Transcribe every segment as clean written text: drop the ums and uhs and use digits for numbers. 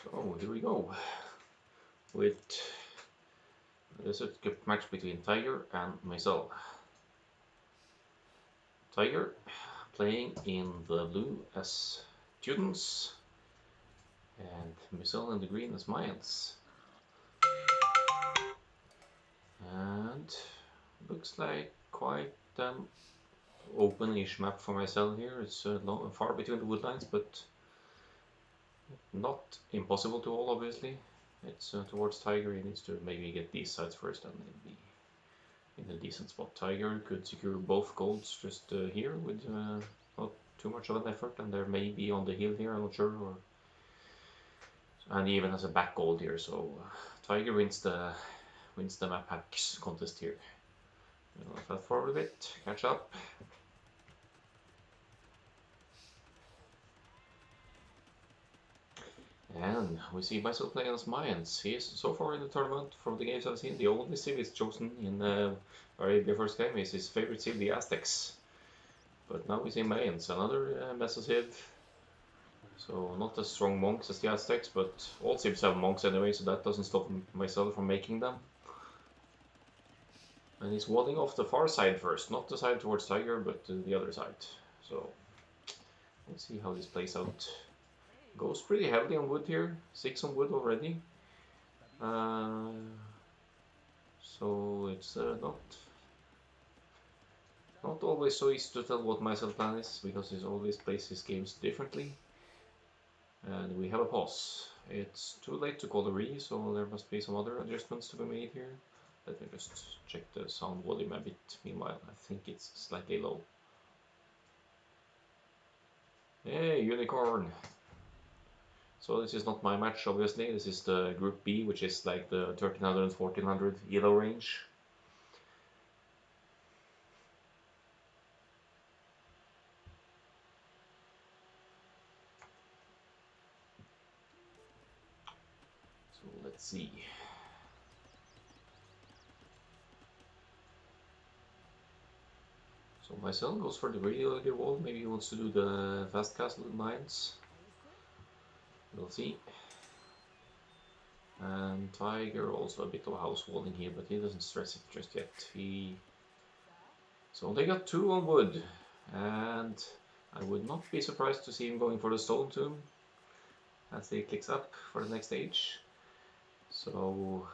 So here we go with this is a match between Tiger and Myzel. Tiger playing in the blue as students and Myzel in the green as Mayans. And looks like quite an open-ish map for Myzel here. It's far between the woodlines, but not impossible to hold, obviously. It's towards Tiger. He needs to maybe get these sides first and maybe in a decent spot. Tiger could secure both golds just here with not too much of an effort, and there may be on the hill here, I'm not sure. And he even has a back gold here, so Tiger wins the map hacks contest here. Fast forward a bit, catch up. And we see Myzel playing as Mayans. He is so far in the tournament, from the games I've seen, the only civ he's chosen in Arabia first game is his favorite civ, the Aztecs. But now we see Mayans, another Mesa civ. So not as strong monks as the Aztecs, but all civs have monks anyway, so that doesn't stop myself from making them. And he's warding off the far side first, not the side towards Tiger, but the other side. So let's see how this plays out. Goes pretty heavily on wood here, 6 on wood already. So it's not always so easy to tell what Myzel plan is, because he always plays his games differently. And we have a pause. It's too late to call a re, so there must be some other adjustments to be made here. Let me just check the sound volume a bit. Meanwhile, I think it's slightly low. Hey, unicorn! So this is not my match, obviously. This is the Group B, which is like the 1300 and 1400 ELO range. So let's see. So Myzel goes for the radio wall. Maybe he wants to do the fast castle mines. We'll see. And Tiger also a bit of house walling here, but he doesn't stress it just yet. So they got 2 on wood, and I would not be surprised to see him going for the stone tomb as he clicks up for the next stage. So,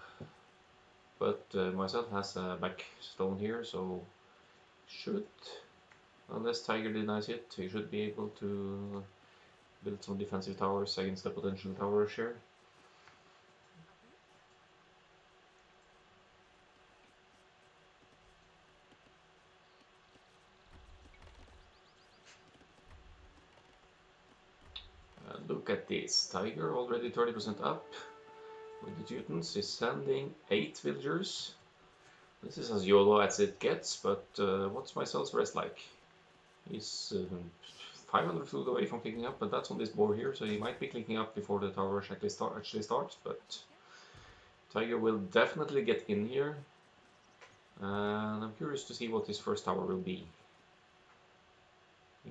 but Myzel has a back stone here, so should, unless Tiger denies it, he should be able to build some defensive towers against the potential tower share. Look at this, Tiger already 30% up. With the Teutons, he's sending 8 villagers. This is as YOLO as it gets, but what's Myzel's rest like? He's 500 food away from clicking up, but that's on this board here, so he might be clicking up before the tower actually starts, but Tiger will definitely get in here. And I'm curious to see what his first tower will be.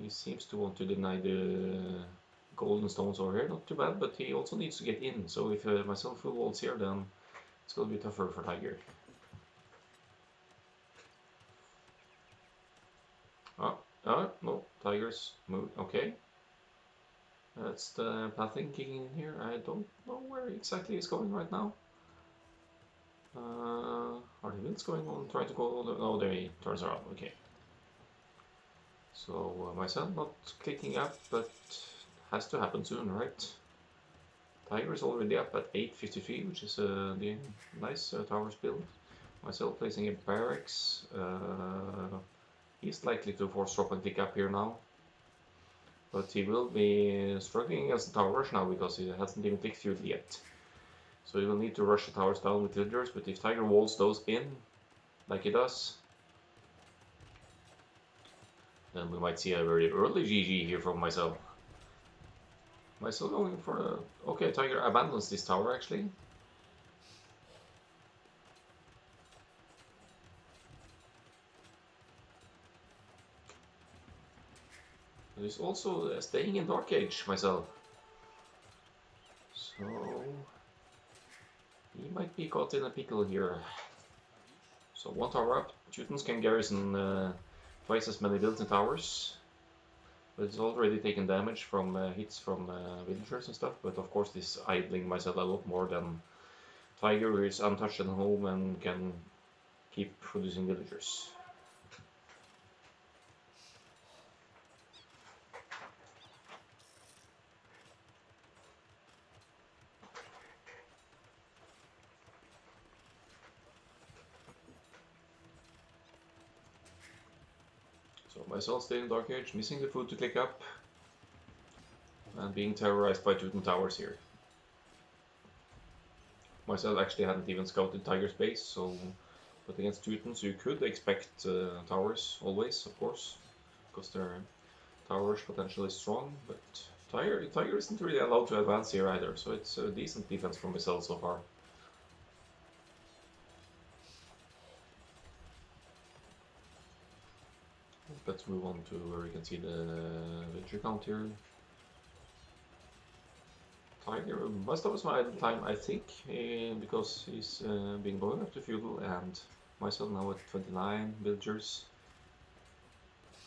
He seems to want to deny the golden stones over here, not too bad, but he also needs to get in, so if Myzel full walls here, then it's going to be tougher for Tiger. No, Tiger's move, okay. That's the pathing kicking in here. I don't know where exactly it's going right now. Are the winds going on, trying to go, oh, there he turns around, okay. So Myzel not clicking up, but has to happen soon, right? Tiger is already up at 853, which is the nice towers build. Myzel placing a barracks. He's likely to force drop and click up here now. But he will be struggling against the tower rush now because he hasn't even clicked through yet. So he will need to rush the towers down with villagers, but if Tiger walls those in, like he does, then we might see a very early GG here from Myzel. Myzel going for a... Okay, Tiger abandons this tower actually. He's also staying in Dark Age, Myzel. So he might be caught in a pickle here. So 1 tower up. Teutons can garrison twice as many buildings and towers. But it's already taken damage from hits from villagers and stuff. But of course this idling myself a lot more than Tiger, who is untouched at home and can keep producing villagers. So myself staying in Dark Age, missing the food to click up, and being terrorized by Teuton towers here. Myself actually hadn't even scouted Tiger's base, so but against Teutons you could expect towers always, of course, because their towers potential is strong. But Tiger isn't really allowed to advance here either, so it's a decent defense from myself so far. Let's move on to where you can see the villager count here. Tiger must have some idle time, I think, because he's been going up to feudal, and myself now at 29 villagers.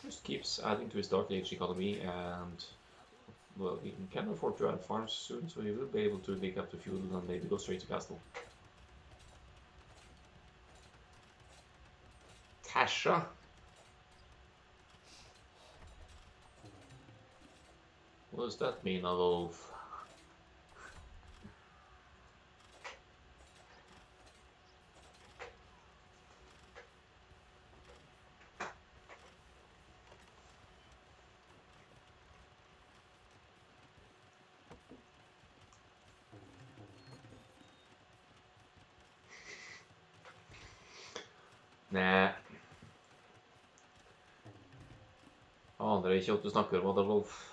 Just keeps adding to his Dark Age economy, and well, he can afford to add farms soon, so he will be able to dig up to feudal and maybe go straight to castle. Tasha. What does that mean, a wolf? Nei. Aner ikke at du snakker om, Adolf.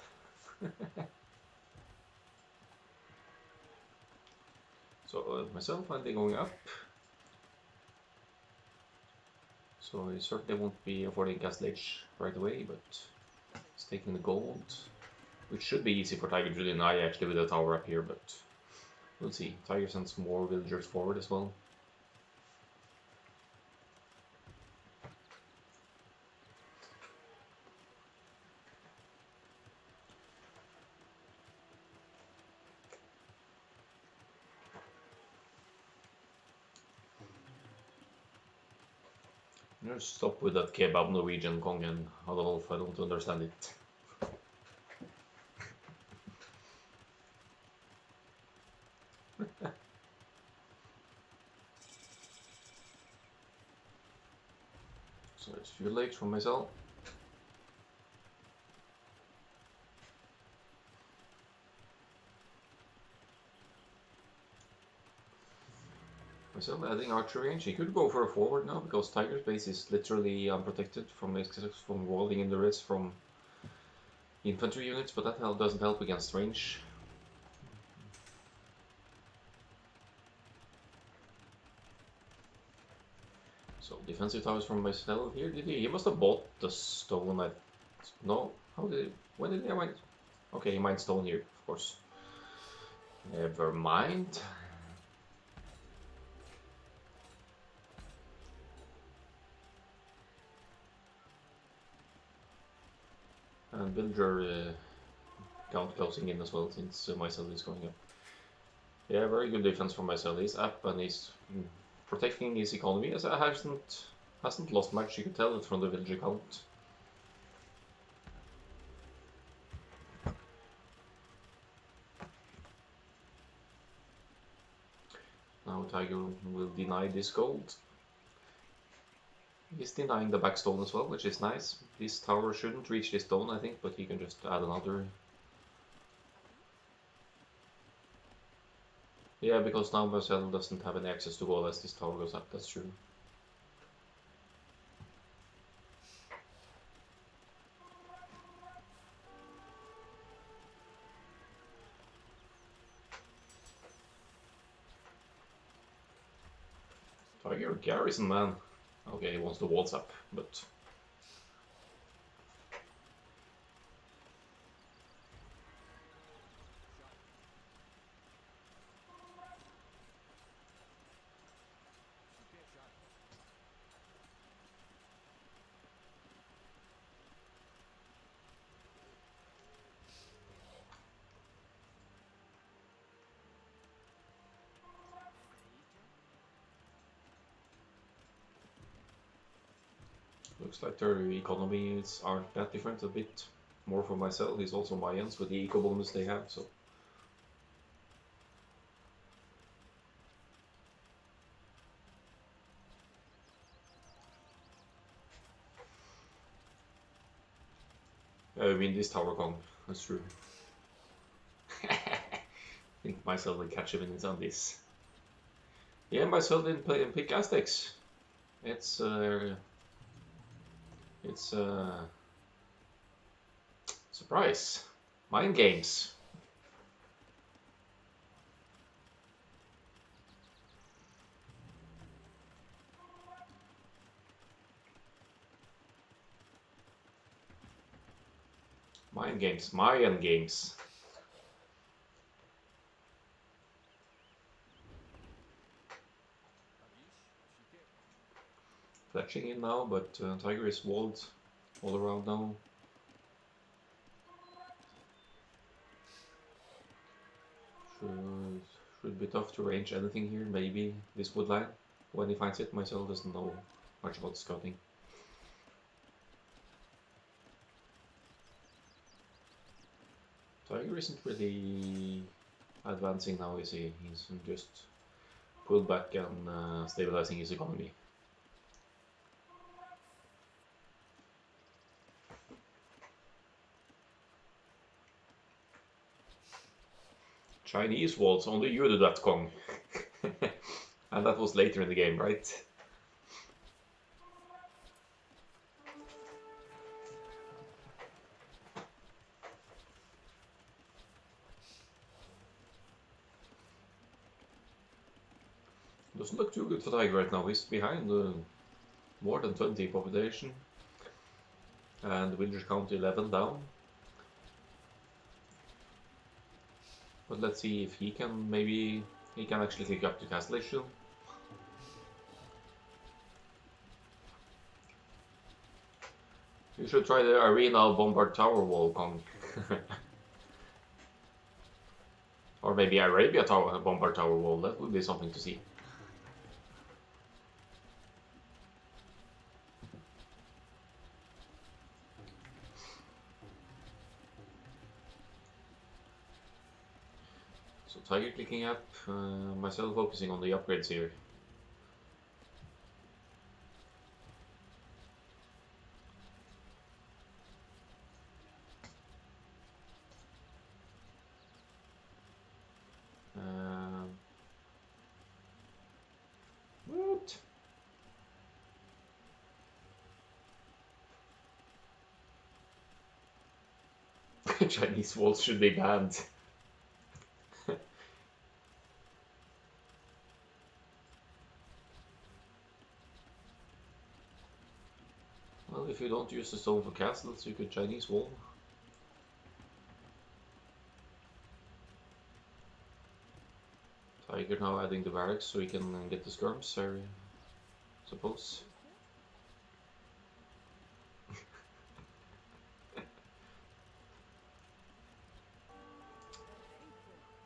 So myself finally going up. So he certainly won't be affording Castle Age right away, but he's taking the gold, which should be easy for Tiger to deny actually with a tower up here, but we'll see. Tiger sends more villagers forward as well. Just stop with that kebab Norwegian Kong and Adolf, I don't understand it. So it's fuel age for myself. Myself adding archery range. He could go for a forward now because Tiger's base is literally unprotected from walling in the rest from infantry units, but that doesn't help against range. So defensive towers from myself here. Did he? He must have bought the stone. No. How did he? When did he mine? Okay, he mined stone here, of course. Never mind. And villager count closing in as well, since Myzel is going up. Yeah, very good defense from Myzel. He's up and he's protecting his economy. As I hasn't lost much. You can tell it from the villager count. Now Tiger will deny this gold. He's denying the back stone as well, which is nice. This tower shouldn't reach this stone, I think, but he can just add another. Yeah, because now Myzel doesn't have any access to gold as this tower goes up, that's true. Tiger garrison, man. Okay, he wants the walls up, but... Looks like their economies aren't that different, a bit more for myself. He's also Mayans with the eco bonus they have, so. I mean, this Tower Kong, that's true. I think myself will catch him in his on this. Yeah, myself didn't play and pick Aztecs. It's surprise. Mind games. Mind games. Mayan games. Fletching in now, but Tiger is walled all around now. Should be tough to range anything here. Maybe this woodline. When he finds it, myself doesn't know much about scouting. Tiger isn't really advancing now, is he? He's just pulled back and stabilizing his economy. Chinese walls, only you do that, Kong. And that was later in the game, right? Doesn't look too good for Tiger right now. He's behind more than 20 population. And the village count 11 down. But let's see if he can, maybe he can actually click up to Castle Issue. You should try the Arena Bombard Tower wall, Kong. Or maybe Arabia Tower Bombard Tower wall, that would be something to see. So Tiger clicking up, myself focusing on the upgrades here. What? Chinese walls should be banned. Well, if you don't use the stone for castles, you could Chinese wall. Tiger now adding the barracks so he can get the skirms, I suppose.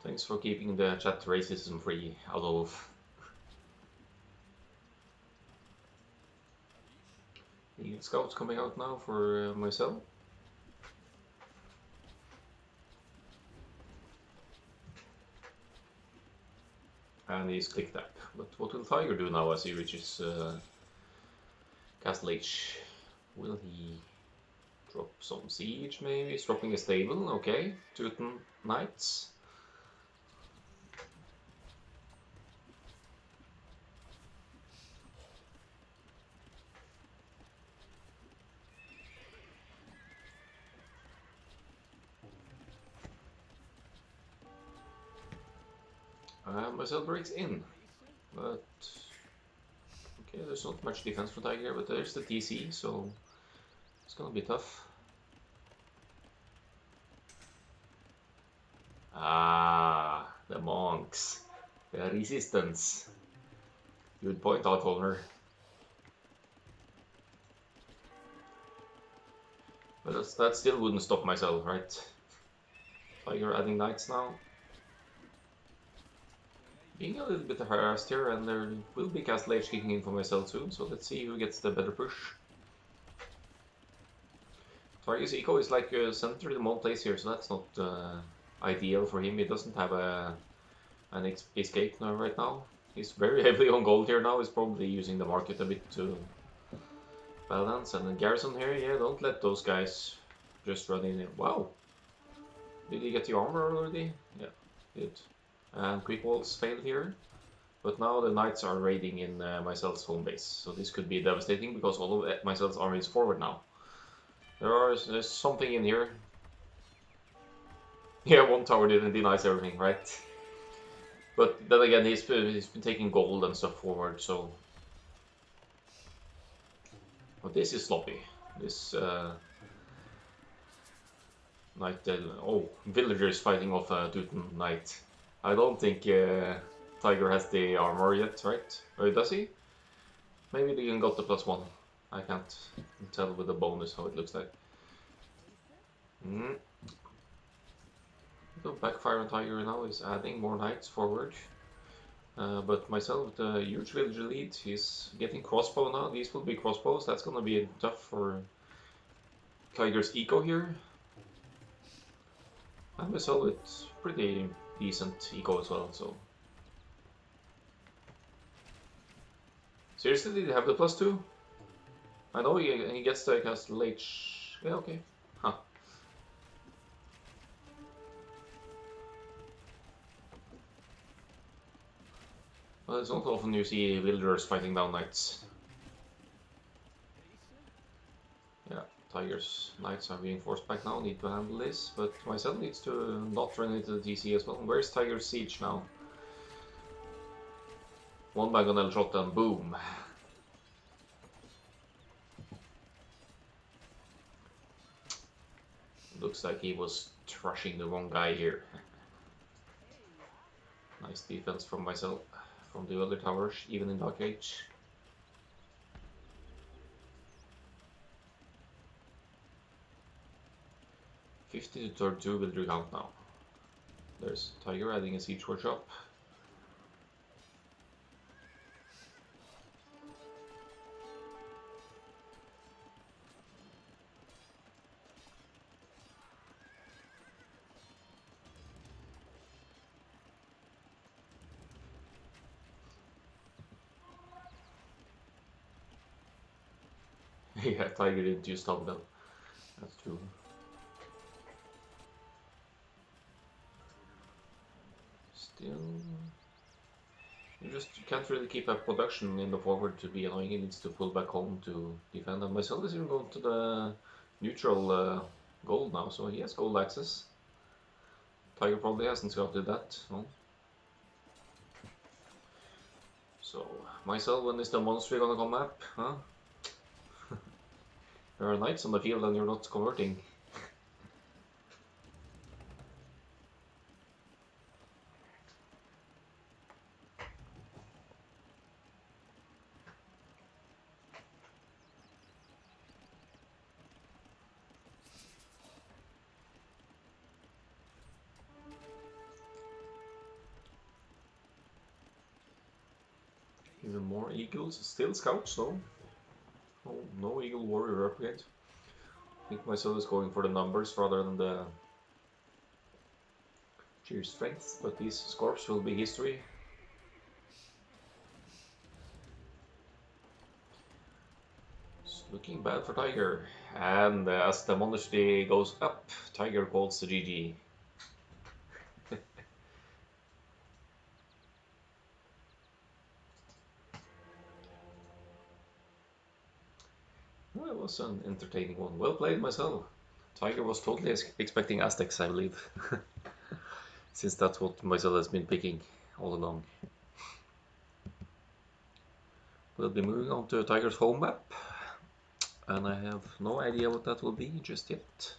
Thanks for keeping the chat racism free, Adolf. Eagle Scouts coming out now for myself. And he's clicked up. But what will Tiger do now as he reaches Castle H? Will he drop some siege maybe? He's dropping a stable, okay. Teuton Knights. Myself breaks in, but okay, there's not much defense for Tiger, but there's the TC, so it's gonna be tough. Ah, the monks, the resistance. Good point, Alcolner. But that still wouldn't stop myself, right? Tiger adding knights now. Being a little bit harassed here, and there will be Castle H kicking in for myself soon, so let's see who gets the better push. Tiger's eco is like centered in one place here, so that's not ideal for him. He doesn't have an escape now right now. He's very heavily on gold here now. He's probably using the market a bit to balance. And the garrison here, yeah, don't let those guys just run in here. Wow. Did he get the armor already? Yeah, good. And quick walls failed here. But now the knights are raiding in Myzel's home base. So this could be devastating because all of Myzel's army is forward now. There's something in here. Yeah, one tower denies everything, right? But then again, he's been taking gold and stuff forward, so... But this is sloppy. This knight... oh, villagers fighting off a Knutan knight. I don't think Tiger has the armor yet, right? Or does he? Maybe they even got the +1. I can't tell with the bonus how it looks like. The backfire on Tiger now is adding more knights forward. But Myzel with a huge villager lead, he's getting crossbow now. These will be crossbows. That's gonna be tough for Tiger's eco here. And Myzel with pretty decent eco as well, so... Seriously, did he have the +2? I know he gets to cast late. Yeah, okay. Huh. Well, it's not often you see villagers fighting down knights. Yeah, Tiger's knights are being forced back now, need to handle this, but Myzel needs to not run into the TC as well. Where's Tiger's siege now? One diagonal shot and boom. Looks like he was trashing the wrong guy here. Nice defense from Myzel, from the other towers, even in Dark Age. $50 to 32 will recount now. There's Tiger adding a siege workshop. Yeah, Tiger didn't use dumbbell. That's true. Still... You just can't really keep up production in the forward to be annoying. He needs to pull back home to defend. And Myzel is even going to the neutral gold now, so he has gold access. Tiger probably hasn't scouted that, no? So, Myzel, when is the monster gonna come up, huh? There are knights on the field and you're not converting. Even more eagles, still scouts though. Oh, no eagle warrior upgrade. I think Myzel is going for the numbers rather than the sheer strength, but these scorps will be history. It's looking bad for Tiger. And as the monastery goes up, Tiger calls the GG. Well, it was an entertaining one. Well played, Myzel. Tiger was totally expecting Aztecs, I believe. Since that's what Myzel has been picking all along. We'll be moving on to Tiger's home map. And I have no idea what that will be just yet.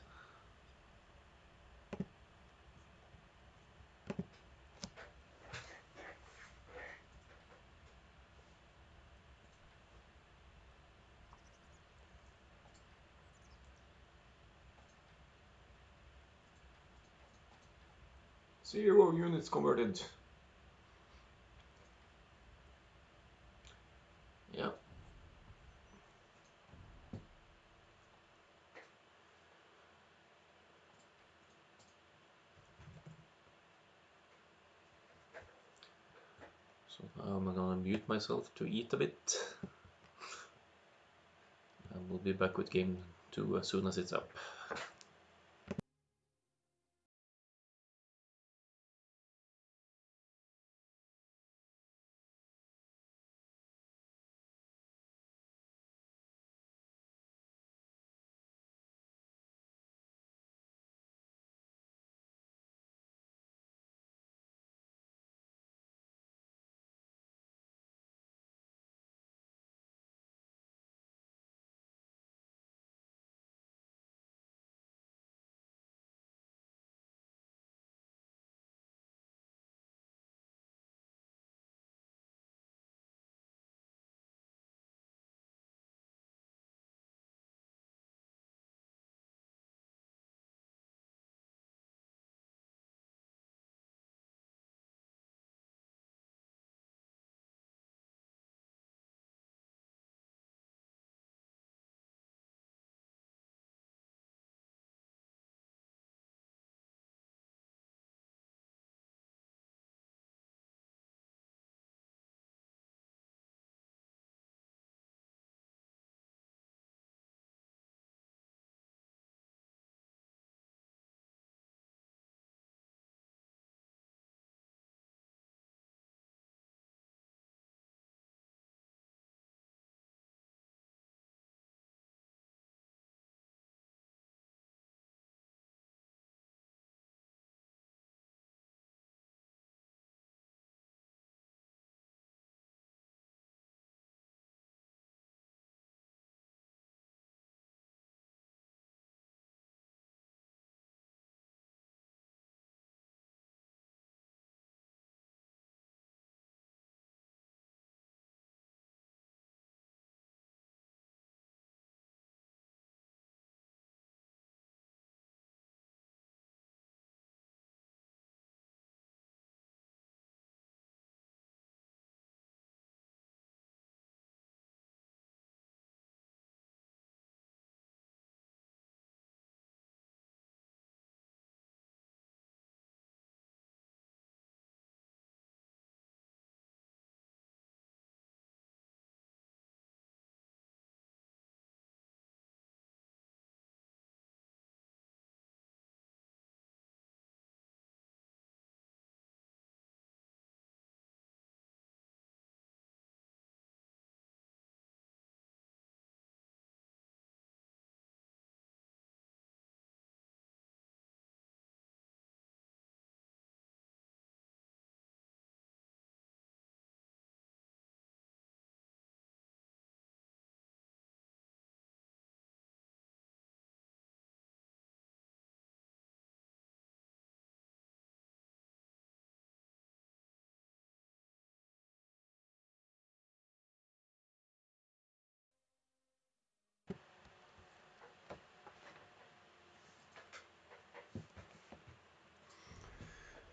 Zero units converted. Yeah. So now I'm gonna mute myself to eat a bit. And we'll be back with game 2 as soon as it's up.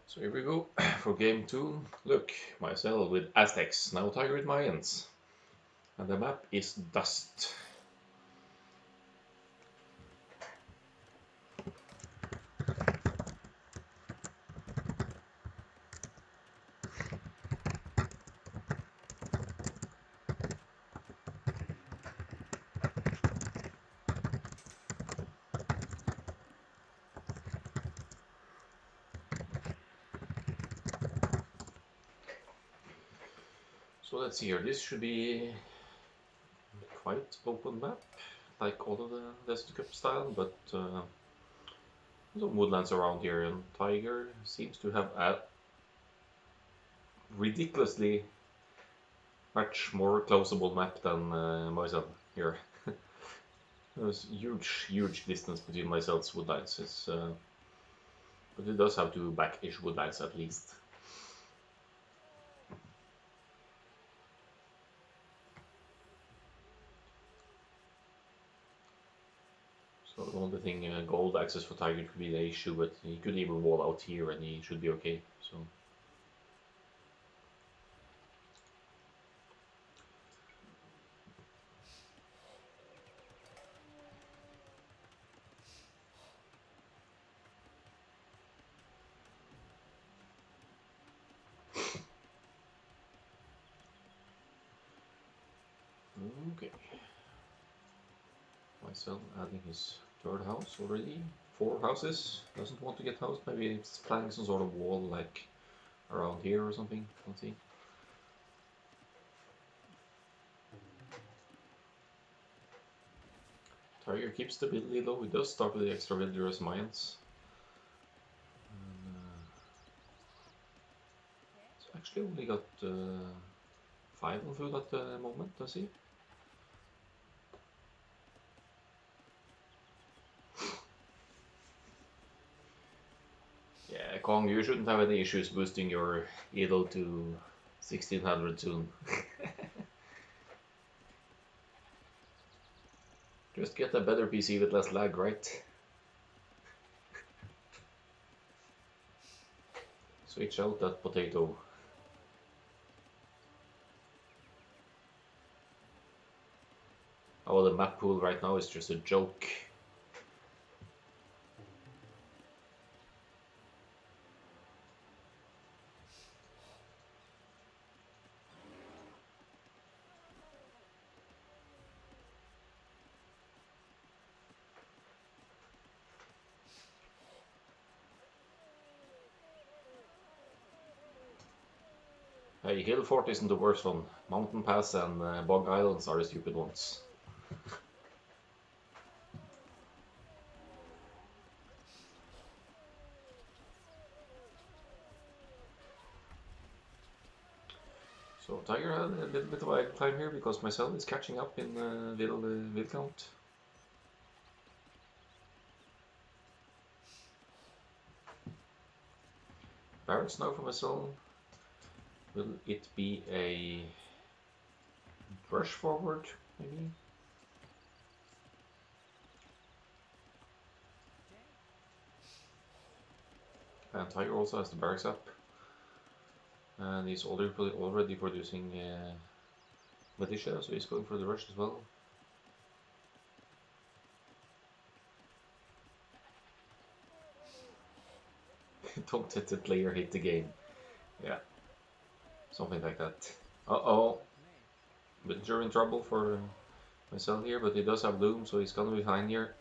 So here we go for game 2. Look, myself with Aztecs, now Tiger with Mayans. And the map is Dust. So let's see here, this should be quite open map, like all of the Desert Cup style, but some woodlands around here, and Tiger seems to have a ridiculously much more closable map than myself here. There's huge distance between myself's woodlines. But it does have two back-ish woodlines at least. So the only thing, gold access for Tiger could be the issue, but he could even wall out here and he should be okay. So. Okay. Myself adding his third house already. 4 houses. Doesn't want to get housed. Maybe it's planning some sort of wall like around here or something. Let's see. Tiger keeps stability though. He does start with the extra vigorous mines. And, it's actually only got 5 on food at the moment, does he? Yeah, Kong, you shouldn't have any issues boosting your Edo to 1600 soon. Just get a better PC with less lag, right? Switch out that potato. Oh, the map pool right now is just a joke. Hey, Hill Fort isn't the worst one. Mountain Pass and Bog Islands are the stupid ones. So Tiger had a little bit of idle time here because myself is catching up in will count. Barracks now for myself. Will it be a rush forward, maybe? And Tiger also has the barracks up. And he's already producing militia, so he's going for the rush as well. Don't let the player hit the game. Yeah. Something like that. Uh-oh. Villager in trouble for myself here, but he does have Loom, so he's gonna be fine here.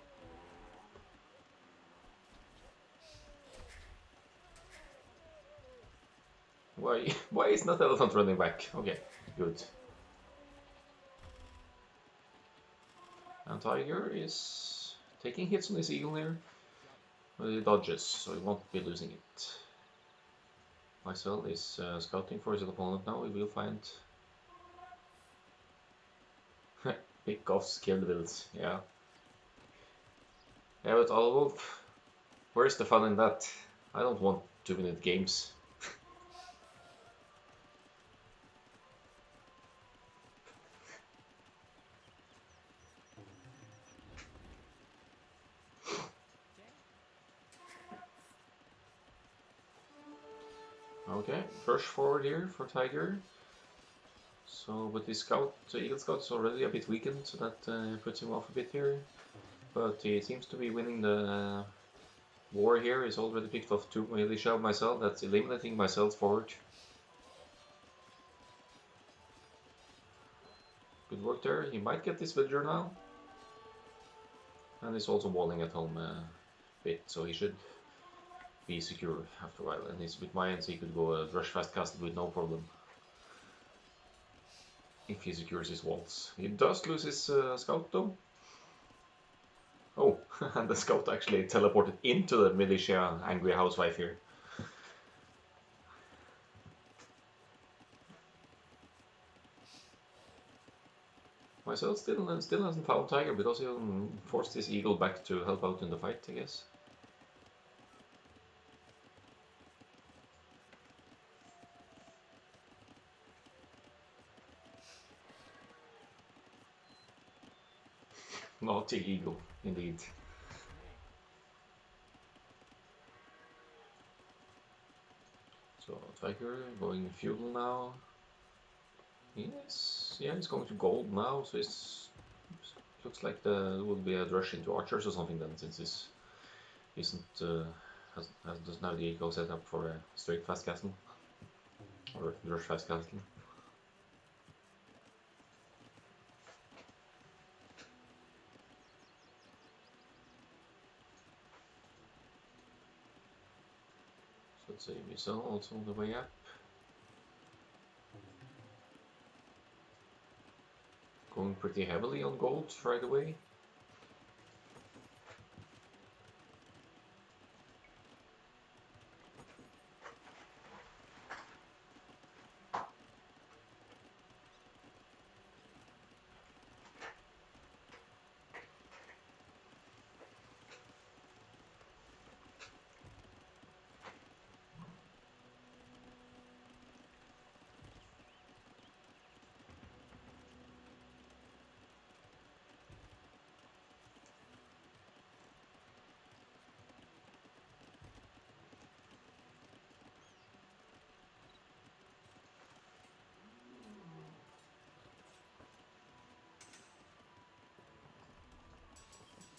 Why is not Elephant running back? Okay, good. And Tiger is taking hits on his eagle here. But he dodges, so he won't be losing it. Myself is scouting for his opponent now. He will find pick off skilled builds. Yeah. Yeah, but Alwolf, where's the fun in that? I don't want 2-minute games. Okay, rush forward here for Tiger. So, but his Eagle Scout is already a bit weakened, so that puts him off a bit here. But he seems to be winning the war here. He's already picked off 2 militia of myself. That's eliminating myself forward. Good work there. He might get this villager now. And he's also walling at home a bit, so he should be secure after a while. And he's with mines, he could go a rush fast castle with no problem. If he secures his walls. He does lose his scout though. Oh, and the scout actually teleported into the militia angry housewife here. Myself still hasn't found Tiger because he forced his eagle back to help out in the fight, I guess. Naughty eagle, indeed. So Tiger going feudal now. Yes, yeah, he's going to gold now, so it's looks like there will be a rush into archers or something then, since this isn't doesn't have the eco set up for a straight fast castle or rush fast castle. Tiger-Myzel also on the way up. Going pretty heavily on gold right away.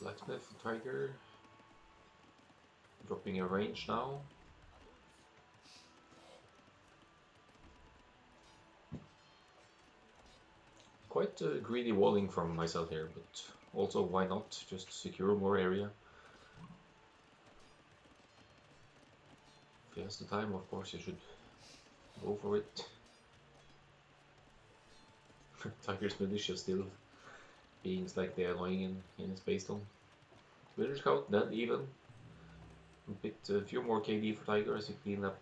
Blacksmith Tiger dropping a range now. Quite greedy walling from myself here, but also why not just secure more area. If he has the time, of course you should go for it. Tiger's militia still being slightly annoying in his base zone. Village Scout then even. A few more KD for Tiger as he clean up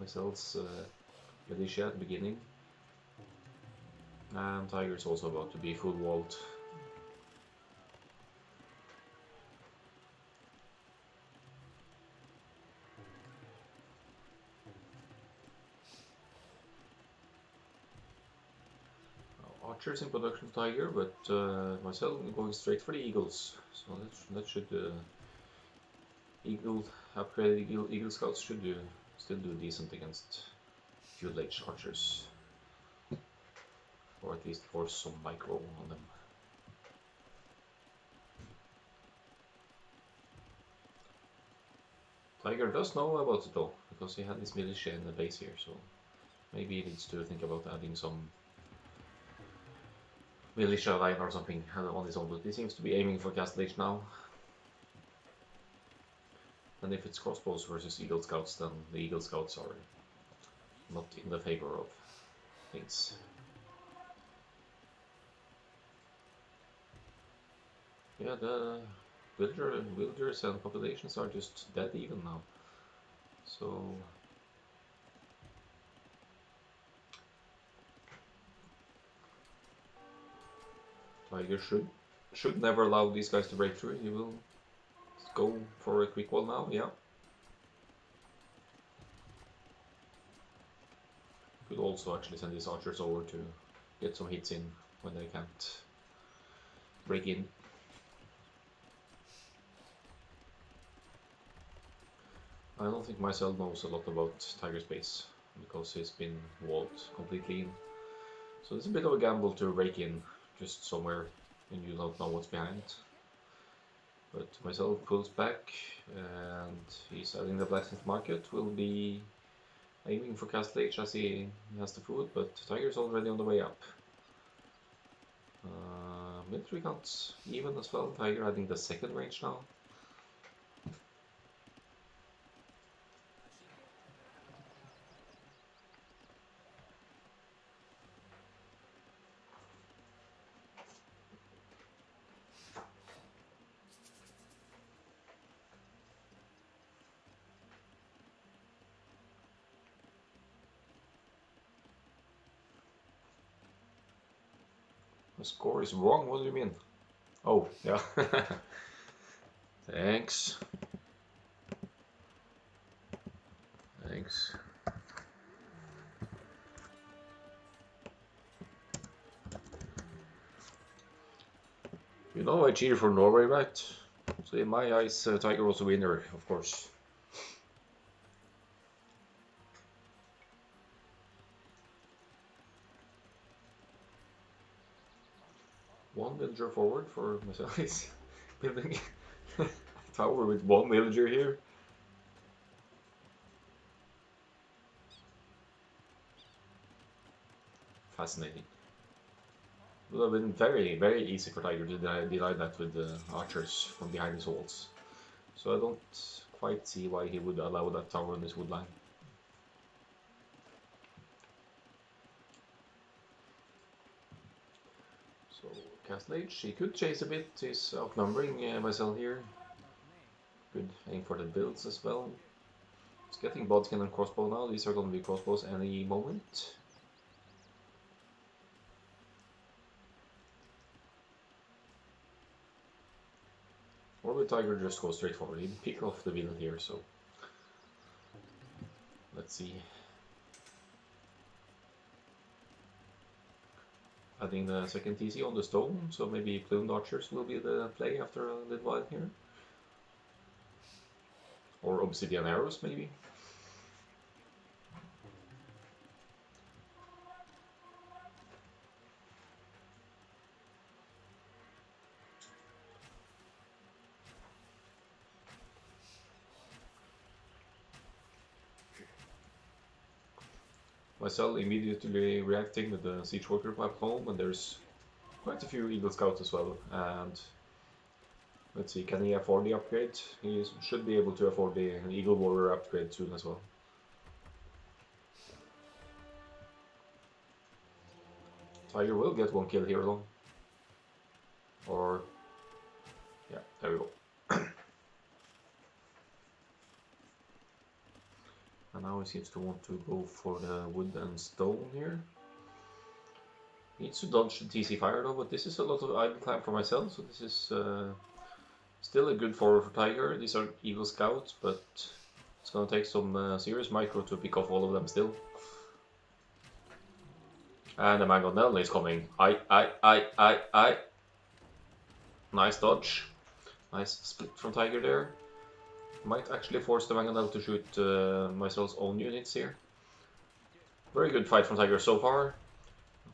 Myzel's militia at the beginning. And Tiger's also about to be full walled. Archers in production for Tiger, but Myzel going straight for the Eagles. So that should upgraded Eagle Scouts should still do decent against Fuel Age Archers. Or at least force some micro on them. Tiger does know about it though, because he had his militia in the base here, so maybe he needs to think about adding some militia line or something on his own, but he seems to be aiming for Castle Age now. And if it's crossbows versus Eagle Scouts, then the Eagle Scouts are not in the favor of things. Yeah, the villagers and populations are just dead even now. So Tiger should never allow these guys to break through. He will go for a quick wall now, yeah. Could also actually send these archers over to get some hits in when they can't break in. I don't think Myzel knows a lot about Tiger's base because he's been walled completely in. So it's a bit of a gamble to break in just somewhere when you don't know what's behind. But Myzel pulls back and he's adding the blacksmith market. Will be aiming for Castle Age as he has the food, but Tiger's already on the way up. Military counts even as well. Tiger adding the second range now. The score is wrong, what do you mean? Oh, yeah. Thanks. Thanks. You know I cheered for Norway, right? So in my eyes, Tiger was a winner, of course. One villager forward for myself. He's building a tower with one villager here. Fascinating. It would have been very, very easy for Tiger to deny that with the archers from behind his walls. So I don't quite see why he would allow that tower on this wood line. So Castle Age, he could chase a bit, he's outnumbering Myzel here. Good aim for the builds as well. He's getting bodkin and crossbow now, these are going to be crossbows any moment. Or will Tiger just go straight forward? He'll pick off the villain here, so let's see. Adding the second TC on the stone, so maybe plumed archers will be the play after a little while here. Or obsidian arrows, maybe. Myself immediately reacting with the siege worker back home, and there's quite a few Eagle Scouts as well. And let's see, can he afford the upgrade? He should be able to afford the Eagle Warrior upgrade soon as well. Tiger will get one kill here alone. Or, yeah, there we go. And now he seems to want to go for the wood and stone here. Needs to dodge the TC fire though, but this is a lot of idle time for myself, so this is still a good forward for Tiger. These are Eagle Scouts, but it's gonna take some serious micro to pick off all of them still. And the Mangonel is coming. I. Nice dodge. Nice split from Tiger there. Might actually force the Mangonel to shoot Myzel's own units here. Very good fight from Tiger so far.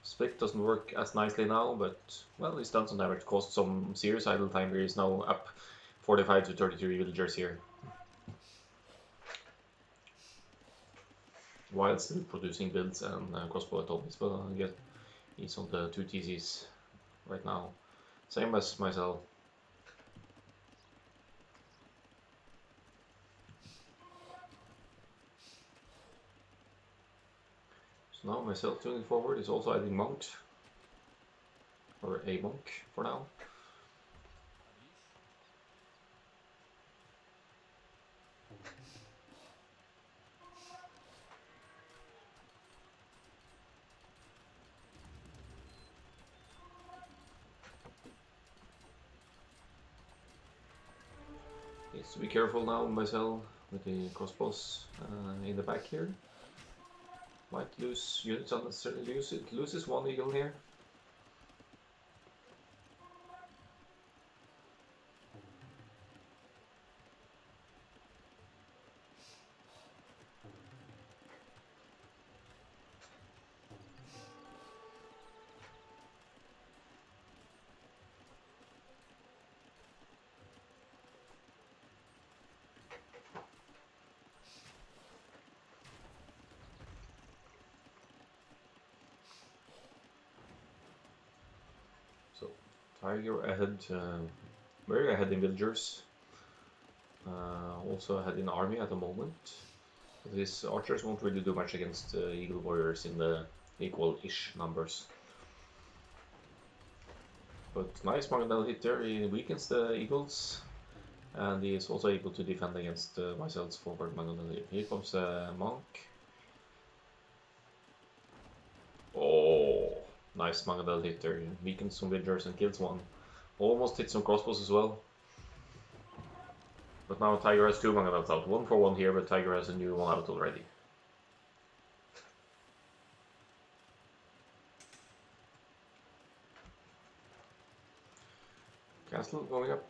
Split doesn't work as nicely now, but well, he's done some damage. Caused some serious idle time here. He's now up 45 to 33 villagers here. While still producing builds and crossbow atoms, but I guess he's on the 2 TCs right now. Same as Myzel. So now Myzel tuning forward is also adding monk. Or a monk for now. Needs to be careful now, Myzel, with the crossbows in the back here. Might lose units unnecessarily. It loses one eagle here. So Tiger ahead, very ahead in villagers. Also ahead in army at the moment. But his archers won't really do much against eagle warriors in the equal-ish numbers. But nice Mangonel hit there, he weakens the eagles. And he is also able to defend against Myzel's forward Mangonel. Here comes a monk. Oh, nice Mangonel hit there. Weakens some villagers and kills one. Almost hit some crossbows as well. But now Tiger has 2 Mangonels out. 1 for 1 here, but Tiger has a new one out already. Castle going up.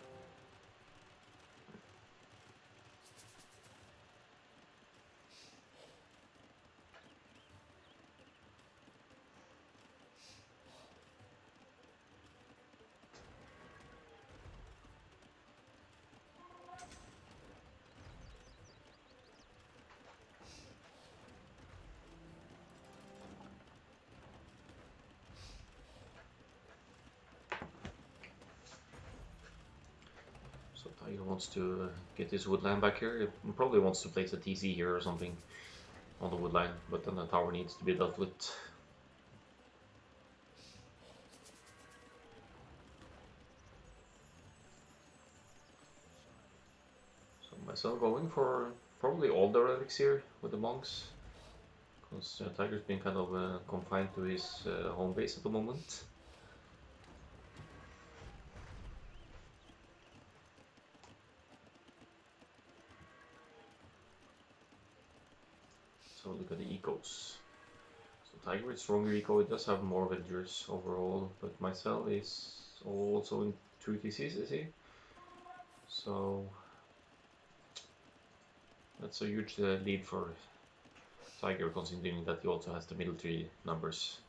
Tiger wants to get his woodland back here. He probably wants to place a TC here or something on the woodline, but then the tower needs to be dealt with. So myself going for probably all the relics here with the monks, because Tiger's been kind of confined to his home base at the moment. So look at the ecos. So Tiger with stronger eco, it does have more villagers overall, but myself is also in 2 TCs, is he? So that's a huge lead for Tiger, considering that he also has the military numbers.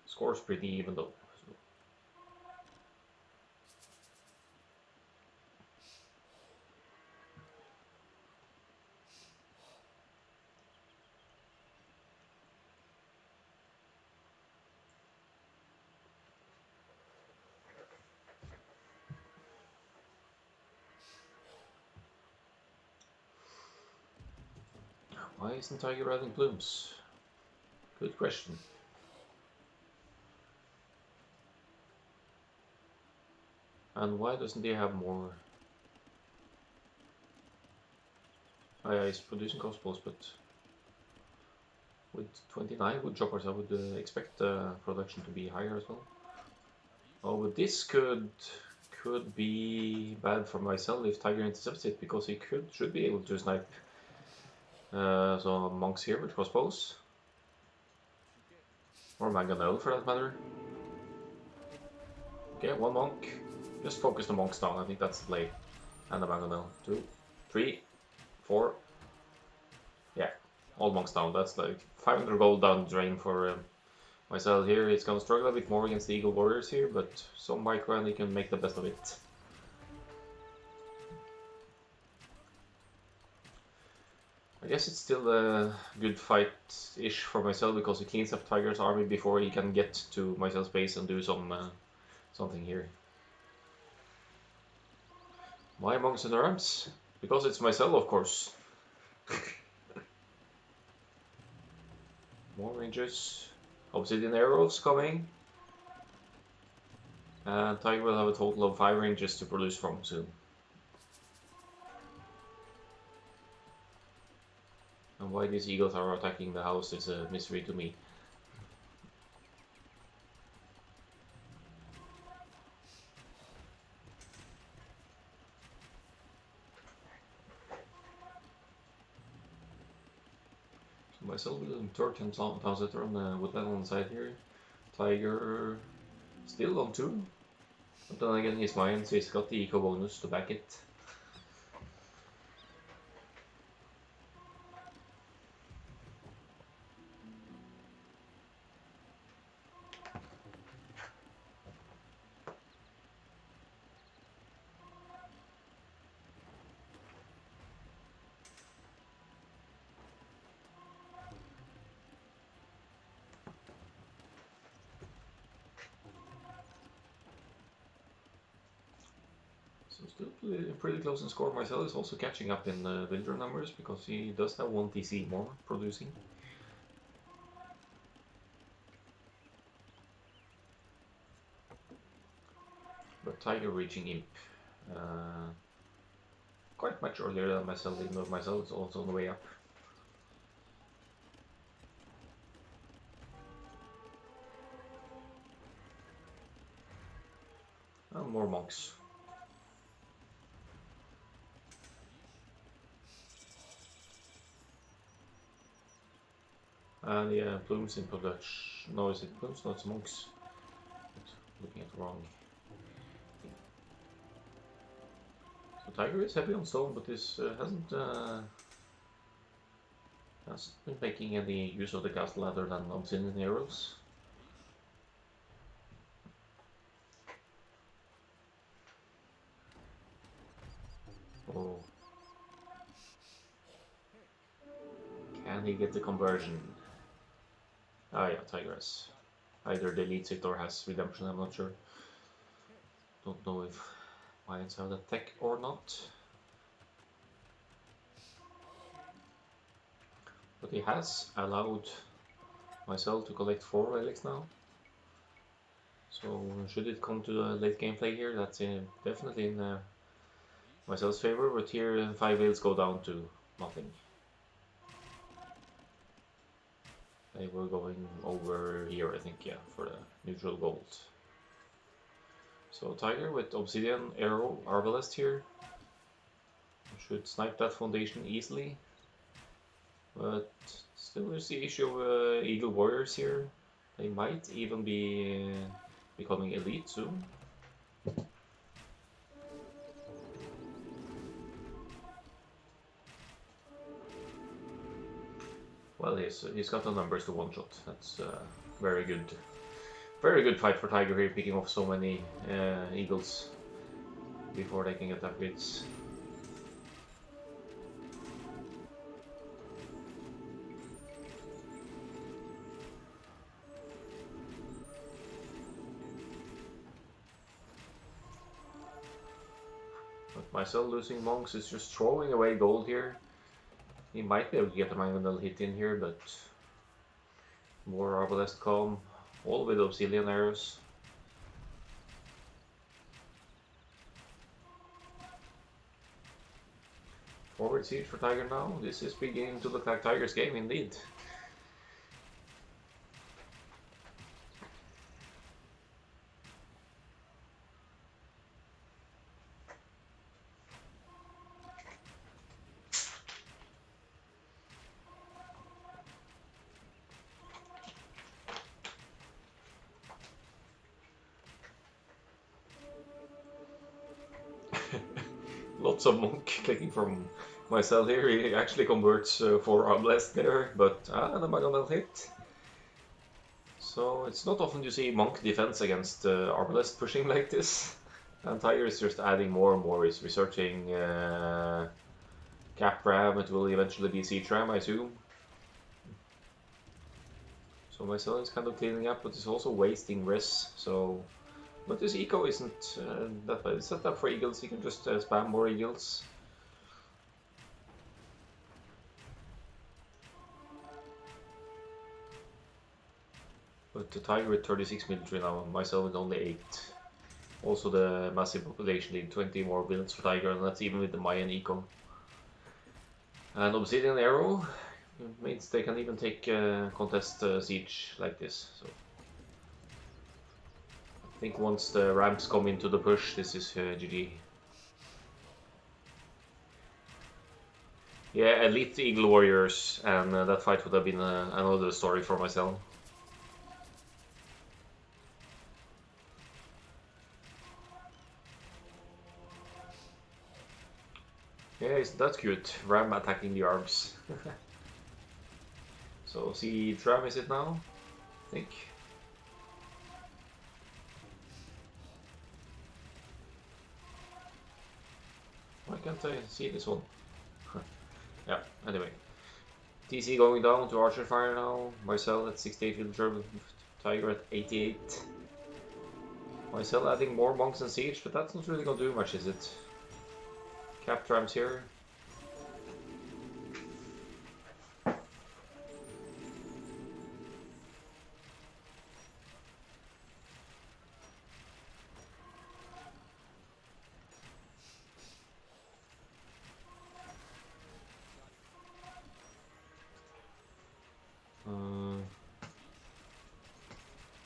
Score's pretty even though. Why isn't Tiger riding plumes? Good question. And why doesn't he have more? Oh yeah, he's producing crossbows, but with 29 wood choppers I would expect the production to be higher as well. Oh, but this could be bad for myself if Tiger intercepts it, because he should be able to snipe. So monks here with crossbows. Or mangonel for that matter. Okay, one monk. Just focus the monks down, I think that's the play. And the mangonel. 2, 3, 4. Yeah, all monks down. That's like 500 gold down drain for myself here. It's gonna struggle a bit more against the Eagle Warriors here, but some micro and he can make the best of it. I guess it's still a good fight-ish for myself, because he cleans up Tiger's army before he can get to mysel's base and do something here. Why monks and arms? Because it's myself, of course. More rangers. Obsidian arrows coming. And Tiger will have a total of 5 rangers to produce from soon. And why these eagles are attacking the house is a mystery to me. So myself with a 13 town center on the woodland on the side here. Tiger still on 2. But then again he's mine, so he's got the eco bonus to back it. So still pretty close in score. Myself is also catching up in villager numbers, because he does have 1 TC more producing. But Tiger reaching Imp quite much earlier than myself, even though myself is also on the way up. And more monks. And yeah, plumes in production. No, is it plumes? No, it's monks. Looking at the wrong. So Tiger is heavy on stone, but this hasn't been making any use of the castle other than obsidian arrows. Oh. Can he get the conversion? Ah yeah, Tigress. Either deletes it or has redemption, I'm not sure. Don't know if Lions have the tech or not. But he has allowed Myzel to collect 4 relics now. So should it come to the late game play here, that's definitely in Myzel's favor, but here 5 wheels go down to nothing. They were going over here, I think, yeah, for the neutral gold. So Tiger with Obsidian, Arrow, Arbalest here. Should snipe that foundation easily. But still there's the issue of Eagle Warriors here. They might even be becoming elite soon. Well, he's got the numbers to one shot. That's very good. Very good fight for Tiger here, picking off so many eagles before they can get upgrades. But Myzel losing monks is just throwing away gold here. He might be able to get a mangonel hit in here, but more Arbalest come, all with obsidian arrows. Forward siege for Tiger now. This is beginning to look like Tiger's game indeed. Lots of monk clicking from Myzel here. He actually converts 4 Arbalest there, but the mangonel hit. So it's not often you see monk defense against Arbalest pushing like this. And Tiger is just adding more and more. He's researching Cap Ram. It will eventually be Siege Ram, I assume. So Myzel is kind of cleaning up, but he's also wasting res. So, but this eco isn't that bad. It's set up for eagles. He can just spam more eagles. But the Tiger with 36 military now, Myzel with only 8. Also the massive population need 20 more builds for Tiger, and that's even with the Mayan eco. And Obsidian Arrow means they can even take contest siege like this. So I think once the ramps come into the push, this is GG. Yeah, elite Eagle Warriors, and that fight would have been another story for Myzel. Yeah, that's cute. Ram attacking the arms. So see, Ram is it now? I think. Why can't I see this one? Yeah, anyway. TC going down to Archer Fire now. Myzel at 68 with German, Tiger at 88. Myzel adding more monks and siege, but that's not really gonna do much, is it? Cap trams here.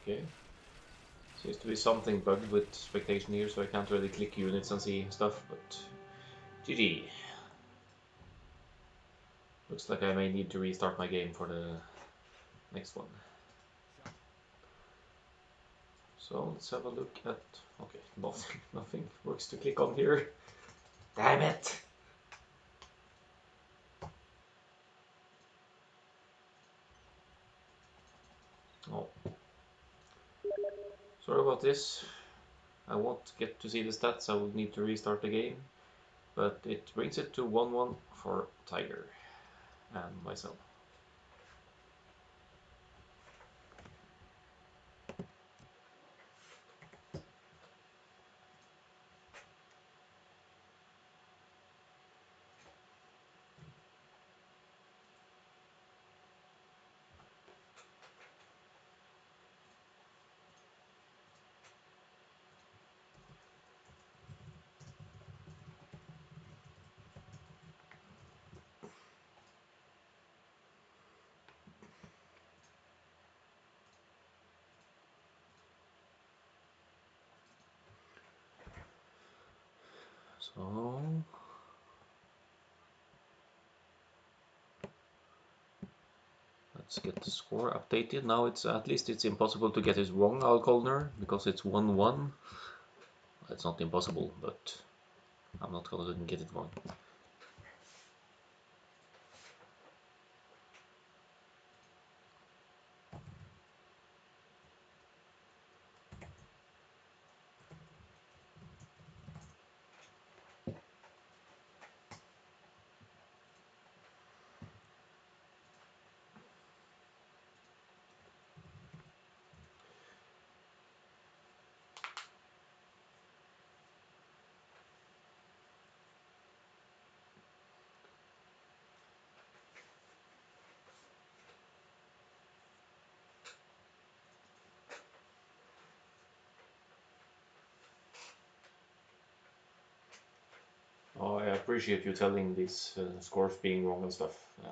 Okay. Seems to be something bugged with spectation here, so I can't really click units and see stuff, but GG. Looks like I may need to restart my game for the next one. So let's have a look at... Okay, nothing works to click on here. Damn it! Oh. Sorry about this. I won't get to see the stats, I will need to restart the game. But it brings it to 1-1 for Tiger and Myzel. So let's get the score updated. Now it's at least it's impossible to get his wrong Akkal-Knutan because it's 1-1. It's not impossible, but I'm not gonna get it wrong. Oh, I appreciate you telling these scores being wrong and stuff. Yeah.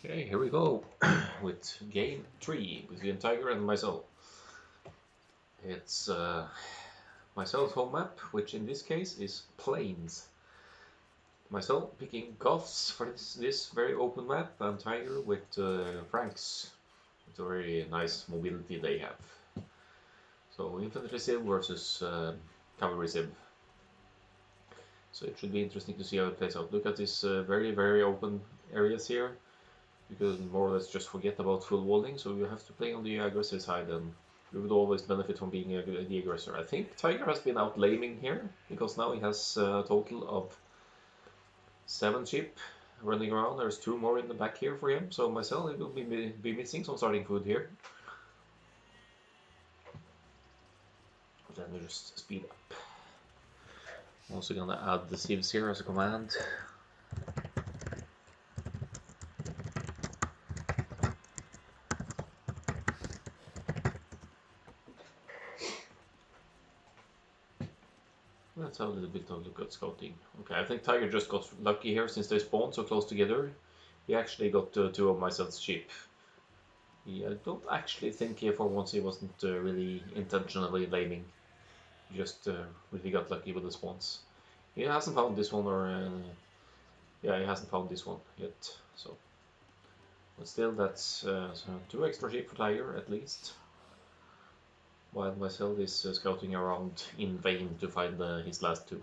Okay, here we go with game 3 between Tiger and myself. It's myself's home map, which in this case is Plains. Myself picking Goths for this very open map, and Tiger with Franks. It's a very nice mobility they have. So infantry civ versus cavalry civ. So it should be interesting to see how it plays out. Look at these very open areas here. You can more or less just forget about full walling, so you have to play on the aggressive side, and you would always benefit from being the aggressor. I think Tiger has been out laming here, because now he has a total of 7 sheep running around. There's 2 more in the back here for him, so myself will be missing some starting food here. Then we just speed up. I'm also gonna add the sieves here as a command. Let's have a little bit of a look at scouting. Okay, I think Tiger just got lucky here since they spawned so close together. He actually got 2 of myself's sheep. I don't actually think for once he wasn't really intentionally laming. He just really got lucky with the spawns. He hasn't found this one, or yeah, he hasn't found this one yet. So, but still, that's 2 extra sheep for Tiger at least. While myself is scouting around in vain to find his last 2.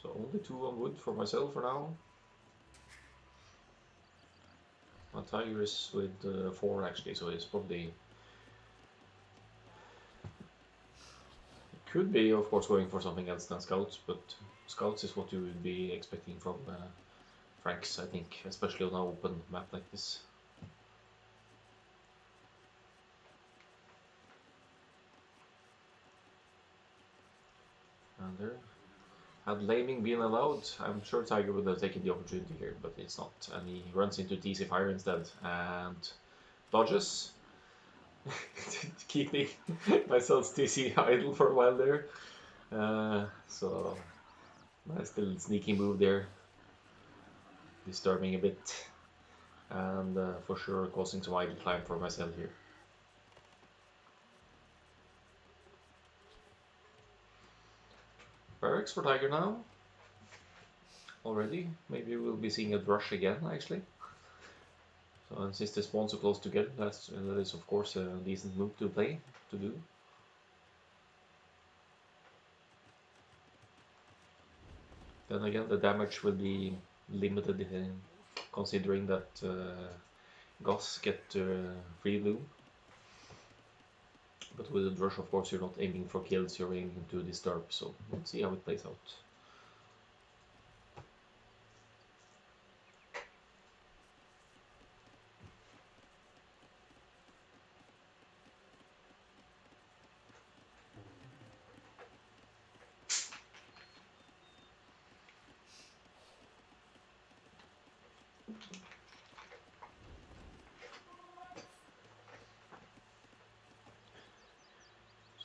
So only 2 on wood for myself for now. My Tiger is with 4 actually, so it's probably... Could be, of course, going for something else than scouts, but scouts is what you would be expecting from Franks, I think, especially on an open map like this. And there, had laming been allowed, I'm sure Tiger would have taken the opportunity here, but it's not, and he runs into DC Fire instead, and dodges, keeping myself TC idle for a while there. So nice little sneaky move there, disturbing a bit, and for sure causing some idle time for myself here. Barracks for Tiger now. Already, maybe we'll be seeing a rush again actually. So since the spawns are close together, that is of course a decent move to do. Then again, the damage will be limited considering that Goss get free bloom. But with the rush, of course, you're not aiming for kills, you're aiming to disturb, so we'll see how it plays out.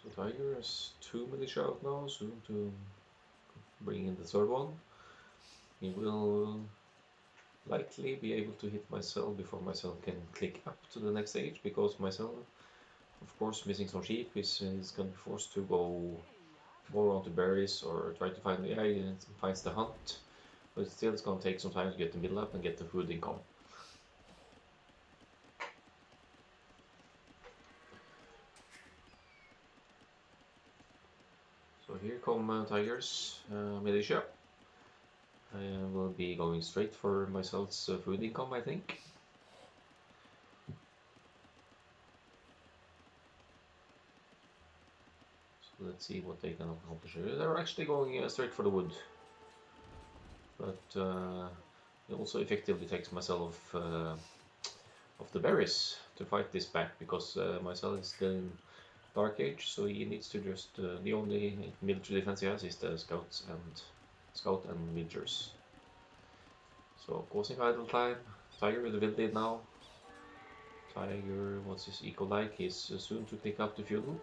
So Tiger has 2 militia out now, soon to bring in the 3rd one. He will likely be able to hit myself before myself can click up to the next stage, because myself, of course, missing some sheep, is going to be forced to go more onto berries or try to find the he finds the hunt, but still it's going to take some time to get the middle up and get the food income. So here come Tiger's militia. I will be going straight for myself's food income, I think. So let's see what they can accomplish here. They're actually going straight for the wood, but it also effectively takes myself of the berries to fight this back, because myself is still in Dark Age, so he needs to just the only military defense he has is the scout and villagers. So causing idle time. Tiger with the build now. Tiger, what's his eco like? He's soon to click up the feudal.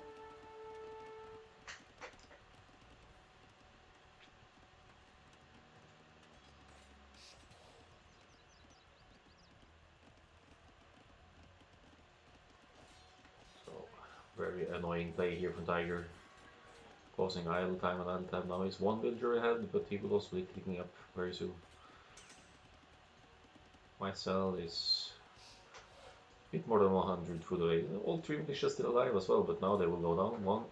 So very annoying play here from Tiger. Causing idle time and idle time. Now he's 1 villager ahead, but he will also be clicking up very soon. My cell is a bit more than 100 food away. All 3 militias still alive as well, but now they will go down 1.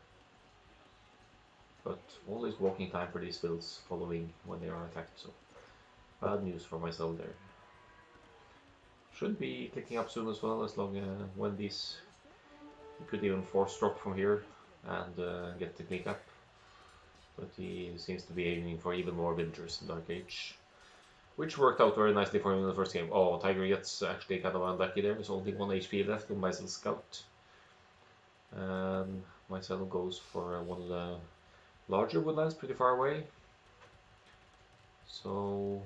But always walking time for these builds following when they are attacked, so bad news for myself there. Should be clicking up soon as well, as long when these, he could even force drop from here and get the click up. But he seems to be aiming for even more villagers in Dark Age, which worked out very nicely for him in the first game. Oh, Tiger gets actually kind of unlucky there. There's only 1 HP left on Myzel Scout. And Myzel goes for one of the larger woodlands pretty far away. So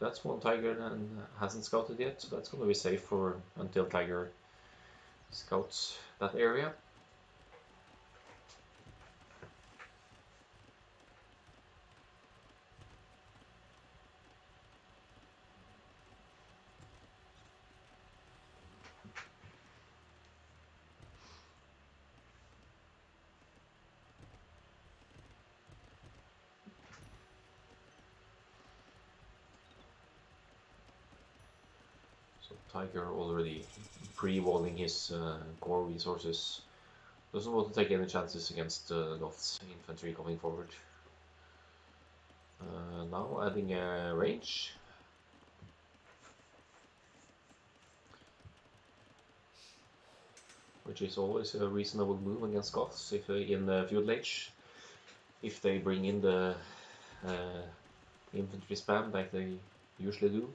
that's one Tiger and hasn't scouted yet, so that's going to be safe for until Tiger scouts that area. Tiger already pre-walling his core resources. Doesn't want to take any chances against Goth's infantry coming forward. Now adding a range. Which is always a reasonable move against Goths if in feudal age. If they bring in the infantry spam like they usually do.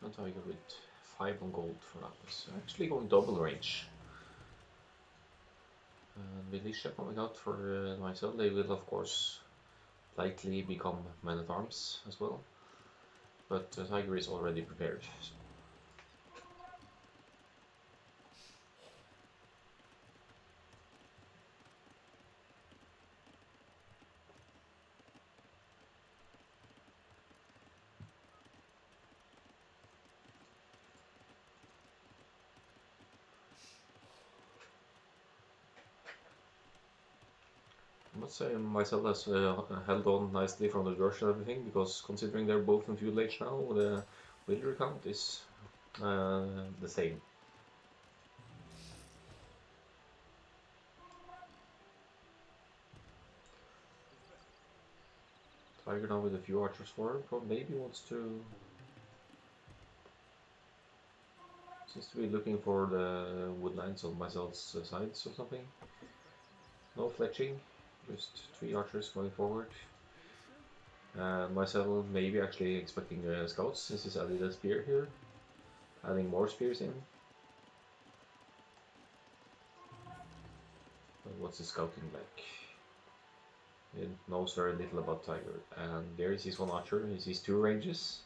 And Tiger with 5 on gold for that was actually going double range. And militia coming out for Myzel, they will of course likely become men-at-arms as well. But Tiger is already prepared. So. I must say Myzel has held on nicely from the rush and everything, because considering they're both in feudal age now, the villager count is the same. Tiger now with a few archers for him, probably maybe wants to... Seems to be looking for the woodlines on Myzel's sides or something. No fletching, just 3 archers going forward. Myzel maybe actually expecting scouts since he's added a spear here. Adding more spears in. But what's the scouting like? He knows very little about Tiger. And there he sees 1 archer, he sees 2 ranges.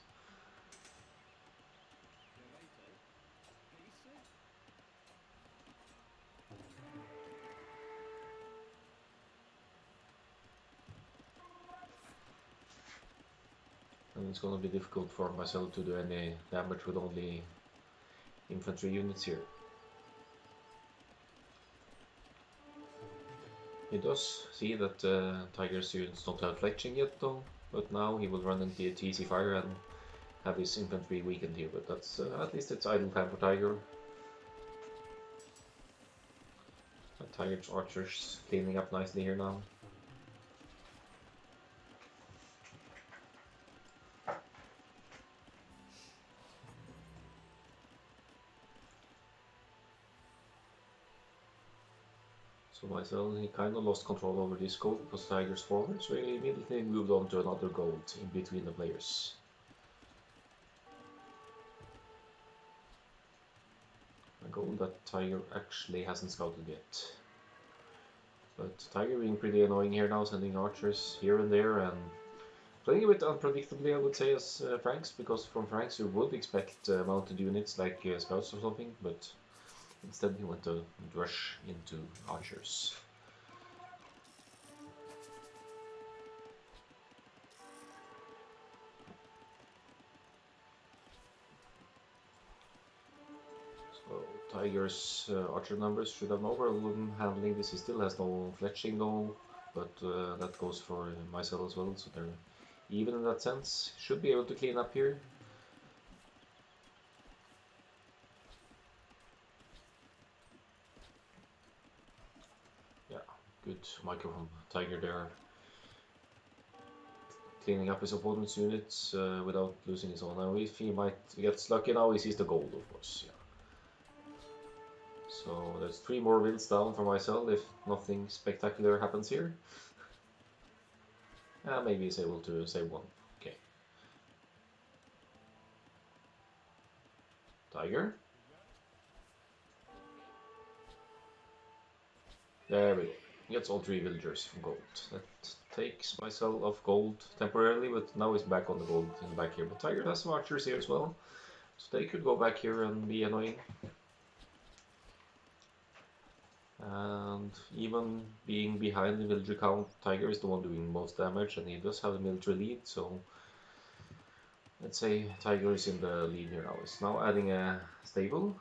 And it's gonna be difficult for Myzel to do any damage with only infantry units here. He does see that Tiger's units don't have fletching yet though, but now he will run into TC fire and have his infantry weakened here, but that's at least it's idle time for Tiger. And Tiger's archers cleaning up nicely here now. So Myzel, he kind of lost control over this gold because Tiger's forward, so he immediately moved on to another gold in between the players. A gold that Tiger actually hasn't scouted yet. But Tiger being pretty annoying here now, sending archers here and there and playing a bit unpredictably, I would say, as Franks, because from Franks you would expect mounted units like scouts or something, but instead he went to rush into archers. So Tiger's archer numbers should have no problem handling this. He still has no fletching though, but that goes for Myzel as well, so they're even in that sense. Should be able to clean up here. Good micro from Tiger there. Cleaning up his opponent's units without losing his own. Now if he might get lucky now, he sees the gold of course. Yeah. So there's 3 more wills down for Myzel if nothing spectacular happens here. Maybe he's able to save 1. Okay. Tiger. There we go. Gets all 3 villagers from gold. That takes Myzel off gold temporarily, but now he's back on the gold in the back here. But Tiger has some archers here as well, so they could go back here and be annoying. And even being behind the villager count, Tiger is the one doing most damage, and he does have a military lead, so let's say Tiger is in the lead here now. He's now adding a stable.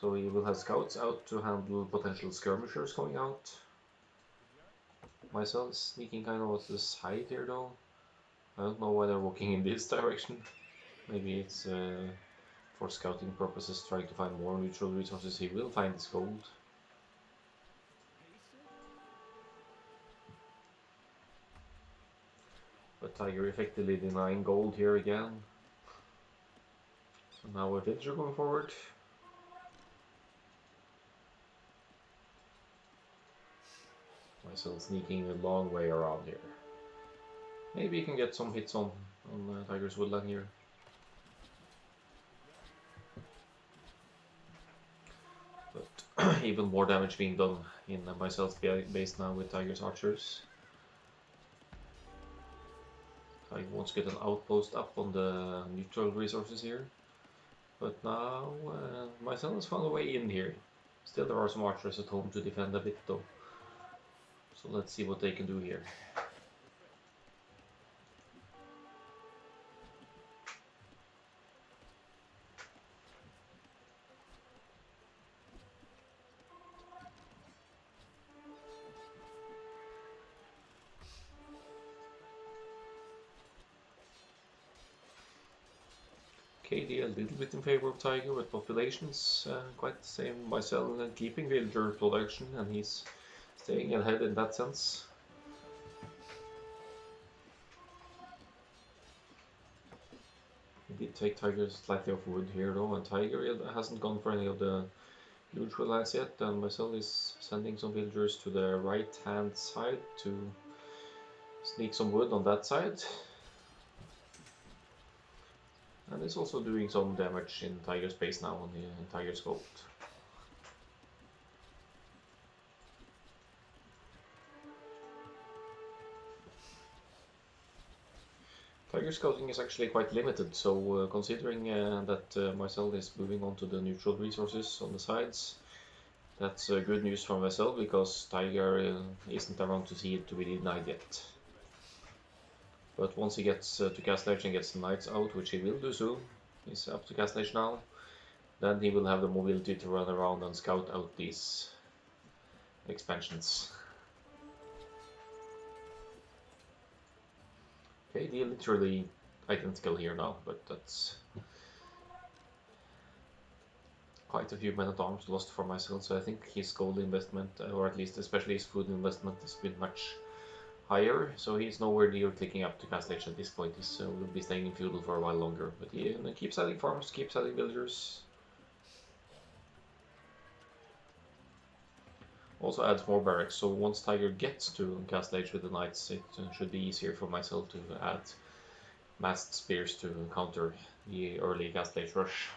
So he will have scouts out to handle potential skirmishers coming out. Myself is sneaking kind of to the side here though. I don't know why they're walking in this direction. Maybe it's for scouting purposes, trying to find more neutral resources. He will find this gold. But Tiger effectively denying gold here again. So now a villager going forward. Myself sneaking a long way around here. Maybe you can get some hits on Tiger's woodland here. But even more damage being done in Mysel's base now with Tiger's archers. Tiger wants to get an outpost up on the neutral resources here. But now Myself has found a way in here. Still there are some archers at home to defend a bit though. So let's see what they can do here. KD a little bit in favor of Tiger with populations quite the same. Myself and keeping villager production, and he's staying ahead in that sense. He did take Tiger slightly off wood here though, and Tiger hasn't gone for any of the huge lands yet, and Myself is sending some villagers to the right hand side to sneak some wood on that side. And it's also doing some damage in Tiger's base now on the Tiger's gold. Tiger scouting is actually quite limited, so considering that Myself is moving on to the neutral resources on the sides, that's good news for Myself because Tiger isn't around to see it to be denied yet. But once he gets to Castle Edge and gets the knights out, which he will do soon, he's up to Castle Edge now, then he will have the mobility to run around and scout out these expansions. Okay, they're literally identical here now, but that's quite a few men-at-arms lost for Myself, so I think his gold investment, or at least especially his food investment, has been much higher, so he's nowhere near clicking up to Castle Edge at this point. He will be staying in feudal for a while longer, but he keeps selling farms, keeps selling villagers. Also adds more barracks, so once Tiger gets to Castle Edge with the knights, it should be easier for Myself to add massed spears to counter the early Castle Edge rush.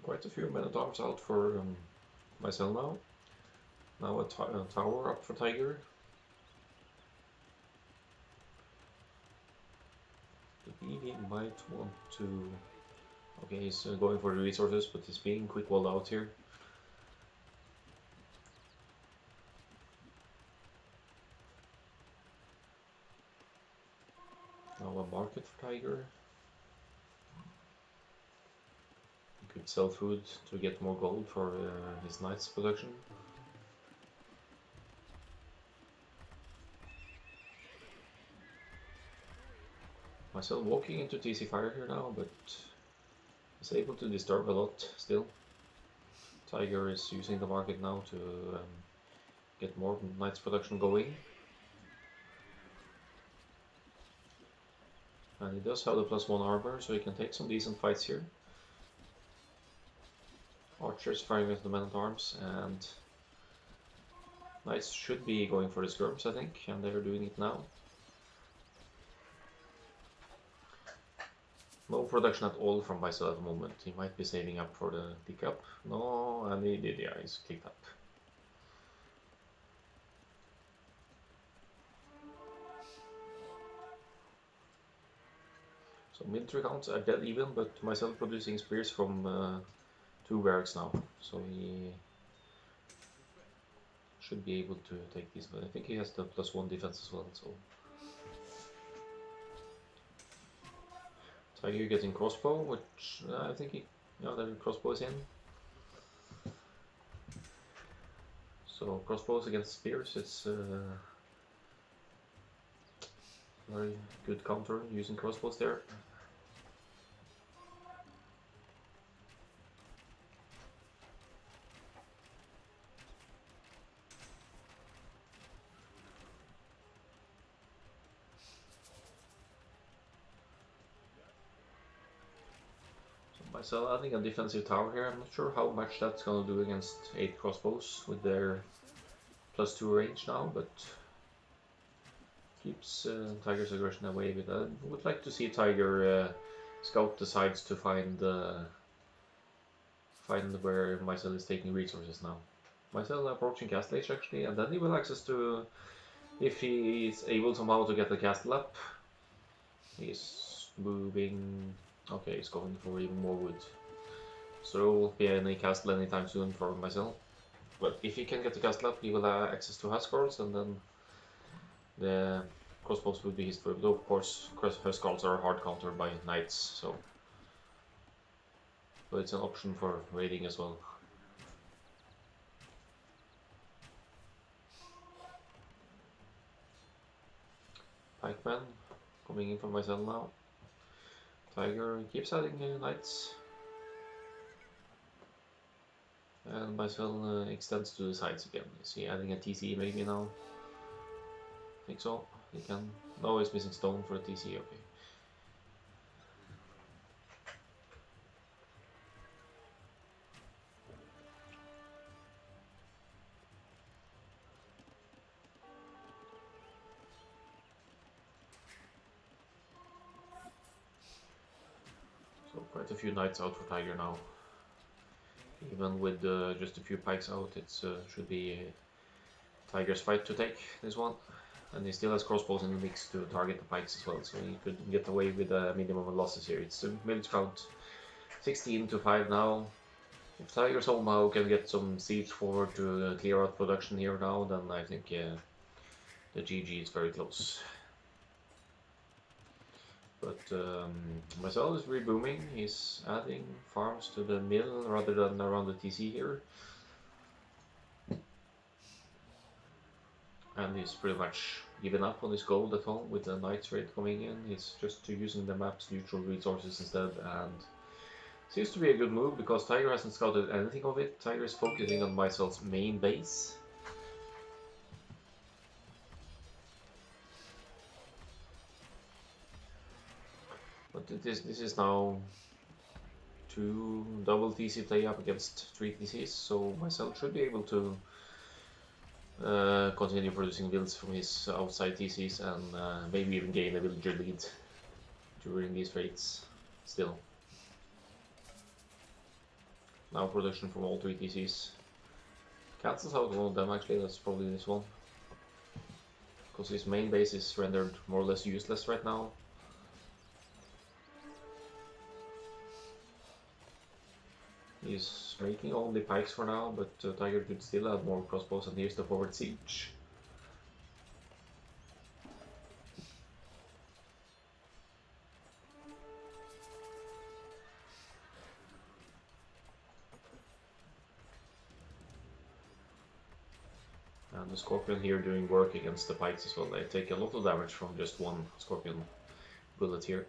Quite a few men-at-arms out for Myself now. Now a tower up for Tiger. He might want to... Okay, he's going for the resources, but he's being quick walled out here. Now a market for Tiger. He could sell food to get more gold for his knight's production. Myself walking into TC Fire here now, but is able to disturb a lot still. Tiger is using the market now to get more knight's production going. And he does have the +1 armor, so he can take some decent fights here. Archers firing at the men-at-arms, and knights should be going for the skirms, I think, and they're doing it now. No production at all from Myself at the moment. He might be saving up for the pick up. No, and he did, yeah, he's clicked up. So military counts are dead even, but myself producing spears from 2 barracks now, so he should be able to take these, but I think he has the +1 defense as well, so... Tiger getting crossbow, which I think he... yeah, the crossbow is in. So crossbows against spears, it's very good counter using crossbows there. So adding a defensive tower here, I'm not sure how much that's gonna do against 8 crossbows with their +2 range now, but keeps Tiger's aggression away with that. I would like to see Tiger scout the sides to find where Myzel is taking resources now. Myzel approaching castle age actually, and then he will access to, if he is able somehow to get the castle up, he's moving. Okay, he's going for even more wood. So there won't be any castle anytime soon for Myzel. But if he can get the castle up, he will have access to Huskarls, and then the crossbows would be his favorite. Though of course, Huskarls are hard countered by knights, so... but it's an option for raiding as well. Pikeman coming in for Myzel now. Tiger keeps adding knights. And Myzel extends to the sides again. Is he adding a TC maybe now? I think so. He can. No, he's missing stone for a TC, okay. So quite a few knights out for Tiger now. Even with just a few pikes out, it should be Tiger's fight to take this one. And he still has crossbows in the mix to target the pikes as well, so he could get away with a minimum of losses here. It's a military count 16 to 5 now. If Tiger somehow can get some siege forward to clear out production here now, then I think the GG is very close. But Myzel is rebooming. He's adding farms to the mill rather than around the TC here. And he's pretty much given up on his gold at home with the Knights raid coming in. He's just using the map's neutral resources instead, and seems to be a good move because Tiger hasn't scouted anything of it. Tiger is focusing on Myzel's main base. But this is now 2 double TC play up against 3 TCs, so Myzel should be able to continue producing builds from his outside TCs and maybe even gain a villager lead during these raids still. Now production from all 3 TCs. Cancels out one of them actually, that's probably this one. Because his main base is rendered more or less useless right now. He's making only pikes for now, but Tiger could still add more crossbows, and here's the forward siege. And the Scorpion here doing work against the pikes as well. They take a lot of damage from just one Scorpion bullet here.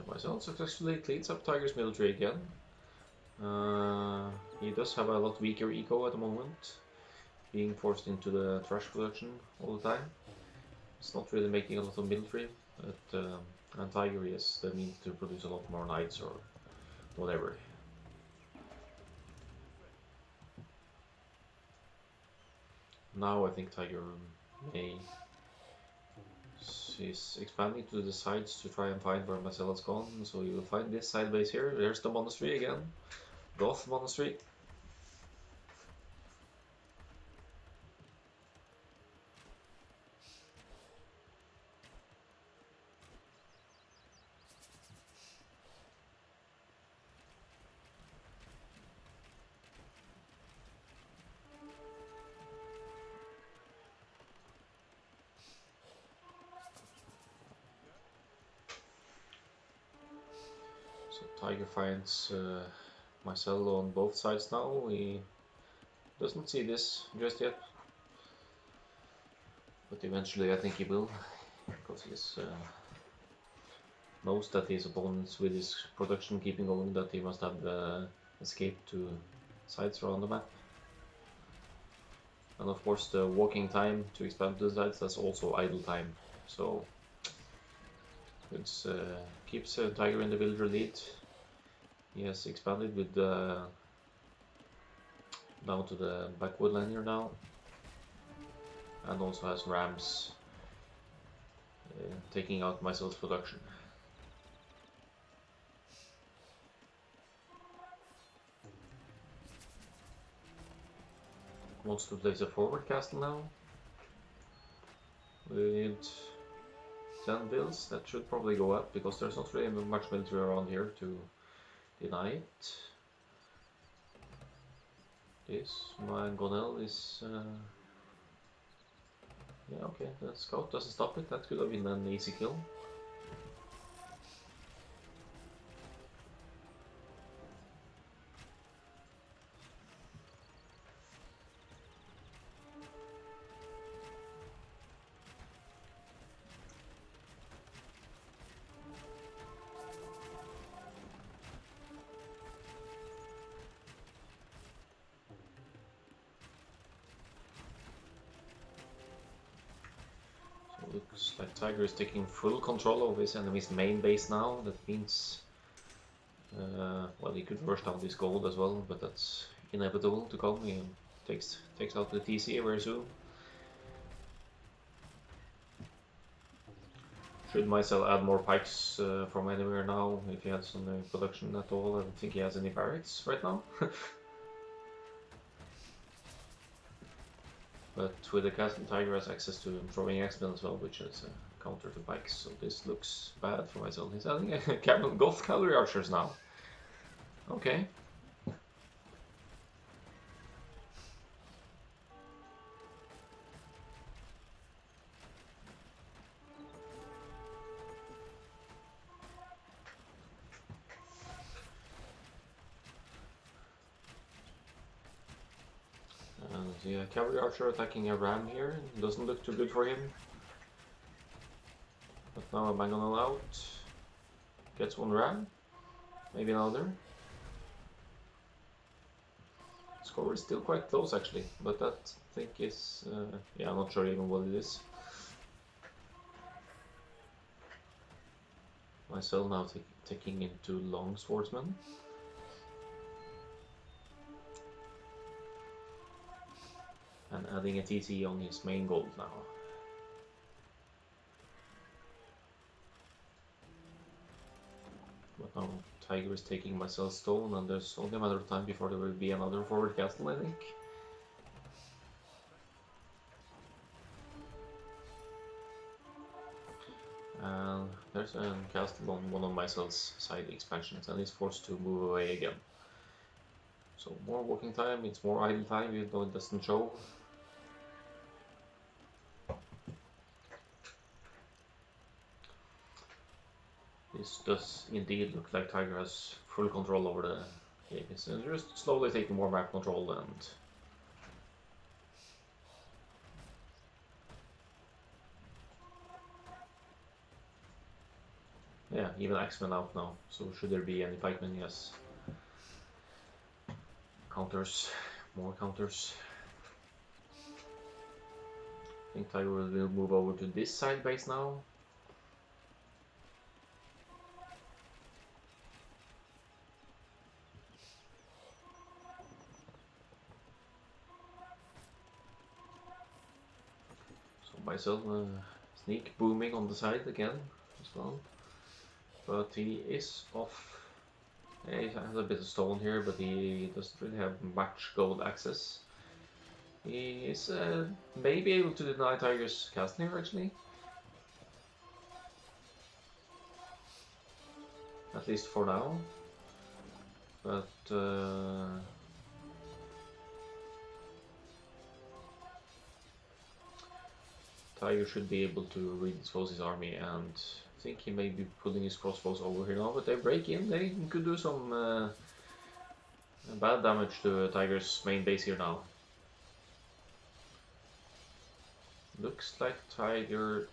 Myzel successfully cleans up Tiger's military again. He does have a lot weaker eco at the moment, being forced into the trash production all the time. It's not really making a lot of military, but and Tiger has the means to produce a lot more knights or whatever. Now I think Tiger may he's expanding to the sides to try and find where Myzel has gone. So you will find this side base here. There's the monastery again. Goth monastery. Tiger finds Myzel on both sides now. He doesn't see this just yet, but eventually I think he will, because he knows that his opponents, with his production keeping going, that he must have escaped to sides around the map. And of course the walking time to expand to the sides, that's also idle time. So it keeps Tiger in the villager lead. He has expanded with down to the backwood line here now, and also has rams taking out Myzel's production. Wants to place a forward castle now with 10 bills. That should probably go up, because there's not really much military around here to deny it. This Mangonel is yeah, okay, the scout doesn't stop it. That could have been an easy kill. Looks like Tiger is taking full control of his enemy's main base now. That means, well, he could rush down this gold as well, but that's inevitable to come. He takes out the TC very soon. Should Myzel add more pikes from anywhere now, if he has some production at all? I don't think he has any barracks right now. But with the castle, Tiger has access to throwing X-Men as well, which is a counter to pikes. So this looks bad for Myzel. He's adding a Goth cavalry archers now. Okay. Yeah, cavalry archer attacking a ram here. Doesn't look too good for him. But now a Mangonel out. Gets one ram. Maybe another. Score is still quite close actually, but that I think is yeah, I'm not sure even what it is. Myzel now taking into long swordsman. And adding a TC on his main gold now. But now Tiger is taking Myzel's stone, and there's only a matter of time before there will be another forward castle, I think. And there's a castle on one of Myzel's side expansions, and he's forced to move away again. So more walking time, it's more idle time, even though it doesn't show. This does indeed look like Tiger has full control over the game. He's just slowly taking more map control, and yeah, even X-Men out now. So should there be any pikemen, yes. Counters, more counters. I think Tiger will move over to this side base now. Myzel Sneak booming on the side again as well. But he is off. Yeah, he has a bit of stone here, but he doesn't really have much gold access. He is maybe able to deny Tiger's casting here actually. At least for now. But Tiger should be able to redispose his army, and I think he may be putting his crossbows over here now, but they break in. They could do some bad damage to Tiger's main base here now. Looks like Tiger...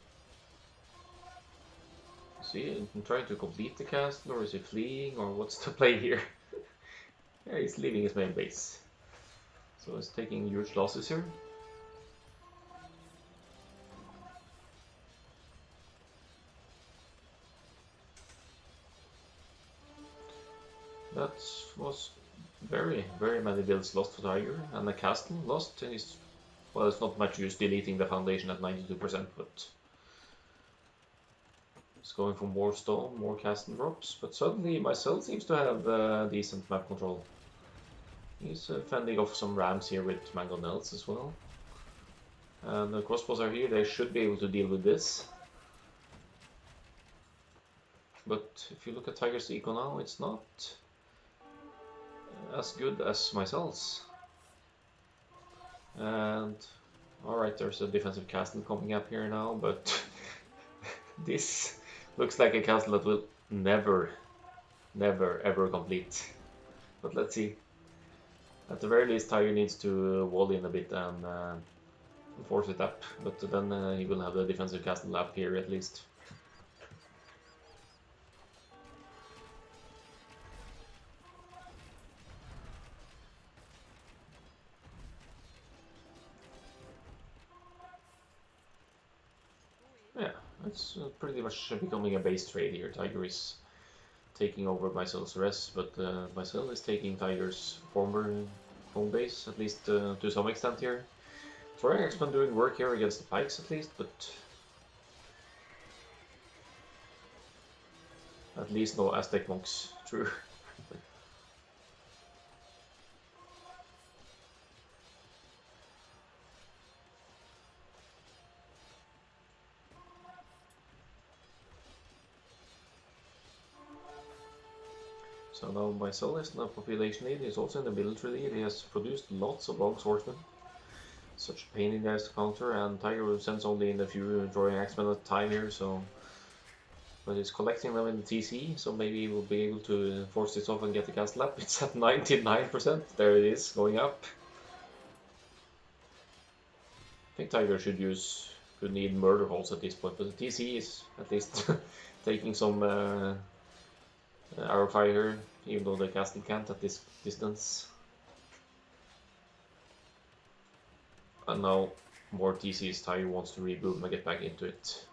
Is he trying to complete the castle, or is he fleeing, or what's the play here? Yeah, he's leaving his main base. So he's taking huge losses here. That was very many builds lost to Tiger, and the castle lost. And he's, well, it's not much use deleting the foundation at 92%, but it's going for more stone, more castle drops. But suddenly Myzel seems to have decent map control. He's fending off some rams here with mangonels as well. And the crossbows are here, they should be able to deal with this. But if you look at Tiger's eco now, it's not as good as Myzel's. And alright, there's a defensive castle coming up here now, but this looks like a castle that will never ever complete. But let's see. At the very least, Tiger needs to wall in a bit and force it up, but then he will have the defensive castle up here at least. Yeah, it's pretty much becoming a base trade here. Tiger is taking over Myzel's res, but Myzel is taking Tiger's former home base, at least to some extent here. Throwing X-Men doing work here against the pikes at least, but at least no Aztec monks. True. So now Myzel is in a population lead, he's also in the military lead, he has produced lots of long swordsmen. Such a pain in the ass to counter, and Tiger sends only in a few drawing axemen at a time here, so... But he's collecting them in the TC, so maybe he will be able to force this off and get the castle up. It's at 99%, there it is, going up. I think Tiger could need murder holes at this point, but the TC is at least taking some arrow fire, even though the castle can't at this distance. And now more TCs. Tiger wants to reboot and get back into it.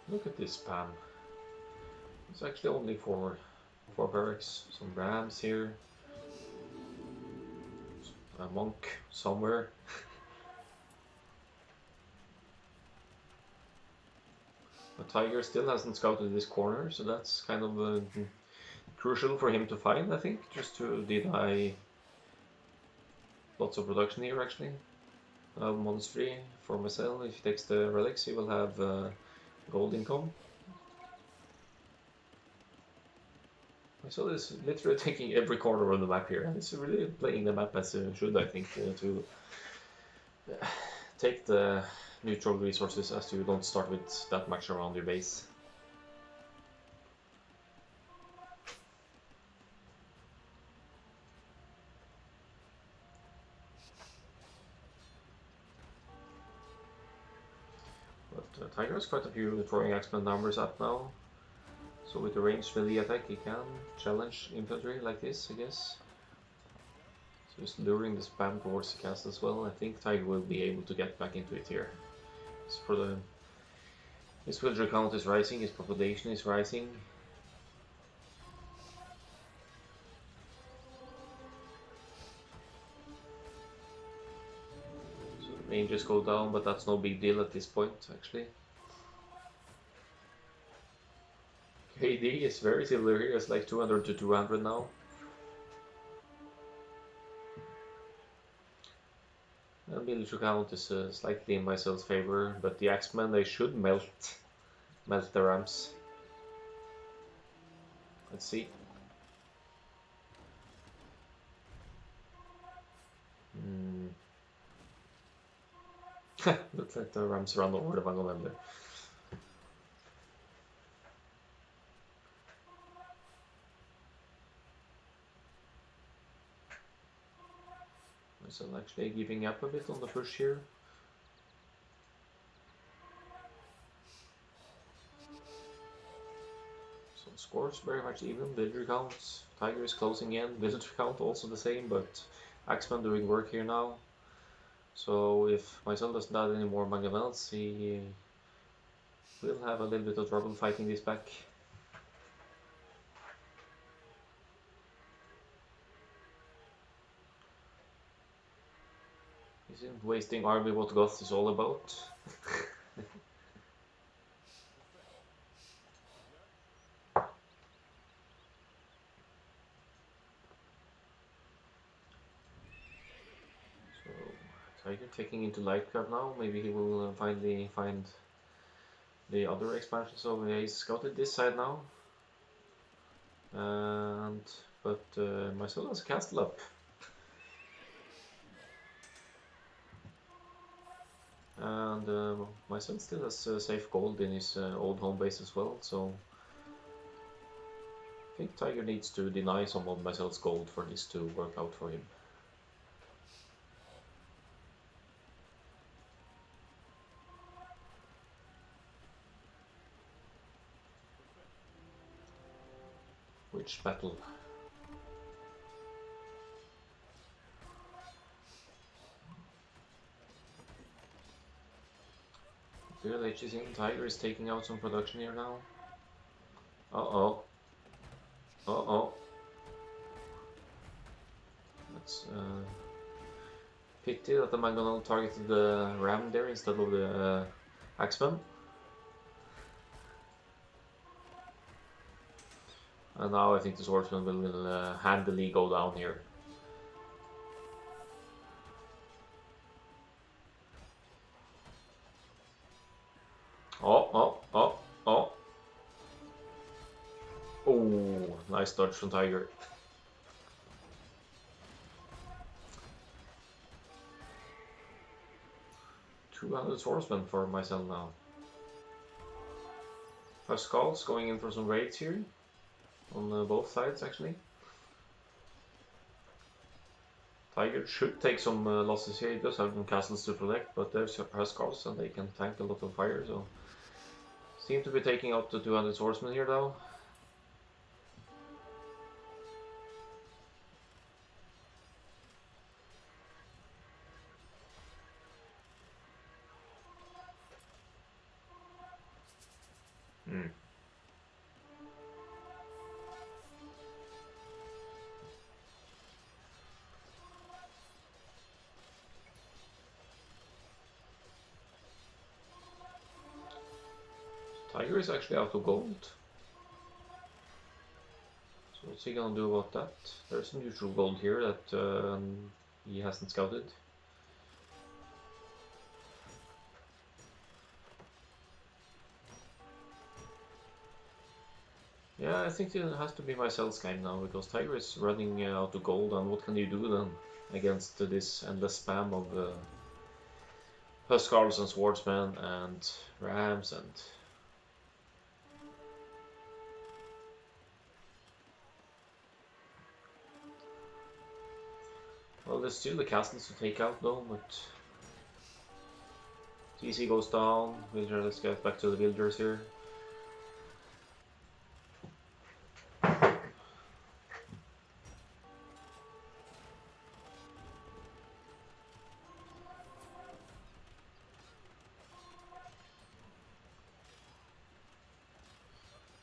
Look at this spam. It's actually only four barracks, some rams here, a monk somewhere. But Tiger still hasn't scouted this corner, so that's kind of crucial for him to find, I think, just to deny lots of production here actually. Monastery for Myzel, if he takes the relics he will have gold income. So it's literally taking every corner of the map here, and it's really playing the map as it should, I think, to take the neutral resources as you don't start with that much around your base. But Tiger has quite a few throwing axemen numbers up now. So with the ranged melee attack, he can challenge infantry like this, I guess. Just luring the spam towards the castle as well. I think Tiger will be able to get back into it here. So for the his villager count is rising, his population is rising. So the ranges go down, but that's no big deal at this point actually. KD is very similar here, it's like 200 to 200 now. And villager count is slightly in Myzel's favor, but the Axemen, they should melt the rams. Let's see. Looks like the rams run over the Vangonem there. Myzel actually giving up a bit on the push here. So the scores very much even. Villager counts, Tiger is closing in, villager count also the same, but Axeman doing work here now. So if Myzel doesn't add any more Mangonels, he will have a little bit of trouble fighting this back. Isn't wasting army what Goth is all about? So Tiger taking into Lightcørbo now. Maybe he will finally find the other expansions. So he's scouted this side now. But Myzel has a castle up. And Myzel still has safe gold in his old home base as well, so I think Tiger needs to deny some of Myzel's gold for this to work out for him. Which battle? Village is in. Tiger is taking out some production here now. Uh-oh. Uh-oh. That's pity that the Mangonel targeted the ram there instead of the Axeman. And now I think the swordsman will handily go down here. Oh. Oh, nice dodge from Tiger. $200 swordsmen for Myzel now. Pascal's going in for some raids here. On both sides actually. Tiger should take some losses here. He does have some castles to protect, but there's Pascal's and they can tank a lot of fire, so seem to be taking out the 200 swordsmen here though. Tiger is actually out of gold. So what's he gonna do about that? There's some neutral gold here that he hasn't scouted. Yeah, I think it has to be Myzel's game now, because Tiger is running out of gold, and what can you do then against this endless spam of Huskarls and Swordsmen and Rams and... Well, there's still the castles to take out though, but... TC goes down, villager, let's get back to the villagers here.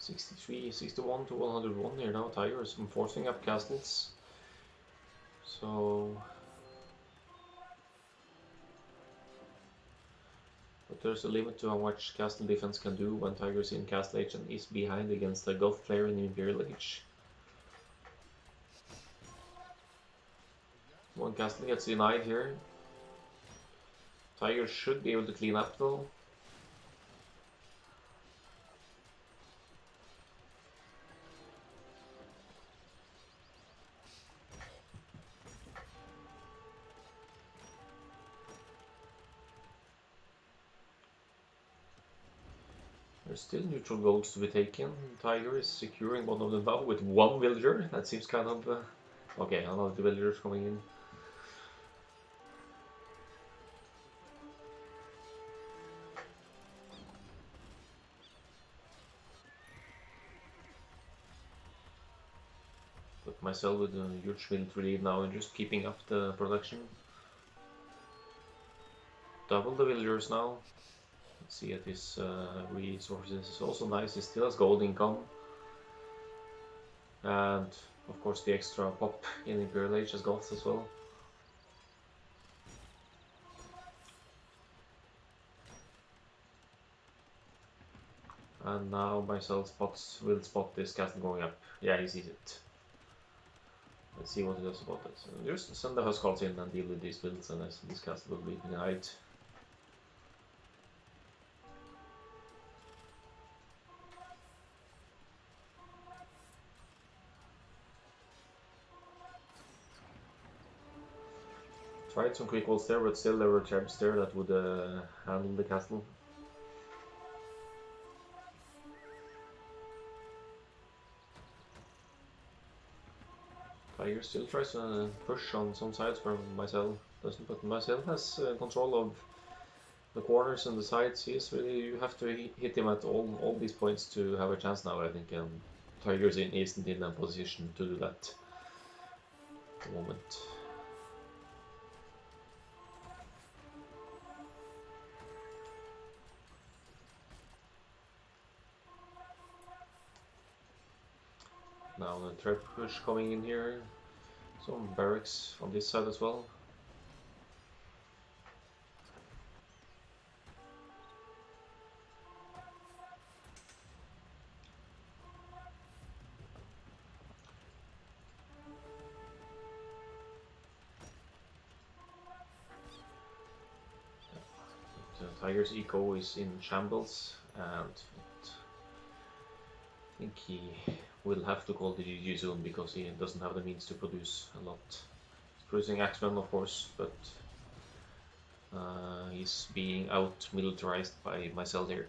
63, 61 to 101 here now. Tiger is forcing up castles. So, but there's a limit to how much castle defense can do when Tiger's in Castle Age and is behind against a Gulf player in Imperial Age. One castle gets denied here. Tiger should be able to clean up though. There's still neutral goals to be taken. Tiger is securing one of them now with one villager. That seems kind of... okay, another villagers coming in. But myself with a huge military lead now and just keeping up the production. Double the villagers now. Let's see at his resources. It's also nice, he still has gold income. And of course the extra pop in Imperial Age has gold as well. And now myself will spot this castle going up. Yeah, he sees it. Let's see what he does about it. So just send the Huskarls in and deal with these builds, and this castle will be denied. Tried some quick walls there, but still there were traps there that would handle the castle. Tiger still tries to push on some sides where Myzel doesn't, but Myzel has control of the corners and the sides. He's really, you have to hit him at all these points to have a chance now, I think. Tiger's isn't in a position to do that at the moment. Now the trap push coming in here. Some barracks on this side as well. The Tiger's eco is in shambles, and I think he will have to call the GG soon because he doesn't have the means to produce a lot. He's producing Axemen, of course, but he's being out militarized by Myzel here.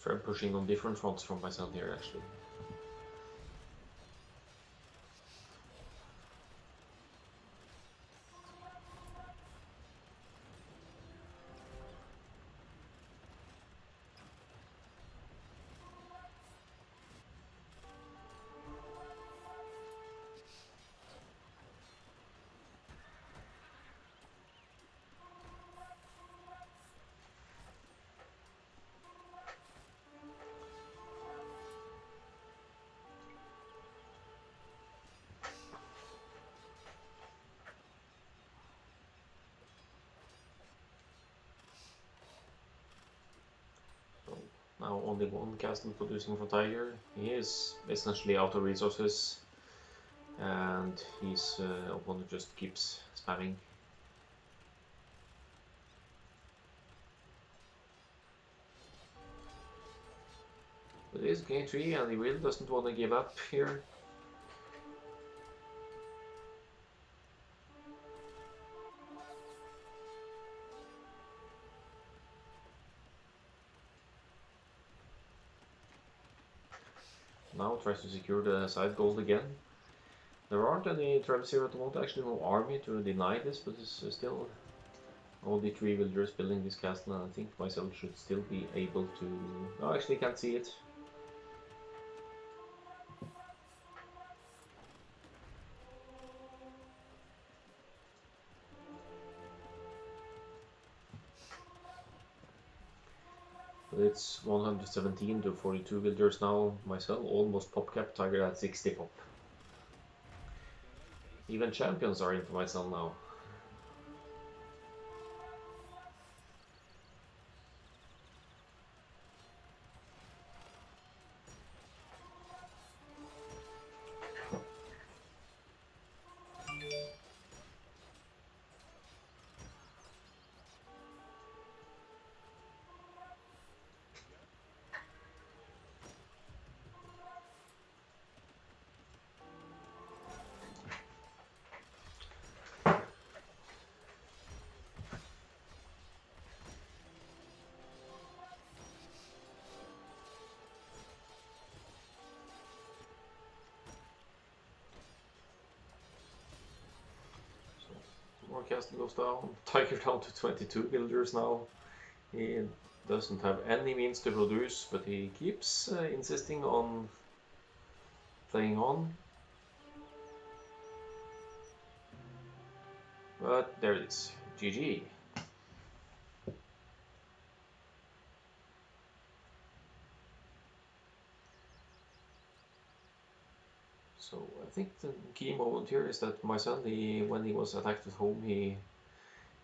So I'm pushing on different fronts from Myzel here actually. Now only one castle producing for Tiger. He is essentially out of resources, and his opponent just keeps spamming. But it is game 3 and he really doesn't want to give up here. Now tries to secure the side gold again. There aren't any traps here at the moment, actually no army to deny this, but it's still only 3 villagers building this castle, and I think Myzel should still be able to... No, actually can't see it. it's 117 to 42 builders now. Myself almost pop cap. Tiger at 60 pop. Even champions are into myself now. Forecast goes down. Tiger down to 22 builders now. He doesn't have any means to produce, but he keeps insisting on playing on. But there it is. GG. So I think the key moment here is that my son, when he was attacked at home, he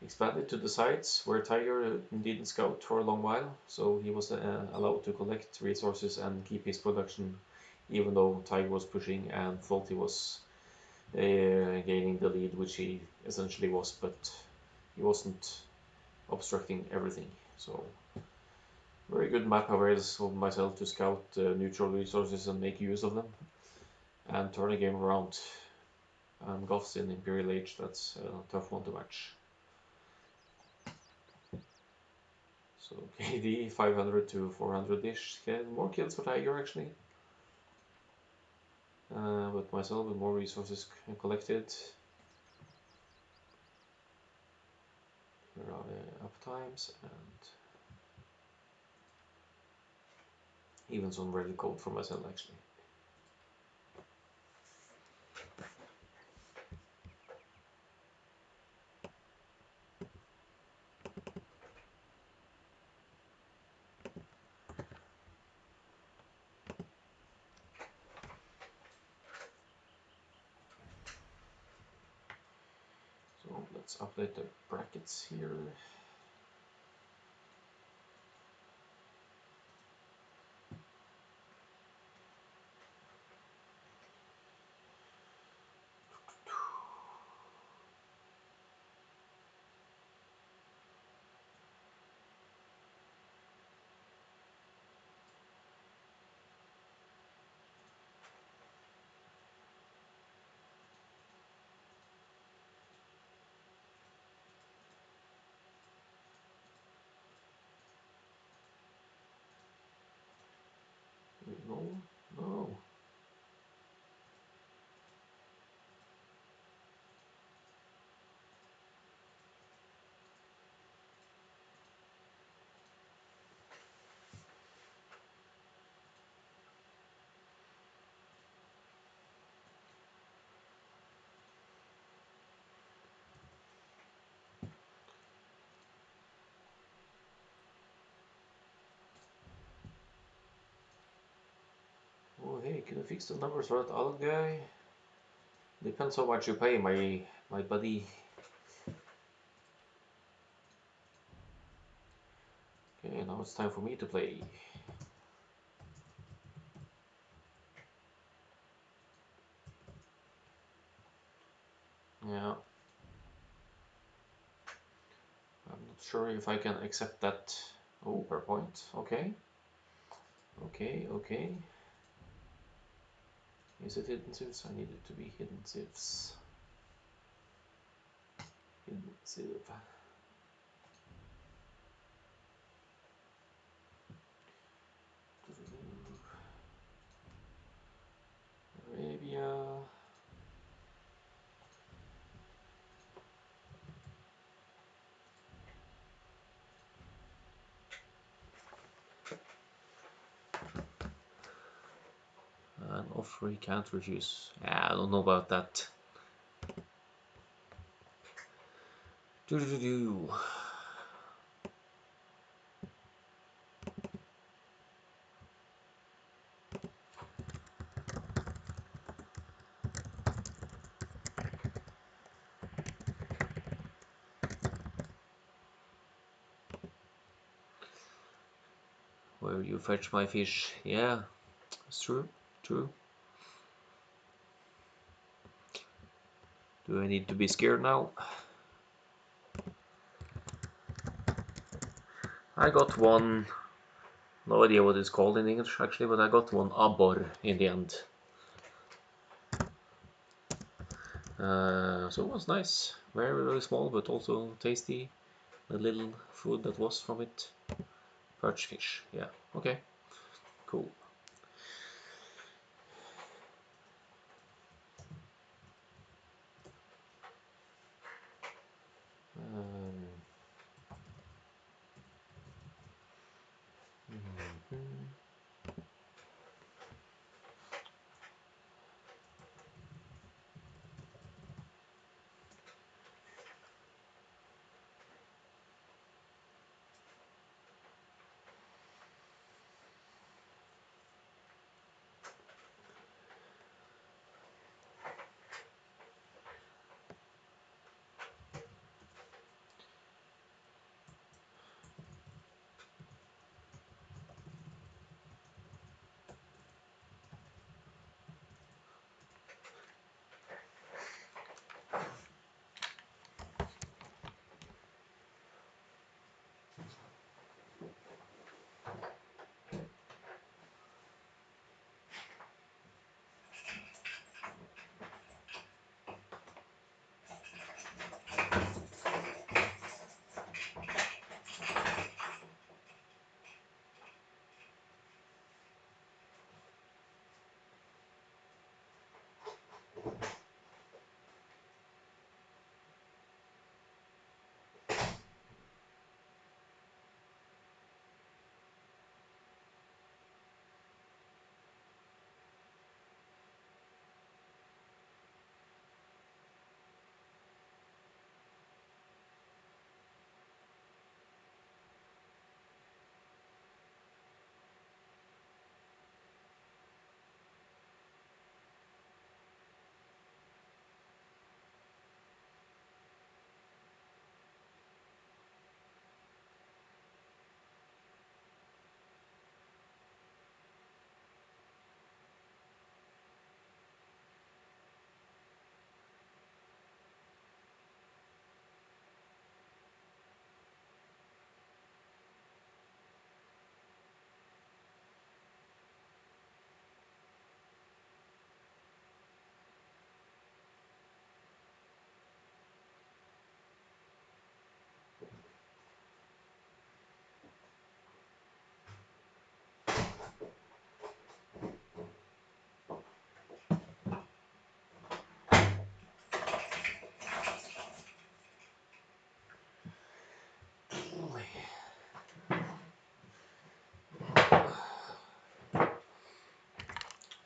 expanded to the sides where Tiger didn't scout for a long while, so he was allowed to collect resources and keep his production, even though Tiger was pushing and thought he was gaining the lead, which he essentially was, but he wasn't obstructing everything. So very good map awareness of myself to scout neutral resources and make use of them and turn the game around. And Goths in Imperial Age, that's a tough one to match. So KD 500 to 400-ish. More kills for Tiger actually. But myself with more resources collected. Here are the uptimes and even some ready code for myself actually. So let's update the brackets here. No, no. Oh hey, can you fix the numbers for that other guy? Depends how much you pay, my buddy. Okay, now it's time for me to play. Yeah. I'm not sure if I can accept that. Oh, per point. Okay. Okay, okay. Is it hidden sieves? I need it to be hidden sieves. Hidden sieve. Arabia. An offer he can't refuse. Yeah, I don't know about that. Do do do do. Where you fetch my fish. Yeah, that's true. True. Do I need to be scared now? I got one. No idea what it's called in English actually, but I got one abor in the end. So it was nice. Very, very small, but also tasty. The little food that was from it. Perch fish. Yeah. Okay. Cool. Mhm.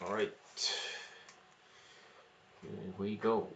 All right. Here we go.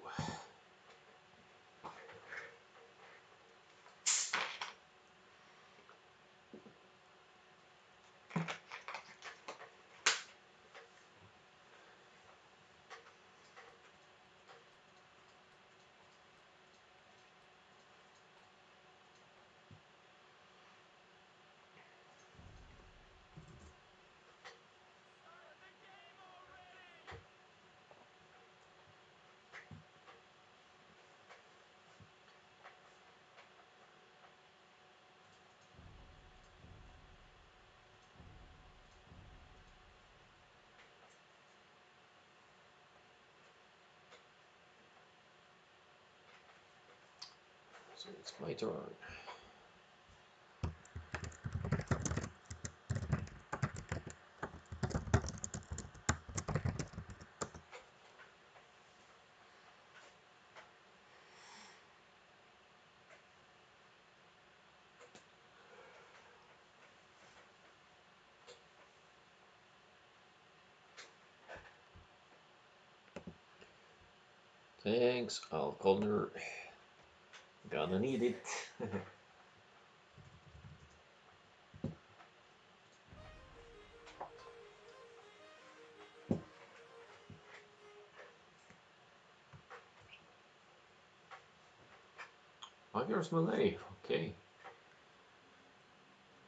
So it's my turn. Thanks, Akkal-Knutan. Gonna need it. Tiger-Myzel. Okay.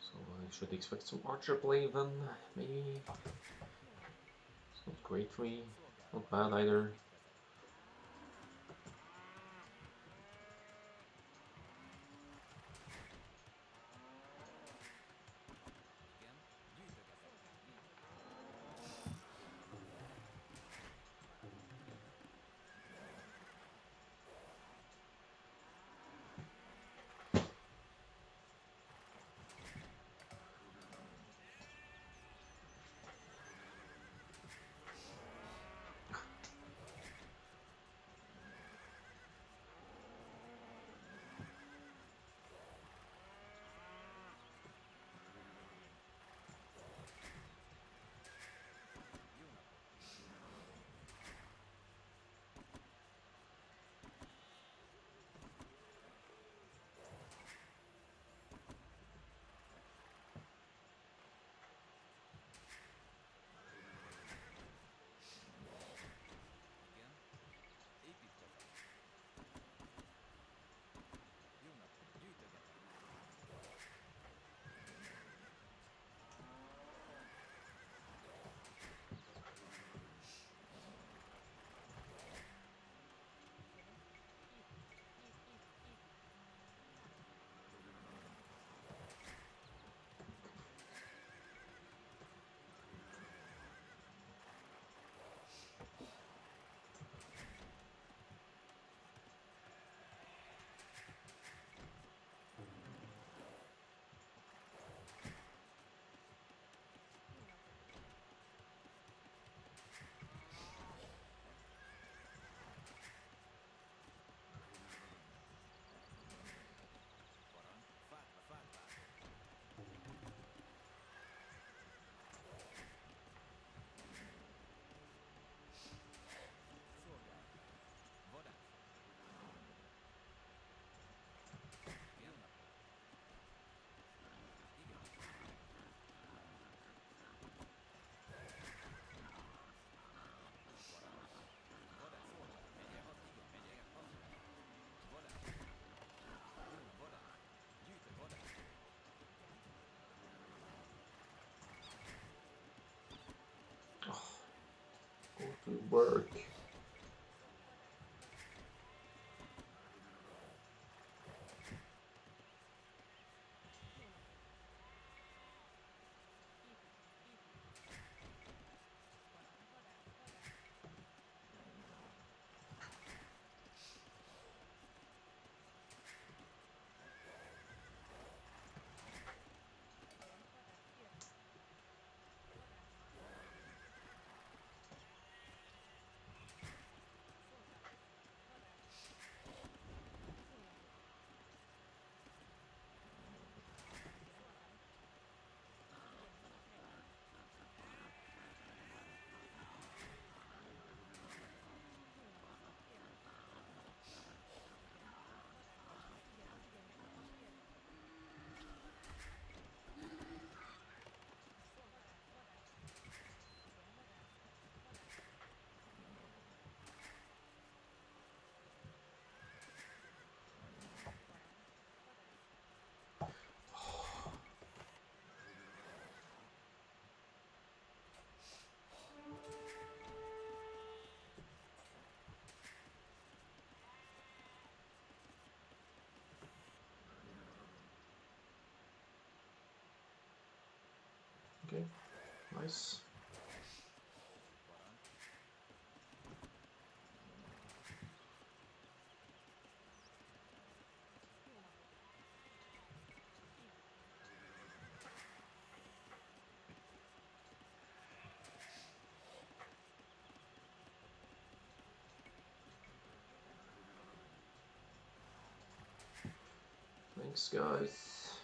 So I Should expect some archer play then, maybe. It's not great for me, not bad either. Go to work. Okay, nice. Thanks, guys.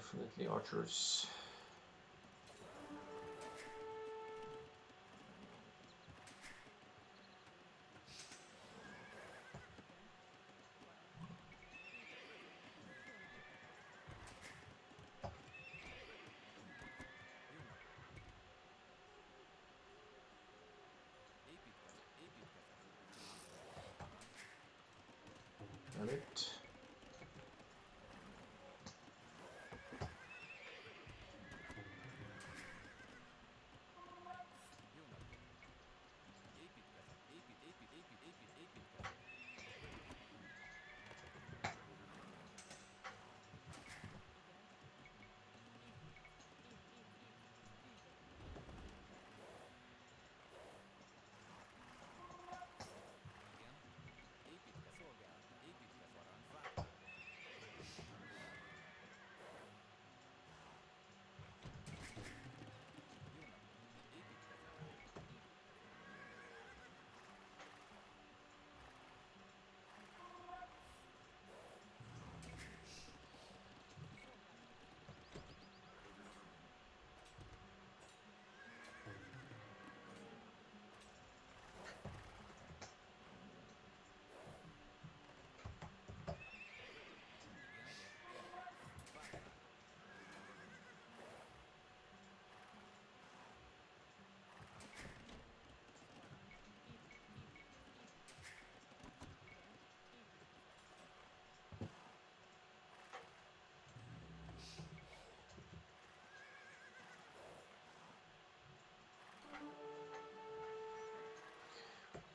Definitely archers. Damn it.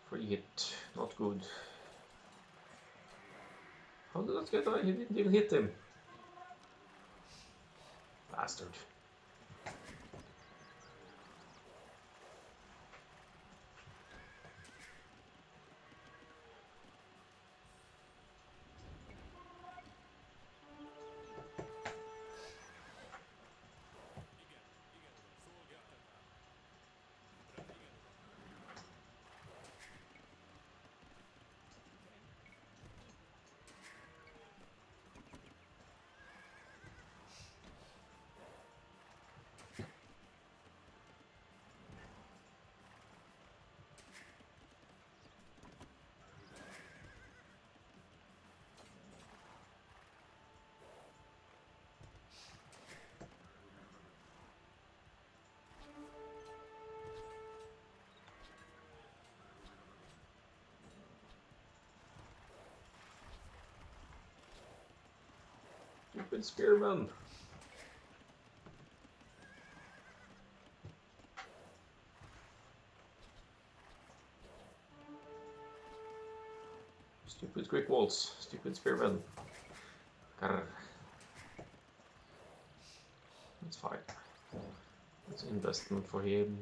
Free hit, not good. How did that get on? He didn't even hit him. Bastard. Stupid spearman. Stupid quick walls. Stupid spearman. Grr. That's fine. It's an investment for him.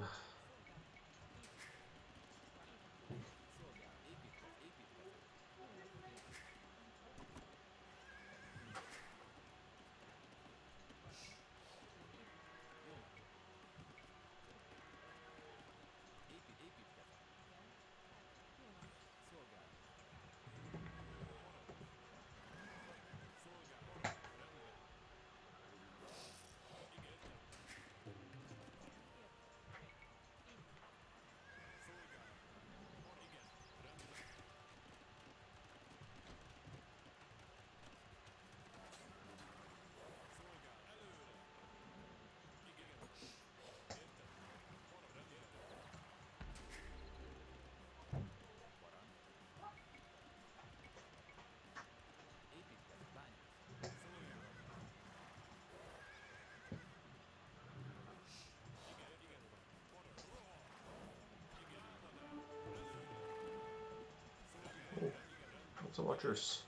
Lots of watchers.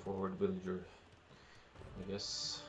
forward villager, I guess.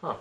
Huh.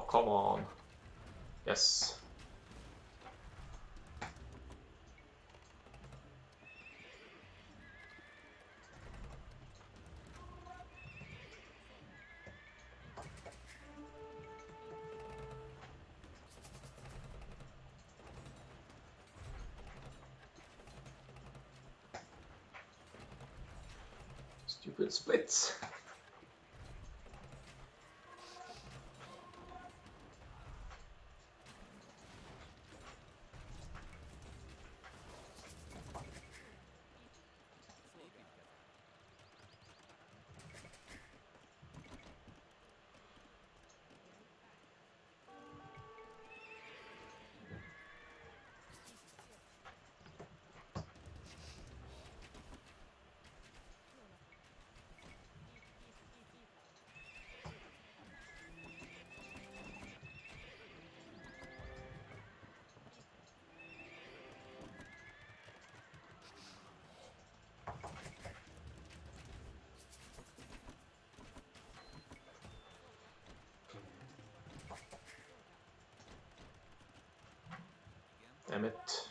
come on. Yes. Stupid splits. Damn it.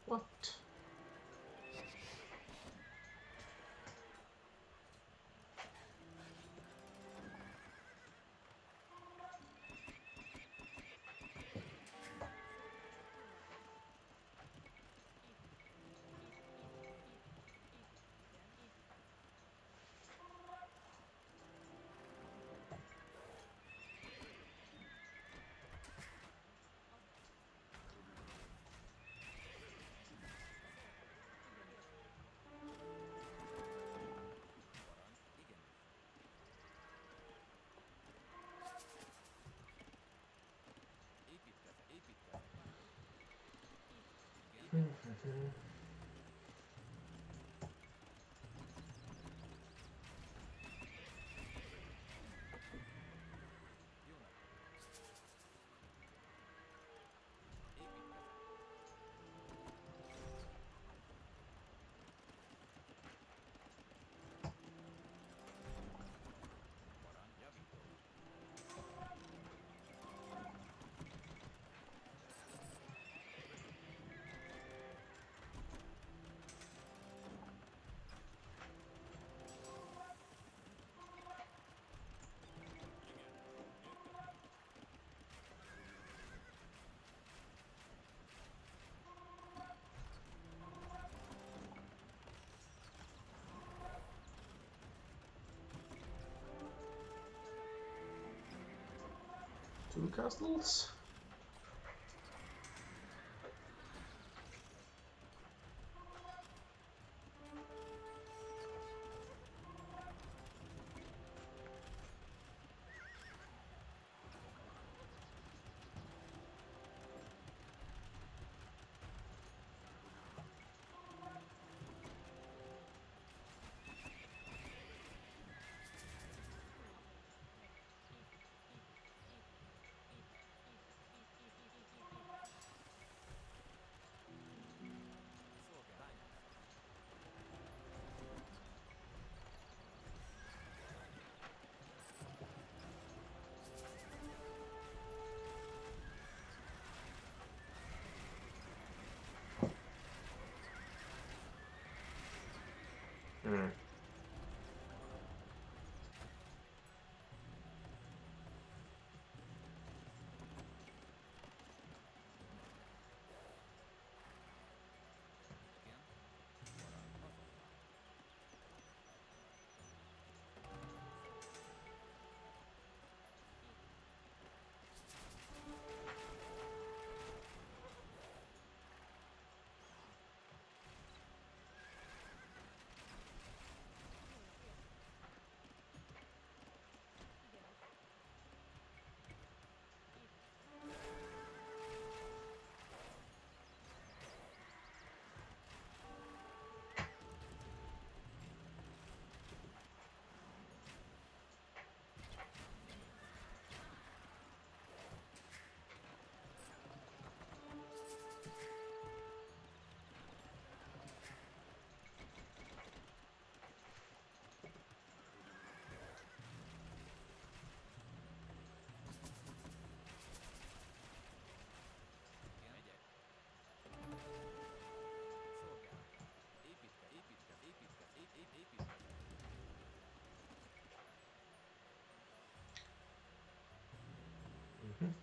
What? 2 castles. Hmm. Mhm.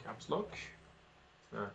Caps lock. Yeah.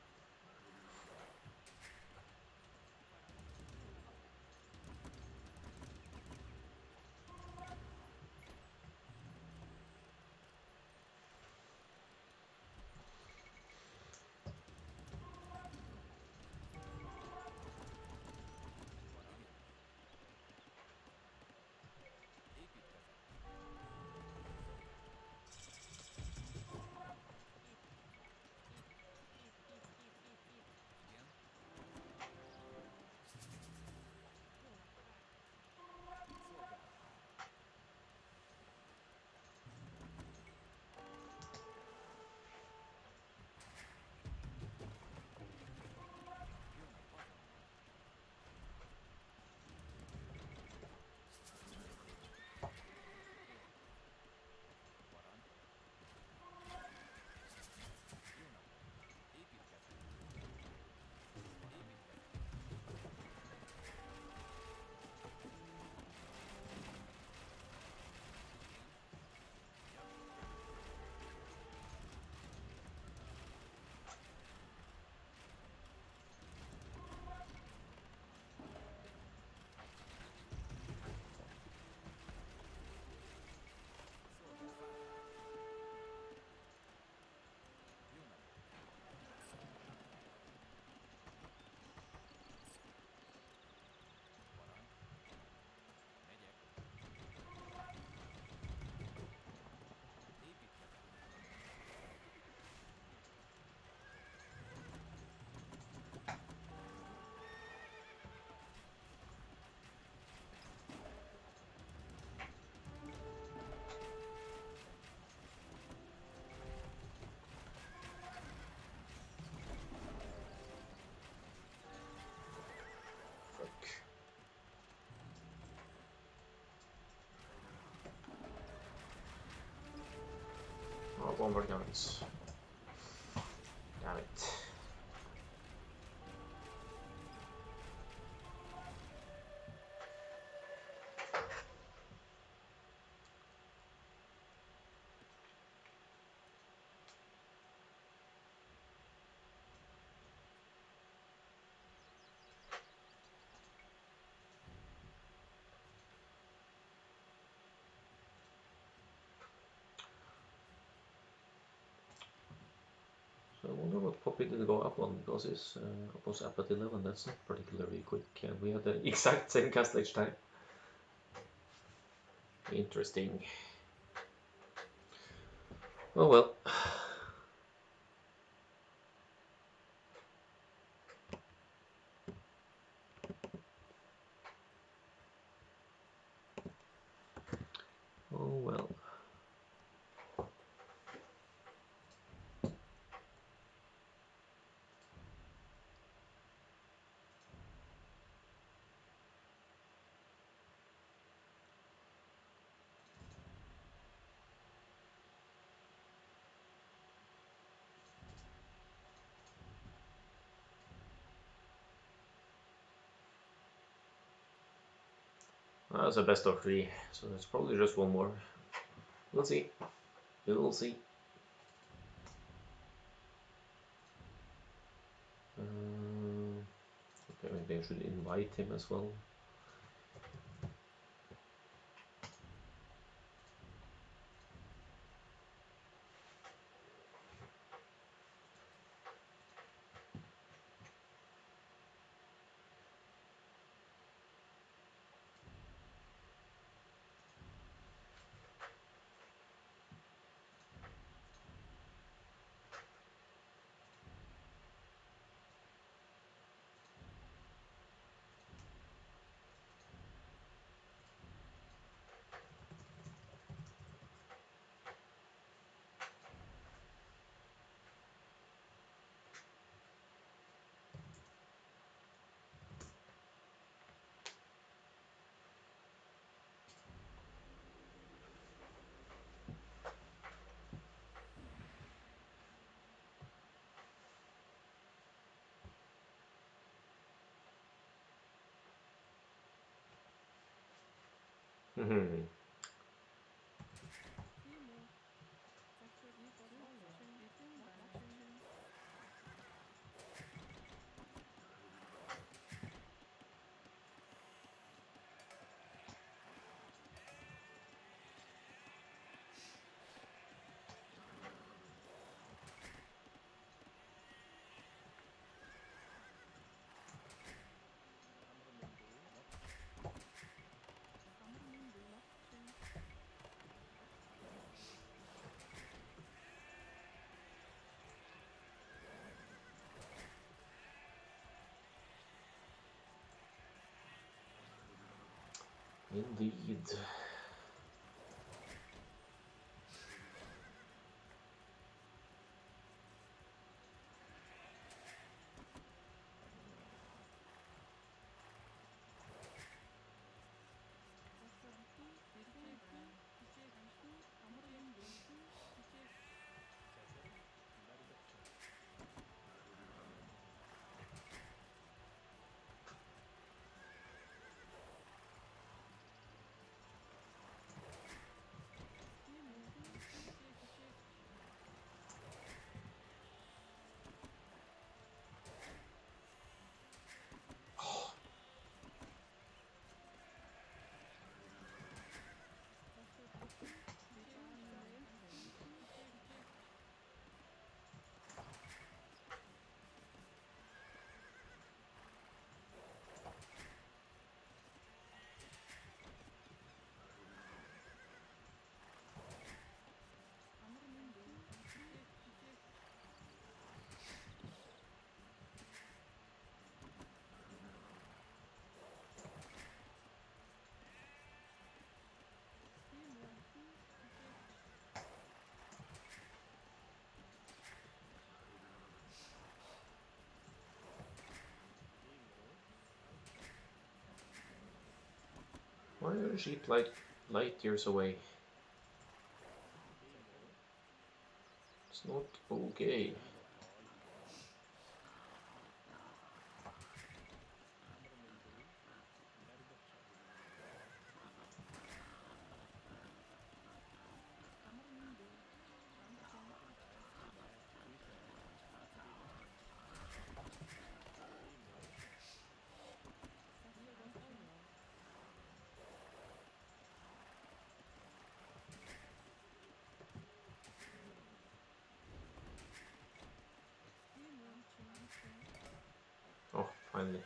more cards. Damn it. So I wonder what puppy did go up on, because his up was up at 11, that's not particularly quick, and we had the exact same castlage time. Interesting. Oh well. Oh well. That's a best of 3, so it's probably just one more. We'll see. We'll see. Okay, maybe I should invite him as well. Hmm. Indeed. Why are sheep like light years away? Not okay. Oh, finally.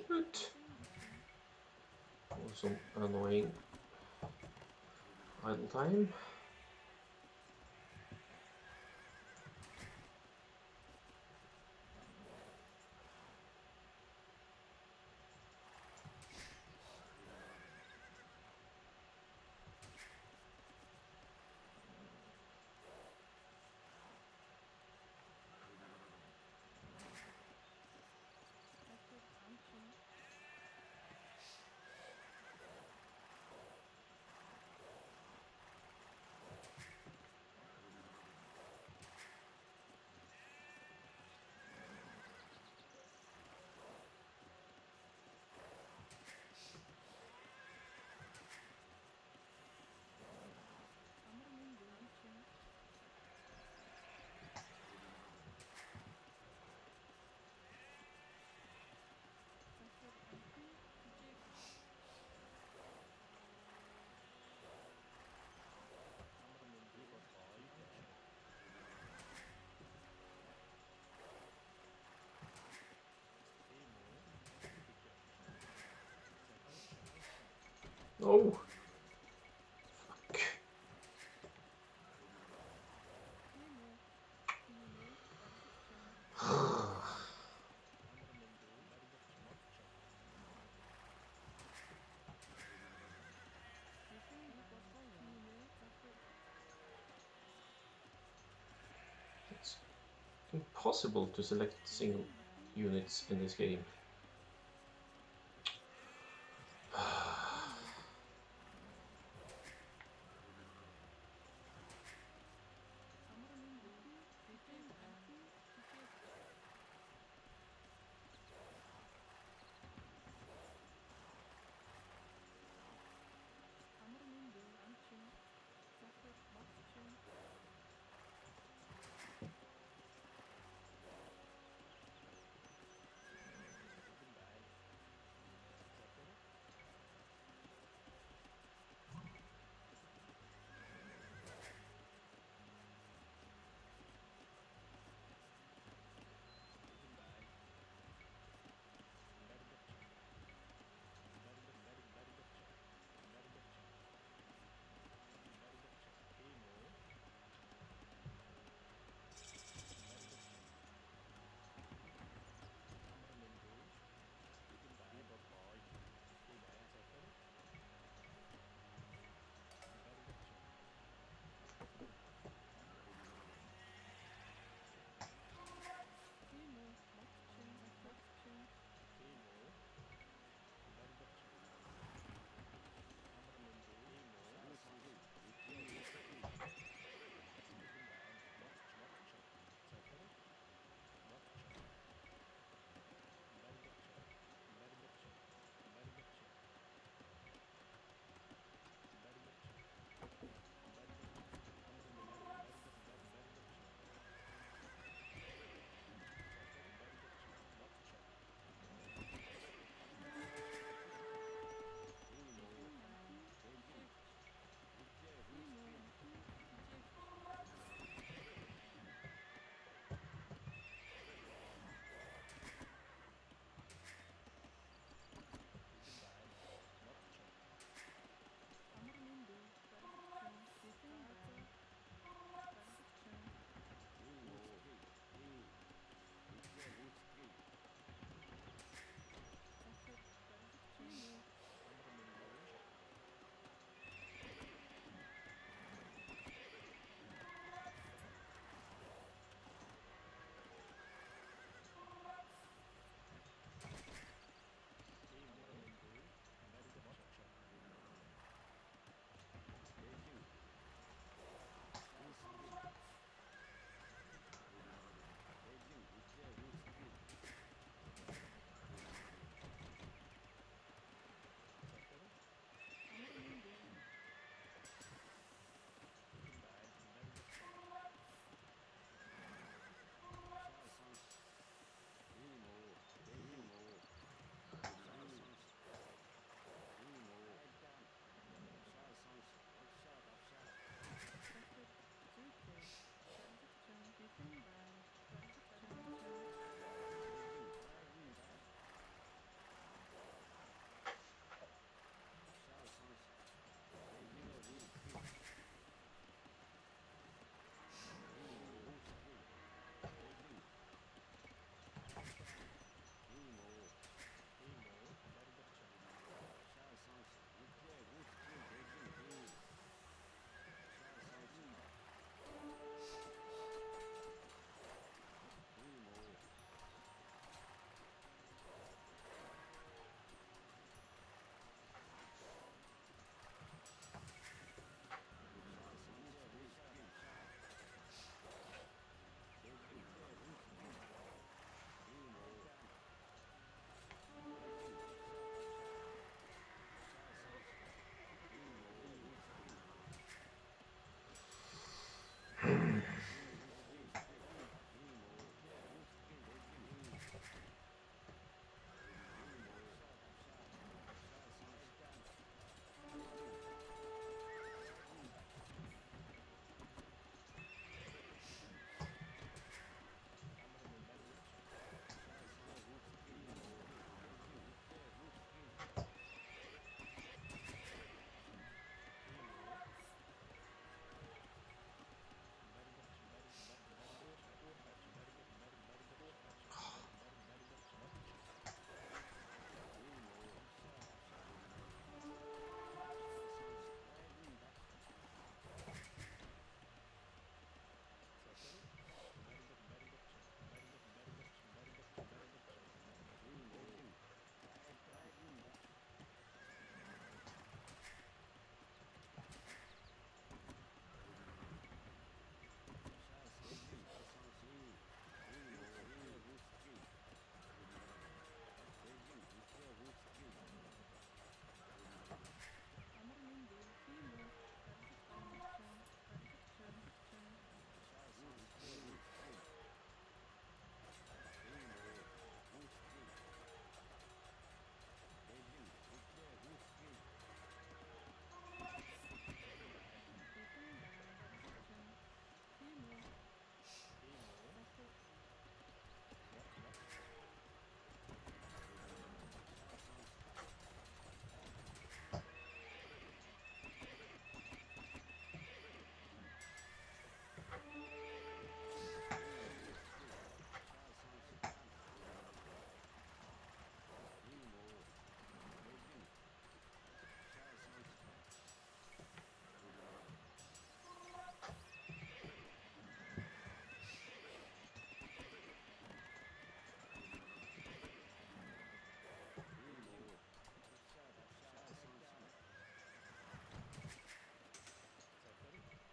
Shoot! Also annoying idle time. Oh! Fuck. It's impossible to select single units in this game.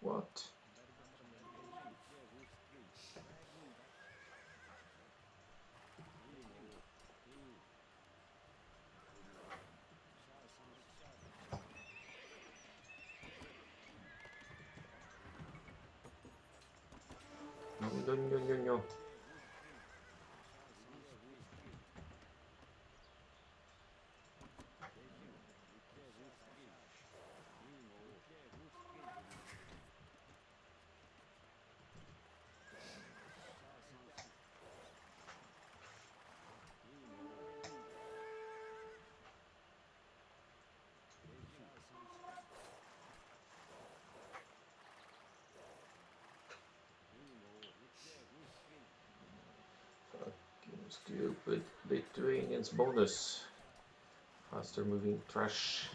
What? No, no, no, no, no. Stupid Lithuanians bonus. Faster moving trash.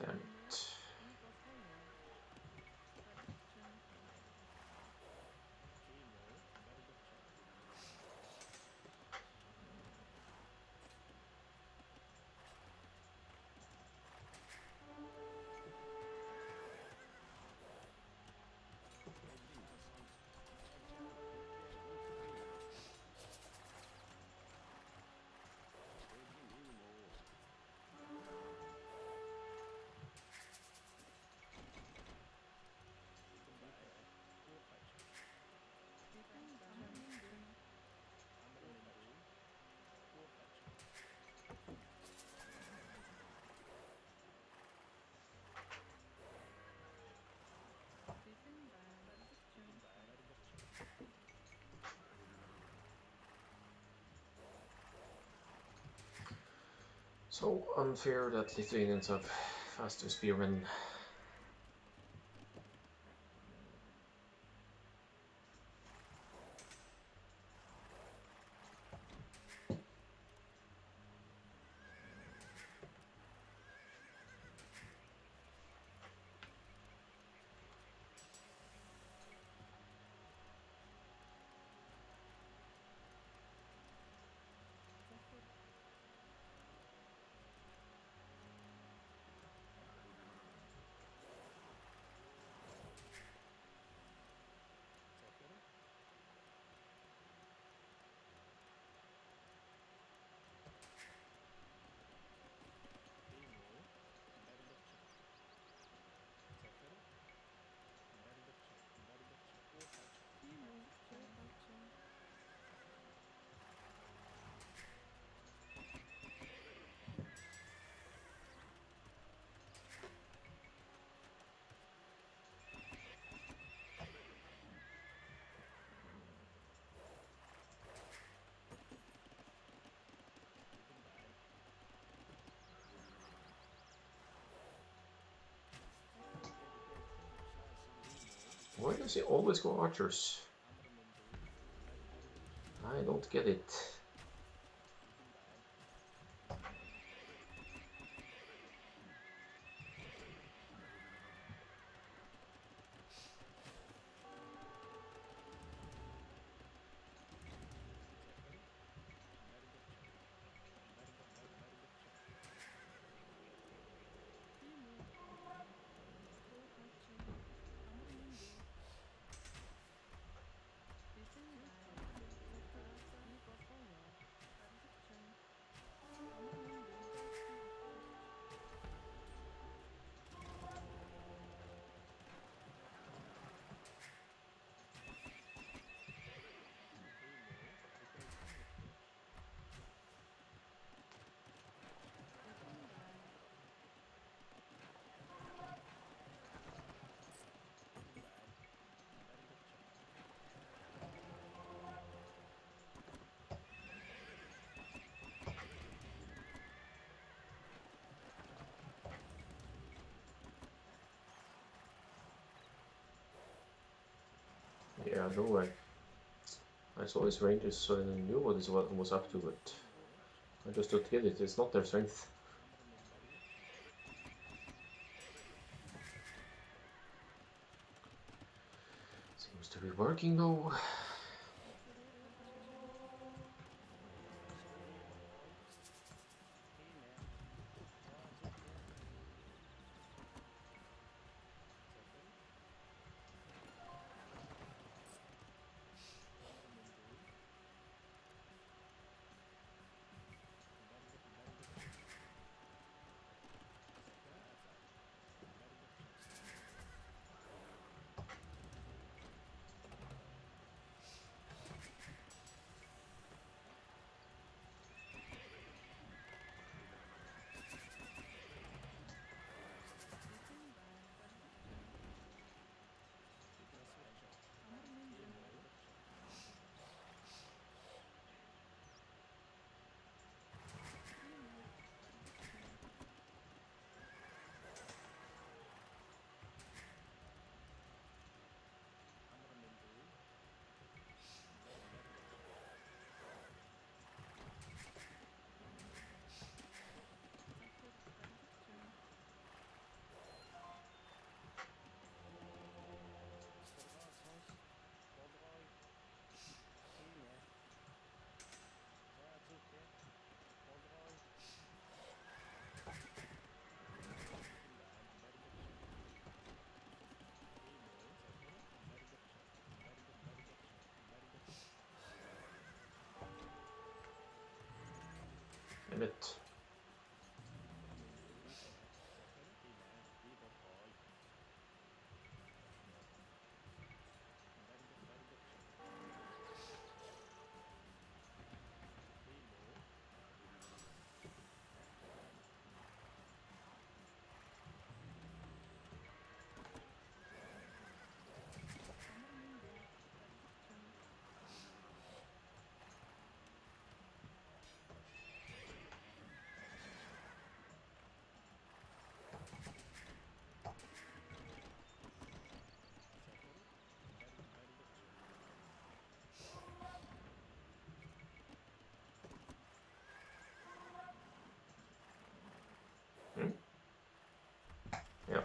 Damn it. So unfair that Lithuanians have faster spearmen. Why does he always go archers? I don't get it. Yeah, no, I saw his ranges, so I knew what he was up to, but I just don't hit it. It's not their strength. Seems to be working though. Damn it. Hmm? Yeah.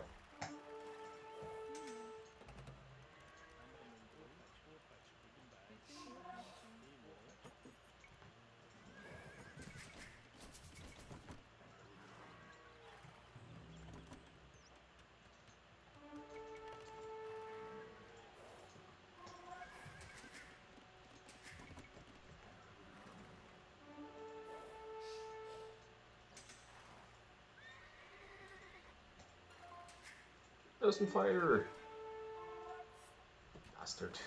Doesn't fire. Bastard.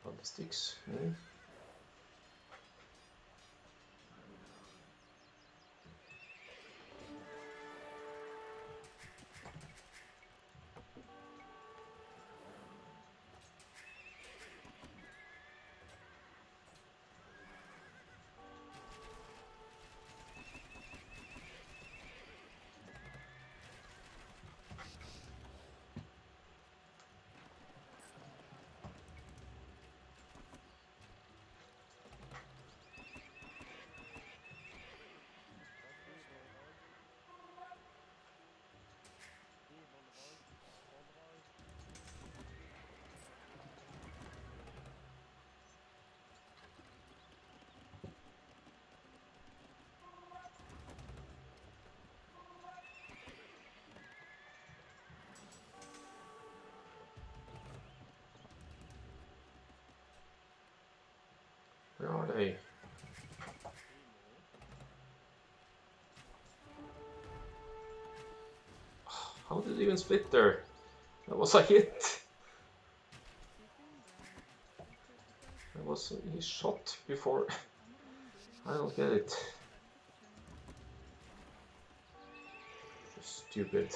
On the sticks. Hmm? Where are they? How did it even split there? That was a hit. That was he shot before. I don't get it. Stupid.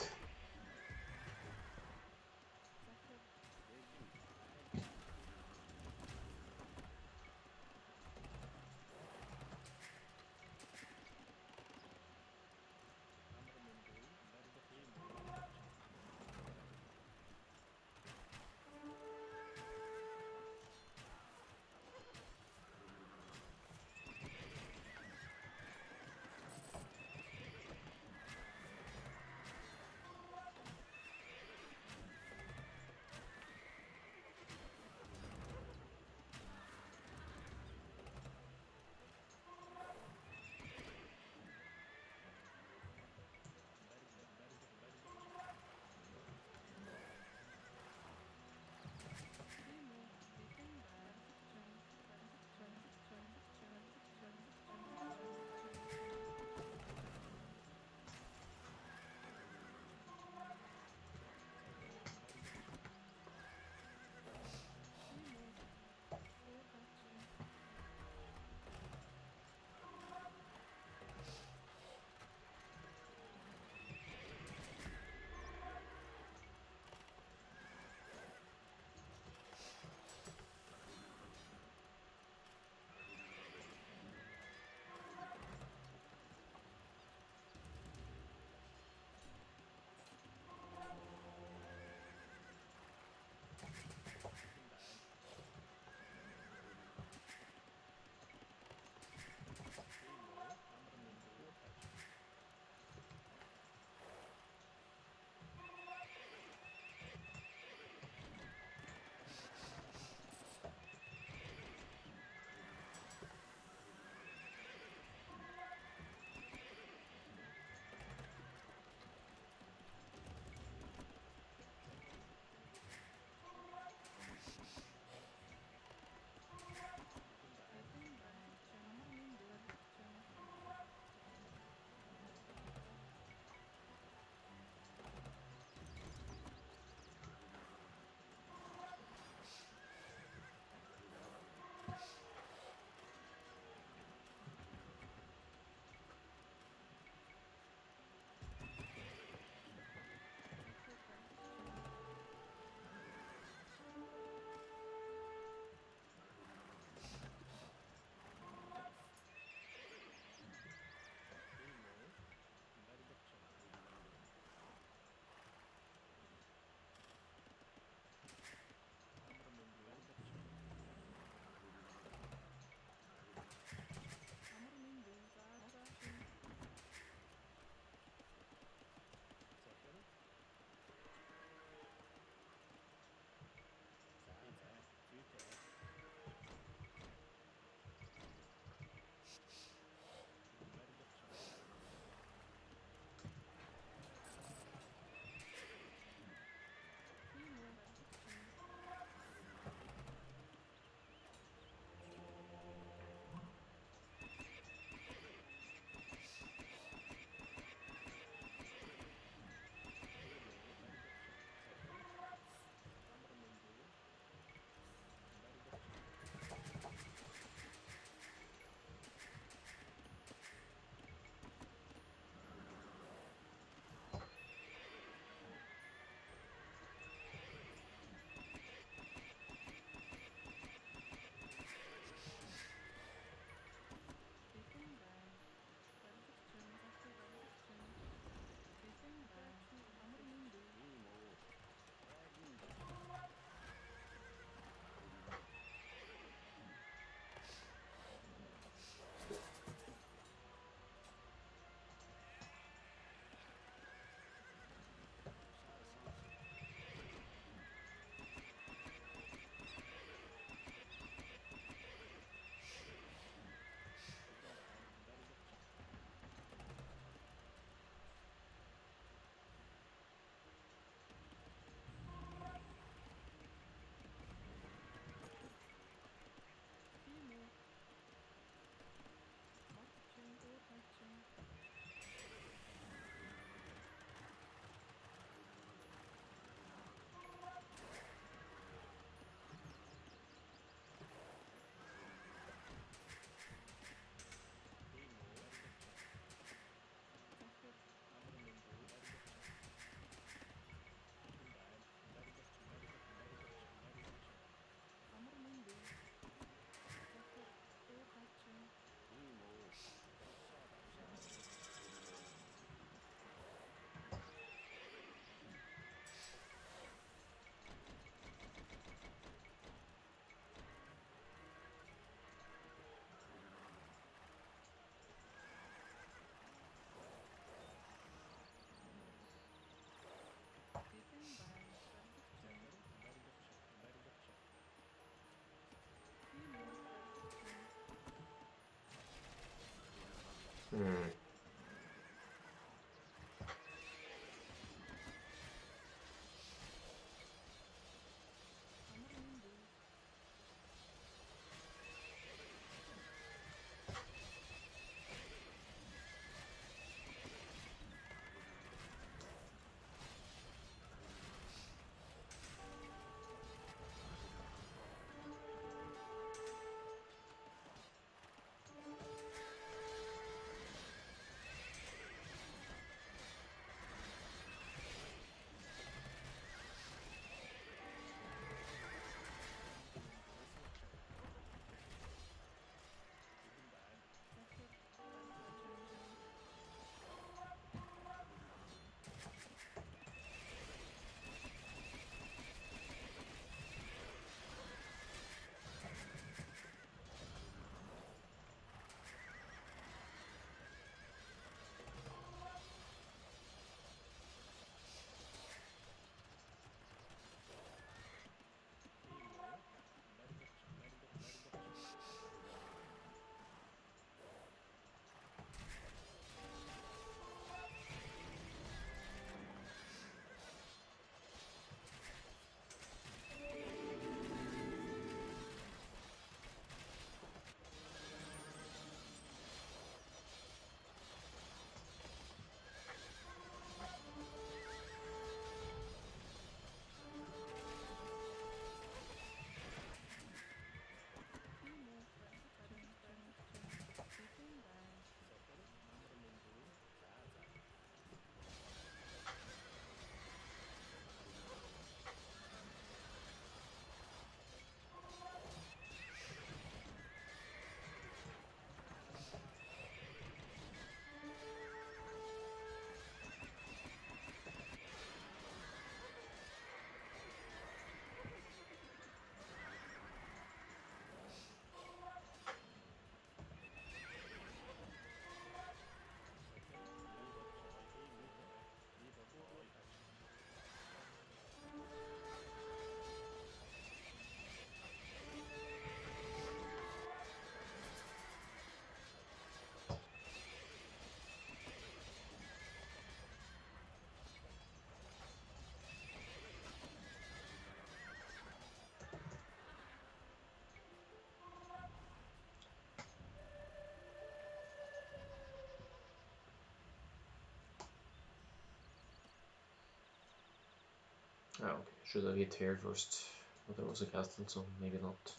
Oh, okay. Should have hit here first, but there was a castle, so maybe not.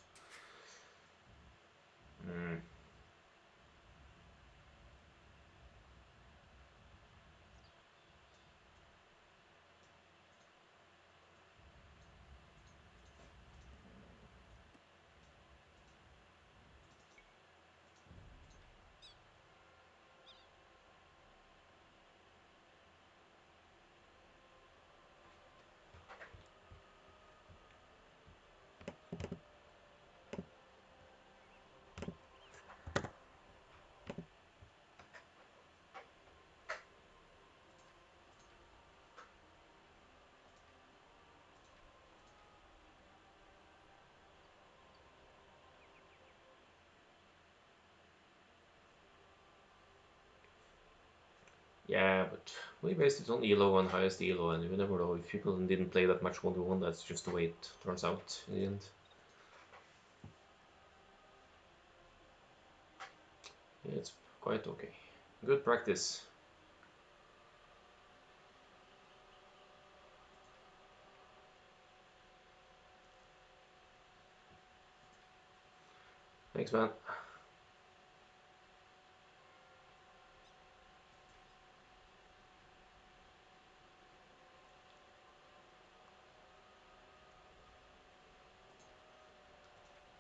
Mm. Yeah, but we based it on elo and highest elo, and you never know if people didn't play that much 1-1. That's just the way it turns out in the end. Yeah, it's quite okay. Good practice. Thanks, man.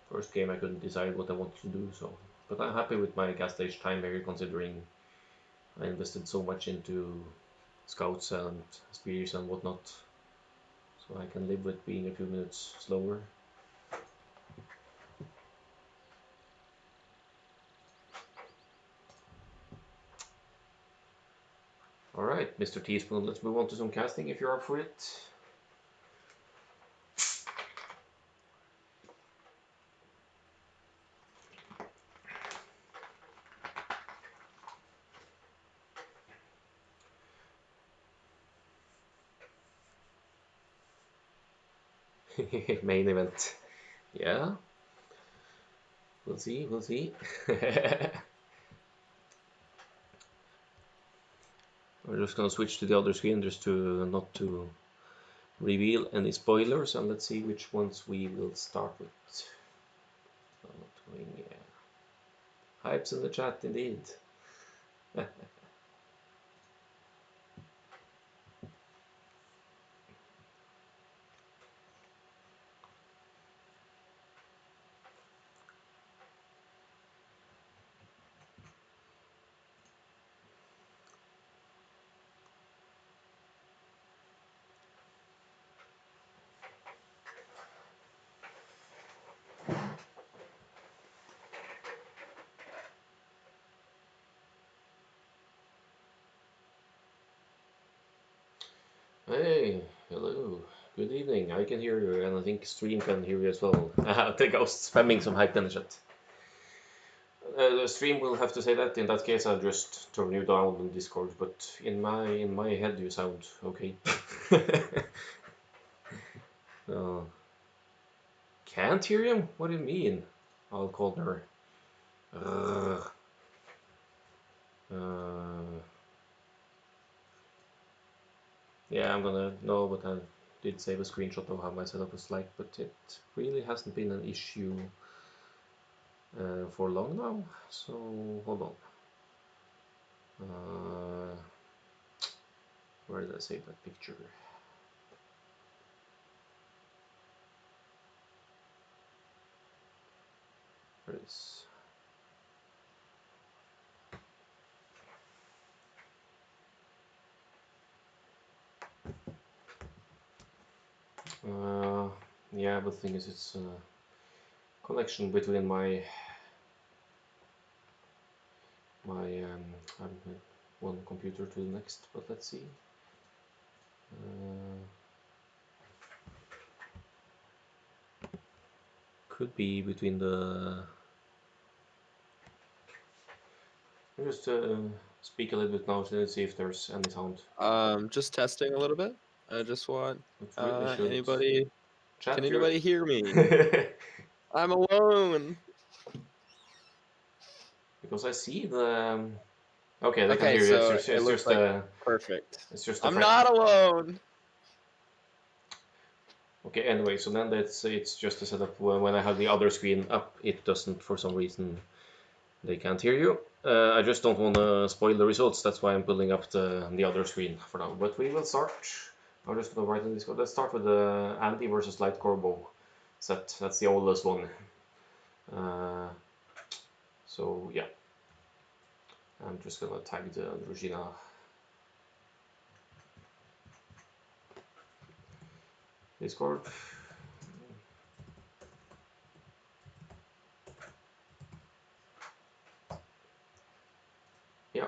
First game I couldn't decide what I wanted to do, so but I'm happy with my gas stage time here, considering I invested so much into scouts and spears and whatnot, so I can live with being a few minutes slower. Alright, Mr. Teaspoon, let's move on to some casting if you're up for it. Main event. Yeah, we'll see, we'll see. We're just gonna switch to the other screen just to not to reveal any spoilers, and let's see which ones we will start with. Going, yeah. Hypes in the chat indeed. Hey, hello, good evening. I can hear you, and I think stream can hear you as well. I think I was spamming some hype in the chat. The stream will have to say that. In that case, I'll just turn you down on Discord. But in my head, you sound okay. uh, can't hear him? What do you mean? I'll call her. Uh, yeah, I'm gonna know, but I did save a screenshot of how my setup was like. But it really hasn't been an issue for long now. So hold on. Where did I save that picture? There it is. Yeah, but the thing is, it's a connection between my one computer to the next. But let's see. Could be between the. Just speak a little bit now to see if there's any sound. Just testing a little bit. I just want It really should. anybody. Chat, Can anybody hear me? I'm alone. because I see the. Okay, they can Okay, hear you. so It's it looks just like a. perfect. It's just a I'm friend. not alone. Okay, anyway, so then it's just a setup when I have the other screen up, it doesn't, for some reason, they can't hear you. I just don't want to spoil the results, that's why I'm pulling up the other screen for now. But we will start. I'm just going to write in this code. Let's start with the Andi versus Light-Körbo set. That's the oldest one. So yeah, I'm just going to tag the Regina. Discord. Yeah.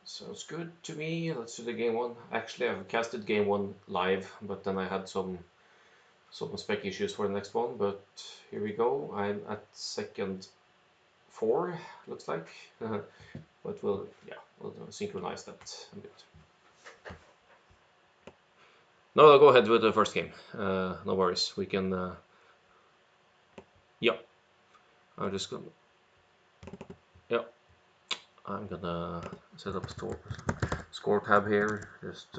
Sounds good to me. Let's do the game one. Actually, I've casted game one live, but then I had some spec issues for the next one. But here we go. I'm at second 4, looks like. But we'll synchronize that a bit. No, I'll go ahead with the first game. No worries. We can. Yeah. I'm just gonna. Yeah. I'm gonna set up a score tab here. Just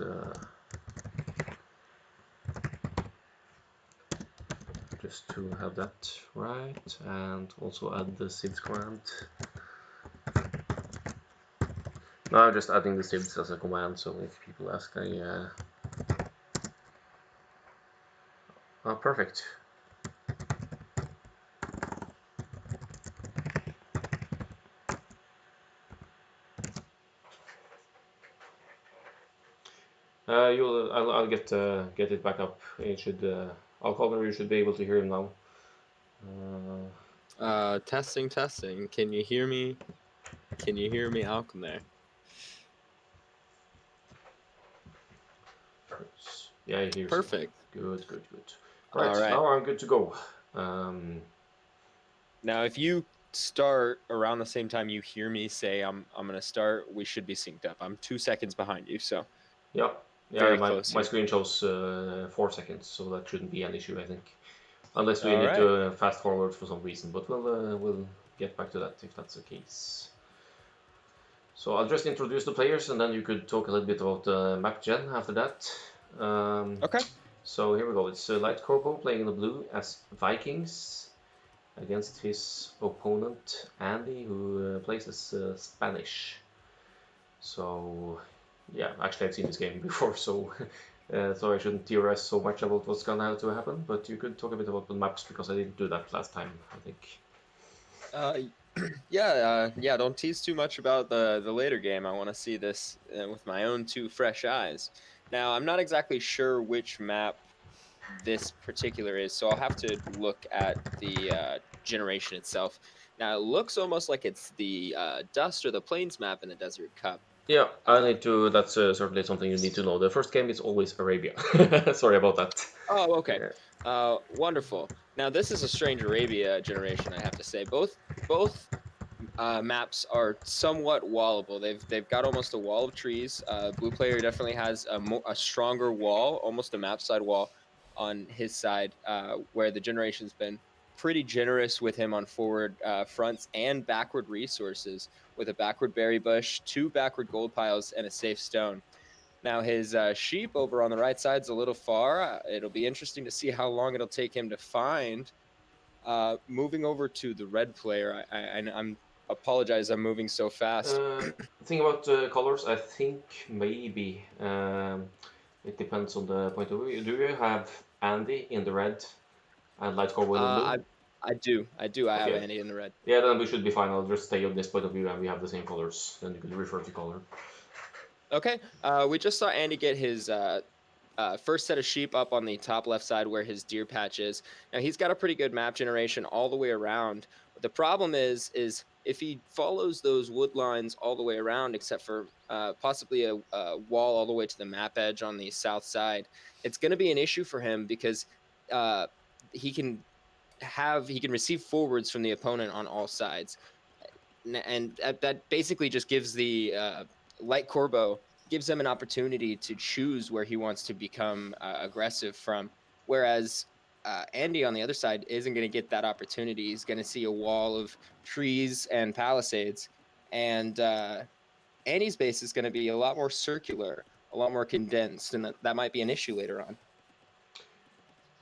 to have that right, and also add the SIDS command. Now I'm just adding the SIDS as a command, so if people ask, perfect. I'll get it back up. It should. Akkal, you should be able to hear him now. Testing. Can you hear me? Can you hear me, Alchem there? Yeah, I hear you. Perfect. Good. Right, now I'm good to go. Now, if you start around the same time you hear me say I'm gonna start, we should be synced up. I'm 2 seconds behind you, so yeah, very my close my here. screen shows 4 seconds, so that shouldn't be an issue, I think, unless we All need right. to fast forward for some reason. But we'll get back to that if that's the case. So I'll just introduce the players, and then you could talk a little bit about map gen after that. Okay. So here we go. It's Light-Körbo playing in the blue as Vikings against his opponent Andi, who plays as Spanish. So yeah, actually I've seen this game before, so so I shouldn't theorize so much about what's gonna have to happen. But you could talk a bit about the maps, because I didn't do that last time, I think. Yeah. Don't tease too much about the later game. I want to see this with my own 2 fresh eyes. Now, I'm not exactly sure which map this particular is, so I'll have to look at the generation itself. Now, it looks almost like it's the Dust or the Plains map in the Desert Cup. Yeah, I need to. That's certainly something you need to know. The first game is always Arabia. Sorry about that. Oh, okay. Yeah. Wonderful. Now, this is a strange Arabia generation, I have to say. Both maps are somewhat wallable. They've got almost a wall of trees. Blue player definitely has a stronger wall, almost a map side wall on his side, where the generation's been pretty generous with him on forward fronts and backward resources, with a backward berry bush, 2 backward gold piles, and a safe stone. Now his sheep over on the right side is a little far. It'll be interesting to see how long it'll take him to find. Moving over to the red player, I'm apologize. I'm moving so fast. Thing about colors, I think maybe it depends on the point of view. Do you have Andi in the red and Light-Körbo in the blue? I do. I have Okay. Andi in the red. Yeah, then we should be fine. I'll just stay on this point of view, and we have the same colors. Then you can refer to color. Okay. We just saw Andi get his first set of sheep up on the top left side where his deer patch is. Now he's got a pretty good map generation all the way around. But the problem is if he follows those wood lines all the way around, except for possibly a wall all the way to the map edge on the south side, it's going to be an issue for him because he can receive forwards from the opponent on all sides, and that basically just gives the Light-Körbo gives him an opportunity to choose where he wants to become aggressive from. Whereas Andi on the other side isn't going to get that opportunity. He's going to see a wall of trees and palisades, and Andi's base is going to be a lot more circular, a lot more condensed, and that might be an issue later on.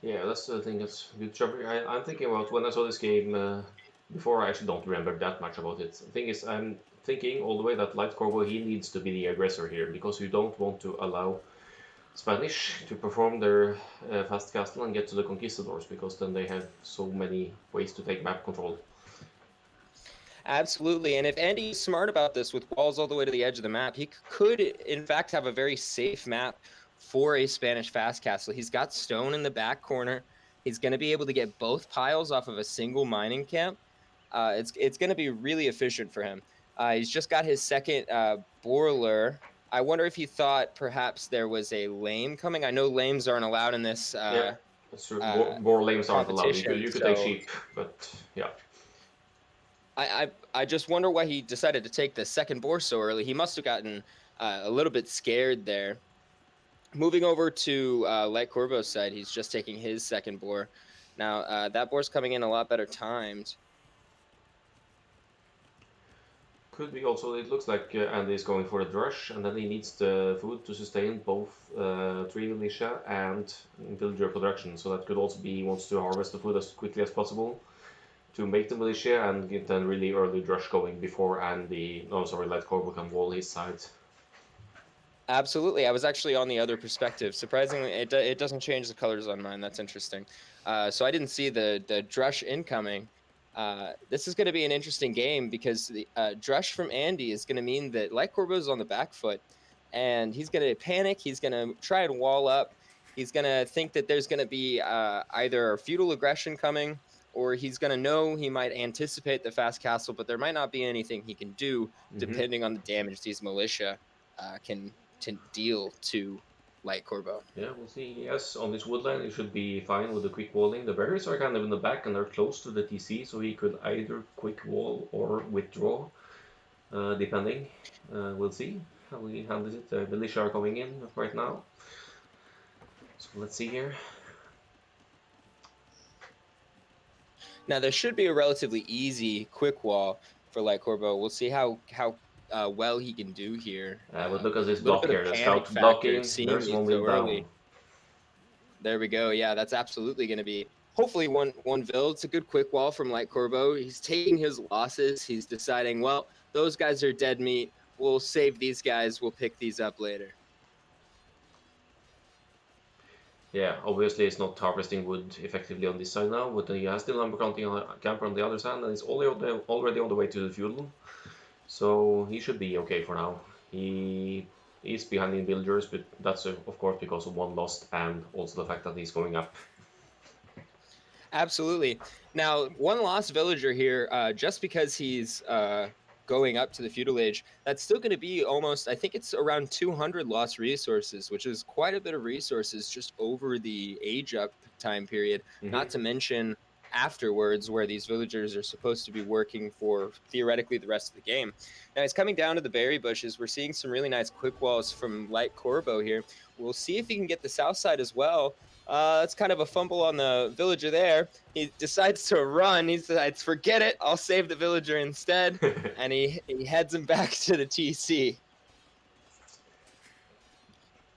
Yeah, that's the thing. That's good job. I'm thinking about when I saw this game before. I actually don't remember that much about it. The thing is, I'm thinking all the way that Lightcørbo, he needs to be the aggressor here, because you don't want to allow Spanish to perform their fast castle and get to the conquistadors, because then they have so many ways to take map control. Absolutely, and if Andi is smart about this with walls all the way to the edge of the map, he could in fact have a very safe map for a Spanish fast castle. He's got stone in the back corner. He's going to be able to get both piles off of a single mining camp. It's going to be really efficient for him. He's just got his second boiler. I wonder if he thought perhaps there was a lame coming. I know lames aren't allowed in this. Yeah, that's true. Boar lames aren't allowed. You could take sheep, but yeah. I just wonder why he decided to take the second boar so early. He must have gotten a little bit scared there. Moving over to Lightcørbo's side, he's just taking his second boar. Now, that boar's coming in a lot better timed. Could be also, it looks like Andi is going for a drush, and then he needs the food to sustain both tree militia and villager production. So that could also be he wants to harvest the food as quickly as possible to make the militia and get then really early drush going before Lightcørbo can wall his side. Absolutely. I was actually on the other perspective. Surprisingly, it doesn't change the colors on mine. That's interesting. So I didn't see the drush incoming. This is going to be an interesting game, because the drush from Andi is going to mean that Lightcørbo is on the back foot, and he's going to panic. He's going to try and wall up. He's going to think that there's going to be either feudal aggression coming, or he's going to know he might anticipate the fast castle, but there might not be anything he can do depending on the damage these militia can deal to Lightcørbo. Yeah, we'll see. Yes, on this woodland, he should be fine with the quick walling. The barriers are kind of in the back, and they're close to the TC, so he could either quick wall or withdraw, depending. We'll see how he handles it. The militia are coming in right now. So let's see here. Now, there should be a relatively easy quick wall for Lightcørbo. We'll see how well he can do here. But look at this block here. The scout blocking. There's one wheel down. There we go. Yeah, that's absolutely going to be hopefully one build. It's a good quick wall from Lightcørbo. He's taking his losses. He's deciding, well, those guys are dead meat. We'll save these guys. We'll pick these up later. Yeah, obviously it's not harvesting wood effectively on this side now, but he has the lumber camper on the other side, and it's already on the way to the feudal. So he should be okay for now. He is behind in villagers, but that's of course because of one lost and also the fact that he's going up. Absolutely. Now, one lost villager here, just because he's going up to the feudal age, that's still going to be almost, I think it's around 200 lost resources, which is quite a bit of resources just over the age up time period, not to mention afterwards, where these villagers are supposed to be working for theoretically the rest of the game. Now he's coming down to the berry bushes. We're seeing some really nice quick walls from Lightcørbo here. We'll see if he can get the south side as well. It's kind of a fumble on the villager there. He decides to run. He decides, forget it, I'll save the villager instead. And he heads him back to the TC.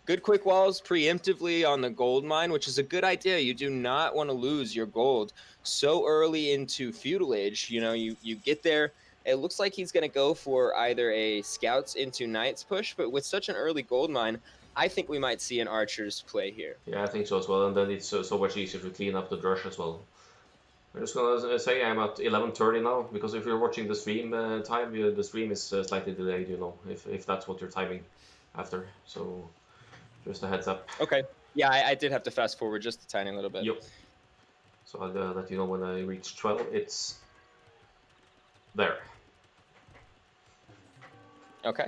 Good quick walls preemptively on the gold mine, which is a good idea. You do not want to lose your gold so early into feudal age. You know, you get there. It looks like he's going to go for either a scouts into knights push, but with such an early gold mine, I think we might see an archer's play here. Yeah, I think so as well, and then it's so much easier to clean up the drush as well. I'm just gonna say I'm at 11:30 now, because if you're watching the stream time, the stream is slightly delayed, you know, if that's what you're timing after. So just a heads up. Okay. Yeah, I did have to fast forward just a tiny little bit. Yep. So I'll let you know when I reach 12. It's there. Okay.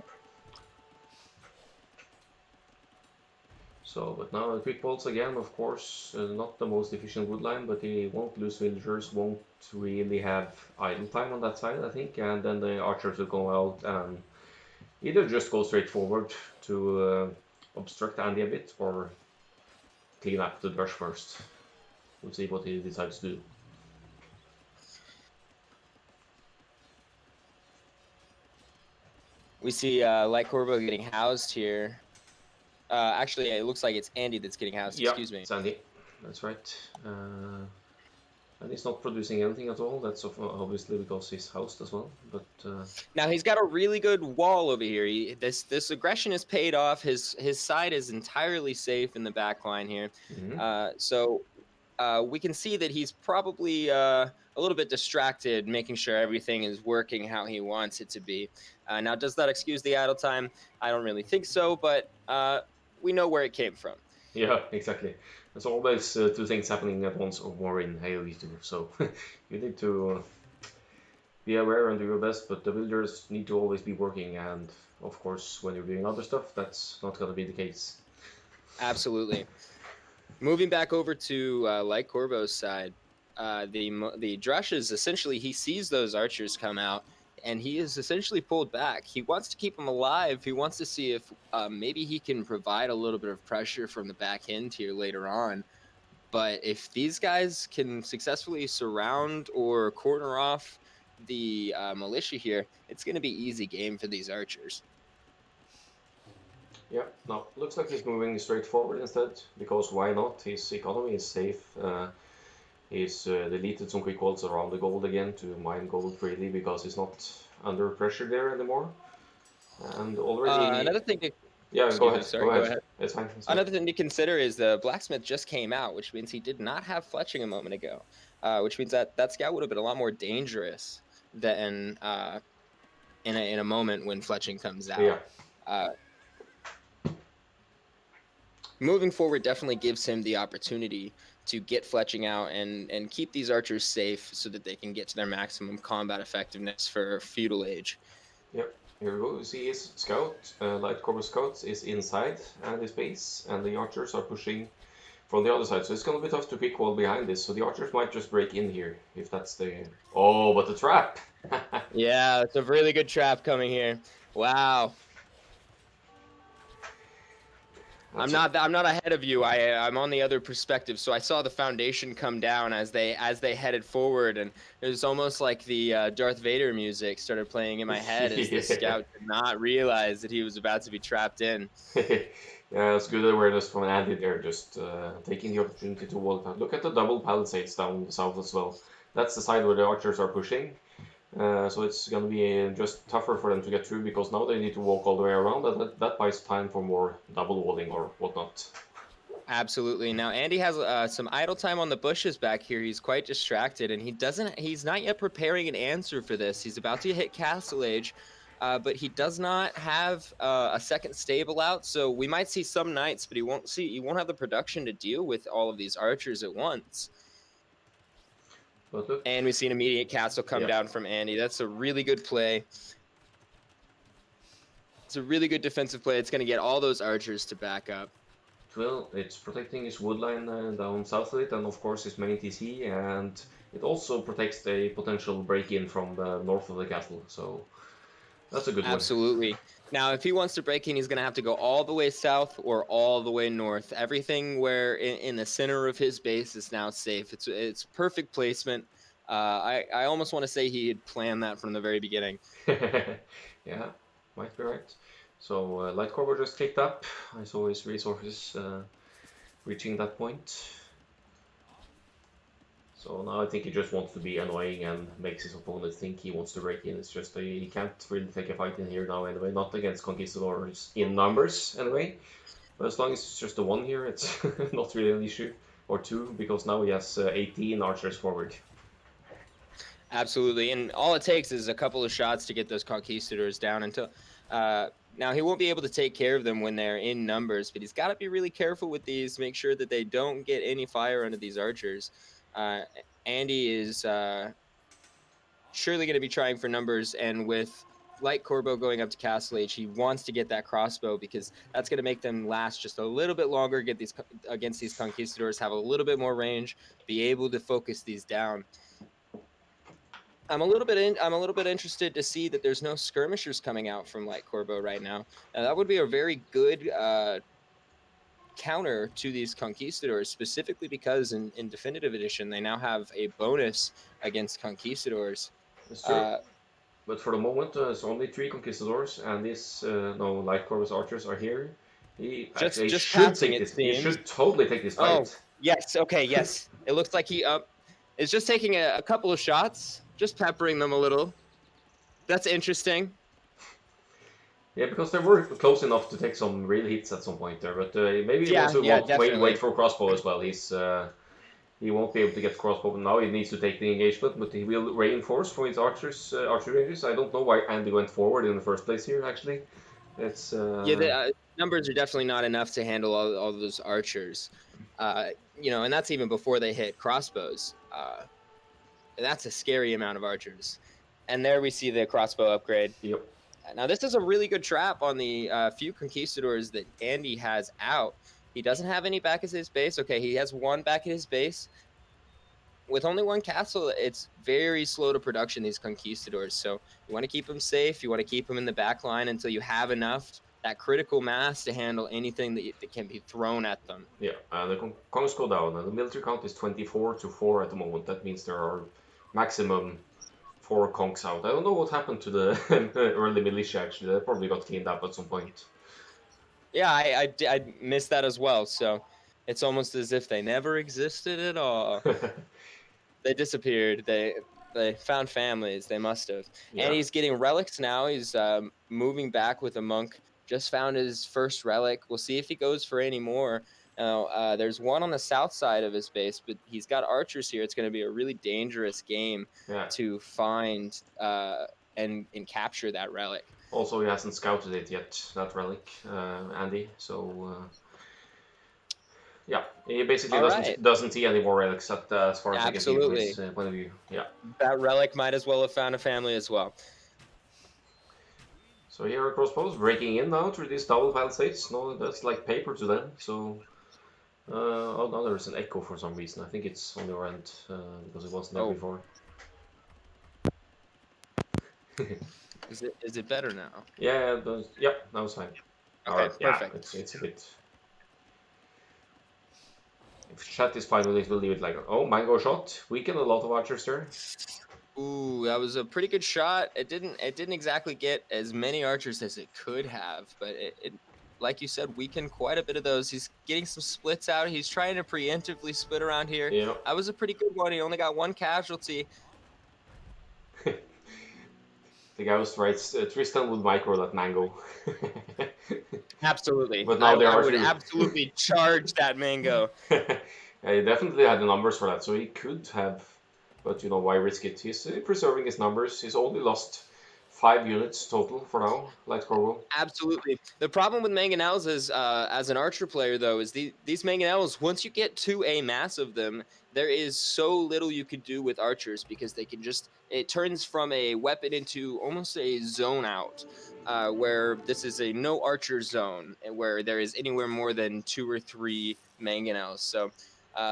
So, but now quick bolts again, of course, not the most efficient wood line, but he won't lose villagers, won't really have idle time on that side, I think, and then the archers will go out and either just go straight forward to obstruct Andi a bit, or clean up the brush first. We'll see what he decides to do. We see Lightcørbo getting housed here. Actually, it looks like it's Andi that's getting housed. Yeah, Excuse me. it's Andi. That's right. And he's not producing anything at all. That's obviously because he's housed as well. But now he's got a really good wall over here. This aggression has paid off. His side is entirely safe in the back line here. So we can see that he's probably a little bit distracted, making sure everything is working how he wants it to be. Now, does that excuse the idle time? I don't really think so, but we know where it came from. Yeah, exactly. There's always two things happening at once or more in AOE II, so you need to be aware and do your best, but the builders need to always be working, and of course, when you're doing other stuff, that's not going to be the case. Absolutely. Moving back over to Lightcørbo's side, the Drush is essentially, he sees those archers come out, and he is essentially pulled back. He wants to keep them alive. He wants to see if maybe he can provide a little bit of pressure from the back end here later on. But if these guys can successfully surround or corner off the militia here, it's going to be easy game for these archers. Yeah, no, looks like he's moving straight forward instead, because why not? His economy is safe. He's deleted some quick walls around the gold again to mine gold freely because he's not under pressure there anymore. And already... another thing to... Yeah, go ahead. Sorry, go ahead. It's fine. Another thing to consider is the blacksmith just came out, which means he did not have fletching a moment ago, which means that scout would have been a lot more dangerous than in a moment when fletching comes out. Yeah. Moving forward definitely gives him the opportunity to get fletching out and keep these archers safe so that they can get to their maximum combat effectiveness for feudal age. Yep. Here we go. You see his scout, Lightcørbo scout is inside and his base, and the archers are pushing from the other side. So it's going to be tough to pick wall behind this. So the archers might just break in here if that's the... Oh, but the trap! Yeah, it's a really good trap coming here. Wow. I'm not ahead of you. I'm on the other perspective. So I saw the foundation come down as they headed forward, and it was almost like the Darth Vader music started playing in my head as the scout did not realize that he was about to be trapped in. Yeah, it's good awareness from Andi there, just taking the opportunity to walk out. Look at the double palisades down the south as well. That's the side where the archers are pushing. So it's going to be just tougher for them to get through, because now they need to walk all the way around, and that buys time for more double walling or whatnot. Absolutely. Now Andi has some idle time on the bushes back here. He's quite distracted, and he's not yet preparing an answer for this. He's about to hit Castle Age, but he does not have a second stable out, so we might see some knights, but he won't have the production to deal with all of these archers at once. And we see an immediate castle come down from Andi. That's a really good play. It's a really good defensive play. It's going to get all those archers to back up. Well, it's protecting his wood line down south of it, and of course his main TC, and it also protects a potential break-in from the north of the castle. So that's a good one. Absolutely. Now, if he wants to break in, he's going to have to go all the way south or all the way north. Everything where in the center of his base is now safe. It's perfect placement. I almost want to say he had planned that from the very beginning. Yeah, might be right. So Lightcørbo just clicked up. I saw his resources reaching that point. So now I think he just wants to be annoying and makes his opponent think he wants to break in. It's just he can't really take a fight in here now anyway, not against conquistadors in numbers anyway. But as long as it's just the one here, it's not really an issue. Or two, because now he has 18 archers forward. Absolutely, and all it takes is a couple of shots to get those conquistadors down until... now, he won't be able to take care of them when they're in numbers, but he's got to be really careful with these, make sure that they don't get any fire under these archers. Andi is surely going to be trying for numbers, and with Lightcørbo going up to Castle Age, he wants to get that crossbow because that's going to make them last just a little bit longer, get these against these conquistadors, have a little bit more range, be able to focus these down. I'm a little bit interested to see that there's no skirmishers coming out from Light-Qorbo right now. That would be a very good counter to these conquistadors, specifically because in definitive edition they now have a bonus against conquistadors. It's true. But for the moment, there's only 3 conquistadors, and these no Light-Qorbo's archers are here. He actually Just should passing, take it this. He seems. should totally take this Oh, fight. yes. Okay, yes. It looks like he is just taking a couple of shots, just peppering them a little. That's interesting. Yeah, because they were close enough to take some real hits at some point there, but maybe he Yeah, also yeah, won't definitely. wait for a crossbow as well. He won't be able to get crossbow now. He needs to take the engagement, but he will reinforce from his archery ranges. I don't know why Andy went forward in the first place here. Actually, it's Yeah, the numbers are definitely not enough to handle all those archers. You know, and that's even before they hit crossbows. That's a scary amount of archers. And there we see the crossbow upgrade. Yep. Now, this is a really good trap on the few conquistadors that Andy has out. He doesn't have any back at his base. Okay, he has one back at his base. With only one castle, it's very slow to production, these conquistadors. So you want to keep them safe. You want to keep them in the back line until you have enough, that critical mass to handle anything that can be thrown at them. Yeah, the conks go down, and the military count is 24 to 4 at the moment. That means there are maximum 4 conks out. I don't know what happened to the early militia, actually. They probably got cleaned up at some point. Yeah, I missed that as well. So it's almost as if they never existed at all. They disappeared. They found families. They must have. Yeah. And he's getting relics now. He's moving back with a monk. Just found his first relic. We'll see if he goes for any more. Now, there's one on the south side of his base, but he's got archers here. It's going to be a really dangerous game to find and capture that relic. Also, he hasn't scouted it yet, that relic, Andy. So, yeah, he basically doesn't see any more relics as far as I can see from his point of view. Yeah. That relic might as well have found a family as well. So here are crossbows breaking in now through these double palisades. No, that's like paper to them. So, oh, now there's an echo for some reason. I think it's on your end because it wasn't there before. Is it better now? Yeah, yep, now it's fine. Okay, perfect. Yeah, it's a bit. If chat is fine with it, we'll leave it like, oh, mango shot. Weaken a lot of archers there. Ooh, that was a pretty good shot. It didn't exactly get as many archers as it could have, but it like you said, weakened quite a bit of those. He's getting some splits out. He's trying to preemptively split around here. Yeah. That was a pretty good one. He only got one casualty. The guy was right. Tristan would micro that mango. Absolutely. But now I would absolutely charge that mango. Yeah, he definitely had the numbers for that, so he could have. But you know, why risk it? He's preserving his numbers. He's only lost 5 units total for now, Light-Qorbo. Absolutely. The problem with mangonels is, as an archer player, though, is these mangonels, once you get to a mass of them, there is so little you can do with archers because they can just, it turns from a weapon into almost a zone out, where this is a no archer zone, where there is anywhere more than 2 or 3 mangonels. So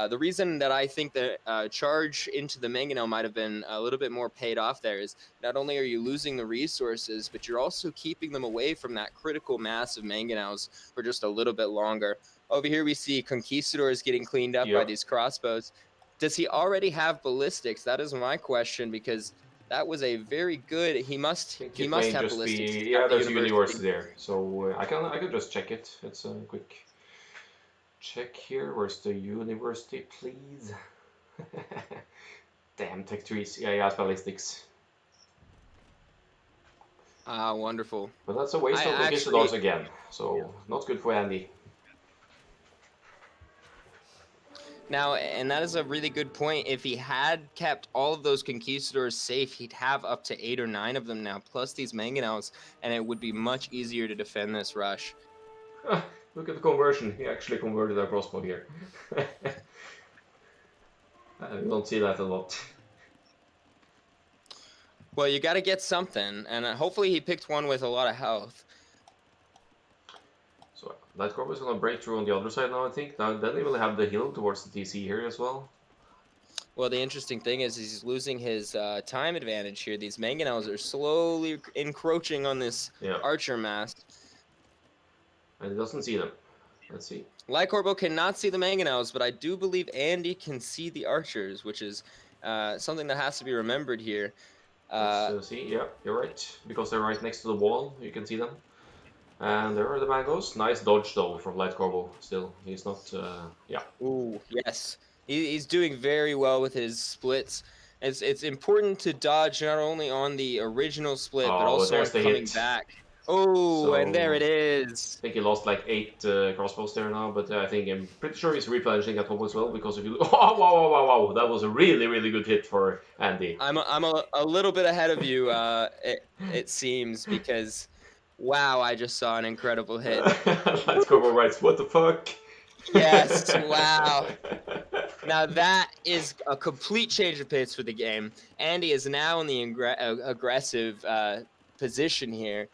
the reason that I think the charge into the mangonel might have been a little bit more paid off there is not only are you losing the resources, but you're also keeping them away from that critical mass of mangonels for just a little bit longer. Over here we see conquistadors getting cleaned up by these crossbows. Does he already have ballistics? That is my question, because that was a very good. He must have ballistics. Yeah, there's a university there, so I can just check it. It's a quick check here. Where's the university, please? Damn, tech trees. Yeah, he has ballistics. Ah, wonderful. But that's a waste of conquistadors again, so not good for Andy. Now, and that is a really good point. If he had kept all of those conquistadors safe, he'd have up to 8 or 9 of them now, plus these mangonels, and it would be much easier to defend this rush. Look at the conversion. He actually converted a crossbow here. You don't see that a lot. Well, you got to get something, and hopefully he picked one with a lot of health. So Light-Qorbo is going to break through on the other side now, I think. Then he will have the hill towards the TC here as well. Well, the interesting thing is he's losing his time advantage here. These mangonels are slowly encroaching on this Yeah, archer mass. and he doesn't see them. Let's see. Lightcørbo cannot see the mangonels, but I do believe Andi can see the archers, which is something that has to be remembered here. Let's see. Yeah, you're right. Because they're right next to the wall, you can see them. And there are the mangoes. Nice dodge though from Lightcørbo. Still, he's not. Yeah. Ooh, yes. He's doing very well with his splits. It's important to dodge not only on the original split, but Oh, but also on there's the coming hit. back. Oh, and there So it is. I think he lost like 8 crossbows there now, but I'm pretty sure he's replenishing at home as well because if you oh wow wow wow wow, that was a really good hit for Andi. I'm a little bit ahead of you. It seems because, wow, I just saw an incredible hit. Let's go writes what the fuck. Yes, wow. Now that is a complete change of pace for the game. Andi is now in the aggressive position here.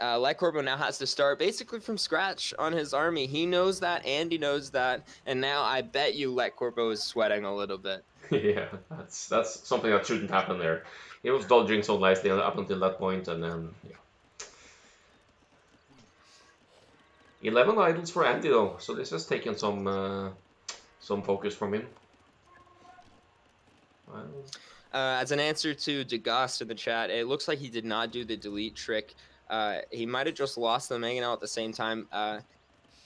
Lightcørbo now has to start basically from scratch on his army. He knows that, Andi knows that, and now I bet you Lightcørbo is sweating a little bit. Yeah, that's something that shouldn't happen there. He was dodging so nicely up until that point, and then yeah. 11 idols for Andi though, so this has taken some focus from him. Well, As an answer to DeGost in the chat, it looks like he did not do the delete trick. He might have just lost the mangonel at the same time.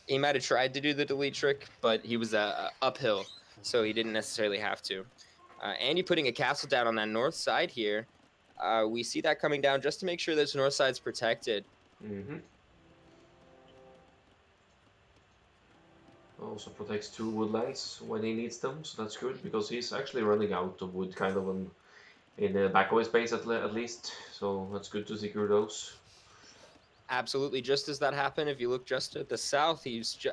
He might have tried to do the delete trick, but he was uphill, so he didn't necessarily have to. Andi putting a castle down on that north side here. We see that coming down just to make sure this north side's protected. mm-hmm. Also protects 2 woodlands when he needs them, so that's good because he's actually running out of wood kind of in the back of his base at least, so that's good to secure those. Absolutely, just as that happened, if you look just to the south, he's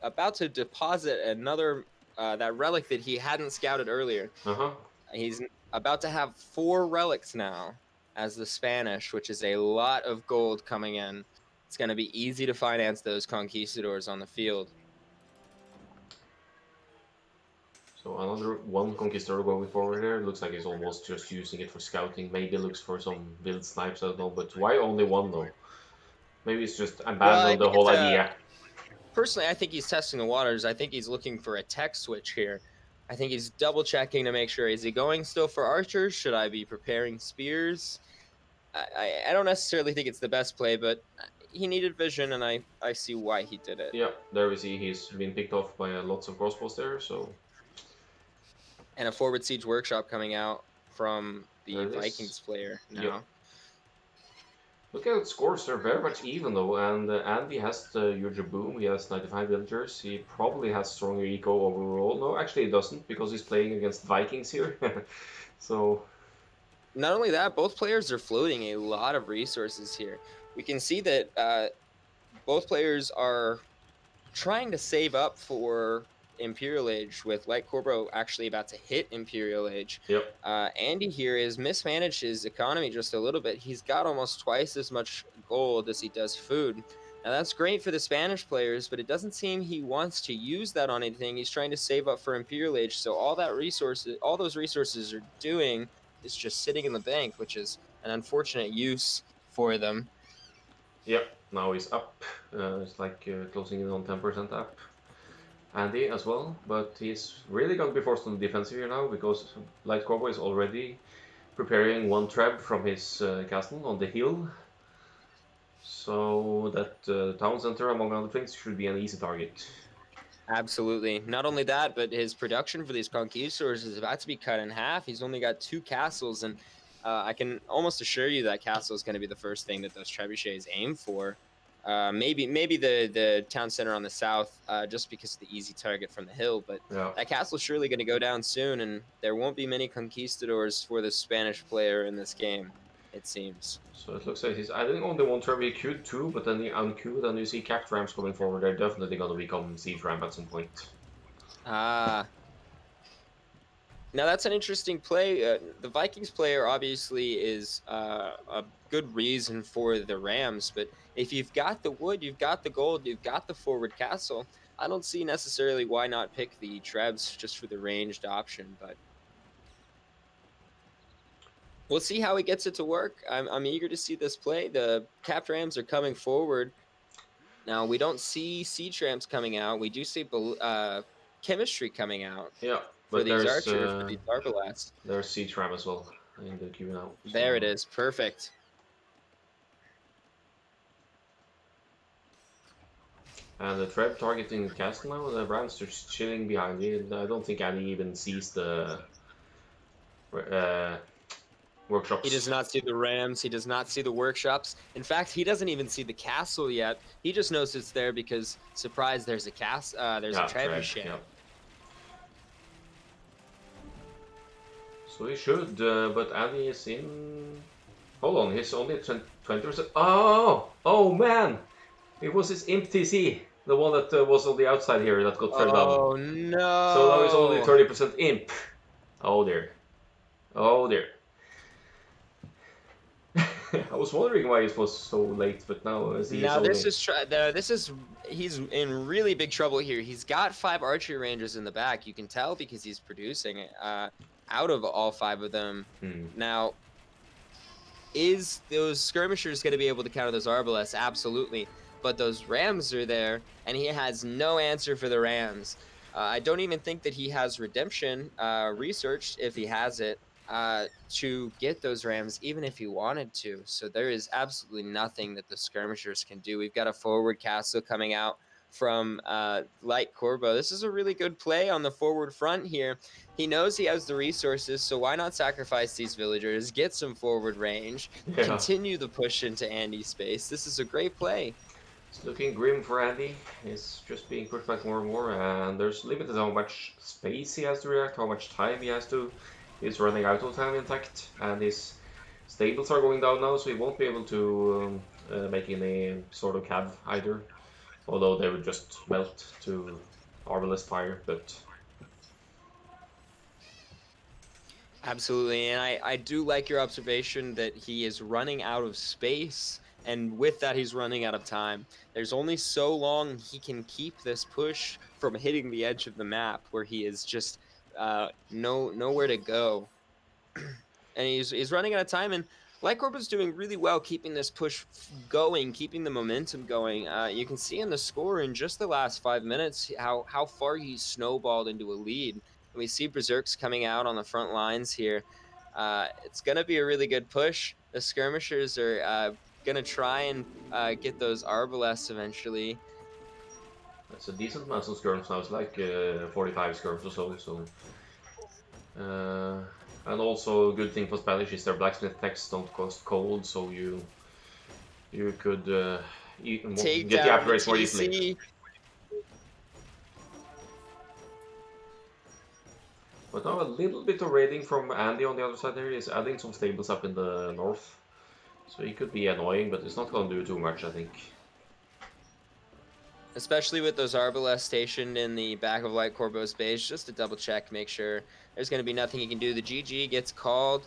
about to deposit another that relic that he hadn't scouted earlier. He's about to have 4 relics now as the Spanish, which is a lot of gold coming in. It's going to be easy to finance those conquistadors on the field. So another 1 conquistador going forward here. Looks like he's almost just using it for scouting. Maybe looks for some build snipes, I don't know. But why only 1 though? Maybe it's just abandoned the whole idea. Personally, I think he's testing the waters. I think he's looking for a tech switch here. I think he's double checking to make sure, is he going still for archers? Should I be preparing spears? I don't necessarily think it's the best play, but he needed vision, and I see why he did it. Yeah, there we see he's been picked off by lots of crossbows there, so... And a forward siege workshop coming out from the Vikings player now. Yep. Look at the scores, they're very much even though, and Andi has the huge boom, he has 95 villagers, he probably has stronger eco overall. No, actually he doesn't, because he's playing against Vikings here. So... Not only that, both players are floating a lot of resources here. We can see that both players are trying to save up for Imperial Age, with Lightcørbo actually about to hit Imperial Age. Yep. Andi here has mismanaged his economy just a little bit. He's got almost twice as much gold as he does food. Now that's great for the Spanish players, but it doesn't seem he wants to use that on anything. He's trying to save up for Imperial Age, so all those resources are doing is just sitting in the bank, which is an unfortunate use for them. Yep, now he's up. It's like closing in on 10% up. Andi as well, but he's really going to be forced on the defensive here now because Lightcørbo is already preparing 1 trap from his castle on the hill. So that town center, among other things, should be an easy target. Absolutely. Not only that, but his production for these conquistadors is about to be cut in half. He's only got 2 castles, and I can almost assure you that castle is going to be the first thing that those trebuchets aim for. Maybe the town center on the south, just because of the easy target from the hill. But yeah, that castle is surely going to go down soon, and there won't be many conquistadors for the Spanish player in this game, it seems. So it looks like he's adding only 1 turbo queued too, but then he unqueued, and you see capped ramps coming forward. They're definitely going to become siege ramp at some point. Now that's an interesting play. The Vikings player obviously is a good reason for the Rams, but if you've got the wood, you've got the gold, you've got the forward castle, I don't see necessarily why not pick the Trebs just for the ranged option, but we'll see how he gets it to work. I'm eager to see this play. The capped rams are coming forward. Now, we don't see siege rams coming out. We do see chemistry coming out Yeah, for but these archers, for these arbalests. there's siege ram as well in the queue now. There it is. Perfect. And the Treb targeting the castle now, the Rams just chilling behind it. I don't think Andi even sees the workshops. He does not see the rams. He does not see the workshops. In fact, he doesn't even see the castle yet. He just knows it's there because, surprise, there's a there's a trebuchet. Yeah. So he should, but Andi is in... Hold on, he's only 20%. Oh man! It was his imp TC, the one that was on the outside here that got fell down. Oh no! So now he's only 30% imp. Oh dear. Oh dear. I was wondering why it was so late, but now he's he's in really big trouble here. He's got 5 archery rangers in the back. You can tell because he's producing out of all 5 of them. Now, is those skirmishers going to be able to counter those arbalests? Absolutely. But those rams are there, and he has no answer for the rams. I don't even think that he has redemption researched, if he has it, to get those rams, even if he wanted to. So there is absolutely nothing that the skirmishers can do. We've got a forward castle coming out from Light-Købo. This is a really good play on the forward front here. He knows he has the resources, so why not sacrifice these villagers, get some forward range, continue the push into Andi's space. This is a great play. It's looking grim for Andi. He's just being pushed back more and more, and there's limited how much space he has to react, how much time he has to. He's running out of time, in fact, and his stables are going down now, so he won't be able to make any sort of cab either. Although they would just melt to arbalest fire, but... Absolutely, and I do like your observation that he is running out of space, and with that he's running out of time. There's only so long he can keep this push from hitting the edge of the map where he is just nowhere to go. And he's running out of time, and Light-Købo's doing really well keeping this push going, keeping the momentum going. You can see in the score in just the last 5 minutes how far he's snowballed into a lead. And we see Berserks coming out on the front lines here. It's going to be a really good push. The skirmishers are going to try and get those arbalests eventually. That's a decent amount of skirms now. It's like 45 skirms or so. And also a good thing for Spanish is their blacksmith techs don't cost cold, so you could get the upgrades more easily. But now a little bit of raiding from Andi on the other side there. He's adding some stables up in the north. So he could be annoying, but it's not going to do too much, I think. Especially with those arbalests stationed in the back of Light-Købo's base, just to double check, make sure there's going to be nothing he can do. The GG gets called.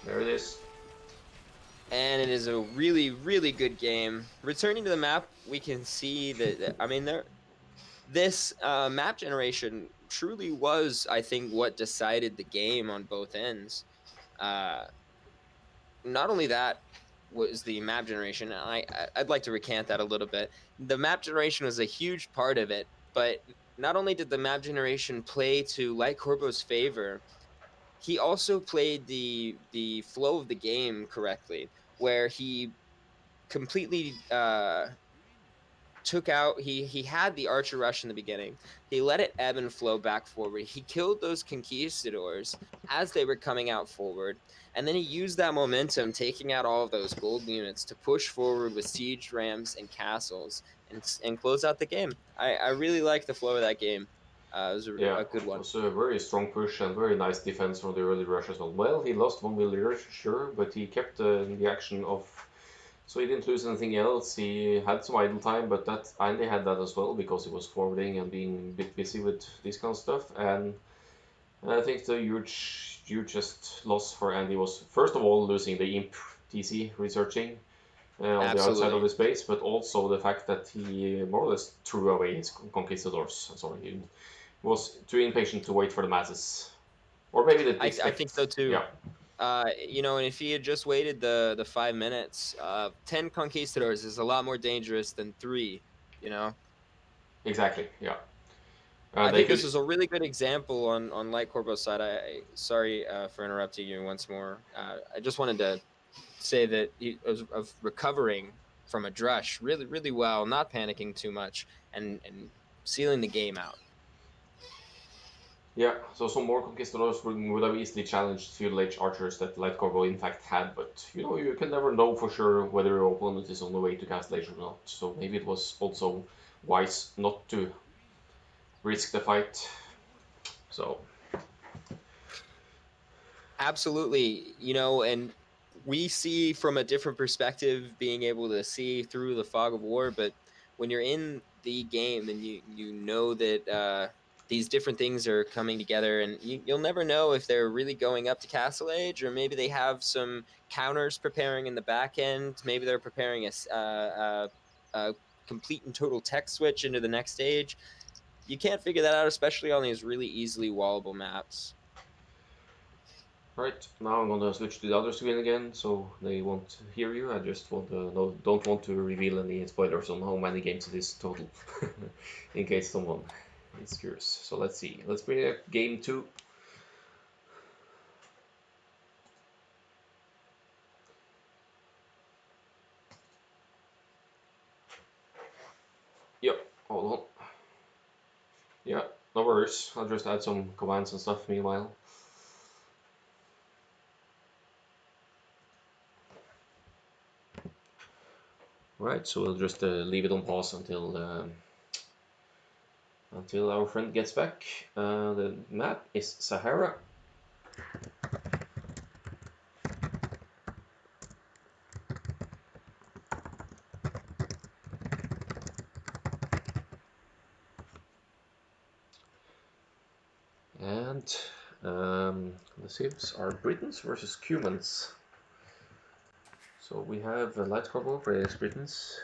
There it is. And it is a really, really good game. Returning to the map, we can see that, I mean, this map generation truly was, I think, what decided the game on both ends. Not only that was the map generation, and I'd like to recant that a little bit. The map generation was a huge part of it, but not only did the map generation play to Light-Købo's favor, he also played the flow of the game correctly, where he completely took out, he had the archer rush in the beginning. He let it ebb and flow back forward. He killed those conquistadors as they were coming out forward. And then he used that momentum, taking out all of those gold units to push forward with siege rams and castles and close out the game. I really like the flow of that game. It was a good one. It was a very strong push and very nice defense from the early rush as well. Well, he lost 1 villager, sure, but he kept the action of... So he didn't lose anything else. He had some idle time, but that Andi had that as well because he was forwarding and being a bit busy with this kind of stuff. And I think the hugest loss for Andi was, first of all, losing the imp TC researching. on the outside of Absolutely. his base, but also the fact that he more or less threw away his conquistadors. So he was too impatient to wait for the masses, or maybe didn't I think so expect. too. Yeah, You know, and if he had just waited the 5 minutes, 10 conquistadors is a lot more dangerous than 3. You know, exactly. Yeah, I they think this could. is a really good example on Lightcorbo's side. Sorry for interrupting you once more. I just wanted to say that he was of recovering from a drush really really well, not panicking too much, and sealing the game out. Yeah, so some more conquistadors would have easily challenged Feudal Age archers that Lightcorbo in fact had, but you can never know for sure whether your opponent is on the way to Castle Age or not. So maybe it was also wise not to risk the fight. So Absolutely, you know, and we see from a different perspective, being able to see through the fog of war. But when you're in the game, then you know that these different things are coming together, and you'll never know if they're really going up to Castle Age, or maybe they have some counters preparing in the back end. Maybe they're preparing a complete and total tech switch into the next stage. You can't figure that out, especially on these really easily wallable maps. right, now I'm gonna switch to the other screen again, so they won't hear you. I just want to don't want to reveal any spoilers on how many games it is total, in case someone is curious. So let's see. Let's bring up game 2. Yep, hold on. Yeah, no worries. I'll just add some commands and stuff meanwhile. Right, so we'll just leave it on pause until our friend gets back. The map is Sahara. And the civs are Britons versus Cumans. So we have Lightcorbo versus Britons.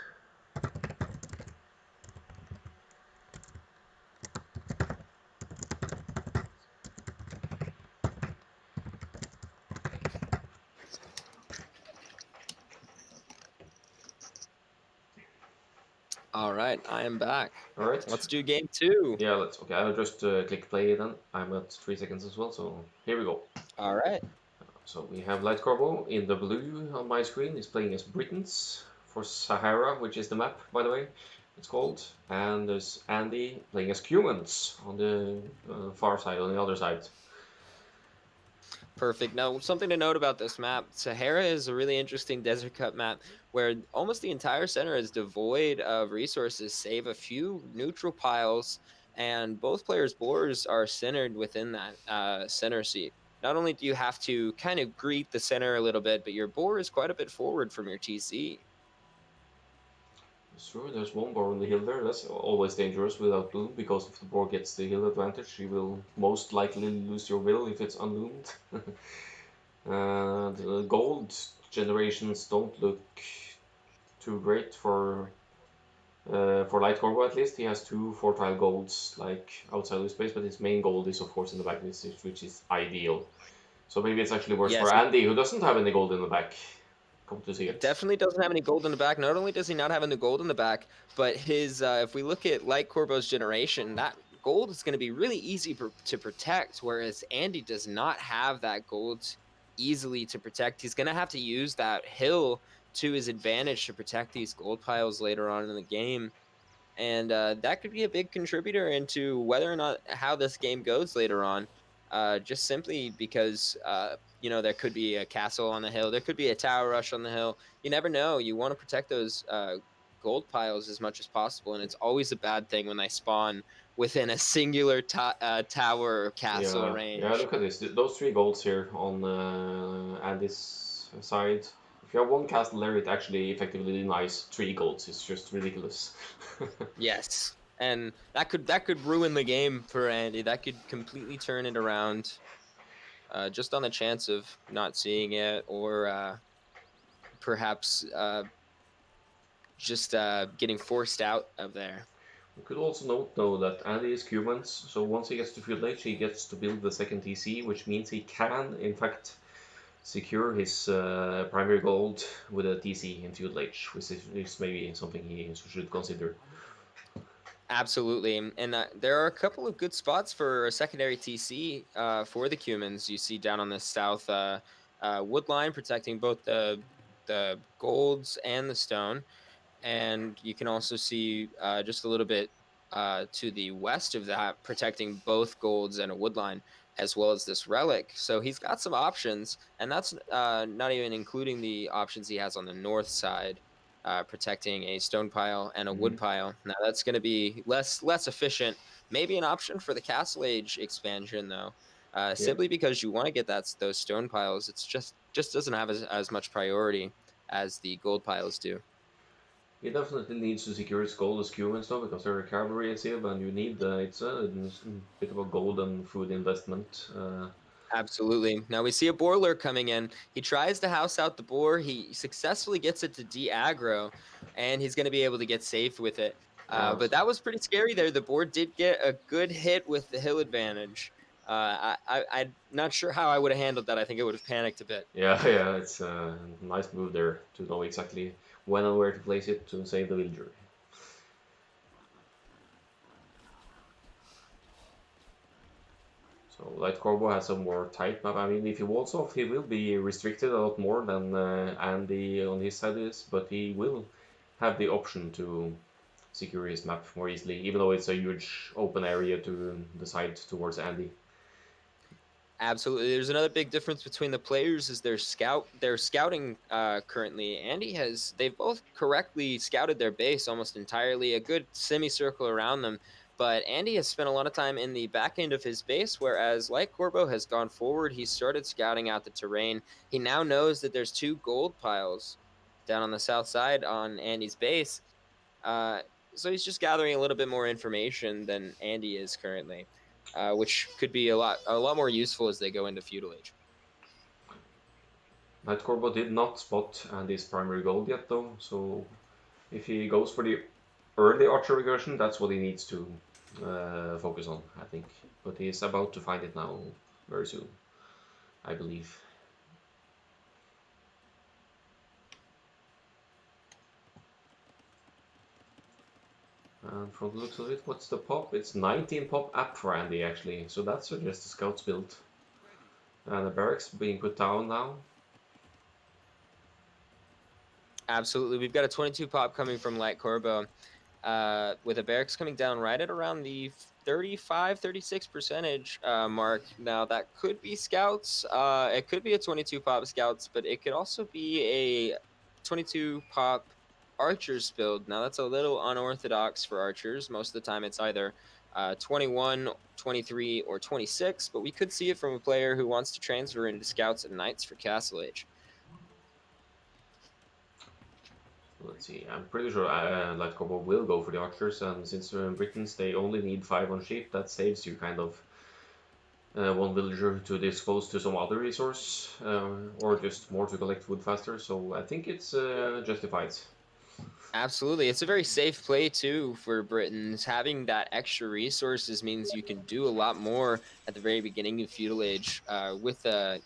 All right, I am back. Alright. Let's do game 2. Yeah, let's. Okay, I'll just click play then. I'm at 3 seconds as well, so here we go. All right. So we have Lightcorbo in the blue on my screen. Is playing as Britons for Sahara, which is the map, by the way. It's called. And there's Andi playing as Cumans on the far side, on the other side. Perfect. Now, something to note about this map, Sahara is a really interesting desert cut map where almost the entire center is devoid of resources, save a few neutral piles, and both players' boars are centered within that center seat. Not only do you have to kind of greet the center a little bit, but your boar is quite a bit forward from your TC. Sure, there's one boar on the hill there. That's always dangerous without bloom, because if the boar gets the hill advantage, you will most likely lose your will if it's unloomed. The gold generations don't look too great for Lightcorbo at least. He has 2 4-tile golds like outside of his base, but his main gold is of course in the back, which is ideal. So maybe it's actually worse for Yes, Andi, who doesn't have any gold in the back. Come to see it. definitely doesn't have any gold in the back. Not only does he not have any gold in the back, but his if we look at Lightcorbo's generation, that gold is going to be really easy to protect, whereas Andi does not have that gold easily to protect. He's going to have to use that hill to his advantage to protect these gold piles later on in the game. And that could be a big contributor into whether or not how this game goes later on. Just simply because there could be a castle on the hill, there could be a tower rush on the hill. You never know. You want to protect those gold piles as much as possible, and it's always a bad thing when they spawn within a singular tower or castle Yeah, yeah. range. Look at this. Those 3 golds here on Andi's side. If you have 1 castle there, it actually effectively denies 3 golds. It's just ridiculous. Yes, and that could ruin the game for Andi. That could completely turn it around. Just on the chance of not seeing it, or perhaps just getting forced out of there. We could also note though that Andi is Cumans, so once he gets to Field Age, he gets to build the second TC, which means he can, in fact, secure his primary gold with a TC in Field Age, which is maybe something he should consider. Absolutely, and there are a couple of good spots for a secondary TC for the Cumans. You see down on the south wood line, protecting both the golds and the stone. And you can also see just a little bit to the west of that, protecting both golds and a woodline, as well as this relic. So he's got some options, and that's not even including the options he has on the north side, protecting a stone pile and a wood pile. Now that's going to be less efficient. Maybe an option for the Castle Age expansion though. Simply because you want to get those stone piles, it's just doesn't have as much priority as the gold piles do. He definitely needs to secure his gold as Cumans though, because they're a cavalry adhesive, and you need it's a bit of a gold and food investment. Absolutely. Now we see a boiler coming in. He tries to house out the boar. He successfully gets it to de-aggro, and he's going to be able to get safe with it. But that was pretty scary there. The boar did get a good hit with the hill advantage. I'm not sure how I would have handled that. I think I would have panicked a bit. Yeah, it's a nice move there to know exactly when and where to place it to save the villager. So Lightcørbo has a more tight map. I mean, if he walls off, he will be restricted a lot more than Andi on his side is, but he will have the option to secure his map more easily, even though it's a huge open area to the side towards Andi. Absolutely. There's another big difference between the players is their scouting currently. They've both correctly scouted their base almost entirely, a good semicircle around them. But Andi has spent a lot of time in the back end of his base, whereas Lightcørbo has gone forward. He started scouting out the terrain. He now knows that there's 2 gold piles down on the south side on Andi's base. So he's just gathering a little bit more information than Andi is currently. Which could be a lot more useful as they go into feudal age. Lightcørbo did not spot Andi's primary gold yet, though, so if he goes for the early archer regression, that's what he needs to focus on, I think. But he's about to find it now, very soon, I believe. And from the looks of it, what's the pop? It's 19 pop app for Andi, actually, so that suggests the scouts build. And the barracks being put down now. Absolutely. We've got a 22 pop coming from Lightcørbo, with a barracks coming down right at around the 35-36% mark. Now, that could be scouts. It could be a 22 pop scouts, but it could also be a 22 pop archers build. Now, that's a little unorthodox for archers. Most of the time, it's either 21, 23, or 26, but we could see it from a player who wants to transfer into scouts and knights for Castle Age. Let's see, I'm pretty sure Lightcørbo will go for the archers, and since in Britons they only need 5 on sheep, that saves you kind of one villager to dispose to some other resource, or just more to collect wood faster, so I think it's justified. Absolutely. It's a very safe play, too, for Britons. Having that extra resources means you can do a lot more at the very beginning of feudal age with got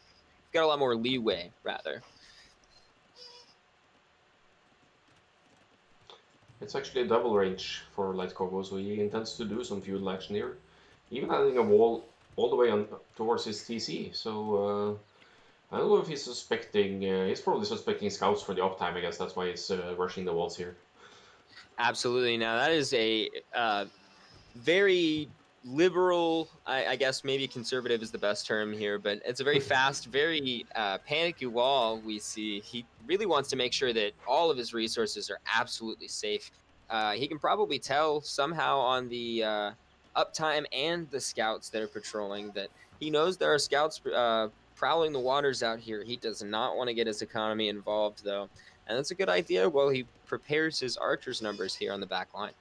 a lot more leeway, rather. It's actually a double range for Lightcørbo, so he intends to do some feudal action here, even adding a wall all the way on towards his TC, so I don't know if he's suspecting, he's probably suspecting scouts for the uptime, I guess that's why he's rushing the walls here. Absolutely. Now, that is a very liberal, I guess maybe conservative is the best term here, but it's a very fast, very panicky wall we see. He really wants to make sure that all of his resources are absolutely safe. He can probably tell somehow on the uptime and the scouts that are patrolling that he knows there are scouts prowling the waters out here. He does not want to get his economy involved, though. And that's a good idea while he prepares his archers numbers here on the back line.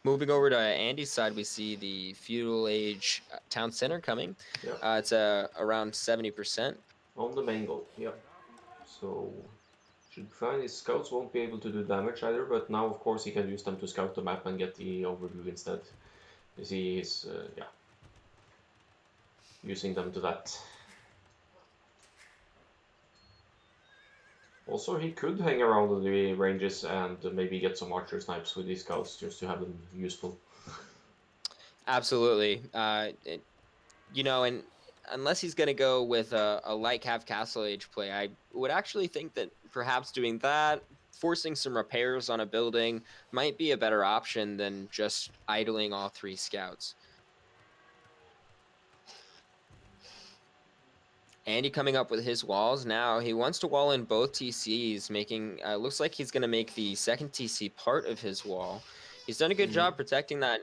Moving over to Andy's side, we see the feudal age town center coming. Yeah. It's around 70%. On the main goal, yeah. So should be fine. His scouts won't be able to do damage either, but now of course he can use them to scout the map and get the overview instead. You see he's yeah, using them to that. Also, he could hang around the ranges and maybe get some archer snipes with these scouts just to have them useful. Absolutely. You know, and unless he's going to go with a light cav castle age play, I would actually think that perhaps doing that, forcing some repairs on a building, might be a better option than just idling all 3 scouts. Andy coming up with his walls now. He wants to wall in both TCs, making looks like he's going to make the second TC part of his wall. He's done a good job protecting that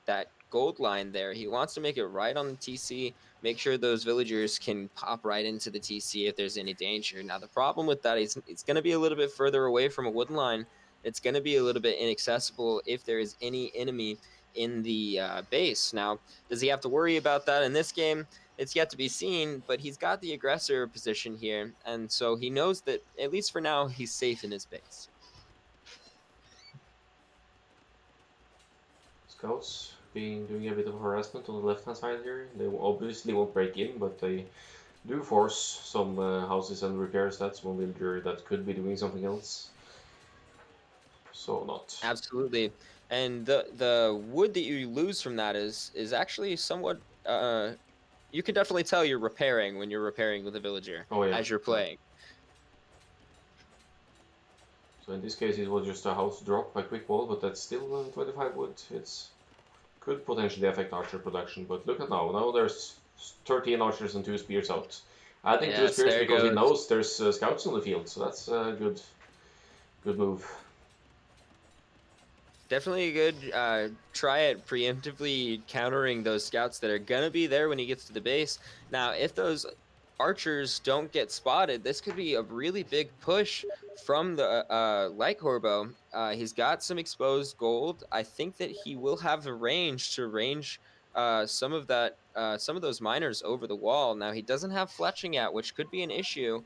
that gold line there. He wants to make it right on the TC, make sure those villagers can pop right into the TC if there's any danger. Now the problem with that is it's going to be a little bit further away from a wood line. It's going to be a little bit inaccessible if there is any enemy in the base. Now, does he have to worry about that in this game? It's yet to be seen, but he's got the aggressor position here, and so he knows that, at least for now, he's safe in his base. Scouts doing a bit of harassment on the left-hand side here. They obviously won't break in, but they do force some houses and repairs. That's one villager that could be doing something else. So not. Absolutely. And the wood that you lose from that is actually somewhat you can definitely tell you're repairing when you're repairing with a villager as you're playing. So in this case it was just a house drop by quick wall, but that's still 25 wood. It's could potentially affect archer production, but look at now. Now there's 13 archers and 2 spears out. Adding 2 spears because he knows there's scouts on the field, so that's a good move. Definitely a good try at preemptively countering those scouts that are going to be there when he gets to the base. Now, if those archers don't get spotted, this could be a really big push from the Lightcørbo. He's got some exposed gold. I think that he will have the range to range some of those miners over the wall. Now, he doesn't have fletching yet, which could be an issue.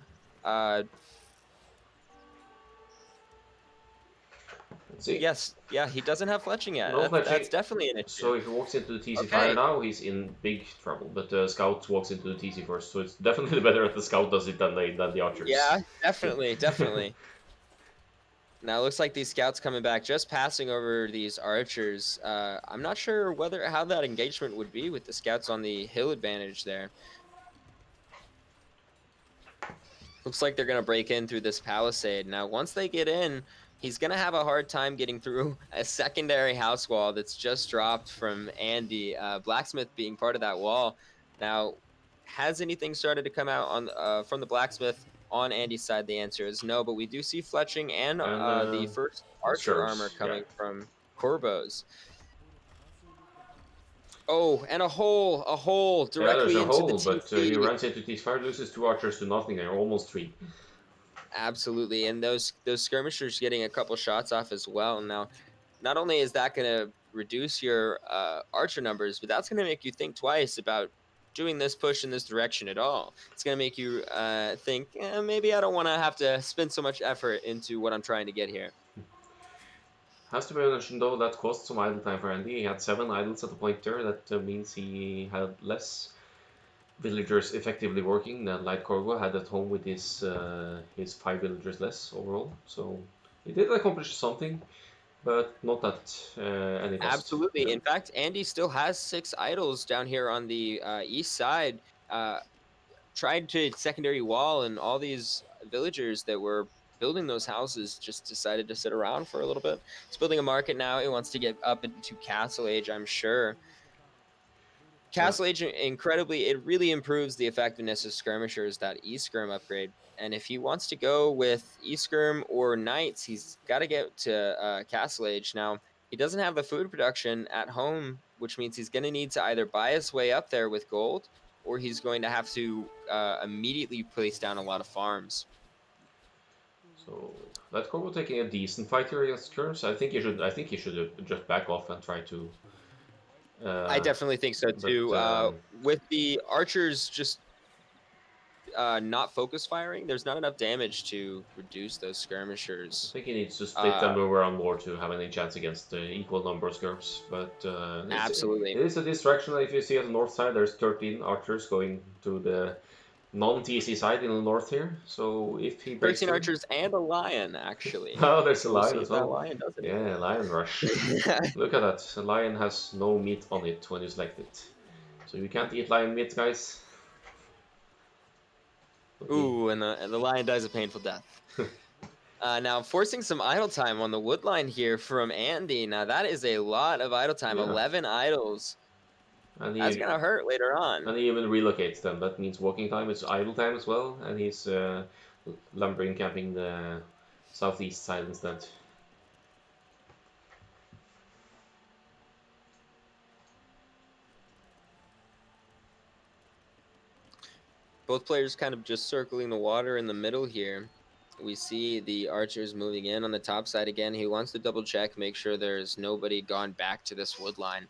Yes, yeah, he doesn't have fletching yet. No fletching. That's definitely an issue. So if he walks into the TC fire now, he's in big trouble. But the scout walks into the TC first, so it's definitely better if the scout does it than the archers. Yeah, definitely, definitely. Now it looks like these scouts coming back, just passing over these archers. I'm not sure how that engagement would be with the scouts on the hill advantage there. Looks like they're going to break in through this palisade. Now, once they get in, he's going to have a hard time getting through a secondary house wall that's just dropped from Andy. Blacksmith being part of that wall. Now, has anything started to come out on from the blacksmith on Andy's side? The answer is no, but we do see fletching and the first archer armor coming from Corbo's. Oh, and a hole directly into the TC. But he runs into these fire, loses 2 archers to nothing, or almost 3. Absolutely, and those skirmishers getting a couple shots off as well. Now, not only is that going to reduce your archer numbers, but that's going to make you think twice about doing this push in this direction at all. It's going to make you think, maybe I don't want to have to spend so much effort into what I'm trying to get here. Has to be mentioned though, that cost some idle time for Andy. He had 7 idles at the point there. That means he had less villagers effectively working than Lightcørbo had at home with his 5 villagers less overall. So he did accomplish something, but not at any cost. Absolutely. Yeah. In fact, Andy still has 6 idols down here on the east side. Tried to secondary wall, and all these villagers that were building those houses just decided to sit around for a little bit. He's building a market now. He wants to get up into Castle Age, I'm sure. Castle Age, incredibly, it really improves the effectiveness of skirmishers, that E-Skirm upgrade. And if he wants to go with E-Skirm or Knights, he's got to get to Castle Age. Now, he doesn't have the food production at home, which means he's going to need to either buy his way up there with gold, or he's going to have to immediately place down a lot of farms. So Lightcørbo taking a decent fight here against Curse. I think he should just back off and try to. I definitely think so too. With the archers just not focus firing, there's not enough damage to reduce those skirmishers. I think he needs to split them around more to have any chance against equal number of skirps. But Absolutely, it is a distraction. If you see at the north side, there's 13 archers going to the non-TC side in the north here. So if he breaks 13 through... archers and a lion, actually. Oh, there's a We'll lion see as if well. that lion does it. Yeah, lion rush. Look at that. The lion has no meat on it when you select it. So you can't eat lion meat, guys. Okay. Ooh, and the lion dies a painful death. Now, forcing some idle time on the wood line here from Andi. Now, that is a lot of idle time. Yeah. 11 idles. And that's going to hurt later on. And he even relocates them. That means walking time is idle time as well. And he's lumbering camping the southeast side instead. Both players kind of just circling the water in the middle here. We see the archers moving in on the top side again. He wants to double check, make sure there's nobody gone back to this wood line.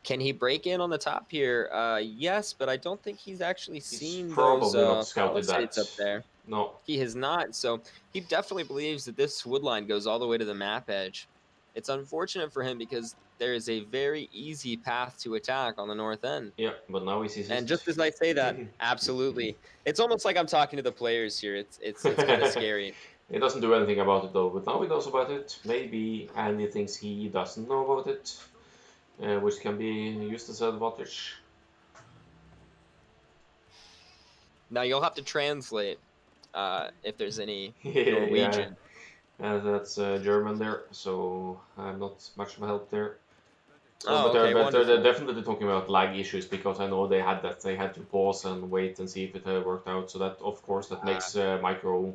Can he break in on the top here? Yes, but I don't think he's actually seen those palisades up there. No. He has not, so he definitely believes that this wood line goes all the way to the map edge. It's unfortunate for him because there is a very easy path to attack on the north end. Yeah, but now he sees it. And just as I say that, absolutely. It's almost like I'm talking to the players here. It's kind of scary. He doesn't do anything about it though, but now he knows about it. Maybe Andy thinks he doesn't know about it, which can be used as an advantage. Now you'll have to translate if there's any Norwegian. Yeah, that's German there, so I'm not much of a help there. So, oh, but okay, they're definitely talking about lag issues because I know they had that. They had to pause and wait and see if it worked out. So that, of course, that makes micro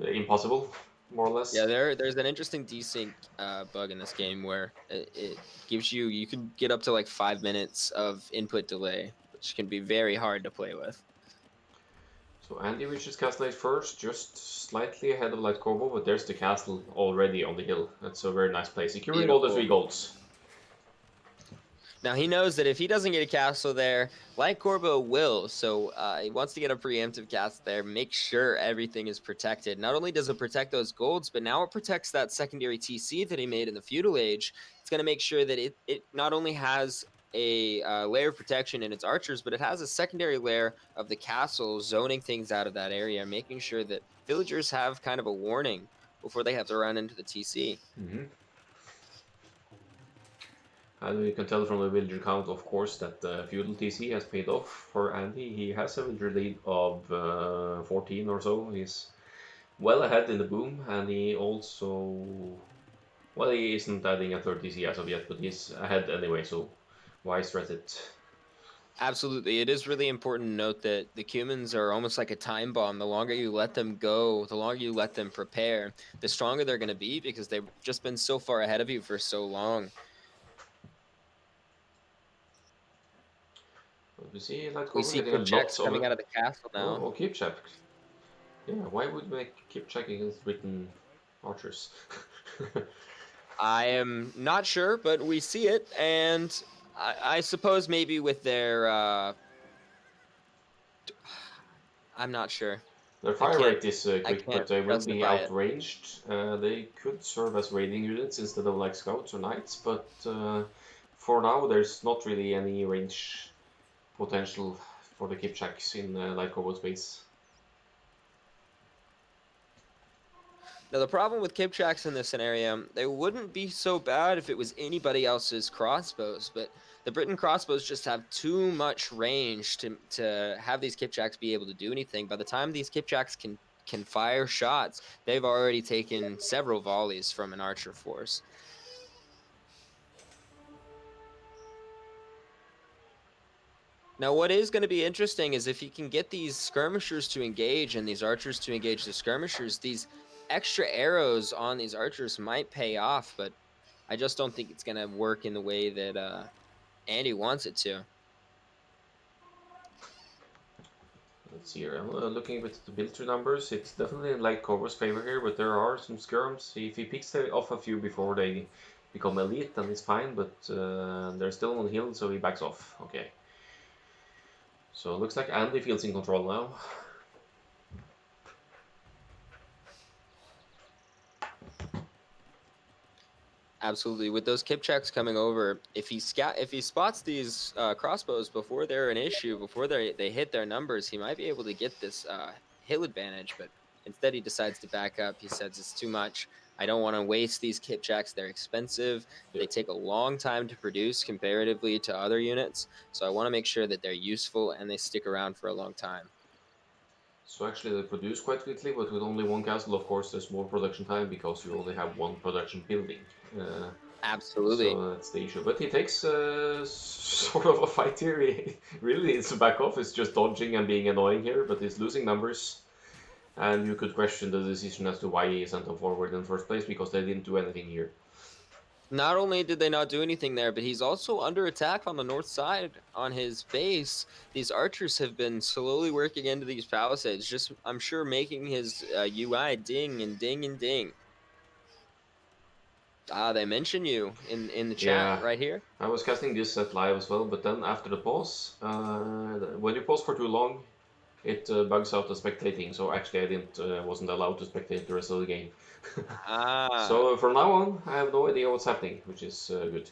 impossible, more or less. Yeah, there's an interesting desync bug in this game where it gives you can get up to like 5 minutes of input delay, which can be very hard to play with. So Andi reaches Castle first, just slightly ahead of Lightcørbo, but there's the castle already on the hill. That's a very nice place. Securing all the 3 golds. Now he knows that if he doesn't get a castle there, Lightcørbo will. So he wants to get a preemptive castle there, make sure everything is protected. Not only does it protect those golds, but now it protects that secondary TC that he made in the feudal age. It's going to make sure that it not only has a layer of protection in its archers, but it has a secondary layer of the castle zoning things out of that area, making sure that villagers have kind of a warning before they have to run into the TC. Mm-hmm. And we can tell from the villager count, of course, that the feudal TC has paid off for Andi. He has a villager lead of 14 or so. He's well ahead in the boom, and he also... Well, he isn't adding a third TC as of yet, but he's ahead anyway, so why stress it? Absolutely. It is really important to note that the humans are almost like a time bomb. The longer you let them go, the longer you let them prepare, the stronger they're going to be because they've just been so far ahead of you for so long. We see Kipchaks coming out of the castle now. Oh, Kipchak. Yeah, why would we make Kipchak against Britain archers? I am not sure, but we see it, and I suppose maybe with their... I'm not sure. Their fire rate is quick, but they will be outranged. They could serve as raiding units instead of like scouts or knights, but for now there's not really any range potential for the Kipchaks in Lightcørbo space. Now the problem with Kipchaks in this scenario, they wouldn't be so bad if it was anybody else's crossbows, but the Britain crossbows just have too much range to have these Kipchaks be able to do anything. By the time these Kipchaks can fire shots, they've already taken several volleys from an archer force. Now, what is going to be interesting is if you can get these skirmishers to engage and these archers to engage the skirmishers, these extra arrows on these archers might pay off, but I just don't think it's going to work in the way that Andi wants it to. Let's see here. I'm looking at the build tree numbers. It's definitely in Lightcørbo's favor here, but there are some skirms. If he picks off a few before they become elite, then it's fine, but they're still on hill, so he backs off. Okay. So it looks like Andi feels in control now. Absolutely. With those Kipchaks coming over, if he spots these crossbows before they're an issue, before they hit their numbers, he might be able to get this hill advantage. But instead, he decides to back up. He says it's too much. I don't want to waste these Kipchaks. They're expensive. Yep. They take a long time to produce comparatively to other units. So I want to make sure that they're useful and they stick around for a long time. So actually they produce quite quickly, but with only one castle, of course, there's more production time because you only have one production building. Absolutely. So that's the issue. But he takes sort of a fight here. He really needs to back off. It's just dodging and being annoying here, but he's losing numbers. And you could question the decision as to why he sent them forward in the first place, because they didn't do anything here. Not only did they not do anything there, but he's also under attack on the north side on his base. These archers have been slowly working into these palisades, just, I'm sure, making his UI ding and ding and ding. They mention you in the chat right here. I was casting this at live as well, but then after the pause, when you pause for too long, it bugs out the spectating. So actually I wasn't allowed to spectate the rest of the game. So from now on, I have no idea what's happening, which is good.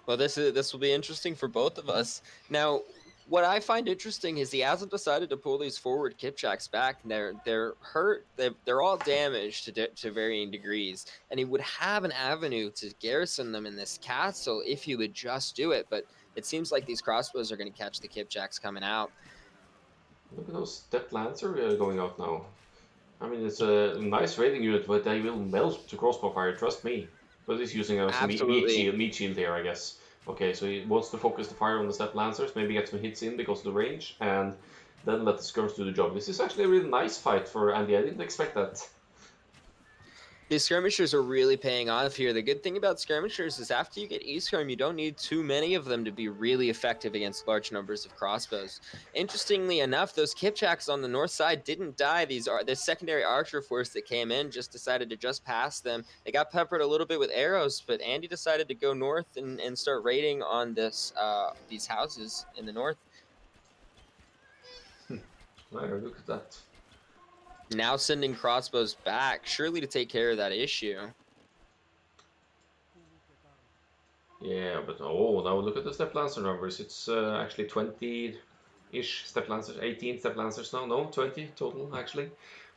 Well, this will be interesting for both of us. Now, what I find interesting is he hasn't decided to pull these forward Kipchaks back. They're hurt. They're all damaged to varying degrees, and he would have an avenue to garrison them in this castle if he would just do it. But it seems like these crossbows are going to catch the Kipchaks coming out. Look at those step lancer going out now. I mean, it's a nice raiding unit, but they will melt to crossbow fire, trust me. But he's using a meat shield here, I guess. Okay, so he wants to focus the fire on the step lancers, maybe get some hits in because of the range, and then let the skirms do the job. This is actually a really nice fight for Andi. I didn't expect that. These skirmishers are really paying off here. The good thing about skirmishers is after you get E-skirm, you don't need too many of them to be really effective against large numbers of crossbows. Interestingly enough, those Kipchaks on the north side didn't die. The secondary archer force that came in just decided to just pass them. They got peppered a little bit with arrows, but Andi decided to go north and start raiding on these houses in the north. Look at that. Now sending crossbows back, surely to take care of that issue. Yeah, but now look at the step lancer numbers. It's actually 20-ish step lancers, 18 step lancers now. No, 20 total actually.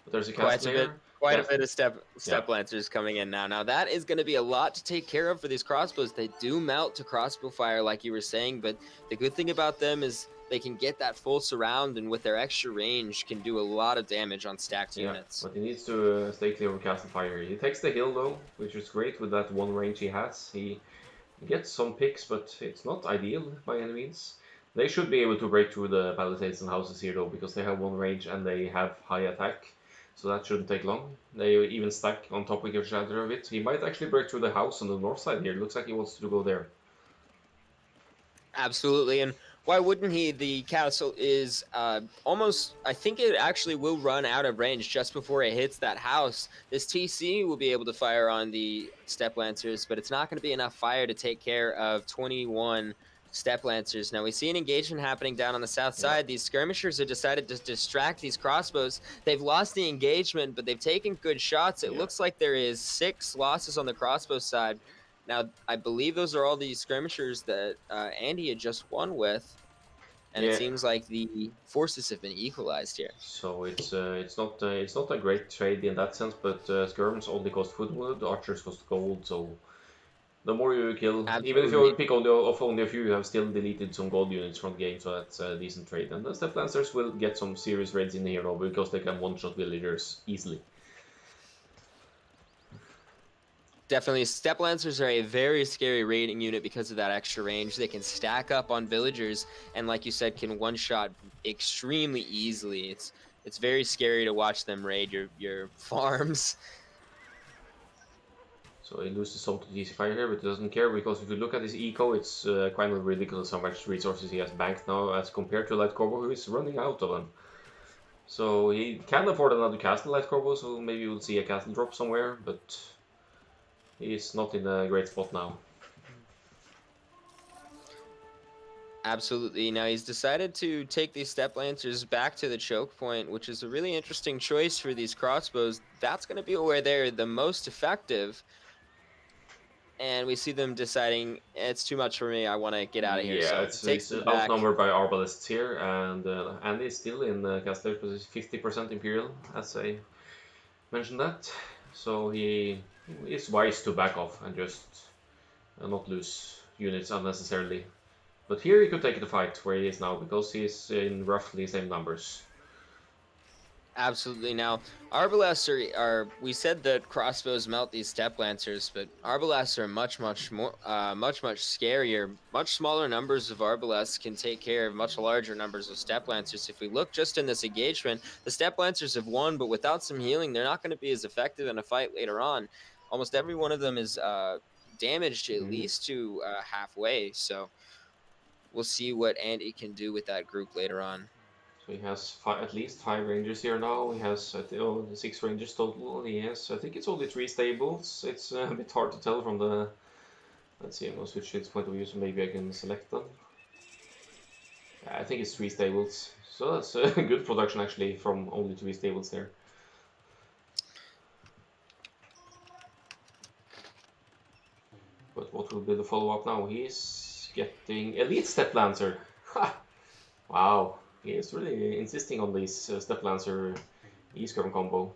But there's a cast player. Quite a bit of step lancers coming in now. Now that is going to be a lot to take care of for these crossbows. They do melt to crossbow fire, like you were saying, but the good thing about them is they can get that full surround, and with their extra range, can do a lot of damage on stacked units. But he needs to stay clear of castle fire. He takes the hill though, which is great with that one range he has. He gets some picks, but it's not ideal by any means. They should be able to break through the palisades and houses here though, because they have one range and they have high attack. So that shouldn't take long. They even stack on top of each other a bit. He might actually break through the house on the north side here. Looks like he wants to go there. Absolutely, and why wouldn't he? The castle is almost, I think it actually will run out of range just before it hits that house. This TC will be able to fire on the step lancers, but it's not going to be enough fire to take care of 21 step lancers. Now we see an engagement happening down on the south side. These skirmishers have decided to distract these crossbows. They've lost the engagement, but they've taken good shots. It looks like there is 6 losses on the crossbow side. Now, I believe those are all the skirmishers that Andi had just won with, and it seems like the forces have been equalized here. So it's not a great trade in that sense, but skirms only cost footwood, archers cost gold, so the more you kill, even if you pick only a few, you have still deleted some gold units from the game, so that's a decent trade. And the step lancers will get some serious raids in here now because they can one-shot villagers easily. Definitely, step lancers are a very scary raiding unit because of that extra range. They can stack up on villagers, and like you said, can one-shot extremely easily. It's very scary to watch them raid your farms. So he loses some to DC Fire here, but he doesn't care, because if you look at his eco, it's kind of ridiculous how much resources he has banked now as compared to Lightcørbo, who is running out of them. So he can afford another castle, Lightcørbo, so maybe we'll see a castle drop somewhere, but he's not in a great spot now. Absolutely. Now he's decided to take these step lancers back to the choke point, which is a really interesting choice for these crossbows. That's going to be where they're the most effective. And we see them deciding, it's too much for me, I want to get out of here. Yeah, So it's them back. outnumbered by arbalists here, and Andy is still in castle but it's 50% Imperial, as I mentioned that. So he is wise to back off and just not lose units unnecessarily. But here he could take the fight where he is now, because he is in roughly the same numbers. Absolutely. Now, arbalests are we said that crossbows melt these step lancers, but arbalests are much more, much scarier. Much smaller numbers of arbalests can take care of much larger numbers of step lancers. If we look just in this engagement, the step lancers have won, but without some healing, they're not going to be as effective in a fight later on. Almost every one of them is damaged at least to halfway. So we'll see what Andy can do with that group later on. So he has at least 5 rangers here now. He has 6 rangers total. He has, I think it's only 3 stables. It's a bit hard to tell from the. Let's see, I'm gonna switch its point of view, so maybe I can select them. Yeah, I think it's 3 stables. So that's a good production actually from only 3 stables there. But what will be the follow-up now? He's getting Elite Step Lancer. Ha! Wow, he is really insisting on this Step Lancer E-Skirm combo.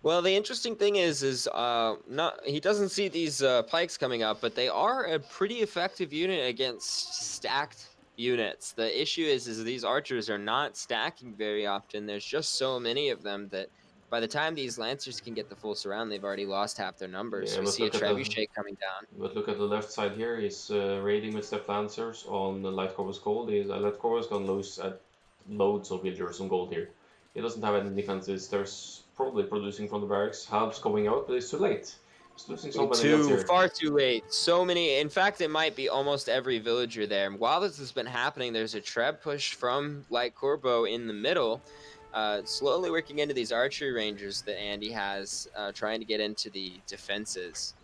Well, the interesting thing is not he doesn't see these pikes coming up, but they are a pretty effective unit against stacked units. The issue is these archers are not stacking very often. There's just so many of them that by the time these lancers can get the full surround, they've already lost half their numbers. Yeah, We see a trebuchet coming down. But look at the left side here. He's raiding with Step Lancers on the Lightcørbo's gold. Lightcørbo's gonna lose loads of villagers on gold here. He doesn't have any defenses. There's probably producing from the barracks. Halves coming out, but it's too late. He's losing so many units here. Far too late. So many. In fact, it might be almost every villager there. While this has been happening, there's a treb push from Light-Kørbo in the middle. Slowly working into these archery rangers that Andy has, trying to get into the defenses.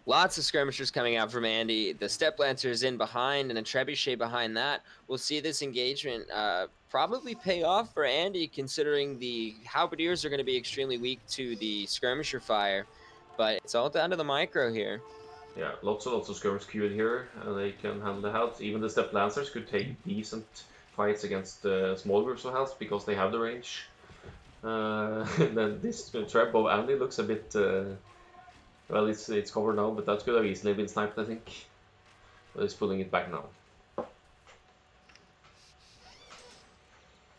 Lots of skirmishers coming out from Andy. The Step Lancers in behind and a trebuchet behind that. We'll see this engagement probably pay off for Andy, considering the halberdiers are going to be extremely weak to the skirmisher fire. But it's all down to the micro here. Yeah, lots of skirmishers queued here, and they can handle the health. Even the Step Lancers could take decent fights against small groups of health because they have the range. Then this trap of Andy looks a bit. Well, it's covered now, but that could have easily been sniped, I think. But he's pulling it back now.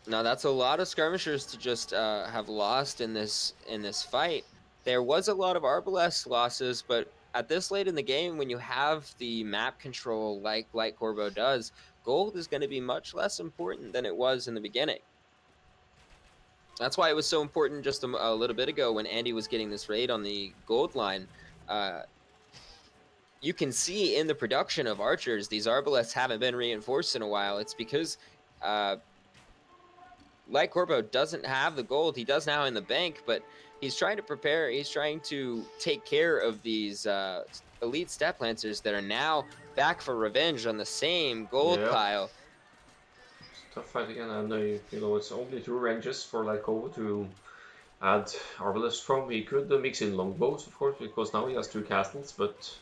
Now that's a lot of skirmishers to just have lost in this fight. There was a lot of arbalest losses, but at this late in the game, when you have the map control like Light-Kørbo does, gold is going to be much less important than it was in the beginning. That's why it was so important just a little bit ago when Andy was getting this raid on the gold line. You can see in the production of archers, these arbalests haven't been reinforced in a while. It's because Light-Kørbo doesn't have the gold. He does now in the bank, but he's trying to prepare. He's trying to take care of these elite step lancers that are now back for revenge on the same gold pile. Tough fight again, and you know, it's only 2 ranges for Light-Kørbo to add arbalest from. He could mix in longbows, of course, because now he has 2 castles, but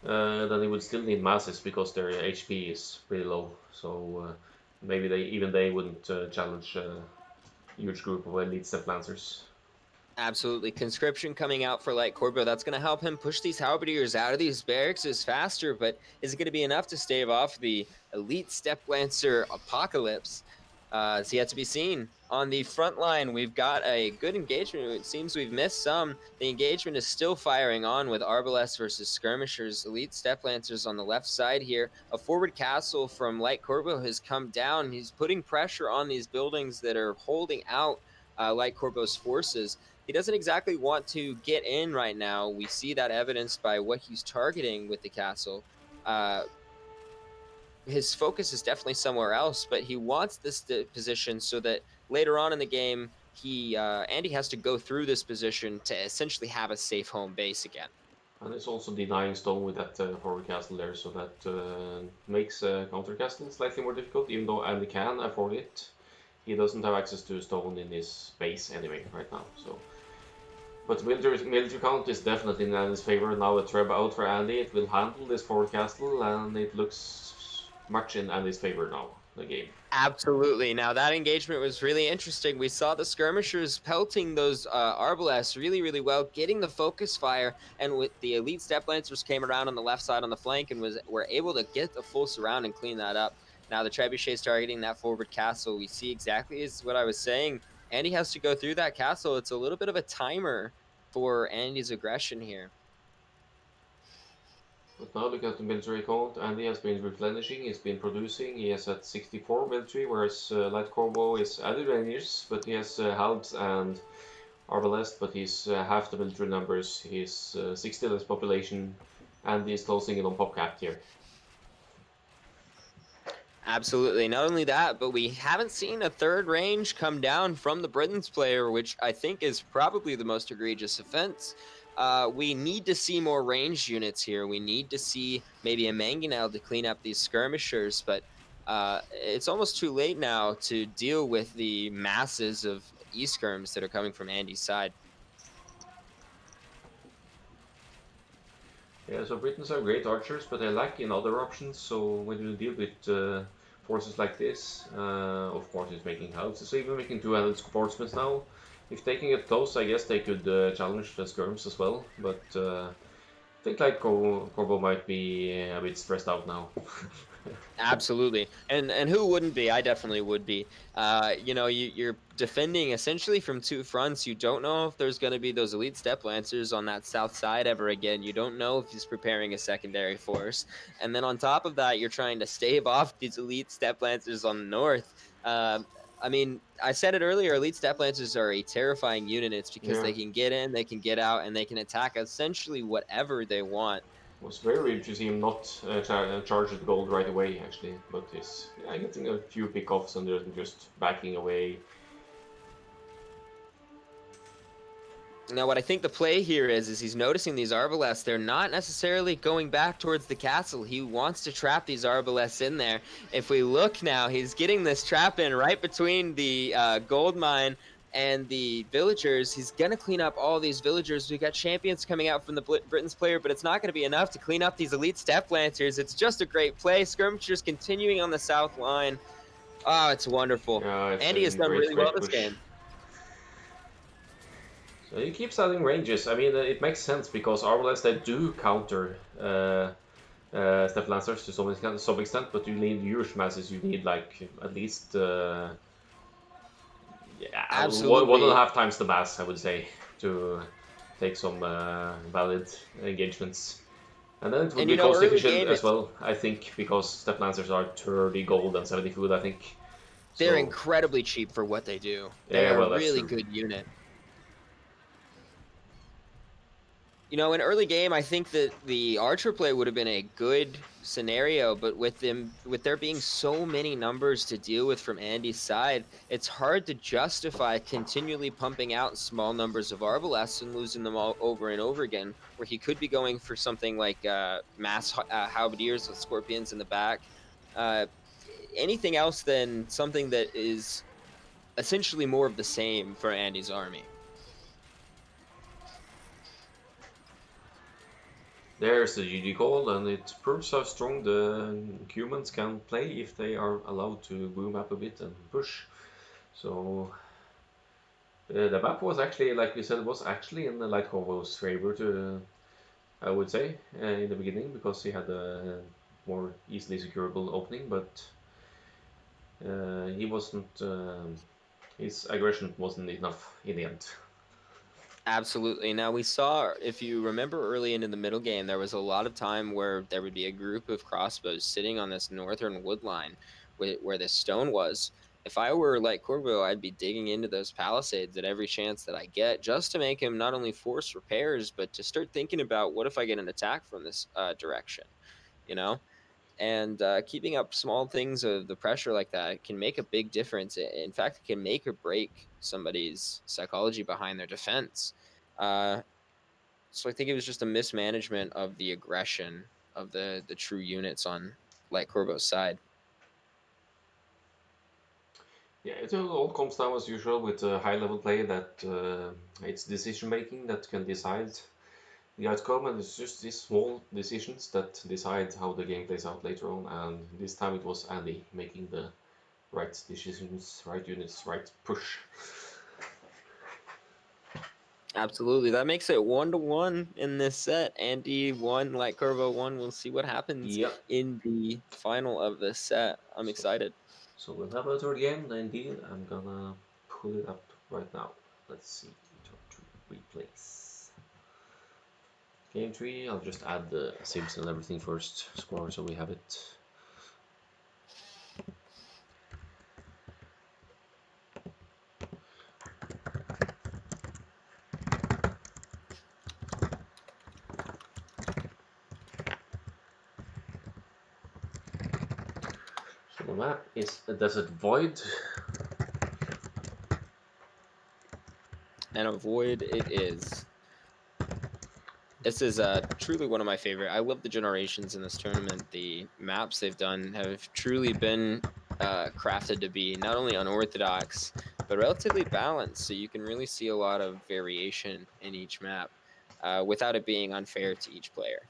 then he would still need masses because their HP is pretty low. So maybe they wouldn't challenge a huge group of elite step lancers. Absolutely. Conscription coming out for Light-Kørbo. That's going to help him push these halberdiers out of these barracks faster, but is it going to be enough to stave off the elite step lancer apocalypse? It's yet to be seen. On the front line, we've got a good engagement. It seems we've missed some. The engagement is still firing on with arbalests versus skirmishers. Elite step lancers on the left side here. A forward castle from Light-Kørbo has come down. He's putting pressure on these buildings that are holding out Light-Kørbo's forces. he doesn't exactly want to get in right now. We see that evidenced by what he's targeting with the castle. His focus is definitely somewhere else, but he wants this position so that later on in the game, Andi has to go through this position to essentially have a safe home base again. And it's also denying stone with that forward castle there, so that makes counter castle slightly more difficult, even though Andy can afford it. He doesn't have access to stone in his base anyway right now. So, but military count is definitely in Andy's favor. Now a Treb out for Andy, it will handle this forward castle, and it looks much in Andy's favor now, the game. Absolutely. Now that engagement was really interesting. We saw the skirmishers pelting those arbalests really, really well, getting the focus fire, and with the elite step lancers came around on the left side on the flank and were able to get the full surround and clean that up. Now the trebuchets targeting that forward castle. We see exactly as what I was saying. Andi has to go through that castle. It's a little bit of a timer for Andy's aggression here. But now look at the military count. Andy has been replenishing, he's been producing. He has at 64 military, whereas Lightcørbo is added Rangers, but he has halbs and Arbalest, but he's half the military numbers. He's 60 less population, and he's closing in on PopCap here. Absolutely. Not only that, but we haven't seen a third range come down from the Britain's player, which I think is probably the most egregious offense. We need to see more ranged units here. We need to see maybe a mangonel to clean up these skirmishers, but it's almost too late now to deal with the masses of e-skirms that are coming from Andy's side. Yeah, so Britons are great archers, but they lack in other options. So when you deal with forces like this, of course it's making houses. So even making 200 sportsmen now. If they can get close, I guess they could challenge the skirms as well. But I think like Corbo might be a bit stressed out now. Absolutely, and who wouldn't be? I definitely would be. You know, you're defending essentially from two fronts. You don't know if there's going to be those elite step lancers on that south side ever again. You don't know if he's preparing a secondary force, and then on top of that, you're trying to stave off these elite step lancers on the north. I mean, I said it earlier, elite step lancers are a terrifying unit. It's because they can get in, they can get out, and they can attack essentially whatever they want. It was very weird to see him not charge the gold right away, actually. But he's getting a few pickoffs and just backing away. Now, what I think the play here is he's noticing these arbalests. They're not necessarily going back towards the castle. He wants to trap these arbalests in there. If we look now, he's getting this trap in right between the gold mine and the villagers. He's going to clean up all these villagers. We've got champions coming out from the Britain's player, but it's not going to be enough to clean up these elite step lancers. It's just a great play. Skirmishers continuing on the south line. Oh, it's wonderful. Andi has done really well this game. So he keeps adding ranges. I mean, it makes sense because Arbalest, they do counter Step Lancers to some extent, but you need huge masses. You need like at least Absolutely. 1.5 times the mass, I would say, to take some valid engagements. And then it would be cost efficient as well, I think, because Step Lancers are 30 gold and 70 food, I think. They're incredibly cheap for what they do. They're a really good unit. You know, in early game, I think that the archer play would have been a good scenario, but with there being so many numbers to deal with from Andy's side, it's hard to justify continually pumping out small numbers of arbalests and losing them all over and over again, where he could be going for something like mass halberdiers with scorpions in the back. Anything else than something that is essentially more of the same for Andy's army. There's the GG call, and it proves how strong the humans can play if they are allowed to boom up a bit and push. So the map was actually, like we said, was actually in the Lightcørbo's favor, to I would say, in the beginning, because he had a more easily securable opening, but he wasn't. His aggression wasn't enough in the end. Absolutely. Now we saw, if you remember early in the middle game, there was a lot of time where there would be a group of crossbows sitting on this northern wood line where the stone was. if I were Light-Kørbø, I'd be digging into those palisades at every chance that I get, just to make him not only force repairs, but to start thinking about what if I get an attack from this direction, you know? And keeping up small things of the pressure like that can make a big difference. In fact, it can make or break somebody's psychology behind their defense. So I think it was just a mismanagement of the aggression of the true units on Light-Kørbø's side. Yeah, it all comes down as usual with high-level play that it's decision-making that can decide the outcome, and it's just these small decisions that decide how the game plays out later on. And this time it was Andi making the right decisions, right units, right push. Absolutely. That makes it 1-1 in this set. Andi 1, Light-Kørbø 1. We'll see what happens in the final of this set. I'm excited. So we'll have a third game, indeed. I'm gonna pull it up right now. Let's see. Replays. Game 3, I'll just add the sims and everything first. Score so we have it. So the map is a desert void. And a void it is. This is truly one of my favorite. I love the generations in this tournament. The maps they've done have truly been crafted to be not only unorthodox, but relatively balanced. So you can really see a lot of variation in each map without it being unfair to each player.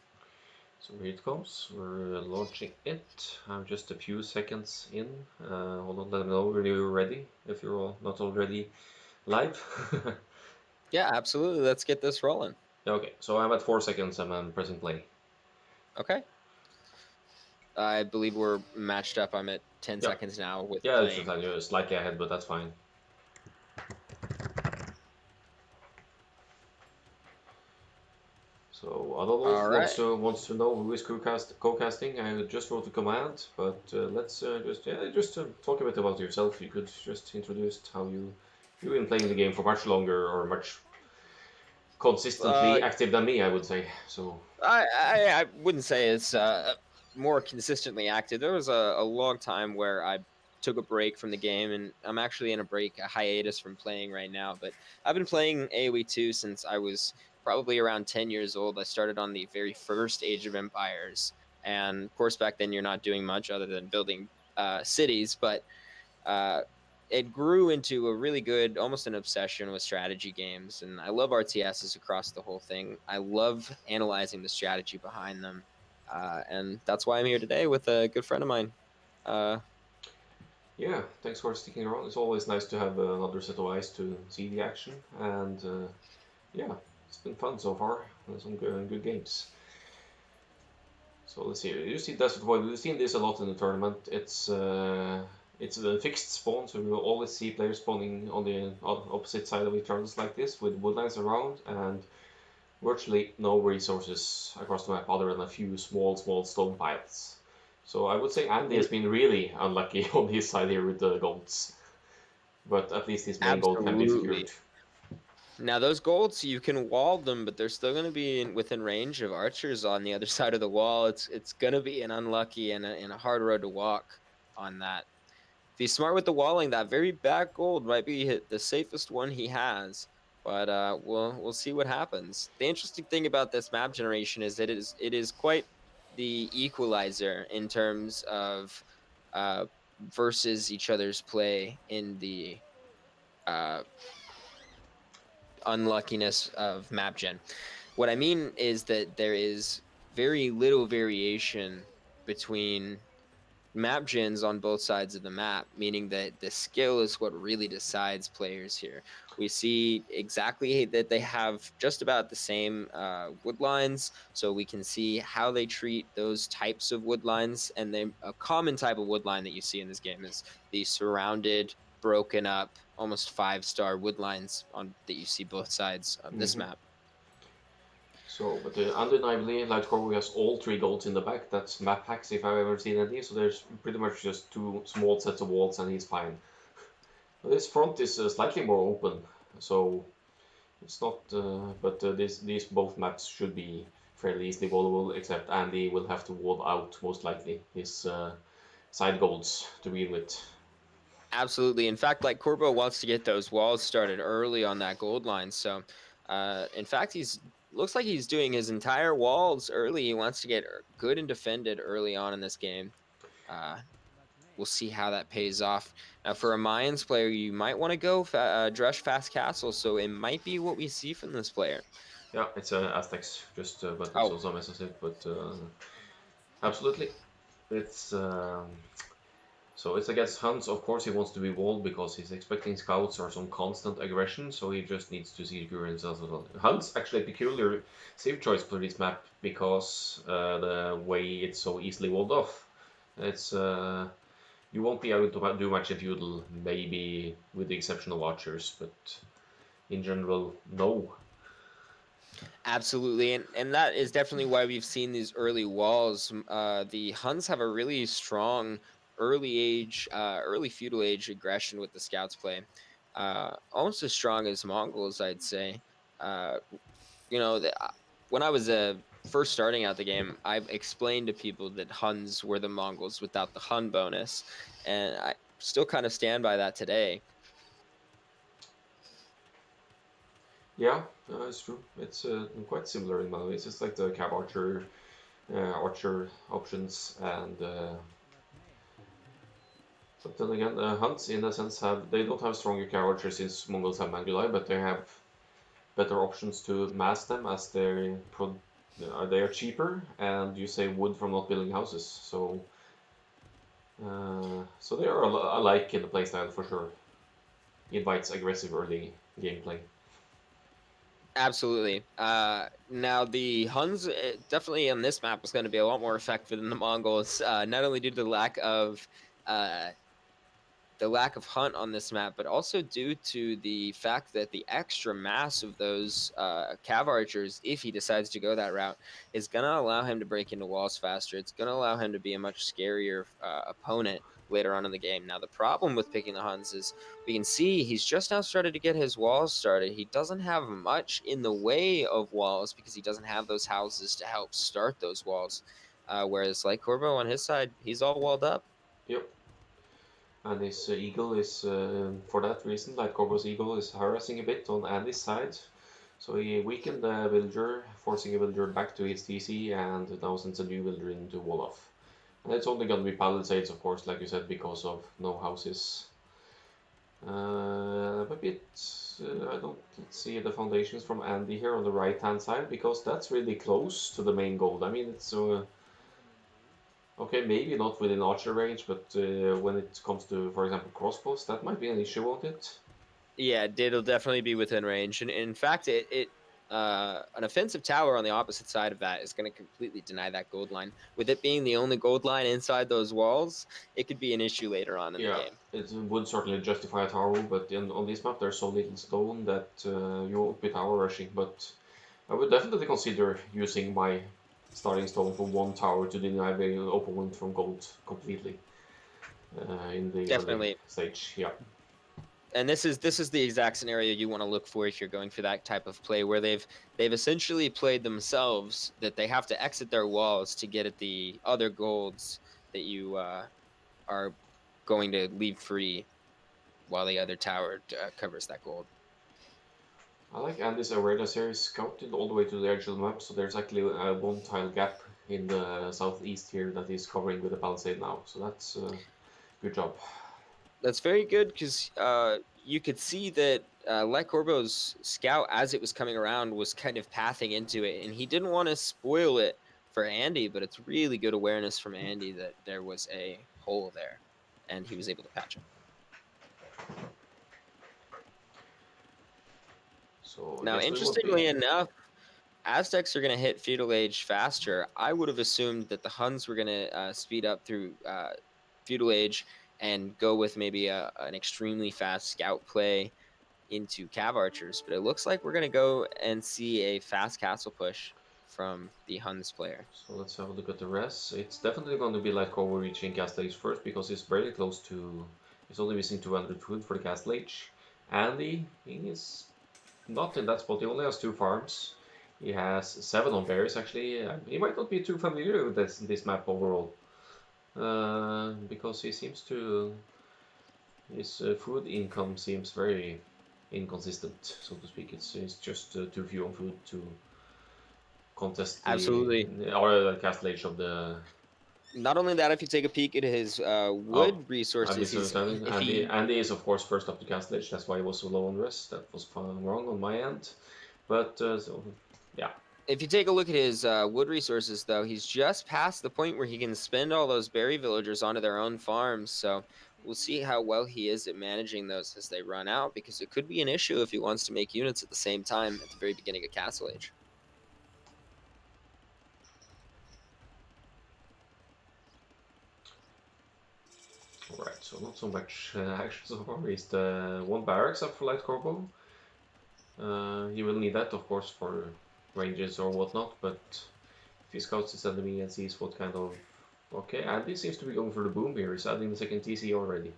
So here it comes. We're launching it. I'm just a few seconds in. Hold on, let me know when you're ready, if you're all not already live. Yeah, absolutely. Let's get this rolling. Okay, so I'm at 4 seconds and I'm pressing play. Okay. I believe we're matched up. I'm at 10 seconds now with playing. Yeah, you're slightly ahead, but that's fine. So Adolf wants to know who is co-casting. I just wrote the command, but let's just talk a bit about yourself. You could just introduce how you've been playing the game for much longer or much consistently active than me, I would say. So I wouldn't say it's more consistently active. There was a long time where I took a break from the game, and I'm actually in a hiatus from playing right now. But I've been playing AOE II since I was probably around 10 years old. I started on the very first Age of Empires, and of course back then you're not doing much other than building cities, but it grew into a really good, almost an obsession with strategy games. And I love RTSs across the whole thing. I love analyzing the strategy behind them. And that's why I'm here today with a good friend of mine. Yeah, thanks for sticking around. It's always nice to have another set of eyes to see the action. And yeah, it's been fun so far. Some good games. So let's see. You see Desert Void. We've seen this a lot in the tournament. It's a fixed spawn, so we will always see players spawning on the opposite side of each other like this, with woodlands around and virtually no resources across the map other than a few small stone piles. So I would say Andi has been really unlucky on his side here with the golds, but at least his main gold can be secured. Now those golds, you can wall them, but they're still going to be within range of archers on the other side of the wall. It's going to be an unlucky and a hard road to walk on that. If he's smart with the walling, that very back gold might be the safest one he has. But we'll see what happens. The interesting thing about this map generation is that it is quite the equalizer in terms of versus each other's play in the unluckiness of map gen. What I mean is that there is very little variation between map gens on both sides of the map, meaning that the skill is what really decides players here. We see exactly that they have just about the same wood lines, so we can see how they treat those types of wood lines. And a common type of wood line that you see in this game is the surrounded, broken up, almost 5-star wood lines that you see both sides of this map. So, but undeniably, Light-Kørbø has all 3 golds in the back. That's map hacks if I've ever seen any. So there's pretty much just 2 small sets of walls and he's fine. This front is slightly more open, so it's not. But these both maps should be fairly easily wallable, except Andy will have to wall out most likely his side golds to begin with. Absolutely. In fact, like Corbo wants to get those walls started early on that gold line. So, in fact, he's looks like he's doing his entire walls early. He wants to get good and defended early on in this game. Uh, we'll see how that pays off. Now, for a Mayans player, you might want to go Drush Fast Castle. So it might be what we see from this player. Yeah, it's Aztecs, just but it's Oh, also Mesosynth, but absolutely, it's. So it's against Huns. Of course, he wants to be walled because he's expecting scouts or some constant aggression. So he just needs to secure himself as well. Huns actually a peculiar save choice for this map because the way it's so easily walled off. It's you won't be able to do much in feudal, maybe with the exception of archers, but in general, no. absolutely. And that is definitely why we've seen these early walls. The Huns have a really strong early feudal age aggression with the scouts play. Almost as strong as Mongols, I'd say. Uh, you know, when I was first starting out the game, I've explained to people that Huns were the Mongols without the Hun bonus, and I still kind of stand by that today. Yeah, it's true. It's quite similar in many ways. It's like the cab archer options, and but then again, Huns in a sense they don't have stronger cab archers since Mongols have Mangulai, but they have better options to mass them as they are cheaper and you save wood from not building houses. So they are alike in the playstyle for sure. Invites aggressive early gameplay. Absolutely. Now the Huns definitely on this map is going to be a lot more effective than the Mongols. Not only due to uh, the lack of hunt on this map, but also due to the fact that the extra mass of those cav archers, if he decides to go that route, is going to allow him to break into walls faster. It's going to allow him to be a much scarier opponent later on in the game. Now, the problem with picking the Huns is we can see he's just now started to get his walls started. He doesn't have much in the way of walls because he doesn't have those houses to help start those walls. Whereas, like Corbo on his side, he's all walled up. Yep. And his eagle is, for that reason, like Corbo's eagle is harassing a bit on Andy's side. So he weakened the villager, forcing a villager back to his TC, and now sends a new villager into Wolof. And it's only going to be palisades, of course, like you said, because of no houses. But I don't see the foundations from Andy here on the right hand side because that's really close to the main gold. I mean, it's okay, maybe not within archer range, but when it comes to, for example, crossbows, that might be an issue, won't it? Yeah, it'll definitely be within range, and in fact, an offensive tower on the opposite side of that is going to completely deny that gold line. With it being the only gold line inside those walls, it could be an issue later on in the Yeah, game. it would certainly justify a tower, but on this map there's so little stone that you won't be tower rushing. But I would definitely consider using my starting stone for one tower to deny the opponent from gold completely in the early Definitely, stage. Yeah. and this is the exact scenario you want to look for if you're going for that type of play, where they've essentially played themselves that they have to exit their walls to get at the other golds that you are going to leave free while the other tower covers that gold. I like Andy's awareness here. He's scouted all the way to the edge of the map, so there's actually a one tile gap in the southeast here that he's covering with a palisade now. So that's good job. That's very good because you could see that Let Corbo's scout, as it was coming around, was kind of pathing into it, and he didn't want to spoil it for Andy. But it's really good awareness from Andy that there was a hole there, and he was able to patch it. So I Now, guess we won't be. interestingly enough, Aztecs are going to hit feudal age faster. I would have assumed that the Huns were going to speed up through feudal age and go with maybe an extremely fast scout play into cav archers, but it looks like we're going to go and see a fast castle push from the Huns player. So let's have a look at the rest. It's definitely going to be like overreaching Castells first because it's very close to He's only missing 200 food for the Castle Age. Andy, he is not in that spot. He only has 2 farms. He has 7 on berries actually. He might not be too familiar with this map overall. Because he seems to... His food income seems very inconsistent, so to speak. It's just too few on food to contest Absolutely. the Castle Age of the... Not only that, if you take a peek at his Oh, wood I'm resources, misunderstanding. if he Andy is of course first up to Castle Age. That's why he was so low on rest. That was wrong on my end. But so yeah. if you take a look at his wood resources, though, he's just past the point where he can spend all those berry villagers onto their own farms. So we'll see how well he is at managing those as they run out, because it could be an issue if he wants to make units at the same time at the very beginning of Castle Age. Alright, so not so much action so far. He's the 1 barracks up for Light-Corbo. He will need that, of course, for ranges or whatnot, but if he scouts his enemy and sees what kind of... Okay, Andy seems to be going for the boom here. He's adding the second TC already.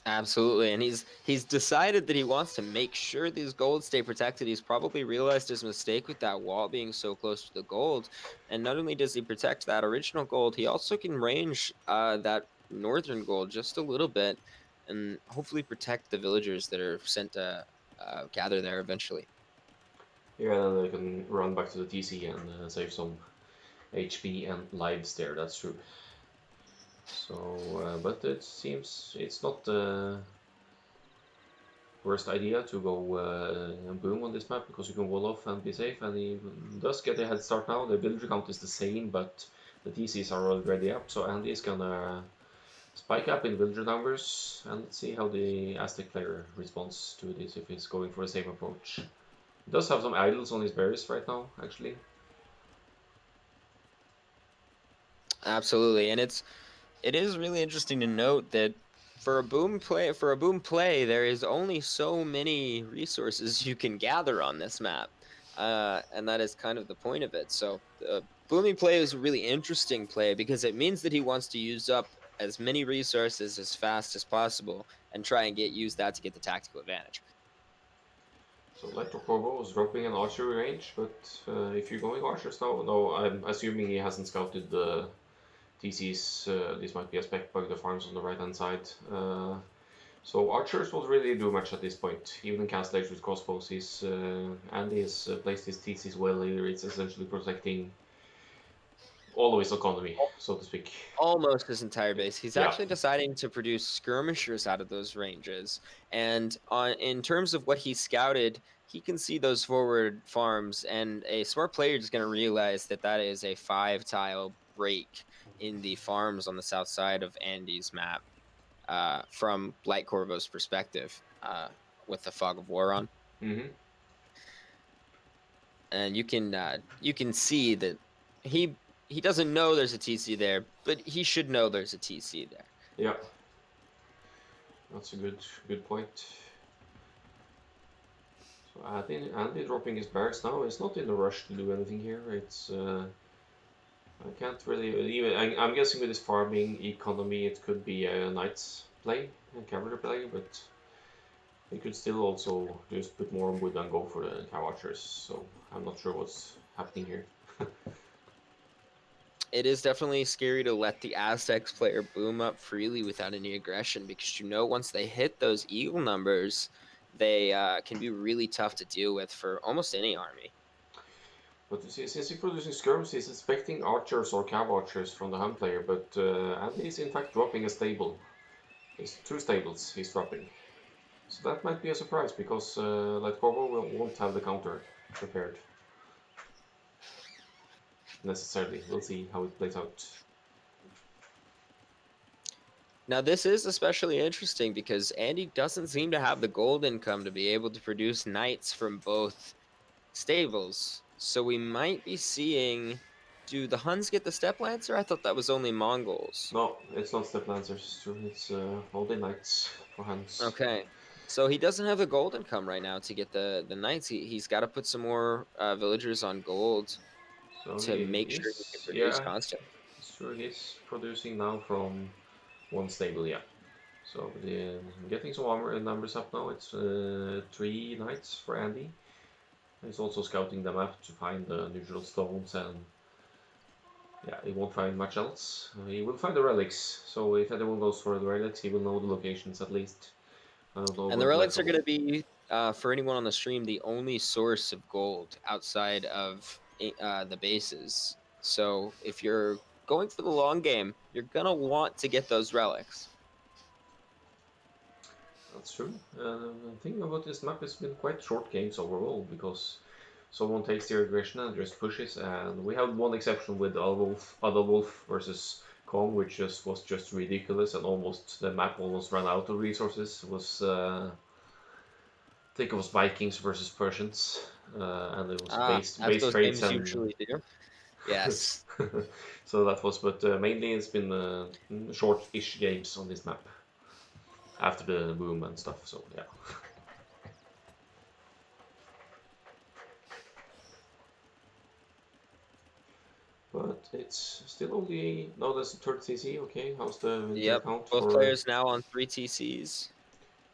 Absolutely, and he's decided that he wants to make sure these golds stay protected. He's probably realized his mistake with that wall being so close to the gold, and not only does he protect that original gold, he also can range that northern gold just a little bit, and hopefully protect the villagers that are sent to gather there eventually. Yeah, then they can run back to the TC and save some HP and lives there, that's true. So, but it seems it's not the worst idea to go boom on this map, because you can wall off and be safe, and he does get a head start now. The villager count is the same, but the TCs are already up, so Andy is gonna spike up in villager numbers, and let's see how the Aztec player responds to this, if he's going for the same approach. He does have some idols on his berries right now, actually. Absolutely, and it is really interesting to note that for a boom play, there is only so many resources you can gather on this map, and that is kind of the point of it. So booming play is a really interesting play because it means that he wants to use up as many resources as fast as possible and try and use that to get the tactical advantage. So Light-Corbo is dropping an archery range, but if you're going archers now, no, I'm assuming he hasn't scouted the TCs. This might be a spec bug, the farms on the right hand side. So archers won't really do much at this point, even in Castle Age with crossbows. Andy has placed his TCs well here. It's essentially protecting all of his economy, so to speak. Almost his entire base. He's Yeah. actually deciding to produce skirmishers out of those ranges. And in terms of what he scouted, he can see those forward farms, and a smart player is going to realize that that is a 5-tile break in the farms on the south side of Andy's map, from Light-Corbo's perspective, with the Fog of War on. Mm-hmm. And you can see that he doesn't know there's a TC there, but he should know there's a TC there. Yeah, that's a good point. So Andy dropping his barracks now is not in a rush to do anything here. It's I can't really even. I'm guessing with this farming economy, it could be a knight's play, a cavalry play, but they could still also just put more wood and go for the cow archers. So I'm not sure what's happening here. It is definitely scary to let the Aztecs player boom up freely without any aggression, because once they hit those eagle numbers, they can be really tough to deal with for almost any army. But you see, since he's producing skirms, he's expecting archers or cav archers from the Hun player, but Andy is in fact dropping a stable. It's 2 stables he's dropping. So that might be a surprise, because Light-Corbo won't have the counter prepared. Necessarily. We'll see how it plays out. Now, this is especially interesting because Andy doesn't seem to have the gold income to be able to produce knights from both stables. So we might be seeing... Do the Huns get the Steppe Lancer? I thought that was only Mongols. No, it's not Steppe Lancers, it's true. It's only knights for Huns. Okay. So he doesn't have the gold income right now to get the knights. He's got to put some more villagers on gold So to make sure he can produce constantly. it's true, he's producing now from One stable, yeah. So getting some armor numbers up now. It's 3 knights for Andi. He's also scouting the map to find the neutral stones, and yeah, he won't find much else. He will find the relics, so if anyone goes for the relics, he will know the locations at least. I don't know And the about relics are Black going to be, for anyone on the stream, the only source of gold outside of the bases. So if you're going for the long game, you're going to want to get those relics. That's true. Thinking about this map, it's been quite short games overall because someone takes the aggression and just pushes. And we had one exception with Adolf versus Kong, which was just ridiculous and almost the map almost ran out of resources. It was I think it was Vikings versus Persians, and it was As base those trades games and usually do. Yes. so that was. But mainly it's been short-ish games on this map after the boom and stuff. So yeah. But it's still only no. That's the third TC. Okay, how's the winter count Both for? players now on 3 TCs.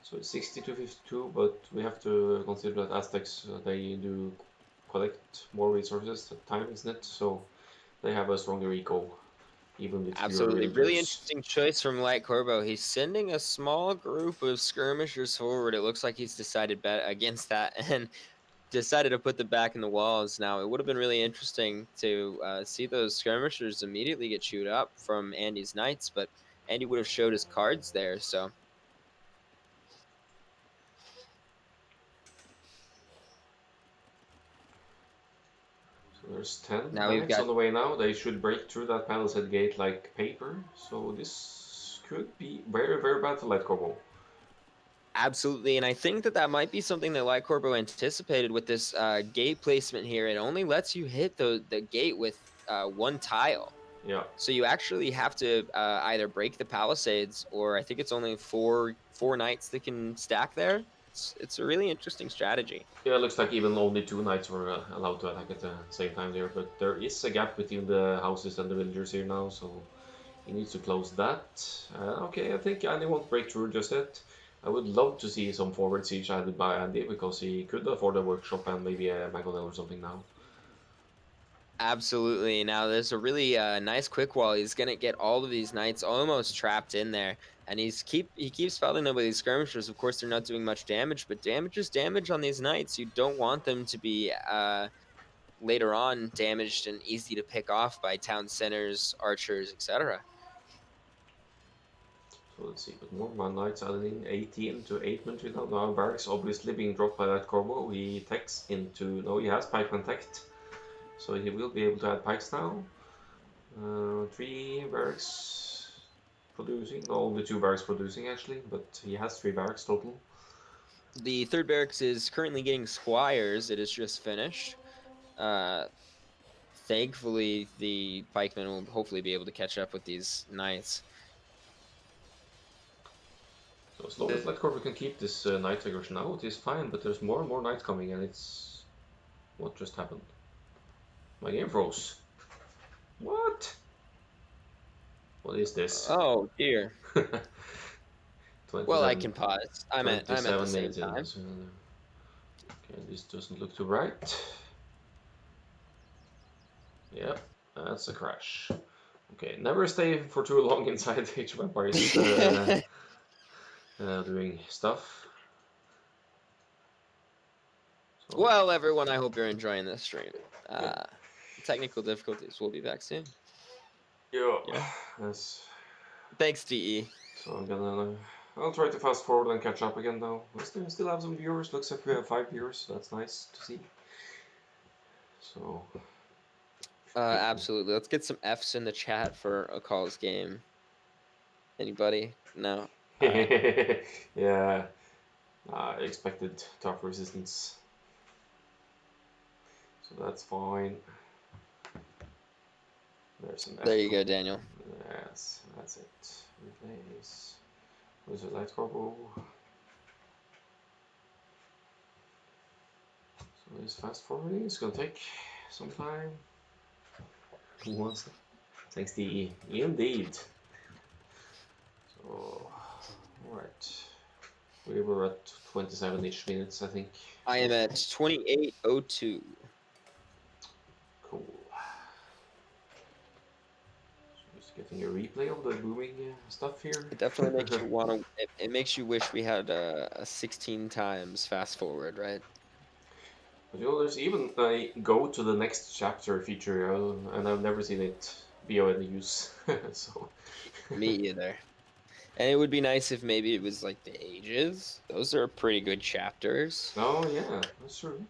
So it's 60 to 52, but we have to consider that Aztecs they do collect more resources at time, isn't it? So they have a stronger eco, even with fewer Absolutely. Really villagers. interesting choice from Light-Cørbo. He's sending a small group of skirmishers forward. It looks like he's decided bet against that and decided to put them back in the walls. Now, it would have been really interesting to see those skirmishers immediately get chewed up from Andi's knights, but Andi would have showed his cards there, so... So there's 10 Now we've knights got on the way now. They should break through that palisade gate like paper. So this could be very, very bad for Light-Cørbo. Absolutely, and I think that might be something that Light-Cørbo anticipated with this gate placement here. It only lets you hit the gate with one tile. Yeah. So you actually have to either break the palisades, or I think it's only four knights that can stack there. It's a really interesting strategy. Yeah, it looks like even only 2 knights were allowed to attack at the same time there, but there is a gap between the houses and the villagers here now, so he needs to close that. Okay, I think Andi won't break through just yet. I would love to see some forward siege added by Andi because he could afford a workshop and maybe a Mangonel or something now. Absolutely. Now there's a really nice quick wall. He's gonna get all of these knights almost trapped in there, and he keeps fighting them with these skirmishers. Of course, they're not doing much damage, but damage is damage on these knights. You don't want them to be later on damaged and easy to pick off by town centers, archers, etc. So let's see, but more knights adding 18 to 8 military now. Barracks obviously being dropped by that Corbo. He techs into, no, he has pikeman teched, so he will be able to add pikes now. 3 barracks producing, no, only 2 barracks producing actually, but he has 3 barracks total. The third barracks is currently getting squires. It is just finished. Thankfully, the pikemen will hopefully be able to catch up with these knights. So as long as Light-Cørbo can keep this knight aggression out, he's fine, but there's more and more knights coming, and it's... What just happened? My game froze. What? What is this? Oh, dear. Well, I can pause. I'm at the same time. Okay, this doesn't look too bright. Yep, that's a crash. Okay, never stay for too long inside Age of Empires doing stuff. So. Well, everyone, I hope you're enjoying this stream. Technical difficulties. We'll be back soon. Yeah. Yes. Thanks, DE. So I'll try to fast forward and catch up again though. We still have some viewers. Looks like we have 5 viewers. So that's nice to see. So. Absolutely. Let's get some Fs in the chat for Akkal's game. Anybody? No. Right. Yeah. Expected tough resistance. So that's fine. There's an F. There you go, Daniel. Yes, that's it. Replace. Where's the Light-Cørbo? So this fast forwarding is gonna take some time. Who wants it? Thanks, DE. Indeed. Oh, alright. We were at 27-ish minutes, I think. I am at 28:02. Cool. So just getting a replay of the booming stuff here. It definitely makes you want to. It makes you wish we had a 16 times fast forward, right? But you know, there's even a go to the next chapter feature, and I've never seen it be of any use. So. Me either. And it would be nice if maybe it was like the ages. Those are pretty good chapters. Oh yeah, that's true.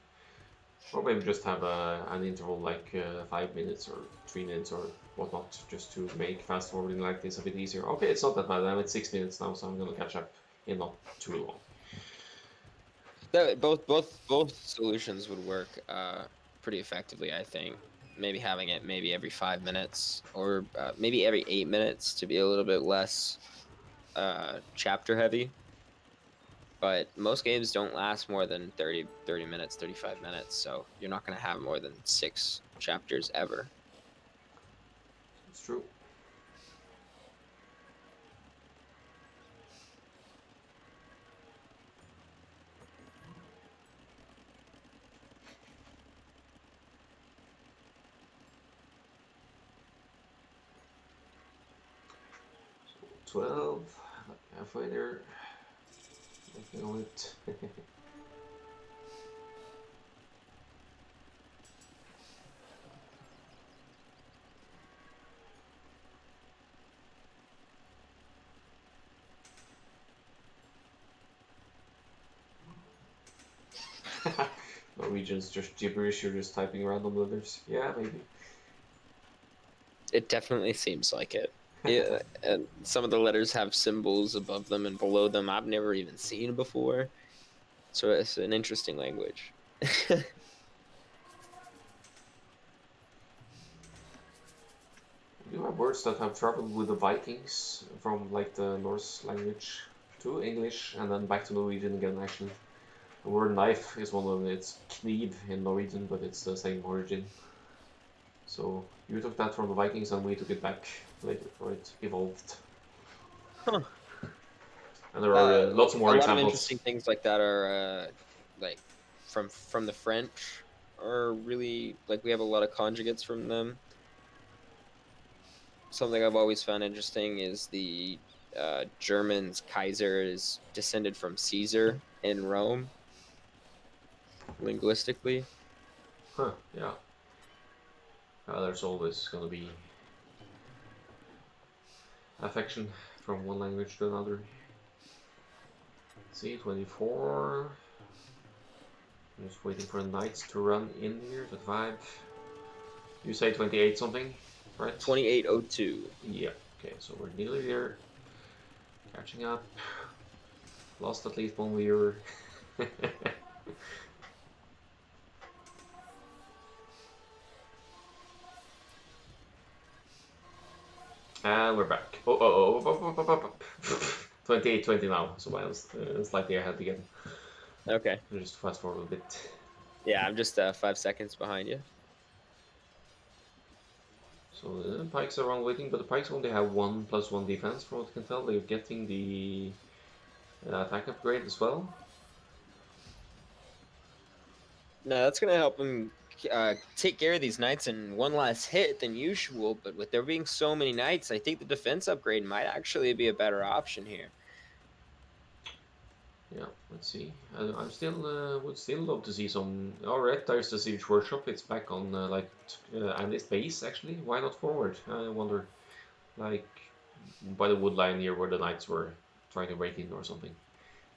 Or maybe just have an interval like 5 minutes or 3 minutes or whatnot, just to make fast forwarding like this a bit easier. Okay, it's not that bad. I'm at 6 minutes now, so I'm gonna catch up in not too long. Both solutions would work pretty effectively, I think. Maybe having it maybe every 5 minutes or maybe every 8 minutes to be a little bit less chapter heavy. But most games don't last more than 30 minutes, 35 minutes, so you're not going to have more than 6 chapters ever. It's true. So 12, halfway there. Making on it. Norwegian's just gibberish, you're just typing random letters. Yeah, maybe. It definitely seems like it. Yeah, and some of the letters have symbols above them and below them I've never even seen before. So it's an interesting language. You have words that have traveled with the Vikings from like the Norse language to English and then back to Norwegian again, actually. The word knife is one of them. It's kniv in Norwegian, but it's the same origin. So you took that from the Vikings and we took it back later, or it evolved. Huh. And there are lots more a lot examples. of interesting things like that are like from the French are really like we have a lot of conjugates from them. Something I've always found interesting is the German's Kaiser is descended from Caesar in Rome, linguistically. Huh, yeah. There's always going to be affection from one language to another. See, 24. I'm just waiting for the knights to run in here to 5. You say 28 something, right? 28:02. Yeah, okay, so we're nearly there. Catching up. Lost at least one viewer. And we're back. 28-20 now, so I was slightly ahead again. Okay. I'll just fast forward a bit. Yeah, I'm just 5 seconds behind you. So the pikes are on waiting, but the pikes only have 1+1 defense from what I can tell. They're getting the attack upgrade as well. No, that's going to help him take care of these knights in one less hit than usual, but with there being so many knights, I think the defense upgrade might actually be a better option here. Yeah, let's see. I'm still would still love to see some. Alright, there's the Siege Workshop. It's back on like Andi's base actually. Why not forward? I wonder, like by the wood line here where the knights were trying to break in or something,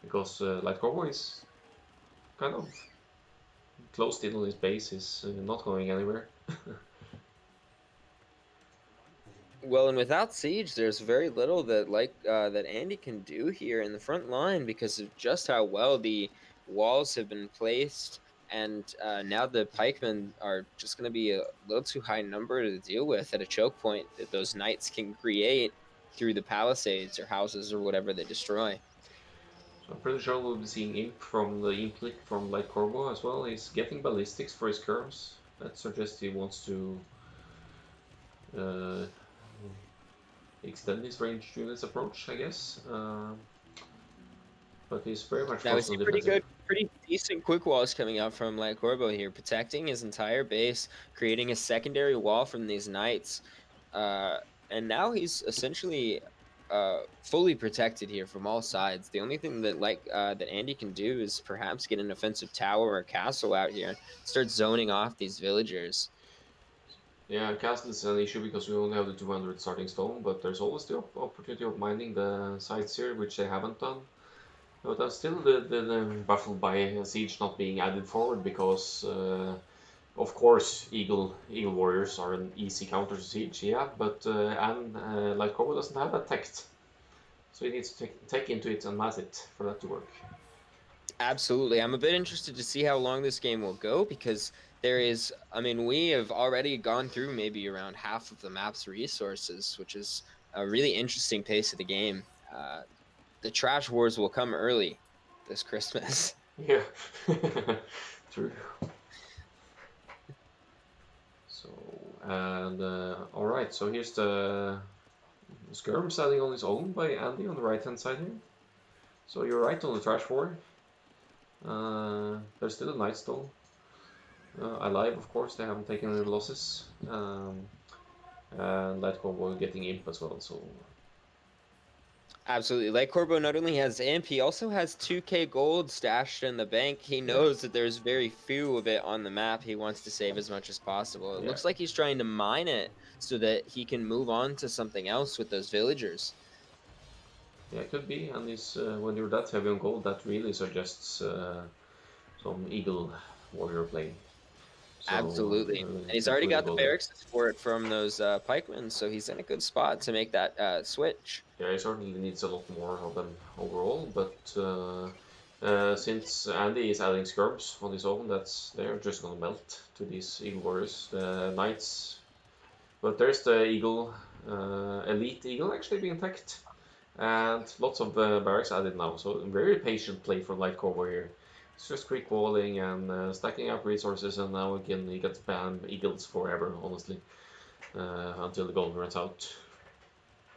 because Light-Körbo is kind of closed in on his base. Is not going anywhere. Well, and without siege, there's very little that that Andi can do here in the front line because of just how well the walls have been placed, and now the pikemen are just going to be a little too high number to deal with at a choke point that those knights can create through the palisades or houses or whatever they destroy. So I'm pretty sure we'll be seeing Imp from the Implic from Light-Körbo as well. He's getting ballistics for his curves. That suggests he wants to extend his range during this approach, I guess. But he's very much Now we focused see on defensive. pretty decent quick walls coming out from Lightcørbo here, protecting his entire base, creating a secondary wall from these knights. Uh, and now he's essentially fully protected here from all sides. The only thing that that Andy can do is perhaps get an offensive tower or castle out here, start zoning off these villagers. Yeah, castle is an issue because we only have the 200 starting stone, but there's always the opportunity of mining the sites here, which they haven't done. But I'm still baffled by a siege not being added forward because, of course, Eagle warriors are an easy counter to siege, yeah, but Lightcørbo doesn't have that text, so he needs to take into it and mass it for that to work. Absolutely. I'm a bit interested to see how long this game will go because I mean, we have already gone through maybe around half of the map's resources, which is a really interesting pace of the game. The trash wars will come early this Christmas. Yeah, true. So, and all right, so here's the skirm standing on his own by Andy on the right hand side here. So you're right on the trash war. There's still a Night Stone alive, of course. They haven't taken any losses. And Lightcørbo getting imp as well. So Absolutely. Lightcørbo not only has imp, he also has 2k gold stashed in the bank. He knows that there's very few of it on the map. He wants to save as much as possible. It looks like he's trying to mine it so that he can move on to something else with those villagers. yeah, it could be. And when you're that heavy on gold, that really suggests some Eagle warrior play. So, Absolutely. And he's already got the barracks for it from those pikemen, so he's in a good spot to make that switch. Yeah, he certainly needs a lot more of them overall, but since Andy is adding skirms on his own, they're just gonna melt to these Eagle warriors. The knights, but there's the Eagle, elite Eagle actually being attacked, and lots of barracks added now. So very patient play from Lightcørbo here. It's just quick walling and stacking up resources, and now again he gets banned Eagles forever, honestly, until the gold runs out.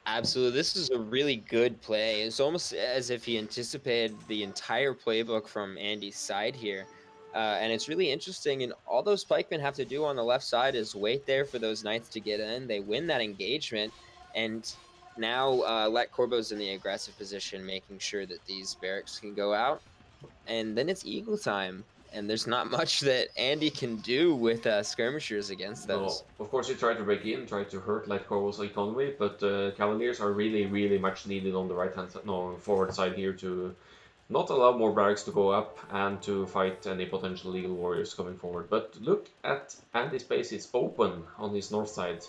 Absolutely. This is a really good play. It's almost as if he anticipated the entire playbook from Andy's side here. And it's really interesting. And all those pikemen have to do on the left side is wait there for those knights to get in. They win that engagement. And now Lightcørbo's in the aggressive position, making sure that these barracks can go out. And then it's Eagle time. And there's not much that Andy can do with skirmishers against those. No, of course he tried to break in, tried to hurt Lightcørbo's economy, but Cavaliers are really, really much needed on the right hand side, no, forward side here to not allow more barracks to go up and to fight any potential Eagle warriors coming forward. But look at Andy's base; it's open on his north side.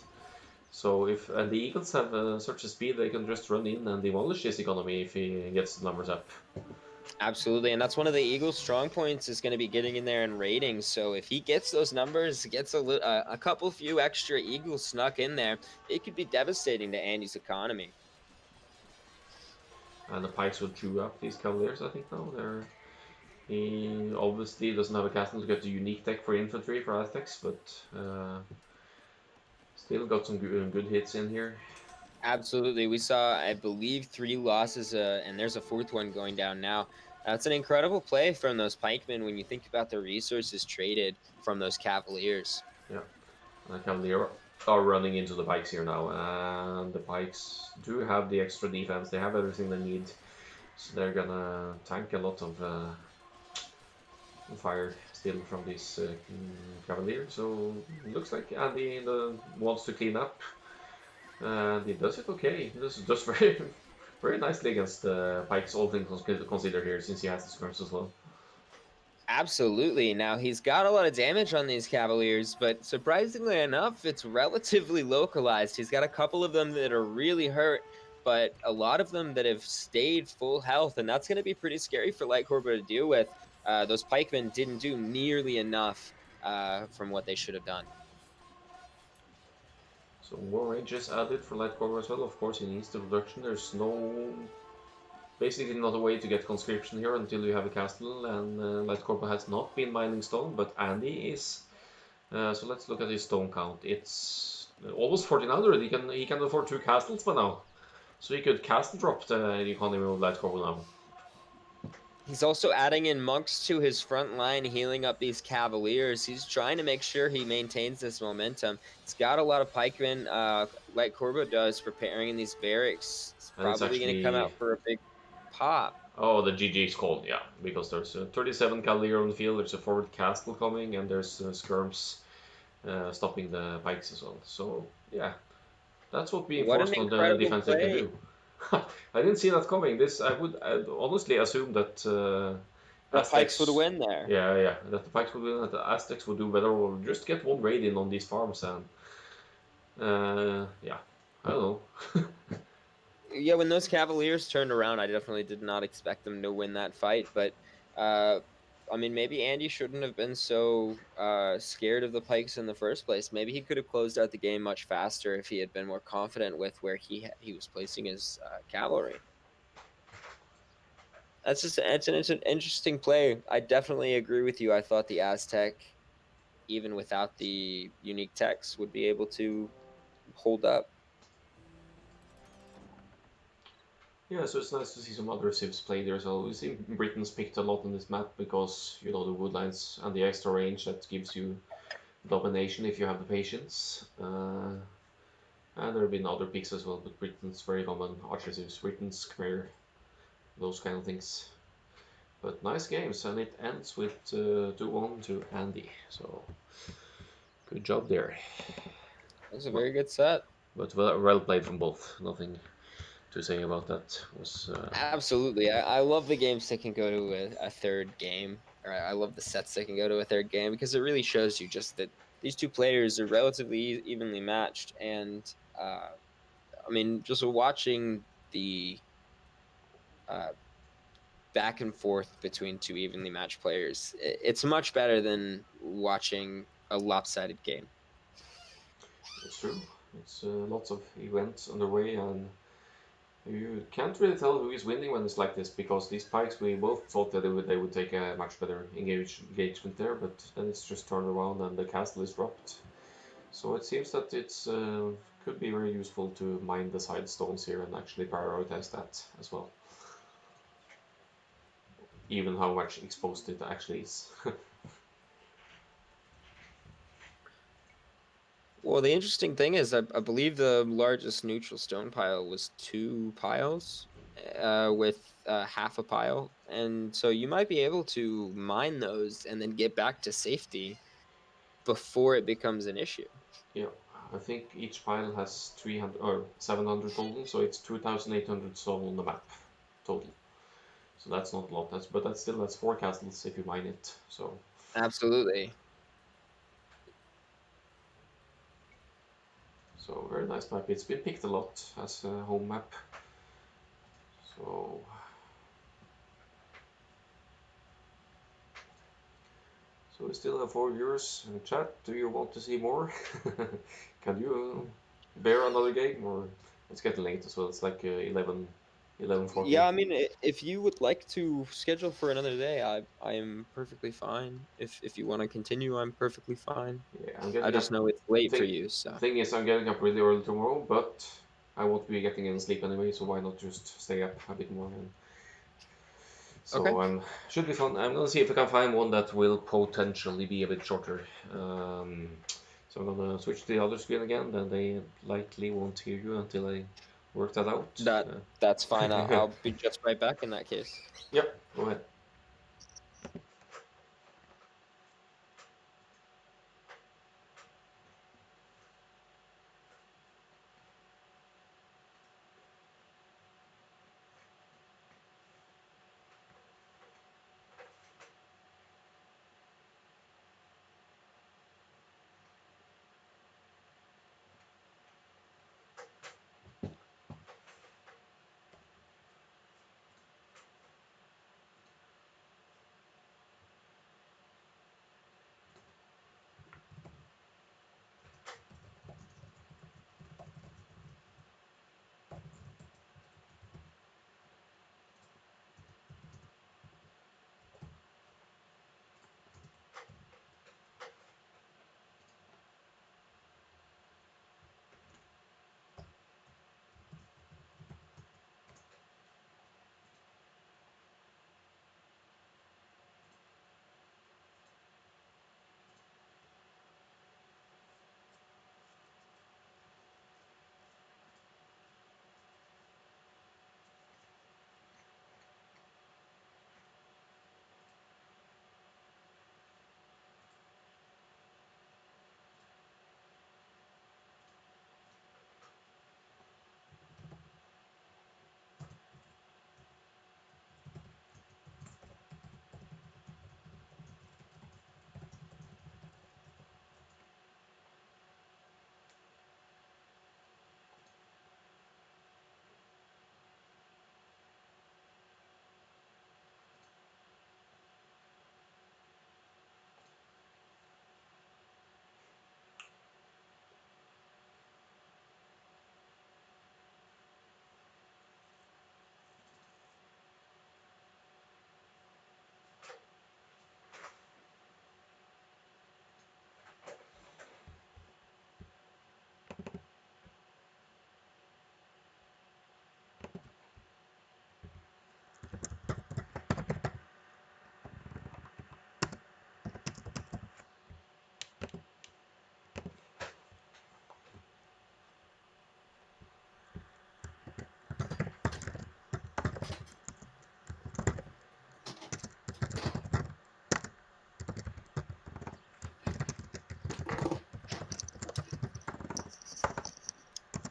So if the Eagles have such a speed, they can just run in and demolish his economy if he gets the numbers up. Absolutely, and that's one of the Eagles' strong points is going to be getting in there and raiding. So if he gets those numbers, gets a couple few extra Eagles snuck in there, it could be devastating to Andy's economy. And the Pikes will chew up these Cavaliers, I think, now. He obviously doesn't have a castle to get the unique tech for infantry for Aztecs, but still got some good hits in here. Absolutely. We saw, I believe, 3 losses, and there's a 4th one going down now. That's an incredible play from those pikemen when you think about the resources traded from those Cavaliers. Yeah, and the Cavalier are running into the Pikes here now, and the Pikes do have the extra defense. They have everything they need, so they're gonna tank a lot of fire still from this Cavalier. So it looks like Andy wants to clean up. And he does it okay. He does very, very nicely against the Pikes, all things considered here, since he has the skirms as well. Absolutely. Now, he's got a lot of damage on these Cavaliers, but surprisingly enough, it's relatively localized. He's got a couple of them that are really hurt, but a lot of them that have stayed full health, and that's going to be pretty scary for Lightcørbo to deal with. Those pikemen didn't do nearly enough from what they should have done. So more ranges added for Lightcørbo as well. Of course, he needs the production. There's basically not a way to get conscription here until you have a castle, and Lightcørbo has not been mining stone, but Andy is. So let's look at his stone count. It's almost 1400. He can afford 2 castles by now, so he could castle drop the economy of Lightcørbo now. He's also adding in monks to his front line, healing up these cavaliers. He's trying to make sure he maintains this momentum. He's got a lot of pikemen, like Corbo does, preparing in these barracks. It's And it's probably going to come actually, out for a big pop. oh, the GG is called, yeah, because there's 37 cavalier on the field. There's a forward castle coming, and there's skirms stopping the pikes as well. So yeah, that's what being What an forced on the incredible defensive can play. do. I didn't see that coming. I'd honestly assume that The pikes would Aztecs, win there. yeah, that the Pikes would win, that the Aztecs would do better, or just get one raid in on these farms, and yeah, I don't know. Yeah, when those Cavaliers turned around, I definitely did not expect them to win that fight. But uh, I mean, maybe Andy shouldn't have been so scared of the Pikes in the first place. Maybe he could have closed out the game much faster if he had been more confident with where he was placing his cavalry. It's an interesting play. I definitely agree with you. I thought the Aztec, even without the unique techs, would be able to hold up. Yeah, so it's nice to see some other civs play there as well. We see Britain's picked a lot on this map because the woodlines and the extra range that gives you domination if you have the patience. And there have been other picks as well, but Britain's very common. Archer civs, Britain's Khmer, those kind of things. But nice games, and it ends with 2-1 to Andy. So good job there. It was a Well, very good set. but well played from both. Nothing to say about that. Was Absolutely. I love the games that can go to a third game. Or I love the sets that can go to a third game because it really shows you just that these two players are relatively evenly matched. And I mean, just watching the uh, back and forth between two evenly matched players, it's much better than watching a lopsided game. it's true. It's lots of events underway, and you can't really tell who is winning when it's like this because these pikes, we both thought that they would take a much better engagement there, but then it's just turned around and the castle is dropped. So it seems that it's could be very useful to mine the side stones here and actually prioritize that as well, even how much exposed it actually is. Well, the interesting thing is, I believe the largest neutral stone pile was 2 piles, with half a pile, and so you might be able to mine those and then get back to safety before it becomes an issue. Yeah, I think each pile has 300 or 700 total, so it's 2,800 stone on the map total. So that's not a lot. That's 4 castles if you mine it. Absolutely. So very nice map. It's been picked a lot as a home map. So we still have 4 viewers in the chat. Do you want to see more? Can you bear another game, or it's getting late as well? It's like 11:40. Yeah, I mean, if you would like to schedule for another day, I am perfectly fine. If you want to continue, I'm perfectly fine. Yeah, I'm I getting just up. know it's late for Thing you, so. thing is, I'm getting up really early tomorrow, but I won't be getting any sleep anyway. So why not just stay up a bit more? And Okay. so should be fun. I'm gonna see if I can find one that will potentially be a bit shorter. So I'm gonna switch to the other screen again. Then they likely won't hear you until I work that out. That that's fine. I'll be just right back in that case. Yep, go ahead.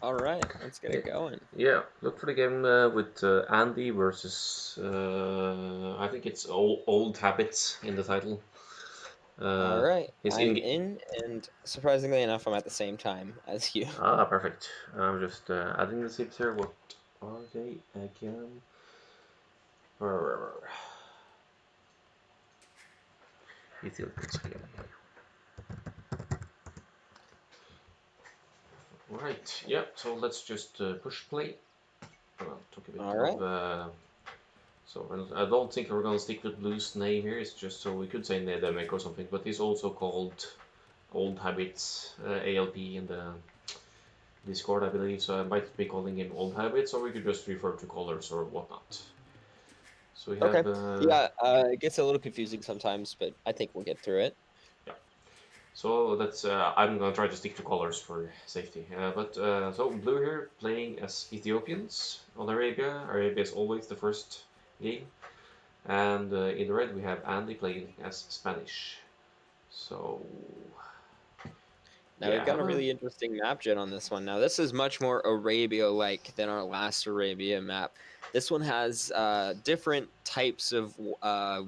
All right, let's get it going. Yeah, look for the game with Andy versus I think it's old habits in the title. All right, He's I'm in. in, and surprisingly enough, I'm at the same time as you. Ah, perfect. I'm just adding the zips here. What are they again? Ethiopians again. Right. Yeah. So let's just push play. Took a bit All right. of. So I don't think we're gonna stick with Blue's name here. It's just so we could say Nedemic or something, but he's also called Old Habits ALP in the Discord, I believe. So I might be calling him Old Habits, or we could just refer to colors or whatnot. So we Okay. have Yeah, it gets a little confusing sometimes, but I think we'll get through it. yeah. So that's I'm gonna try to stick to colors for safety. So Blue here playing as Ethiopians on Arabia. Arabia is always the first game. And in red we have Andy playing as Spanish. So Now we've got a yeah, really interesting map gen on this one. Now this is much more Arabia-like than our last Arabia map. This one has different types of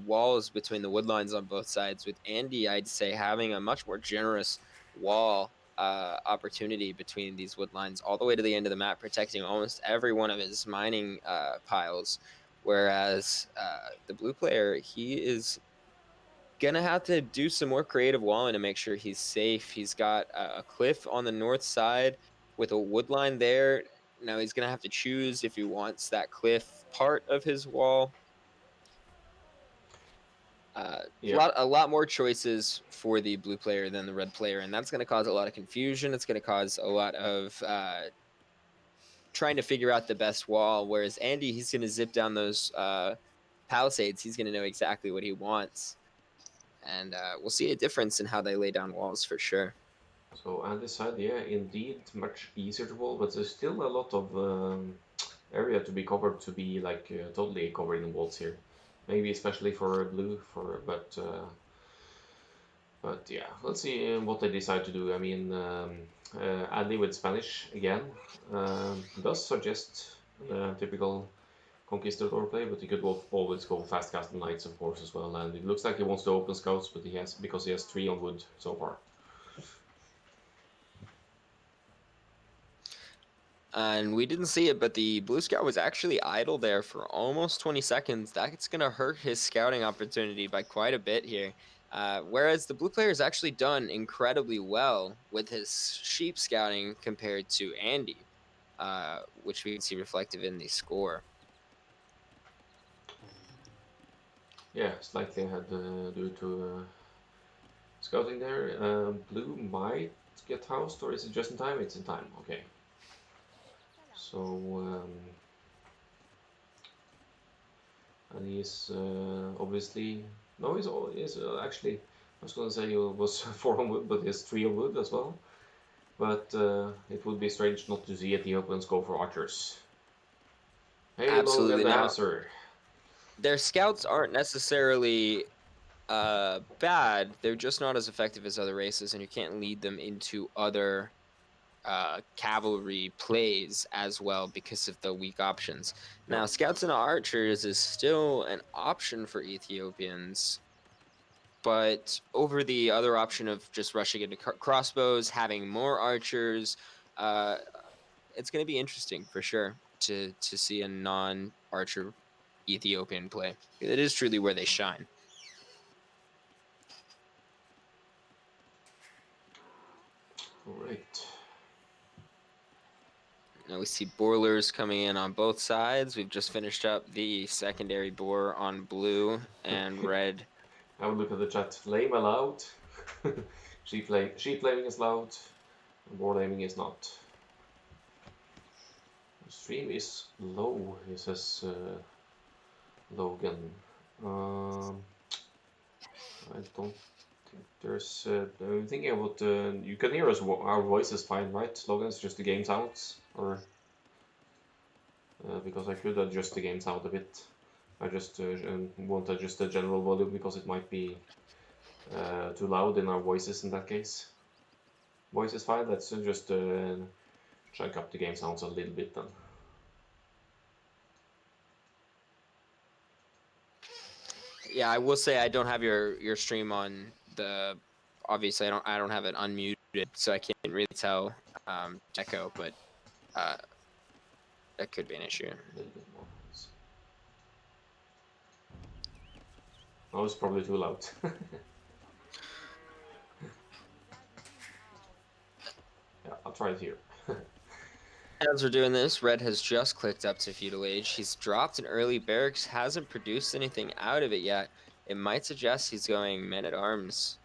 walls between the wood lines on both sides, with Andy, I'd say, having a much more generous wall opportunity between these wood lines all the way to the end of the map, protecting almost every one of his mining piles. Whereas the blue player, he is gonna have to do some more creative walling to make sure he's safe. He's got a cliff on the north side with a wood line there. Now he's gonna have to choose if he wants that cliff part of his wall. yeah. A lot more choices for the blue player than the red player, and that's going to cause a lot of confusion. It's going to cause a lot of trying to figure out the best wall. Whereas Andy, he's going to zip down those palisades. He's going to know exactly what he wants, and we'll see a difference in how they lay down walls for sure. So Andy's side, yeah, indeed, much easier to wall, but there's still a lot of area to be covered to be like totally covered in walls here. Maybe especially for blue, but yeah, let's see what they decide to do. I mean, Andy with Spanish again does suggest the typical conquistador play, but he could always go fast casting knights, of course, as well. And it looks like he wants to open scouts, but he has because he has 3 on wood so far. And we didn't see it, but the blue scout was actually idle there for almost 20 seconds. That's going to hurt his scouting opportunity by quite a bit here. Whereas the blue player has actually done incredibly well with his sheep scouting compared to Andy, which we can see reflected in the score. Yeah, slightly ahead due to scouting there. Blue might get housed, or is it just in time? It's in time, okay. So, and he's obviously, no, he's actually, I was gonna say he was 4 on wood, but he has 3 on wood as well. But it would be strange not to see Ethiopians go for archers. Hey, Absolutely. Logan the Now, Hamster. their scouts aren't necessarily bad. They're just not as effective as other races, and you can't lead them into other cavalry plays as well because of the weak options. Yeah. Now, scouts and archers is still an option for Ethiopians, but over the other option of just rushing into crossbows, having more archers, uh, it's going to be interesting for sure to see a non-archer Ethiopian play. It is truly where they shine. All right. Now we see boilers coming in on both sides. We've just finished up the secondary bore on blue and red. Have a look at the chat. Lame allowed. sheep laming is loud. Board aiming is not. The stream is low, he says Logan. I don't think there's. I'm thinking about. You can hear us. Our voice is fine, right? Logan, it's just the game sounds, or because I could adjust the game sound a bit. I just want to adjust the general volume because it might be too loud in our voices in that case. Voice is fine. Let's just chunk up the game sounds a little bit then. Yeah, I will say I don't have your stream on the. Obviously, I don't have it unmuted, so I can't really tell echo, but that could be an issue. A little bit more. Oh, it's probably too loud. Yeah, I'll try it here. As we're doing this, Red has just clicked up to Feudal Age. He's dropped an early barracks, hasn't produced anything out of it yet. It might suggest he's going men-at-arms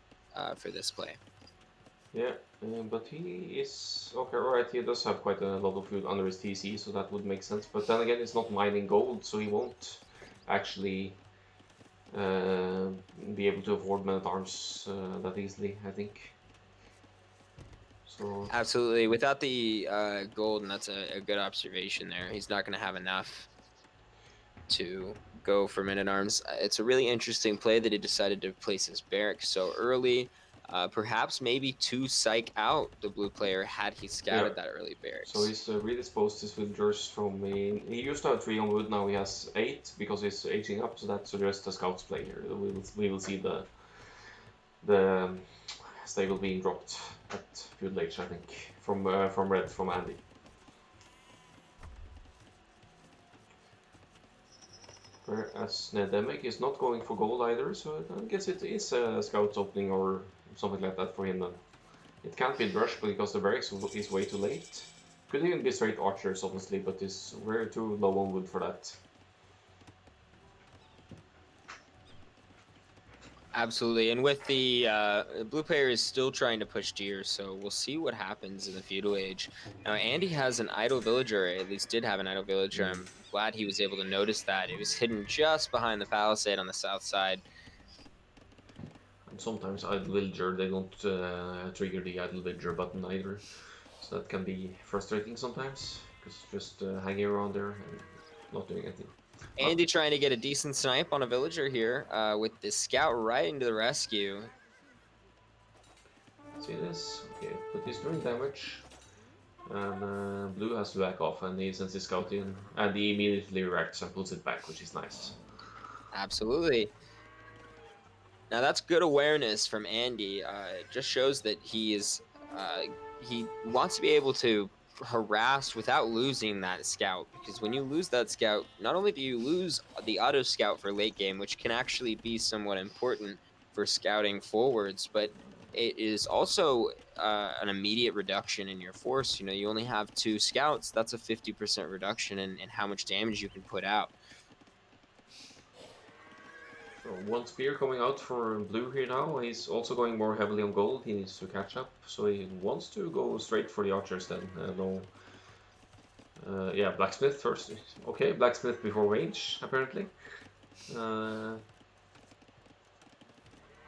for this play. Yeah, but he is... Okay, alright, he does have quite a lot of food under his TC, so that would make sense. But then again, he's not mining gold, so he won't actually be able to afford men-at-arms that easily, I think. So Absolutely. Without the gold, and that's a good observation there, he's not going to have enough to go for men-at-arms. It's a really interesting play that he decided to place his barracks so early. Perhaps maybe to psych out the blue player had he scouted that early barracks. So he's redisposed his villagers from... He used to have 3 on wood, now he has 8 because he's aging up, so that suggests a scouts play here. We will see the stable being dropped at Feudal Age, I think, from Red, from Andi. Whereas Nedemic is not going for gold either, so I guess it is a scouts opening or something like that for him then. It can't be Rush because the barracks is way too late. Could even be straight archers, honestly, but we're too low on wood for that. Absolutely, and with the blue player is still trying to push deer, so we'll see what happens in the Feudal Age. Now, Andi has an idle villager, at least did have an idle villager. I'm glad he was able to notice that. It was hidden just behind the palisade on the south side. And sometimes idle villager, they don't trigger the idle villager button either, so that can be frustrating sometimes, because just hanging around there and not doing anything. Andi trying to get a decent snipe on a villager here with the scout right into the rescue. See this? Okay, but he's doing damage. And blue has to back off, and he sends his scout in, and he immediately reacts and pulls it back, which is nice. Absolutely. Now that's good awareness from Andi. It just shows that he wants to be able to harass without losing that scout, because when you lose that scout, not only do you lose the auto scout for late game, which can actually be somewhat important for scouting forwards, but it is also an immediate reduction in your force. You know, you only have 2 scouts. That's a 50% reduction in how much damage you can put out. So 1 spear coming out for blue here now. He's also going more heavily on gold. He needs to catch up, so he wants to go straight for the archers then. Yeah, blacksmith first. Okay, blacksmith before range apparently.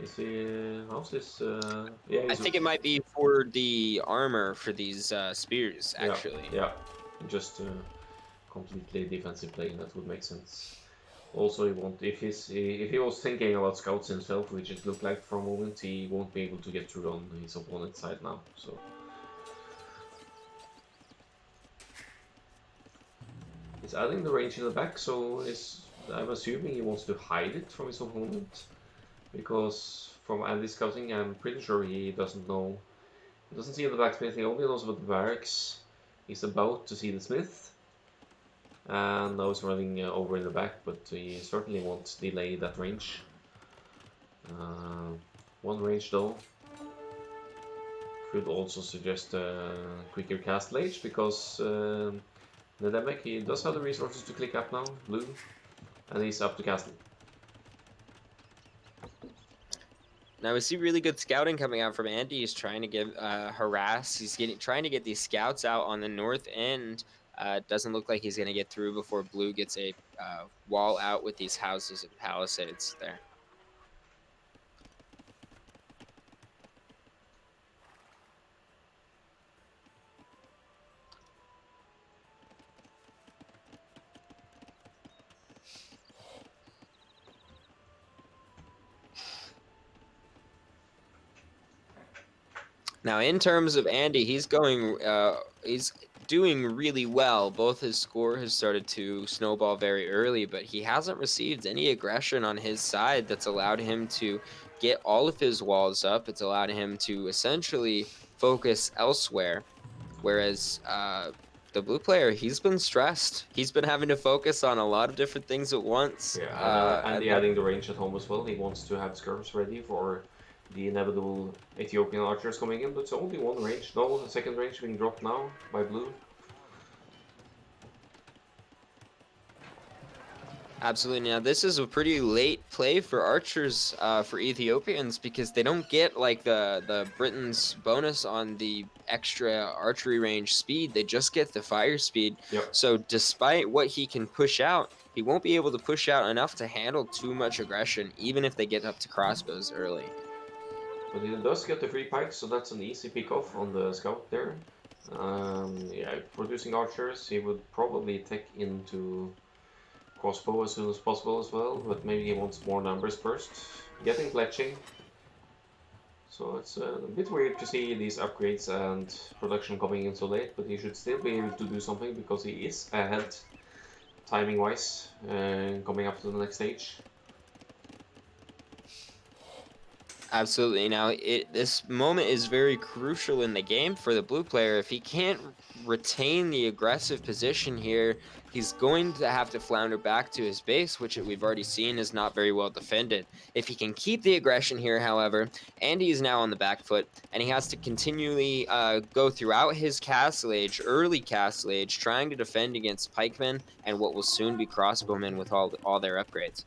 Is he? How's this? Yeah, I think it might be for the armor for these spears, actually. Yeah, just completely defensive play. That would make sense. Also, he won't. If he was thinking about scouts himself, which it looked like for a moment, he won't be able to get through on his opponent's side now. So. He's adding the range in the back, so I'm assuming he wants to hide it from his opponent. Because from Andy's scouting, I'm pretty sure he doesn't know. He doesn't see the blacksmith, he only knows about the barracks. He's about to see the smith. And now he's running over in the back, but he certainly won't delay that range. 1 range though. Could also suggest a quicker cast late, because Nedemic, he does have the resources to click up now, blue, and he's up to castle. Now we see really good scouting coming out from Andi. He's trying to give harass. He's trying to get these scouts out on the north end. Doesn't look like he's going to get through before blue gets a wall out with these houses and palisades there. Now, in terms of Andi, he's going, he's doing really well. Both his score has started to snowball very early, but he hasn't received any aggression on his side that's allowed him to get all of his walls up. It's allowed him to essentially focus elsewhere. Whereas the blue player, he's been stressed. He's been having to focus on a lot of different things at once. Yeah, and adding the range at home as well. He wants to have skirms ready for the inevitable Ethiopian archers coming in, but it's only one range. No, the second range being dropped now by blue. Absolutely. Now, this is a pretty late play for archers for Ethiopians because they don't get like the Britain's bonus on the extra archery range speed. They just get the fire speed. Yep. So despite what he can push out, he won't be able to push out enough to handle too much aggression, even if they get up to crossbows early. But he does get the free pikes, so that's an easy pick off on the scout there. Yeah, producing archers, he would probably take into crossbow as soon as possible as well, but maybe he wants more numbers first. Getting fletching. So it's a bit weird to see these upgrades and production coming in so late, but he should still be able to do something because he is ahead timing wise coming up to the next stage. Absolutely. Now, this moment is very crucial in the game for the blue player. If he can't retain the aggressive position here, he's going to have to flounder back to his base, which we've already seen is not very well defended. If he can keep the aggression here, however, Andi is now on the back foot, and he has to continually go throughout his castle age, early castle age, trying to defend against pikemen and what will soon be crossbowmen with all their upgrades.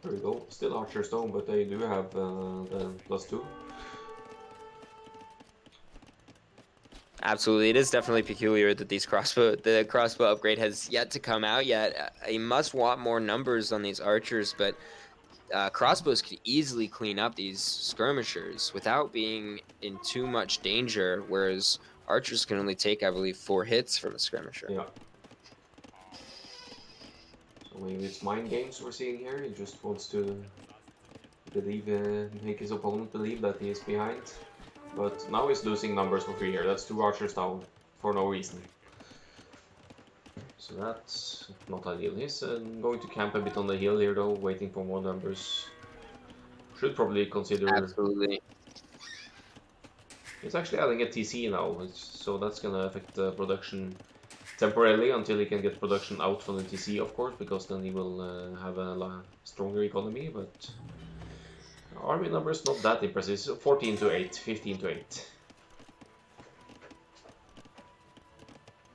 There we go. Still archers though, but they do have the +2. Absolutely, it is definitely peculiar that the crossbow upgrade has yet to come out yet. He must want more numbers on these archers, but crossbows could easily clean up these skirmishers without being in too much danger, whereas archers can only take, I believe, 4 hits from a skirmisher. Yeah. So maybe it's mind games we're seeing here. He just wants to believe, make his opponent believe that he is behind. But now he's losing numbers for 3 here. That's 2 archers down for no reason. So that's not ideal. He's going to camp a bit on the hill here though, waiting for more numbers. Should probably consider... Absolutely. He's actually adding a TC now, so that's gonna affect the production temporarily until he can get production out from the TC, of course, because then he will have a stronger economy, but... Army numbers not that impressive. 14 to 8, 15 to 8.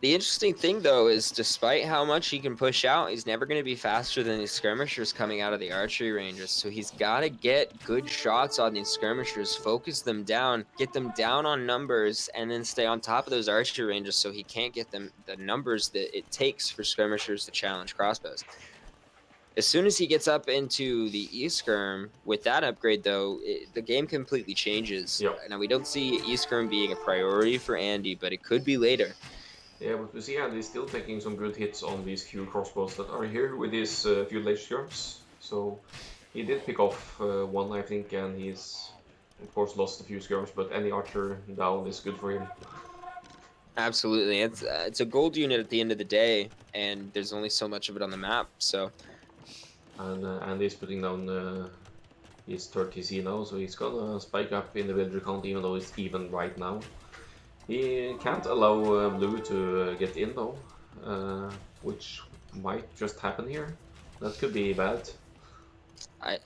The interesting thing, though, is despite how much he can push out, he's never going to be faster than these skirmishers coming out of the archery ranges. So he's got to get good shots on these skirmishers, focus them down, get them down on numbers, and then stay on top of those archery ranges so he can't get them the numbers that it takes for skirmishers to challenge crossbows. As soon as he gets up into the E-Skirm, with that upgrade, though, the game completely changes. Yep. Now, we don't see E-Skirm being a priority for Andi, but it could be later. Yeah, but we see Andy's still taking some good hits on these few crossbows that are here with his few late skirms. So he did pick off one, I think, and he's, of course, lost a few skirms, but any archer down is good for him. Absolutely. It's a gold unit at the end of the day, and there's only so much of it on the map, so... And Andy's putting down his third TC now, so he's gonna spike up in the villager count even though it's even right now. He can't allow blue to get in though, which might just happen here. That could be bad.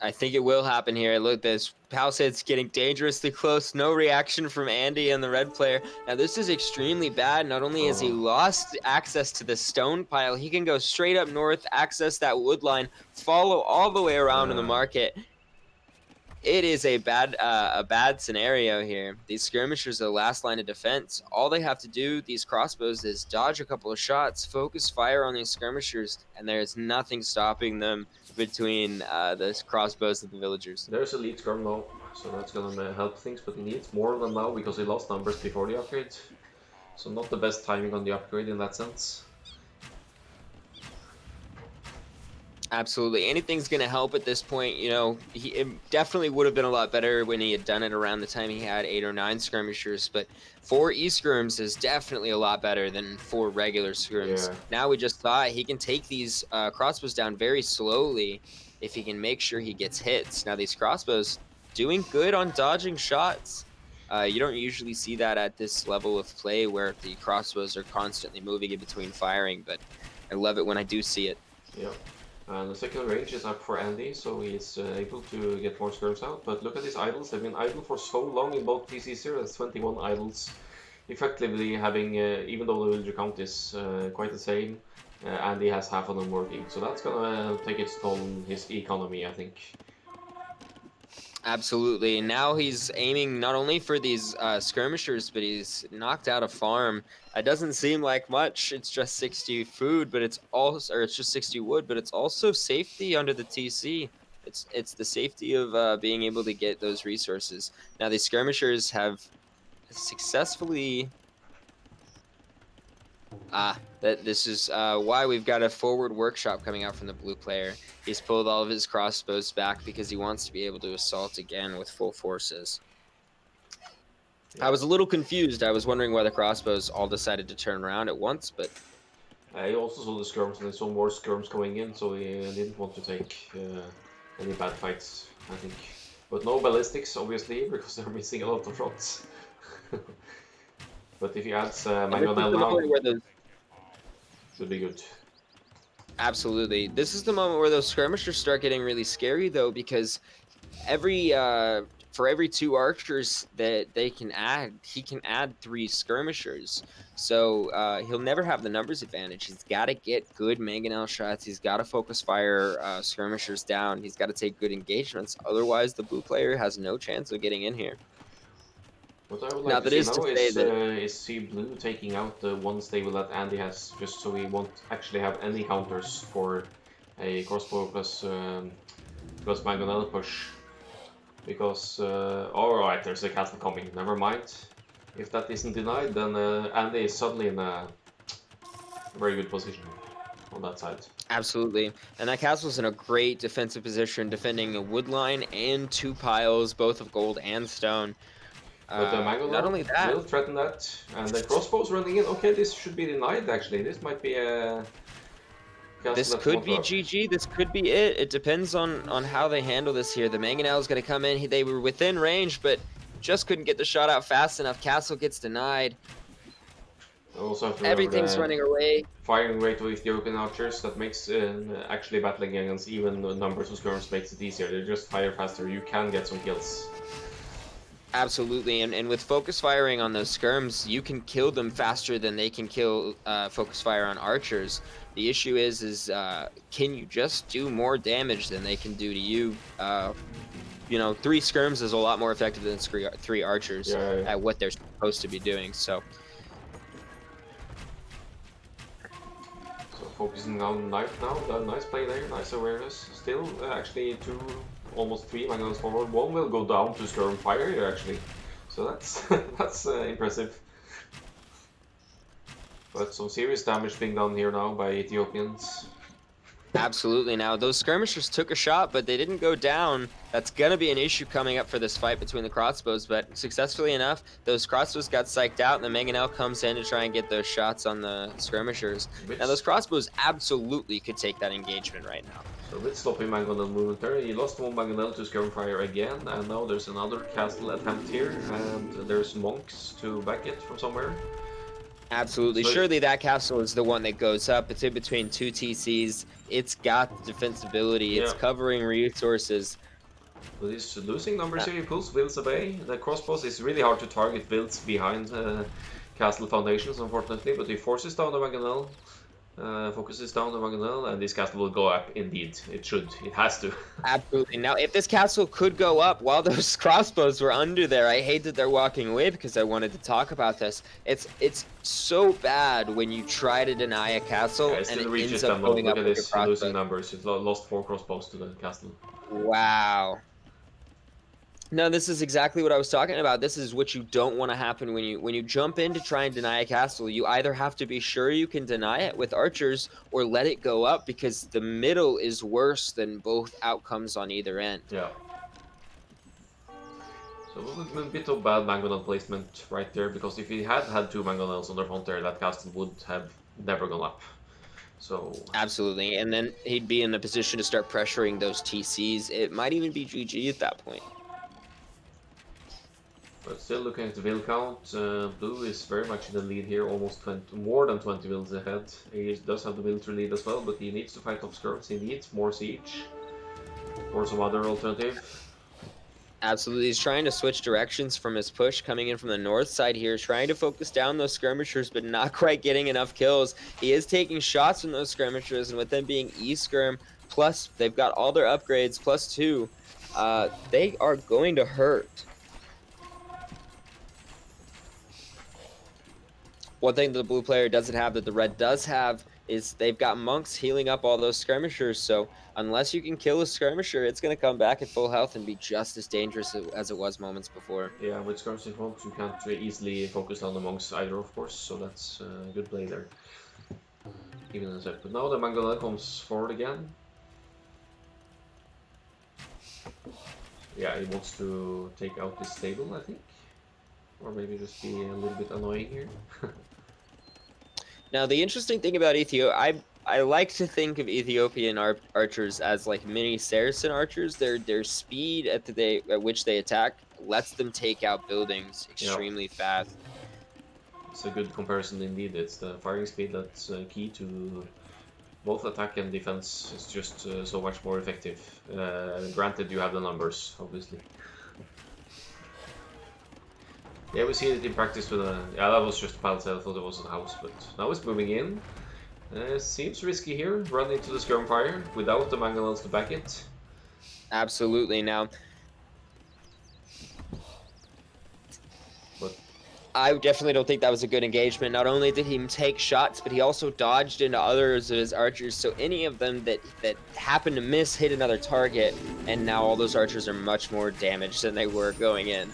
I think it will happen here. Look, this palisade's getting dangerously close. No reaction from Andi and the red player. Now, this is extremely bad. Not only has he lost access to the stone pile, he can go straight up north, access that wood line, follow all the way around in the market. It is a bad scenario here. These skirmishers are the last line of defense. All they have to do, these crossbows, is dodge a couple of shots, focus fire on these skirmishers, and there is nothing stopping them between the crossbows of the villagers. There's a lead skirm now, so that's gonna help things, but he needs more of them now because he lost numbers before the upgrade. So not the best timing on the upgrade in that sense. Absolutely. Anything's going to help at this point. You know, it definitely would have been a lot better when he had done it around the time he had 8 or 9 skirmishers, but 4 E-skirms is definitely a lot better than 4 regular skirms. Yeah. Now we just saw it. He can take these crossbows down very slowly if he can make sure he gets hits. Now these crossbows doing good on dodging shots. You don't usually see that at this level of play where the crossbows are constantly moving in between firing, but I love it when I do see it. Yeah. And the second range is up for Andy, so he's able to get more skirms out. But look at these idols, they've been idle for so long in both TCs here. That's 21 idols. Effectively having, even though the villager count is quite the same, Andy has half of them working. So that's gonna take its toll on his economy, I think. Absolutely. And now he's aiming not only for these skirmishers, but he's knocked out a farm. It doesn't seem like much. It's just 60 food, but it's also, or it's just 60 wood, but it's also safety under the TC. It's the safety of being able to get those resources. Now these skirmishers have successfully. This is why we've got a forward workshop coming out from the blue player. He's pulled all of his crossbows back because he wants to be able to assault again with full forces. Yeah. I was a little confused. I was wondering why the crossbows all decided to turn around at once, but... he also saw the skirms and he saw more skirms coming in, so he didn't want to take any bad fights, I think. But no ballistics, obviously, because they're missing a lot of shots. But if he adds Mangonel now, should be good. Absolutely. This is the moment where those skirmishers start getting really scary, though, because for every 2 archers that they can add, he can add 3 skirmishers. So he'll never have the numbers advantage. He's got to get good mangonel shots. He's got to focus fire skirmishers down. He's got to take good engagements. Otherwise, the blue player has no chance of getting in here. What I would like to see now is see blue taking out the ones they will let Andy has, just so we won't actually have any counters for a crossbow plus mangonel push. Because, alright, there's a castle coming, never mind. If that isn't denied, then Andy is suddenly in a very good position on that side. Absolutely. And that castle's in a great defensive position, defending a wood line and 2 piles, both of gold and stone. But the Mangonel not only that, will threaten that, and the crossbow's running in. Okay, this should be denied, actually. This might be a... This could be GG, this could be it. It depends on how they handle this here. The Mangonel's going to come in. They were within range, but just couldn't get the shot out fast enough. Castle gets denied. Also everything's running away. Firing rate with Ethiopian archers, that makes actually battling against even numbers of skirms makes it easier. They just fire faster. You can get some kills. Absolutely, and with focus firing on those skirms, you can kill them faster than they can kill focus fire on archers. The issue is can you just do more damage than they can do to you? You know, 3 skirms is a lot more effective than 3 archers at what they're supposed to be doing. So focusing on knife now. Nice play there, nice awareness. Still, actually almost 3 mangonels forward. 1 will go down to skirm fire here, actually. So that's that's impressive. But some serious damage being done here now by Ethiopians. Absolutely. Now, those skirmishers took a shot, but they didn't go down. That's going to be an issue coming up for this fight between the crossbows, but successfully enough, those crossbows got psyched out, and the Mangonel comes in to try and get those shots on the skirmishers. Now, those crossbows absolutely could take that engagement right now. So a bit sloppy Mangonel movement there. He lost 1 Mangonel to skirm fire again, and now there's another castle attempt here, and there's monks to back it from somewhere. Absolutely. So surely that castle is the one that goes up. It's in between 2 TCs. It's got defensibility. It's covering resources. But he's losing numbers here. He pulls Wills away. The crossbows is really hard to target Wills behind castle foundations, unfortunately. But he forces down the Mangonel. Focuses down the Mangonel, and this castle will go up indeed. It should. It has to. Absolutely. Now, if this castle could go up while those crossbows were under there, I hate that they're walking away because I wanted to talk about this. It's so bad when you try to deny a castle and it ends up going up with your crossbows. Look at this losing numbers. It lost 4 crossbows to the castle. Wow. No, this is exactly what I was talking about. This is what you don't want to happen when you jump in to try and deny a castle. You either have to be sure you can deny it with archers or let it go up, because the middle is worse than both outcomes on either end. Yeah. So a bit of bad mangonel placement right there, because if he had had 2 mangonels on the front there, that castle would have never gone up. So Absolutely, and then he'd be in a position to start pressuring those TCs. It might even be GG at that point. but still looking at the build count, Blue is very much in the lead here, almost 20, more than 20 builds ahead. He does have the military lead as well, but he needs to fight off skirts, he needs more siege, or some other alternative. Absolutely, he's trying to switch directions from his push coming in from the north side here, trying to focus down those skirmishers, but not quite getting enough kills. He is taking shots from those skirmishers, and with them being E-skirm, plus they've got all their upgrades, +2, they are going to hurt. One thing that the blue player doesn't have that the red does have is they've got monks healing up all those skirmishers, so unless you can kill a skirmisher, it's going to come back at full health and be just as dangerous as it was moments before. Yeah, with skirms in front, you can't easily focus on the monks either, of course, so that's a good play there. Even in a sec. But now the Mangonel comes forward again. Yeah, he wants to take out this stable, I think. Or maybe just be a little bit annoying here. Now, the interesting thing about Ethiopia, I like to think of Ethiopian archers as like mini Saracen archers. Their speed at which they attack lets them take out buildings extremely fast. It's a good comparison indeed. It's the firing speed that's key to both attack and defense. It's just so much more effective. Granted, you have the numbers, obviously. Yeah, we see it in practice with a... Yeah, that was just a palisade. I thought it was a house, but now it's moving in. Seems risky here, run into the skirm fire without the mangonels to back it. Absolutely. Now, But I definitely don't think that was a good engagement. Not only did he take shots, but he also dodged into others of his archers, so any of them that happened to miss hit another target, and now all those archers are much more damaged than they were going in.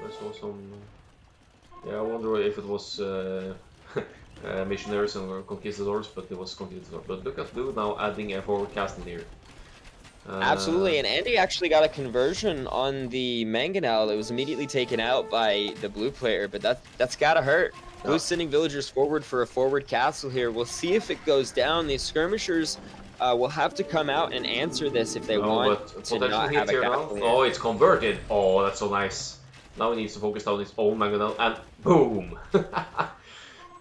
I saw some... Yeah, I wonder if it was missionaries and conquistadors, but it was conquistadors. But look at Blue now adding a forward castle here. Absolutely, and Andi actually got a conversion on the Mangonel that was immediately taken out by the blue player, but that's gotta hurt. Yeah. Blue's sending villagers forward for a forward castle here. We'll see if it goes down. These skirmishers will have to come out and answer this if they want to not have a castle. Oh, it's converted. Oh, that's so nice. Now he needs to focus down his own Mangonel, and boom!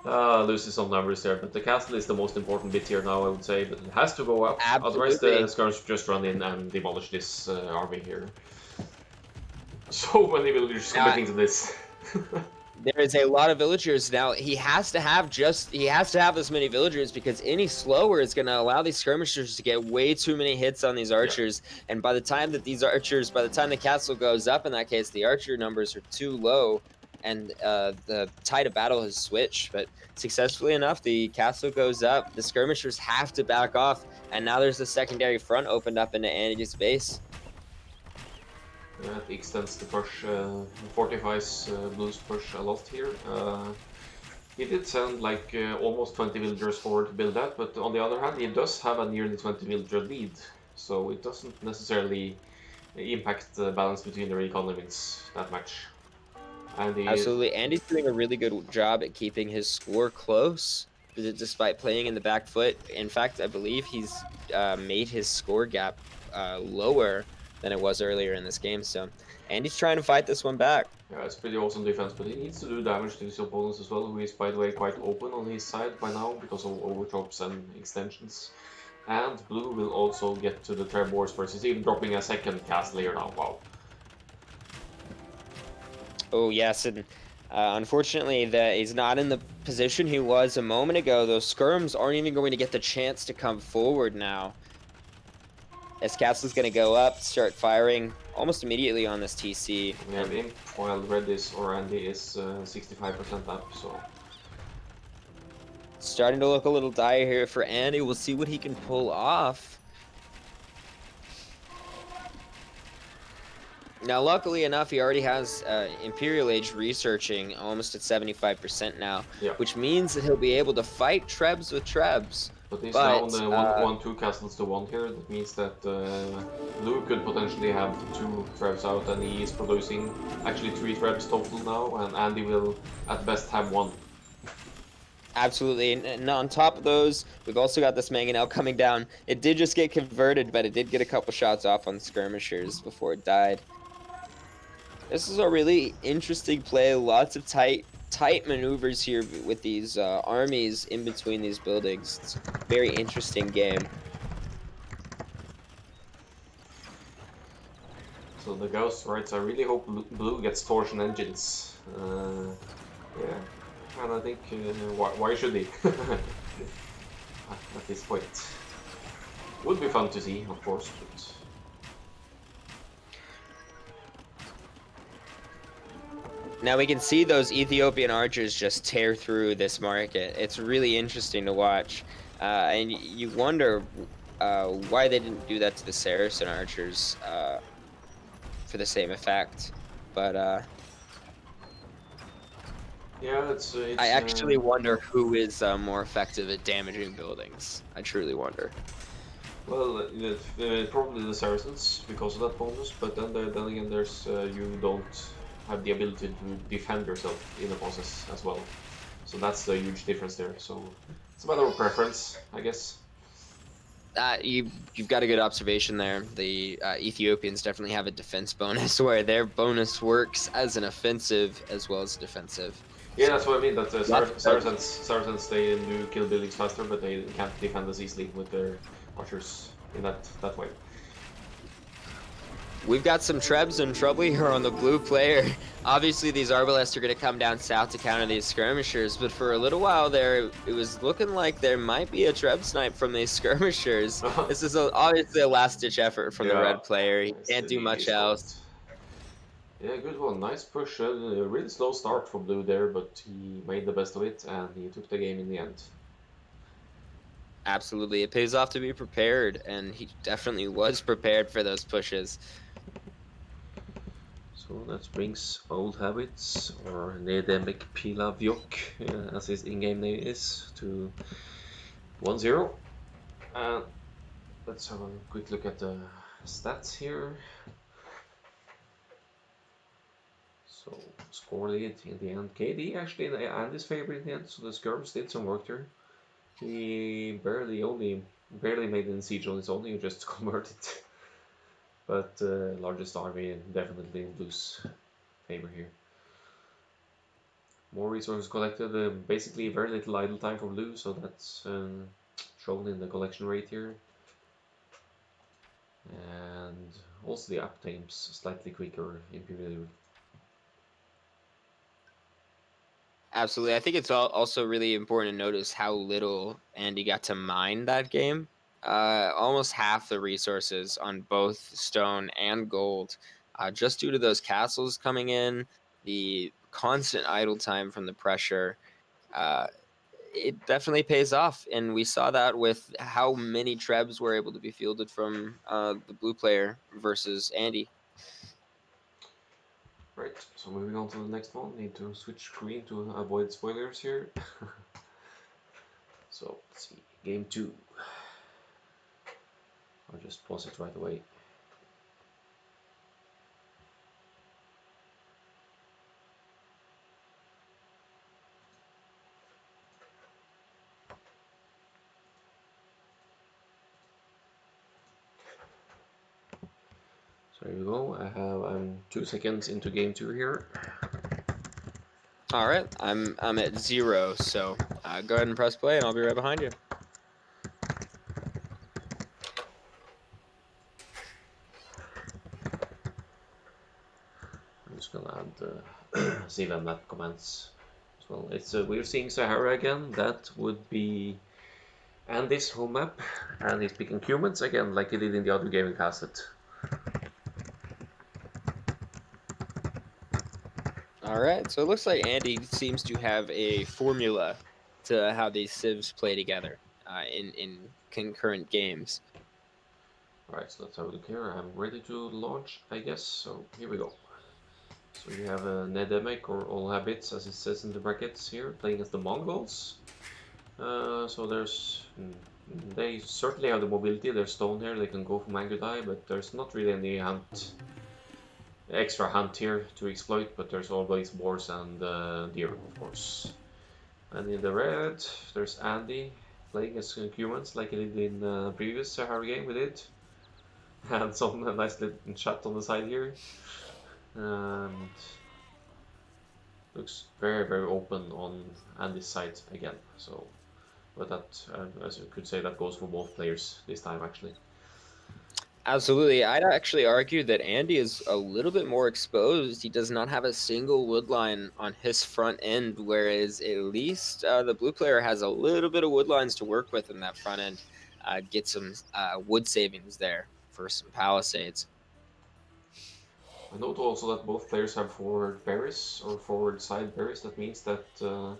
Loses some numbers there, but the castle is the most important bit here now, I would say, but it has to go up. Absolutely. Otherwise the skirms just run in and demolish this army here. So many villagers committing to this. There is a lot of villagers now. He has to have this many villagers, because any slower is going to allow these skirmishers to get way too many hits on these archers. Yeah. And by the time that by the time the castle goes up, in that case, the archer numbers are too low, and the tide of battle has switched. But successfully enough, the castle goes up. The skirmishers have to back off, and now there's a secondary front opened up into Andi's base. It extends the push, fortifies Blue's push a lot here. He did send like almost 20 villagers forward to build that, but on the other hand, he does have a nearly 20 villager lead, so it doesn't necessarily impact the balance between their economies that much. Absolutely, Andi's doing a really good job at keeping his score close, despite playing in the back foot. In fact, I believe he's made his score gap lower than it was earlier in this game, so Andi's trying to fight this one back. Yeah, it's pretty awesome defense, but he needs to do damage to his opponents as well, who is, by the way, quite open on his side by now because of overchops and extensions. And Blue will also get to the Trebors first. He's even dropping a second castle here now. Wow. Oh yes, and unfortunately he's not in the position he was a moment ago. Those skirms aren't even going to get the chance to come forward now. As castle's going to go up, start firing almost immediately on this TC. Yeah, the imp, while red is, or Andi is 65% up, so... Starting to look a little dire here for Andi. We'll see what he can pull off. Now, luckily enough, he already has Imperial Age researching almost at 75% now, Yeah. which means that he'll be able to fight Trebs with Trebs. But he's down But the 1-2 castles to 1 here. That means that Blue could potentially have 2 Trebs out, and he is producing actually 3 Trebs total now, and Andy will at best have 1. absolutely, and on top of those, we've also got this Mangonel coming down. It did just get converted, but it did get a couple shots off on skirmishers before it died. This is a really interesting play. Lots of tight maneuvers here with these armies in between these buildings. It's a very interesting game. So the Ghost writes, I really hope Blue gets torsion engines. Yeah, and I think why should he? At this point, would be fun to see, of course, but. Now we can see those Ethiopian archers just tear through this market. It's really interesting to watch. And you wonder why they didn't do that to the Saracen archers for the same effect. But Yeah, it's I actually wonder who is more effective at damaging buildings. I truly wonder. Well, probably the Saracens because of that bonus, but then again, there's you don't have the ability to defend yourself in the process as well. So that's the huge difference there. So it's a matter of preference, I guess. You've got a good observation there. The Ethiopians definitely have a defense bonus where their bonus works as an offensive as well as defensive. Yeah, that's what I mean. That Saracens they do kill buildings faster, but they can't defend as easily with their archers in that way. We've got some Trebs in trouble here on the blue player. Obviously, these Arbalests are going to come down south to counter these skirmishers, but for a little while there, it was looking like there might be a Treb snipe from these skirmishers. This is obviously a last-ditch effort from the red player. He can't do much else. Yeah, good one. Nice push. A really slow start for Blue there, but he made the best of it, and he took the game in the end. Absolutely. It pays off to be prepared, and he definitely was prepared for those pushes. So that brings Old Habits, or Nedemic Pilavyok, as his in-game name is, to 1-0. And let's have a quick look at the stats here. So, score lead in the end. KD actually in Andy's favor in the end, so the Skirms did some work there. He barely made an siege on his own, he just converted. But largest army definitely in Blue's favor here. More resources collected, basically very little idle time for Blue, so that's shown in the collection rate here. And also the uptimes slightly quicker Imperial. Absolutely. I think it's also really important to notice how little Andy got to mine that game. Almost half the resources on both stone and gold, just due to those castles coming in, the constant idle time from the pressure. It definitely pays off, and we saw that with how many Trebs were able to be fielded from the blue player versus Andy. Right, so moving on to the next one, need to switch screen to avoid spoilers here. So let's see, game 2. I'll just pause it right away. So here we go. I'm 2 seconds into game 2 here. All right, I'm at 0, so go ahead and press play, and I'll be right behind you. I'm just gonna add CLM map commands as well. It's we're seeing Sahara again. That would be Andy's home map, and he's picking humans again, like he did in the other game we casted. All right, so it looks like Andy seems to have a formula to how these civs play together in concurrent games. Right, so let's have a look here. I'm ready to launch, I guess. So here we go. So we have a Nedemic, or All Habits, as it says in the brackets here, playing as the Mongols. So there's... They certainly have the mobility. They're stone here. They can go for Mangudai, but there's not really any extra hunt here to exploit. But there's always boars and deer, of course. And in the red, there's Andi playing as humans, like he did in the previous Sahara game we did. And some nice little chat on the side here. And looks very, very open on Andy's side again. So, but that, as you could say, that goes for both players this time, actually. Absolutely. I'd actually argue that Andi is a little bit more exposed. He does not have a single wood line on his front end, whereas at least the blue player has a little bit of wood lines to work with in that front end. Get some wood savings there for some palisades. I note also that both players have forward berries or forward side berries. That means that the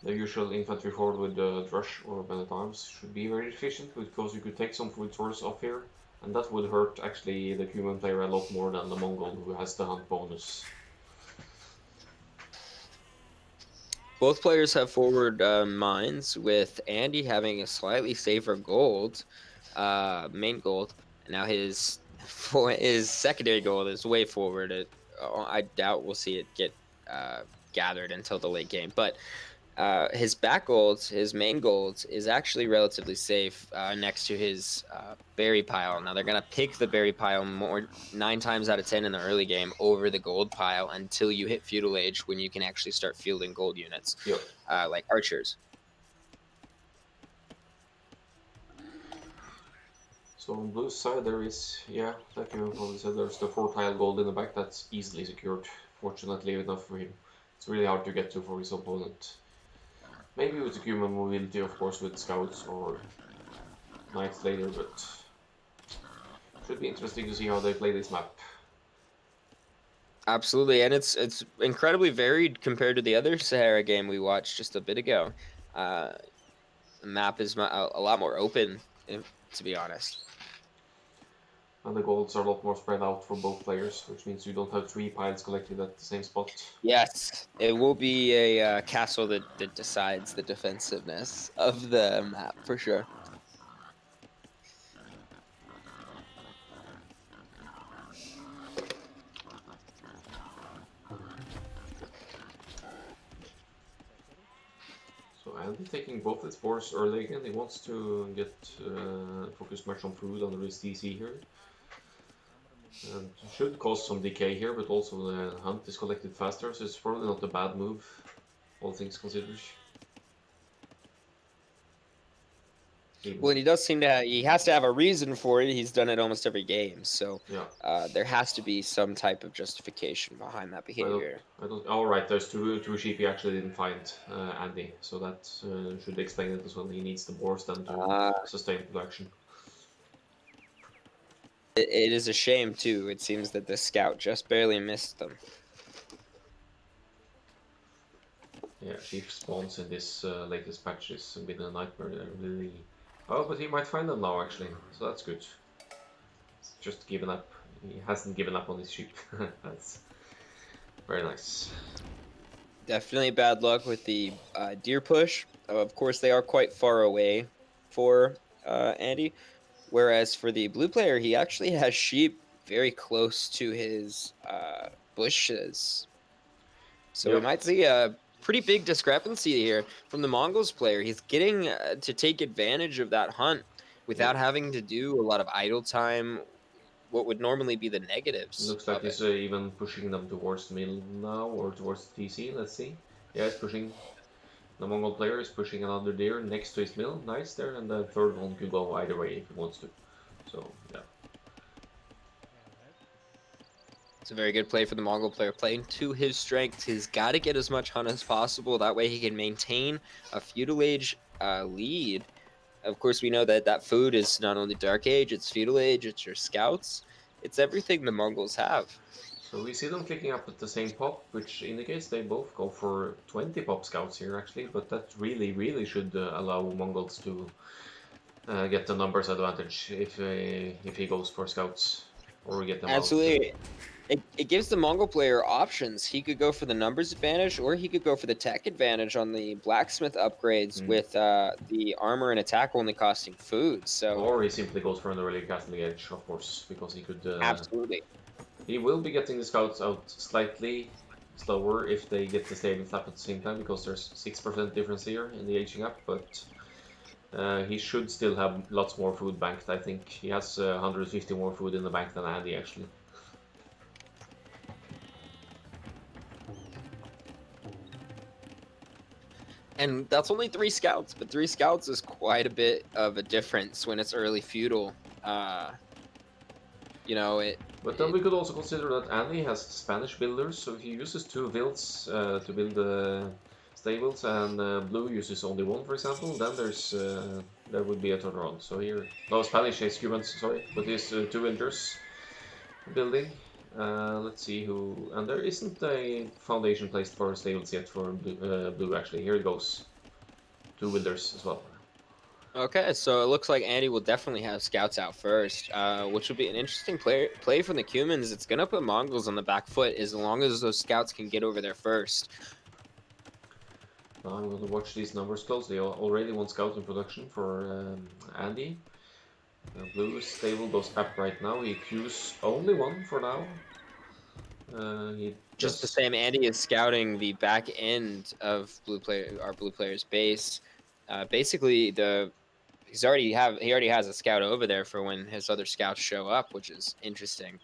usual infantry forward with the drush or men at arms should be very efficient, because you could take some food source off here, and that would hurt actually the human player a lot more than the Mongol, who has the hunt bonus. Both players have forward mines, with Andi having a slightly safer gold, main gold. Now his secondary gold is way forward. I doubt we'll see it get gathered until the late game, but his back gold, his main gold, is actually relatively safe next to his berry pile. Now they're gonna pick the berry pile 9 times out of 10 in the early game over the gold pile until you hit feudal age, when you can actually start fielding gold units, Yep. like archers. So on blue side there is, yeah, like you probably said, there's the 4 tile gold in the back. That's easily secured, fortunately enough for him. It's really hard to get to for his opponent. Maybe with the human mobility, of course, with scouts or knights later, but should be interesting to see how they play this map. Absolutely, and it's incredibly varied compared to the other Sahara game we watched just a bit ago. The map is a lot more open, to be honest. And the golds are a lot more spread out for both players, which means you don't have 3 piles collected at the same spot. Yes, it will be a castle that decides the defensiveness of the map, for sure. So Andy taking both his boars early again. He wants to get focus much on food on the wrist DC here. And should cause some decay here, but also the hunt is collected faster, so it's probably not a bad move, all things considered. Well, he does seem to he has to have a reason for it. He's done it almost every game, so yeah. There has to be some type of justification behind that behavior. Oh, right, there's two sheep he actually didn't find, Andy, so that should explain it as well. He needs the boars then to sustain production. It is a shame, too. It seems that the scout just barely missed them. Yeah, sheep spawns in this latest patch is a bit of a nightmare. Really... Oh, but he might find them now, actually, so that's good. He's just given up. He hasn't given up on his sheep. That's very nice. Definitely bad luck with the deer push. Of course, they are quite far away for Andi. Whereas for the blue player, he actually has sheep very close to his bushes. So we might see a pretty big discrepancy here from the Mongols player. He's getting to take advantage of that hunt without having to do a lot of idle time, what would normally be the negatives. Looks like he's even pushing them towards the middle now, or towards the TC. Let's see. Yeah, he's pushing. The Mongol player is pushing another deer next to his mill. Nice there, and the third one could go either way if he wants to. So, yeah. It's a very good play for the Mongol player, playing to his strengths. He's got to get as much hunt as possible. That way he can maintain a feudal age lead. Of course, we know that that food is not only Dark Age, it's feudal age, it's your scouts. It's everything the Mongols have. So we see them clicking up at the same pop, which indicates they both go for 20 pop scouts here, actually. But that really, really should allow Mongols to get the numbers advantage if he goes for scouts or get them out. Absolutely. It gives the Mongol player options. He could go for the numbers advantage, or he could go for the tech advantage on the blacksmith upgrades with the armor and attack only costing food. So Or he simply goes for an early casting edge, of course, because he could. absolutely. He will be getting the scouts out slightly slower if they get the stable flap at the same time, because there's 6% difference here in the aging up, but he should still have lots more food banked. I think he has 150 more food in the bank than Andy, actually. And that's only 3 scouts, but 3 scouts is quite a bit of a difference when it's early feudal. You know, But then we could also consider that Andy has Spanish builders, so he uses 2 vills to build the stables, and Blue uses only 1, for example. Then there would be a turnaround. So here, no Spanish is Cubans, sorry, but these 2 villagers building. Let's see who, and there isn't a foundation placed for stables yet for Blue actually. Here it goes, 2 builders as well. Okay, so it looks like Andy will definitely have scouts out first, which will be an interesting play from the Cumans. It's going to put Mongols on the back foot as long as those scouts can get over there first. Now I'm going to watch these numbers closely. Already 1 scout in production for Andy. Blue's stable goes up right now. He queues only 1 for now. Just the same, Andy is scouting the back end of our blue player's base. Basically, he already has a scout over there for when his other scouts show up, which is interesting.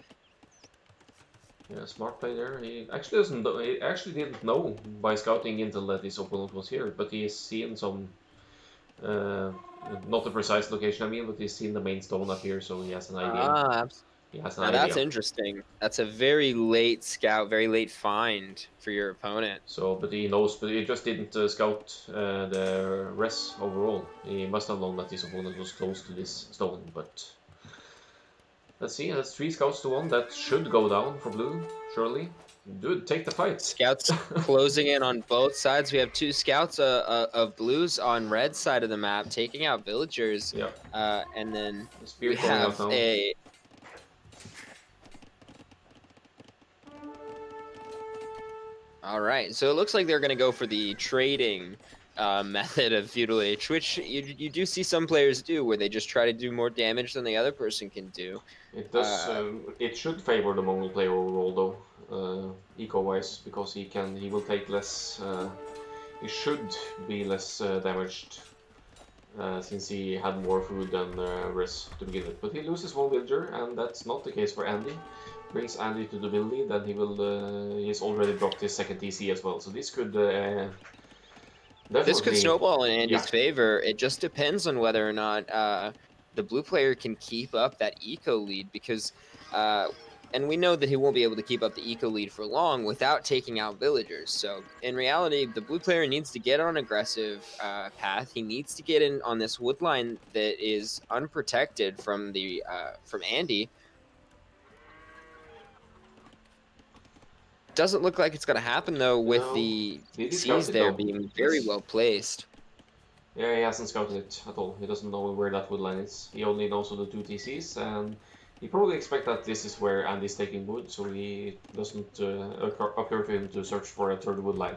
Yeah, smart play there. He actually doesn't. He actually didn't know by scouting Intel that his opponent was here, but he's seen some. Not the precise location, I mean, but he's seen the main stone up here, so he has an idea. He has an idea. That's interesting. That's a very late scout, very late find for your opponent. So, but he knows, but he just didn't scout the res overall. He must have known that his opponent was close to this stone, but let's see. That's 3 scouts to 1. That should go down for Blue, surely. Dude, take the fight. Scouts closing in on both sides. We have 2 scouts of Blues on red side of the map, taking out villagers. Yeah. And then we have a... All right, so it looks like they're going to go for the trading method of Feudal Age, which you do see some players do, where they just try to do more damage than the other person can do. It does. It should favor the Mongol player overall, though, eco-wise, because he will take less. He should be less damaged, since he had more food than res to begin with. But he loses 1 villager, and that's not the case for Andy. Brings Andy to the build lead, then he will. He's already dropped his 2nd TC as well, so this could. This could snowball in Andy's favor. It just depends on whether or not the blue player can keep up that eco lead, because and we know that he won't be able to keep up the eco lead for long without taking out villagers. So in reality, the blue player needs to get on an aggressive path. He needs to get in on this wood line that is unprotected from the from Andy. Doesn't look like it's going to happen, though, with the C's there being very well placed. Yeah, he hasn't scouted it at all. He doesn't know where that wood line is. He only knows of the 2 TCs, and he probably expects that this is where Andy's taking wood, so he doesn't occur to him to search for a 3rd wood line.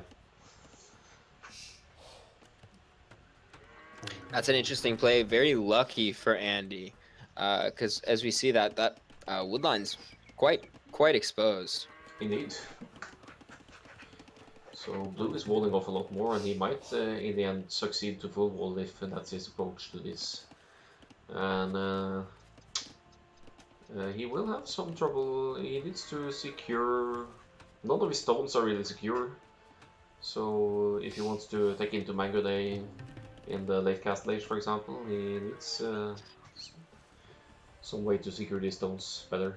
That's an interesting play. Very lucky for Andy, because as we see that wood line's quite exposed. Indeed. So Blue is walling off a lot more, and he might in the end succeed to full wall if that's his approach to this. And he will have some trouble. He needs to secure. None of his stones are really secure. So if he wants to take into Mango Day in the late Castle Age, for example, he needs some way to secure these stones better.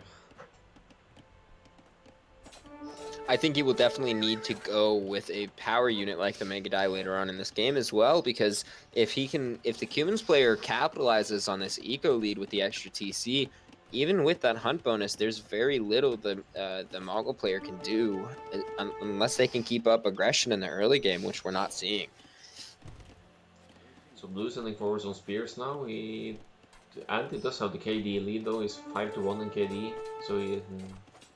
I think he will definitely need to go with a power unit like the Mega Die later on in this game as well, because if the Cumans player capitalizes on this eco lead with the extra TC, even with that hunt bonus, there's very little the Mongol player can do unless they can keep up aggression in the early game, which we're not seeing. So blue sending forward some spears now. Andi does have the KD lead though. He's 5-1 in KD, so he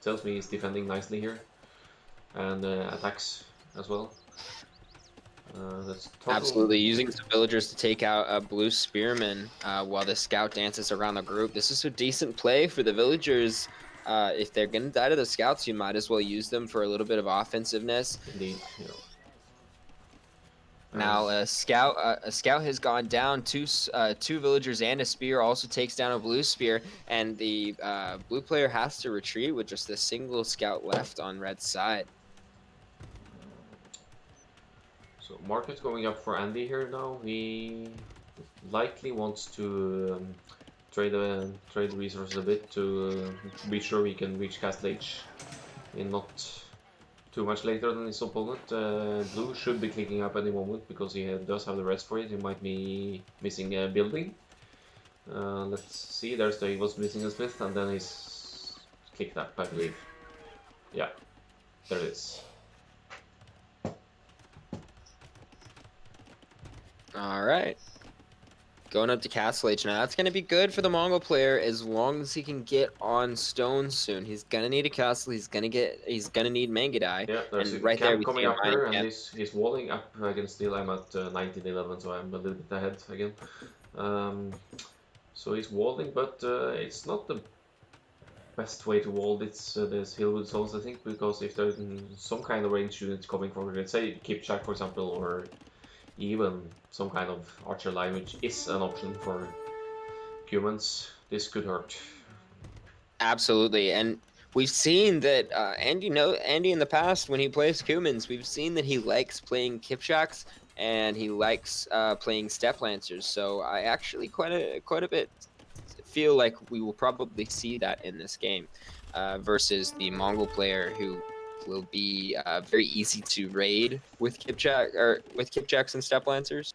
tells me he's defending nicely here and attacks as well. That's Absolutely, using some villagers to take out a blue spearman while the scout dances around the group. This is a decent play for the villagers. If they're going to die to the scouts, you might as well use them for a little bit of offensiveness. Indeed, yeah. Now a scout has gone down. Two villagers and a spear also takes down a blue spear, and the blue player has to retreat with just a single scout left on red's side. So market going up for Andi here now. He likely wants to trade the resources a bit to be sure he can reach Castle Age in not too much later than his opponent. Blue should be clicking up any moment because he does have the rest for it. He might be missing a building. Let's see, he was missing a smith and then he's clicked up, I believe. Yeah, there it is. All right. Going up to Castle Age now. That's going to be good for the Mongol player as long as he can get on stone soon. He's going to need a castle. He's going to need Mangudai. Yeah, there's and a right camp there we coming see up here, and camp. he's walling up against steel. I'm at 1911, so I'm a little bit ahead again. So he's walling, but it's not the best way to wall this Hillwood zones, I think, because if there's some kind of range units coming forward, let's say Kipchak, for example, or even some kind of archer line, which is an option for humans, this could hurt. Absolutely, and we've seen that Andi in the past when he plays Cumans, we've seen that he likes playing Kipchaks and he likes playing Step Lancers. So I actually quite a bit feel like we will probably see that in this game versus the Mongol player who will be very easy to raid with Kipchaks and Step Lancers.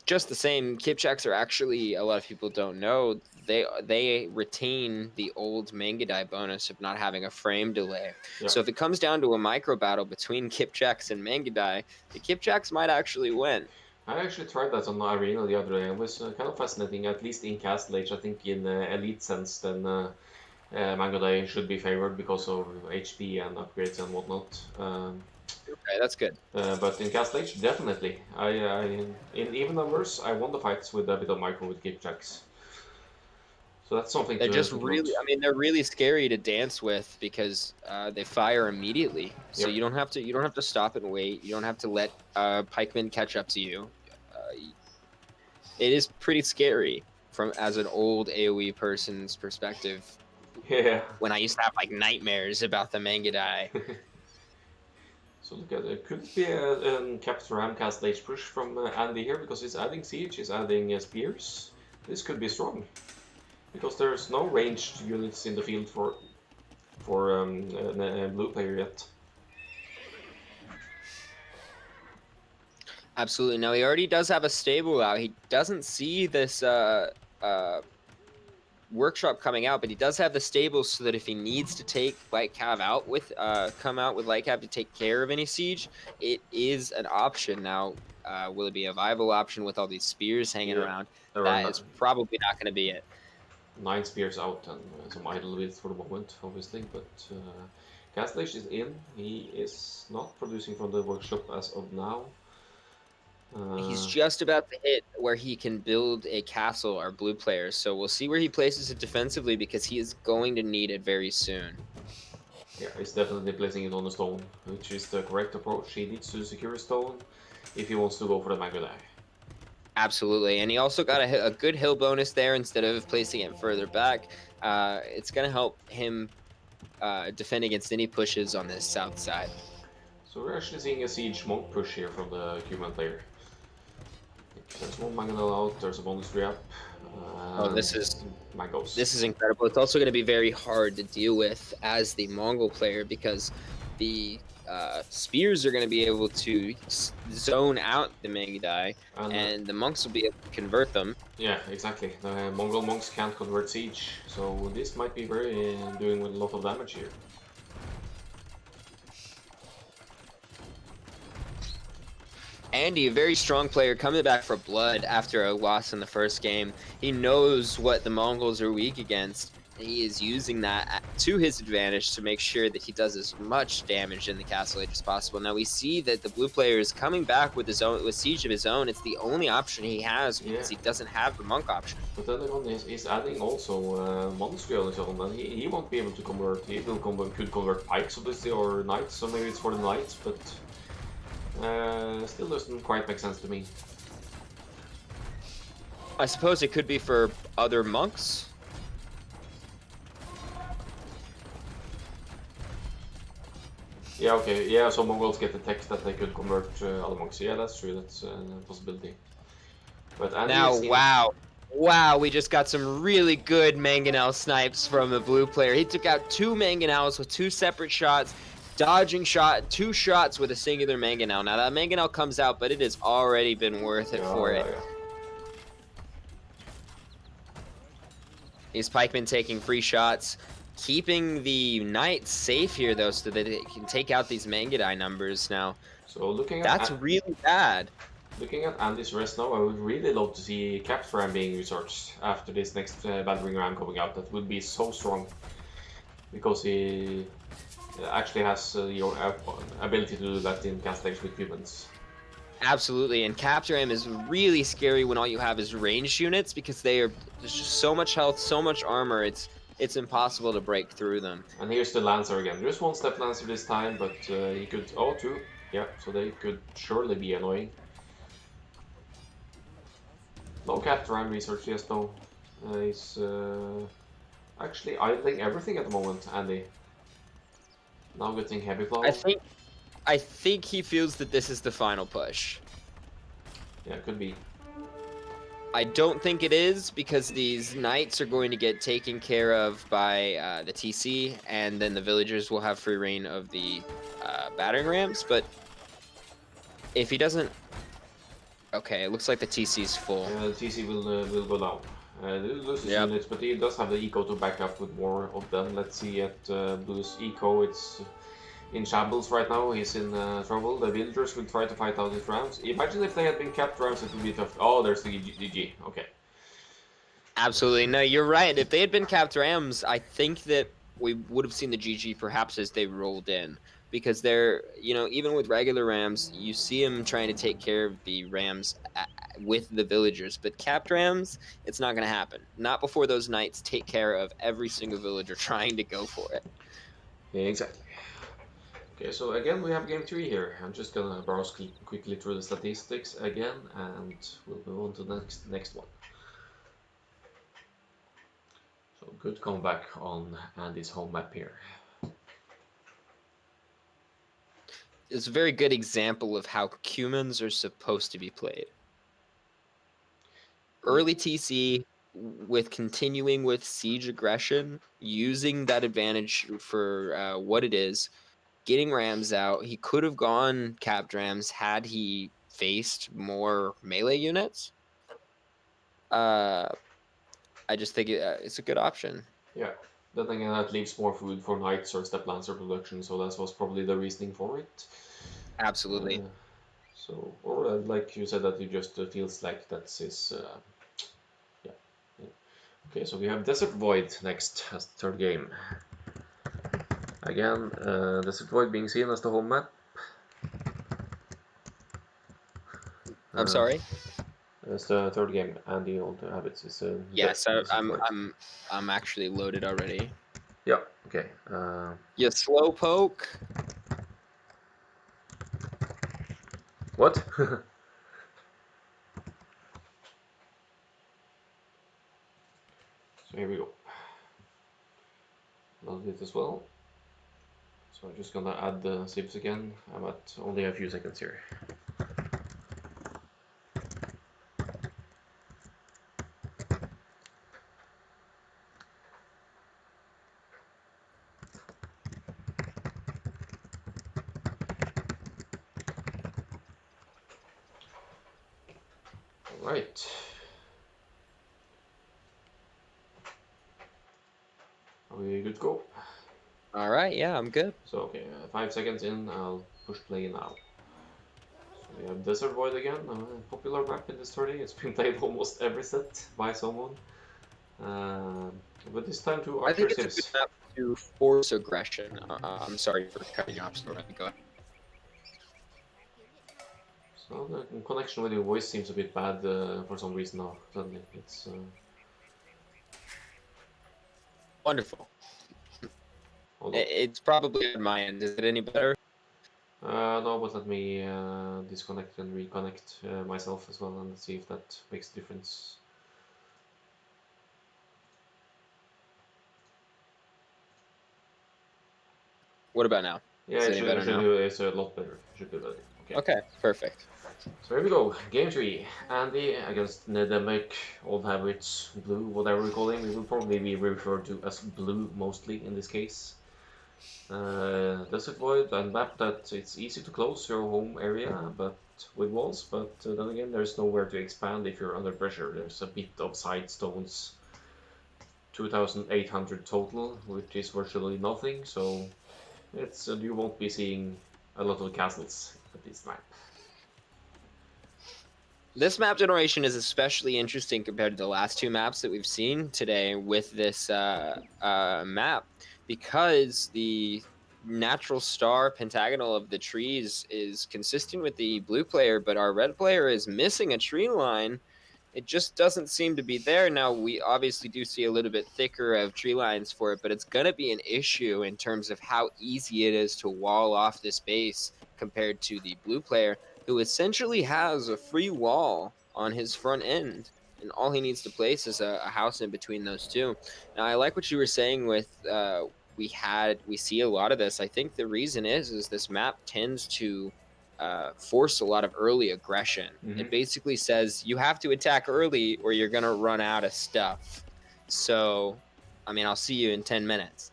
Just the same, Kipchaks are actually, a lot of people don't know, they retain the old Mangudai bonus of not having a frame delay. Yeah. So if it comes down to a micro battle between Kipchaks and Mangudai, the Kipchaks might actually win. I actually tried that on Arena the other day. It was kind of fascinating, at least in Castle Age. I think in Elite sense, then Mangudai should be favored because of HP and upgrades and whatnot. Okay, that's good. But in Castle Age, definitely. In even numbers, I won the fights with a bit of micro with Kipchaks. So that's something they're to just really, I mean, they're really scary to dance with because they fire immediately. So Yep. you don't have to stop and wait. You don't have to let pikemen catch up to you. It is pretty scary as an old AOE person's perspective. Yeah. When I used to have like nightmares about the Mangudai. So look at it. Could be a Capture Ram Castle Age push from Andi here because he's adding siege, he's adding spears. This could be strong because there's no ranged units in the field for a blue player yet. Absolutely. Now he already does have a stable out. He doesn't see this workshop coming out, but he does have the stable so that if he needs to take Light Cav out with come out with Light Cav to take care of any siege, it is an option. Now will it be a viable option with all these spears hanging around? That is probably not going to be it. 9 spears out and some idle width for the moment, obviously, but Castle Age is in. He is not producing from the workshop as of now. He's just about to hit where he can build a castle, our blue player. So we'll see where he places it defensively because he is going to need it very soon. Yeah, he's definitely placing it on the stone, which is the correct approach. He needs to secure a stone if he wants to go for the Mangudai. Absolutely, and he also got a good hill bonus there instead of placing it further back. It's going to help him defend against any pushes on this south side. So we're actually seeing a siege monk push here from the Cuban player. There's one Mangudai out, there's a bonus 3 up. This is Mangos. This is incredible. It's also going to be very hard to deal with as the Mongol player because the spears are going to be able to zone out the Mangudai, and the monks will be able to convert them. Yeah, exactly. The Mongol monks can't convert siege, so this might be doing a lot of damage here. Andy, a very strong player, coming back for blood after a loss in the first game. He knows what the Mongols are weak against, and he is using that to his advantage to make sure that he does as much damage in the castle age as possible. Now we see that the blue player is coming back with siege of his own. It's the only option he has because he doesn't have the monk option. But then again, he's adding also monastery on his own, and he won't be able to convert. He will could convert pikes obviously or knights, so maybe it's for the knights, but still doesn't quite make sense to me. I suppose it could be for other monks. Yeah, okay. Yeah, so Mongols get the text that they could convert other monks. Yeah, that's true. That's a possibility. But Andi Now, wow, we just got some really good mangonel snipes from the blue player. He took out 2 mangonels with 2 separate shots, dodging 2 shots with a singular mangonel. Now that mangonel comes out, but it has already been worth it for it. Yeah. These pikemen taking free shots, keeping the knights safe here though, so that they can take out these mangonel numbers now. So looking at that's really bad. Looking at Andy's rest now, I would really love to see Capture Ram being researched after this next Battering Ram coming out. That would be so strong, because he actually has your ability to do that in Castle Age with humans. Absolutely, and Capture Ram is really scary when all you have is ranged units, because there's just so much health, so much armor, it's impossible to break through them. And here's the Lancer again. Just one step Lancer this time, but he could... Oh, 2. Yeah, so they could surely be annoying. No Capture Ram research, yes, though. He's actually idling everything at the moment, Andy. Now getting heavy plow. I think he feels that this is the final push. Yeah, could be. I don't think it is, because these knights are going to get taken care of by the TC, and then the villagers will have free reign of the battering rams. But if he doesn't... Okay, it looks like the TC's full. Yeah, the TC will go down. He loses units, but he does have the eco to back up with more of them. Let's see at Blue's eco, it's in shambles right now. He's in trouble. The villagers will try to fight out his rams. Imagine if they had been capped rams, it would be tough. Oh, there's the GG. Okay. Absolutely. No, you're right. If they had been capped rams, I think that we would have seen the GG perhaps as they rolled in. Because they're, even with regular rams, you see them trying to take care of the rams with the villagers. But capped rams, it's not going to happen. Not before those knights take care of every single villager trying to go for it. Yeah, exactly. Okay, so again we have game 3 here. I'm just gonna browse quickly through the statistics again, and we'll move on to the next one. So good comeback on Andy's home map here. It's a very good example of how humans are supposed to be played. Early TC with continuing with siege aggression, using that advantage for what it is, getting rams out. He could have gone capped rams had he faced more melee units. I just think it's a good option. Yeah, then again that leaves more food for knights or step lancer production, so that was probably the reasoning for it. Absolutely. So, or like you said, that it just feels like that's his. Yeah. Okay, so we have Desert Void next as the third game. Again, Desert Void being seen as the home map. I'm sorry. It's the third game, and the old habits is. Yes, I'm actually loaded already. Yeah. Okay. You slowpoke. What? So here we go. Load it as well. So I'm just gonna add the zips again. I'm at only a few seconds here. All right. Are we good to go? All right, yeah, I'm good. So okay, 5 seconds in, I'll push play now. We have Desert Void again, a popular map in this tourney. It's been played almost every set by someone. But this time to I think Archer it's a good Sims. map to force aggression. I'm sorry for cutting you off, so go ahead. So the connection with your voice seems a bit bad for some reason now. Suddenly, it's Wonderful. hold on. It's probably on my end. Is it any better? No, but let me disconnect and reconnect myself as well and see if that makes a difference. What about now? Yeah, Is it it any better now? it's a lot better. It should be better. Okay. Okay, perfect. So here we go. Game 3. Andi against Nedemic, Old Habits, Blue, whatever we call him. He will probably be referred to as Blue mostly in this case. Desert Void and map that it's easy to close your home area but with walls, but then again there's nowhere to expand if you're under pressure. There's a bit of side stones, 2,800 total, which is virtually nothing, so it's you won't be seeing a lot of castles at this map. This map generation is especially interesting compared to the last two maps that we've seen today with this map, because the natural star pentagonal of the trees is consistent with the blue player, but our red player is missing a tree line. It just doesn't seem to be there. Now, we obviously do see a little bit thicker of tree lines for it, but it's going to be an issue in terms of how easy it is to wall off this base compared to the blue player, who essentially has a free wall on his front end, and all he needs to place is a house in between those two. Now, I like what you were saying with we see a lot of this. I think the reason is this map tends to force a lot of early aggression. It basically says you have to attack early or you're going to run out of stuff. So, I mean, I'll see you in 10 minutes.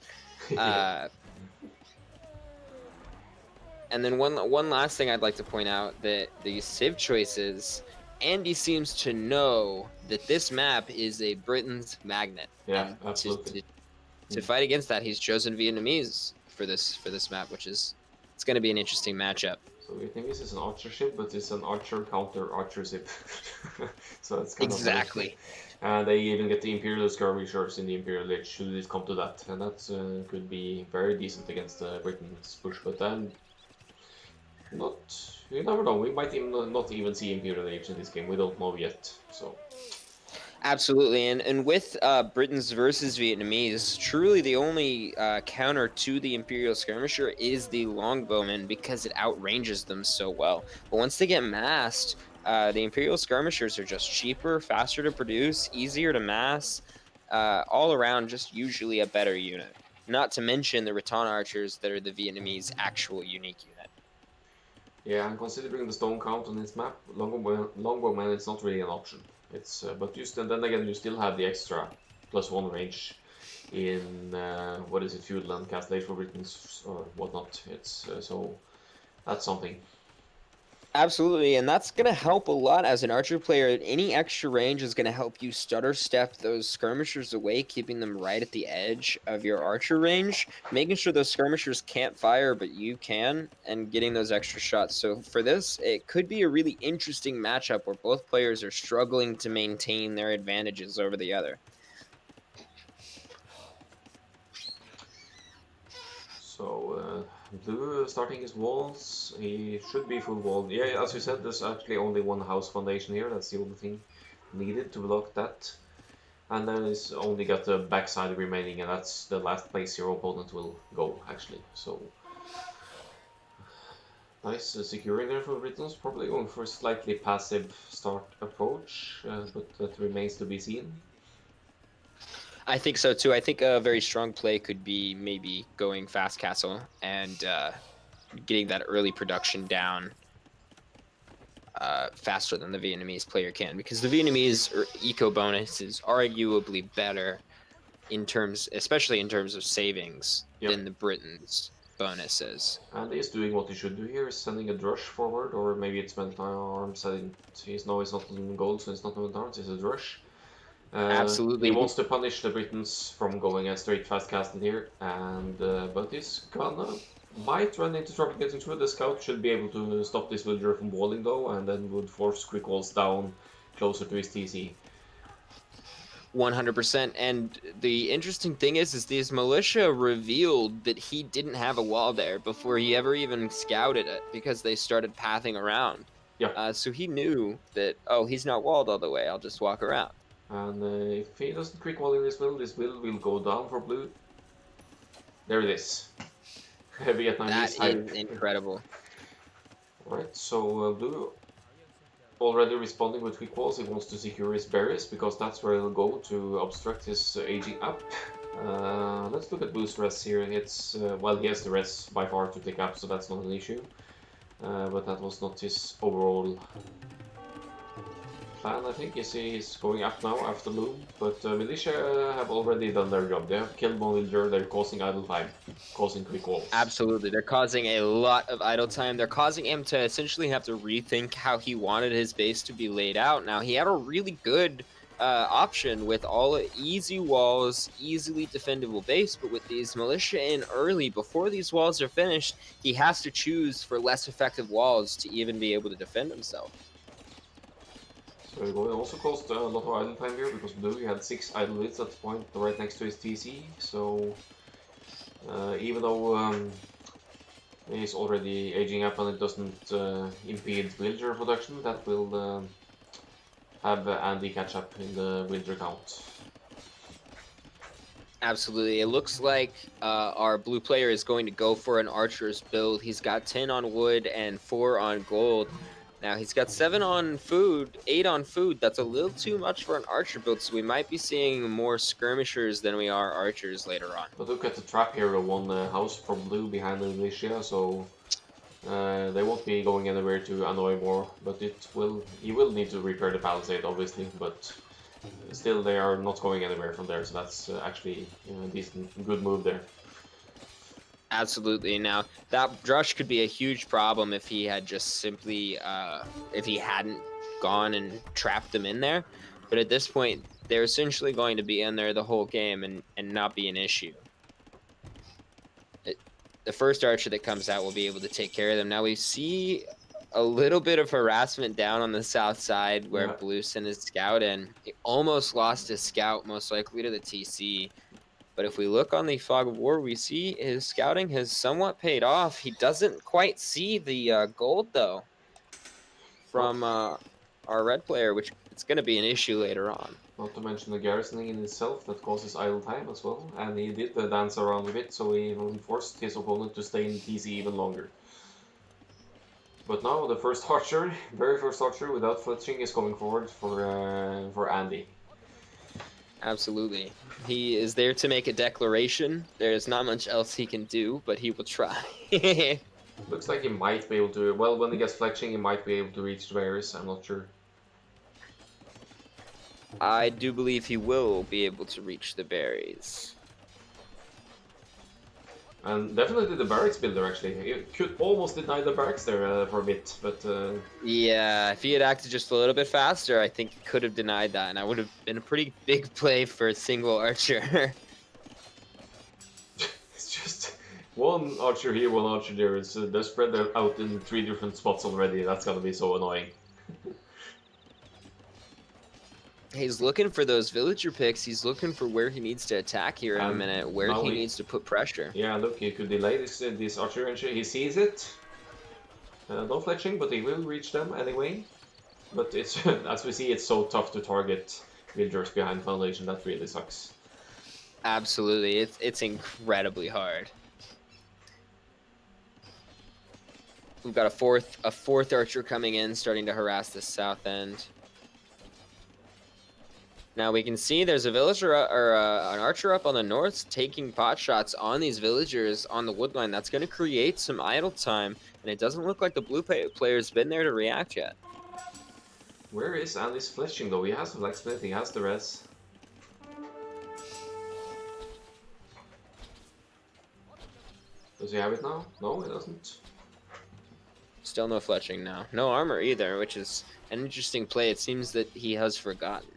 And then one last thing I'd like to point out, that the civ choices, Andi seems to know that this map is a Britain's magnet. Yeah, absolutely. To fight against that, he's chosen Vietnamese for this map, which is it's going to be an interesting matchup. So we think this is an archer ship, but it's an archer counter archer ship. So it's kind exactly. And they even get the Imperial skirmishers in the Imperial Age should it come to that, and that could be very decent against Britain's push. But then, you never know. We might even not even see Imperial Age in this game. We don't know yet. So. Absolutely, and with Britons versus Vietnamese, truly the only counter to the Imperial Skirmisher is the Longbowman, because it outranges them so well. But once they get massed, the Imperial Skirmishers are just cheaper, faster to produce, easier to mass, all around just usually a better unit. Not to mention the Rattan Archers that are the Vietnamese actual unique unit. Yeah, and considering the stone count on this map, Longbowman is not really an option. It's but then again you still have the extra +1 range in what is it, Feudland, Castle Age for Britons or whatnot. It's so that's something. Absolutely, and that's going to help a lot as an archer player. Any extra range is going to help you stutter step those skirmishers away, keeping them right at the edge of your archer range, making sure those skirmishers can't fire, but you can, and getting those extra shots. So for this, it could be a really interesting matchup where both players are struggling to maintain their advantages over the other. So Blue starting his walls, he should be full walled. Yeah, as you said, there's actually only one house foundation here. That's the only thing needed to block that. And then it's only got the backside remaining, and that's the last place your opponent will go, actually. So nice securing there for Britons. Probably going for a slightly passive start approach, but that remains to be seen. I think so too. I think a very strong play could be maybe going fast castle and getting that early production down faster than the Vietnamese player can, because the Vietnamese eco bonus is arguably better in terms, especially in terms of savings, than the Britons bonuses. And he's doing what he should do here, is sending a drush forward, or maybe it's meant arms. He's not in gold, so it's not meant arms, it's a drush. Absolutely. He wants to punish the Britons from going a straight fast castle here, and but he's gonna might run into trouble getting through. The scout should be able to stop this villager from walling though, and then would force quick walls down closer to his TC. 100%. And the interesting thing is these militia revealed that he didn't have a wall there before he ever even scouted it, because they started pathing around. Yeah. So he knew that, oh, he's not walled all the way, I'll just walk around. And if he doesn't quick wall in this build will go down for blue. There it is. Vietnamese That hype. is incredible. Alright, so blue already responding with quick walls. He wants to secure his berries because that's where he'll go to obstruct his aging up. Let's look at blue's res here. It's well, he has the res by far to pick up, so that's not an issue. But that was not his overall plan, I think. You see he's going up now after Loom, but militia have already done their job. They have killed one villager, they're causing idle time, causing quick walls. Absolutely, they're causing a lot of idle time. They're causing him to essentially have to rethink how he wanted his base to be laid out. Now, he had a really good option with all easy walls, easily defendable base, but with these militia in early, before these walls are finished, he has to choose for less effective walls to even be able to defend himself. So it also caused a lot of idle time here, because blue had 6 idle hits at the point right next to his TC, so even though he's already aging up and it doesn't impede villager production, that will have Andy catch up in the villager count. Absolutely. It looks like our blue player is going to go for an archer's build. He's got 10 on wood and 4 on gold. Now, he's got 7 on food, 8 on food. That's a little too much for an archer build, so we might be seeing more skirmishers than we are archers later on. But look at the trap here of one house from blue behind the militia, so they won't be going anywhere to annoy more, but he will need to repair the palisade, obviously, but still they are not going anywhere from there, so that's actually a decent, good move there. Absolutely. Now, that drush could be a huge problem if he had just simply, if he hadn't gone and trapped them in there. But at this point, they're essentially going to be in there the whole game and not be an issue. The first archer that comes out will be able to take care of them. Now, we see a little bit of harassment down on the south side where blue sent his scout in. He almost lost his scout, most likely to the TC. But if we look on the Fog of War, we see his scouting has somewhat paid off. He doesn't quite see the gold, though, from our red player, which it's going to be an issue later on. Not to mention the garrisoning in itself that causes idle time as well. And he did dance around a bit, so he forced his opponent to stay in TC even longer. But now the first archer, very first archer without fletching, is coming forward for Andy. Absolutely. He is there to make a declaration. There's not much else he can do, but he will try. Looks like he might be able to, well, when he gets fletching, he might be able to reach the berries, I'm not sure. I do believe he will be able to reach the berries. And definitely the barracks builder, actually. He could almost deny the barracks there for a bit, but... Yeah, if he had acted just a little bit faster, I think he could have denied that, and I would have been a pretty big play for a single archer. It's just one archer here, one archer there. They're spread out in 3 different spots already. That's gonna be so annoying. He's looking for those villager picks. He's looking for where he needs to attack here in a minute, where he needs to put pressure. Yeah, look, he could delay this archer entry. He sees it. No fletching, but he will reach them anyway. But it's as we see, it's so tough to target villagers behind foundation. That really sucks. Absolutely, it's incredibly hard. We've got a fourth archer coming in, starting to harass the south end. Now we can see there's a villager or an archer up on the north taking pot shots on these villagers on the wood line. That's going to create some idle time, and it doesn't look like the blue player's been there to react yet. Where is Andy's fletching though? He has the blacksmith, he has the res. Does he have it now? No, he doesn't. Still no fletching now. No armor either, which is an interesting play. It seems that he has forgotten.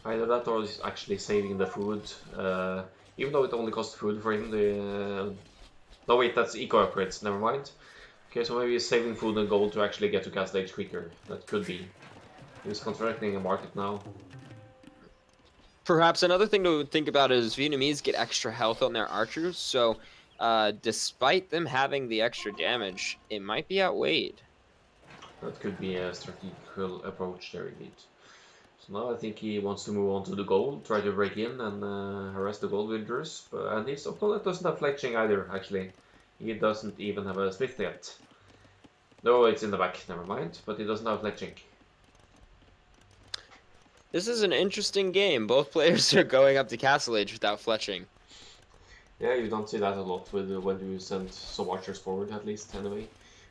Either that or he's actually saving the food even though it only costs food for him. No wait, that's eco upgrades. Never mind. Okay, so maybe he's saving food and gold to actually get to Castle Age quicker. That could be. He's constructing a market now. Perhaps another thing to think about is Vietnamese get extra health on their archers, so despite them having the extra damage, it might be outweighed. That could be a strategical approach there indeed. So now I think he wants to move on to the gold, try to break in and harass the gold villagers. And his opponent doesn't have fletching either, actually. He doesn't even have a smith yet. No, it's in the back, never mind, but he doesn't have fletching. This is an interesting game. Both players are going up to Castle Age without fletching. Yeah, you don't see that a lot with when you send some archers forward, at least, anyway.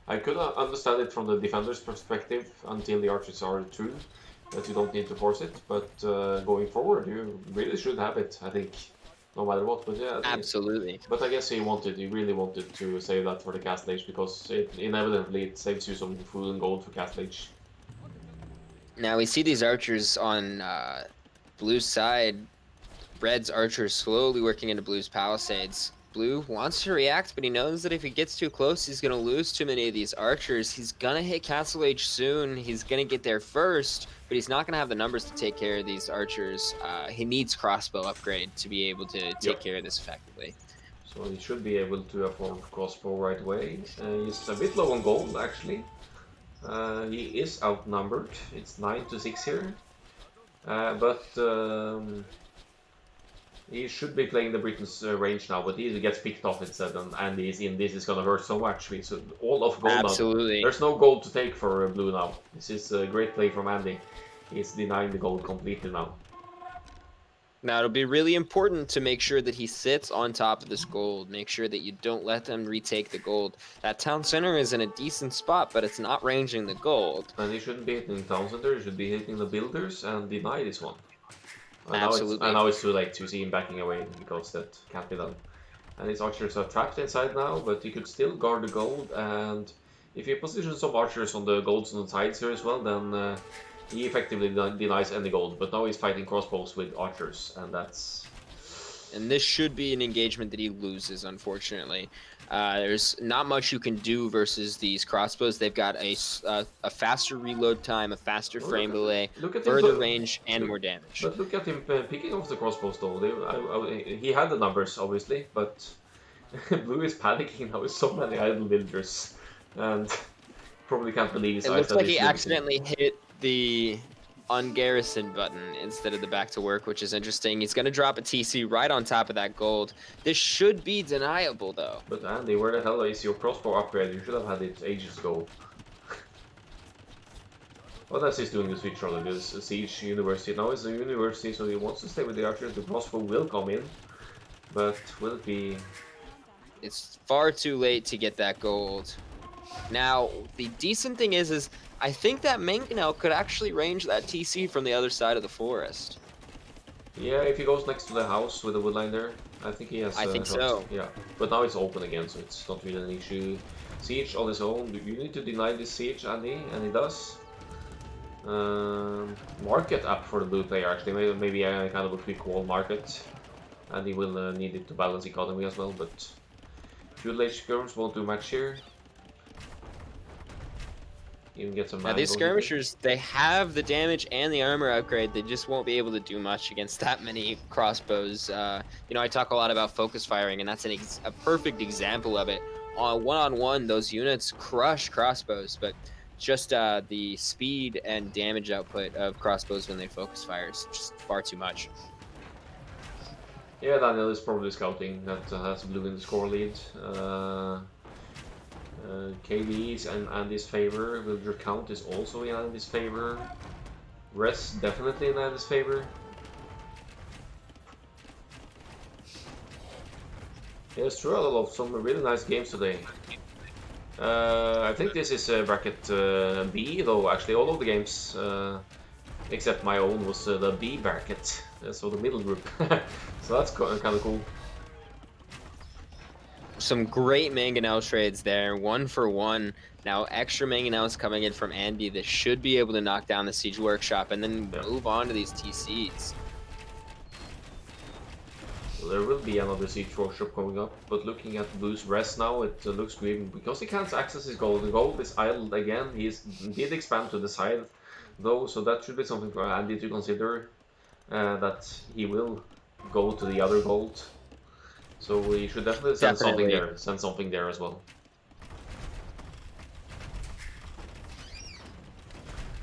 I could understand it from the defender's perspective until the archers are true, that you don't need to force it, but going forward, you really should have it, I think, no matter what. But yeah, Absolutely. But I guess he really wanted to save that for the Castle Age, because inevitably it saves you some food and gold for Castle Age. Now we see these archers on Blue's side. Red's archers slowly working into Blue's palisades. Blue wants to react, but he knows that if he gets too close, he's going to lose too many of these archers. He's going to hit Castle Age soon. He's going to get there first, but he's not going to have the numbers to take care of these archers. He needs crossbow upgrade to be able to take care of this effectively. So he should be able to afford crossbow right away. He's a bit low on gold, actually. He is outnumbered. It's 9 to 6 here. But he should be playing the Britain's range now, but he gets picked off instead, and Andy is in. This is gonna hurt so much. So all of gold Absolutely. Now. There's no gold to take for Blue now. This is a great play from Andy. He's denying the gold completely now. Now, it'll be really important to make sure that he sits on top of this gold. Make sure that you don't let them retake the gold. That town center is in a decent spot, but it's not ranging the gold. And he shouldn't be hitting the town center. He should be hitting the builders and deny this one. And Absolutely. Now it's too late to see him backing away, because that can't be done. And his archers are trapped inside now, but he could still guard the gold. And if he positions some archers on the golds on the sides here as well, then he effectively denies any gold. But now he's fighting crossbows with archers, and that's... And this should be an engagement that he loses, unfortunately. There's not much you can do versus these crossbows. They've got a faster reload time, a faster frame delay, further range, and more damage. But look at him picking off the crossbows, though. He had the numbers, obviously, but Blue is panicking now with so many idle villagers, and probably can't believe his eyes. It looks like he accidentally hit the ungarrison button instead of the back to work, which is interesting. He's going to drop a TC right on top of that gold. This should be deniable, though. But Andy, where the hell is your crossbow upgrade? You should have had it ages ago. What else is doing the switch on this siege university? Now it's a university, so he wants to stay with the archers. The crossbow will come in, but will it be... It's far too late to get that gold. Now, the decent thing is I think that mangonel could actually range that TC from the other side of the forest. Yeah, if he goes next to the house with the woodline there, I think he has... I think so. Yeah, but now it's open again, so it's not really an issue. Siege on his own, you need to deny this siege, Andy, and he does. Market up for the blue player, actually. Maybe a kind of a quick wall market. And he will need it to balance economy as well, but... Feudal skirms won't do much here. Even get some. Now these skirmishers, they have the damage and the armor upgrade. They just won't be able to do much against that many crossbows. You know, I talk a lot about focus firing, and that's a perfect example of it. On one-on-one, those units crush crossbows, but just the speed and damage output of crossbows when they focus fire is just far too much. Yeah, Daniel is probably scouting. That has Blue in the score lead. KD's in Andy's favor. Villager count is also in Andy's favor. Rest definitely in Andy's favor. Yeah, it's true. A some really nice games today. I think this is bracket B, though. Actually, all of the games except my own was the B bracket, so the middle group. So that's kind of cool. Some great mangonel trades there, 1 for 1. Now extra mangonels coming in from Andy that should be able to knock down the siege workshop and then move on to these TCs. So there will be another siege workshop coming up, but looking at Blue's rest now, it looks grim because he can't access his gold. The gold is idled again. He did expand to the side though, so that should be something for Andi to consider, that he will go to the other gold. So we should definitely send something there. Send something there as well.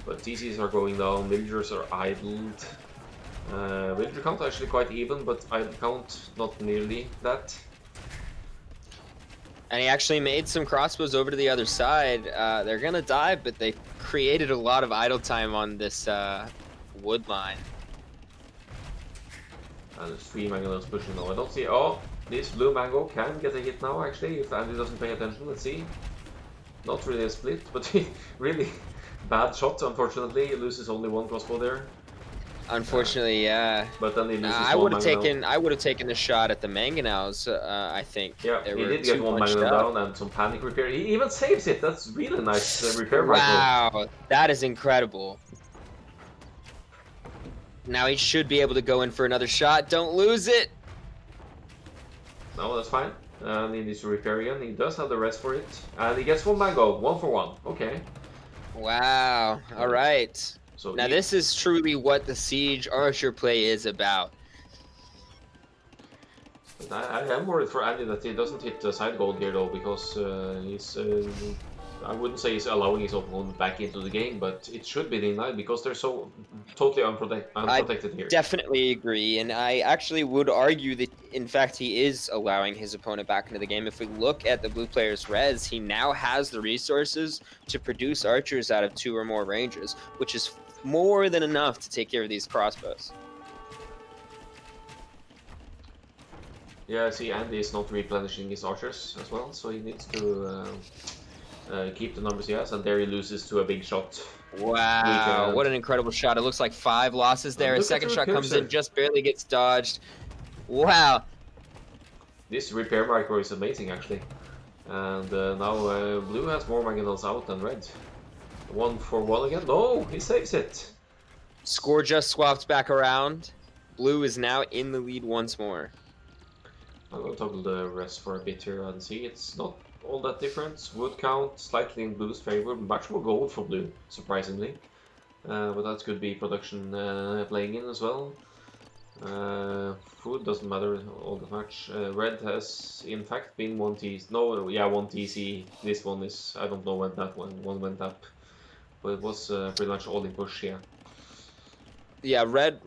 But TCs are going down, villagers are idled. Villager count actually quite even, but idle count not nearly that. And he actually made some crossbows over to the other side. They're gonna dive, but they created a lot of idle time on this wood line. And there's 3 mangoes pushing now. I don't see. Oh, this blue mango can get a hit now actually if Andi doesn't pay attention. Let's see. Not really a split, but really bad shot. Unfortunately, he loses only 1 crossbow there. Unfortunately, yeah. But then he loses I one would have taken the shot at the mangonels. I think. Yeah, he did get 1 mangonel down and some panic repair. He even saves it. That's really nice repair. Wow, that is incredible. Now he should be able to go in for another shot. Don't lose it. No, that's fine. And he needs to repair again. He does have the rest for it, and he gets 1 mango. 1 for 1. Okay. Wow. All right. So now this is truly what the siege archer play is about. I am worried for Andi that he doesn't hit the side goal here though, because he's I wouldn't say he's allowing his opponent back into the game, but it should be denied because they're so totally unprotected here. I definitely agree, and I actually would argue that in fact he is allowing his opponent back into the game. If we look at the blue player's res, he now has the resources to produce archers out of 2 or more ranges, which is more than enough to take care of these crossbows. Yeah, see, Andi is not replenishing his archers as well, so he needs to keep the numbers he has, and there he loses to a big shot. Wow, what an incredible shot. It looks like 5 losses there. A second shot comes in, just barely gets dodged. Wow. This repair micro is amazing, actually. And now blue has more mangonels out than red. 1 for 1 again. No, he saves it. Score just swapped back around. Blue is now in the lead once more. I'm going to toggle the rest for a bit here and see. It's not all that different. Wood count slightly in blue's favor. Much more gold for blue, surprisingly. But that could be production playing in as well. Food doesn't matter all that much. Red has in fact been 1 TC. No, yeah, 1 TC. This one is, I don't know when that one went up. But it was pretty much all in push, yeah. Yeah, red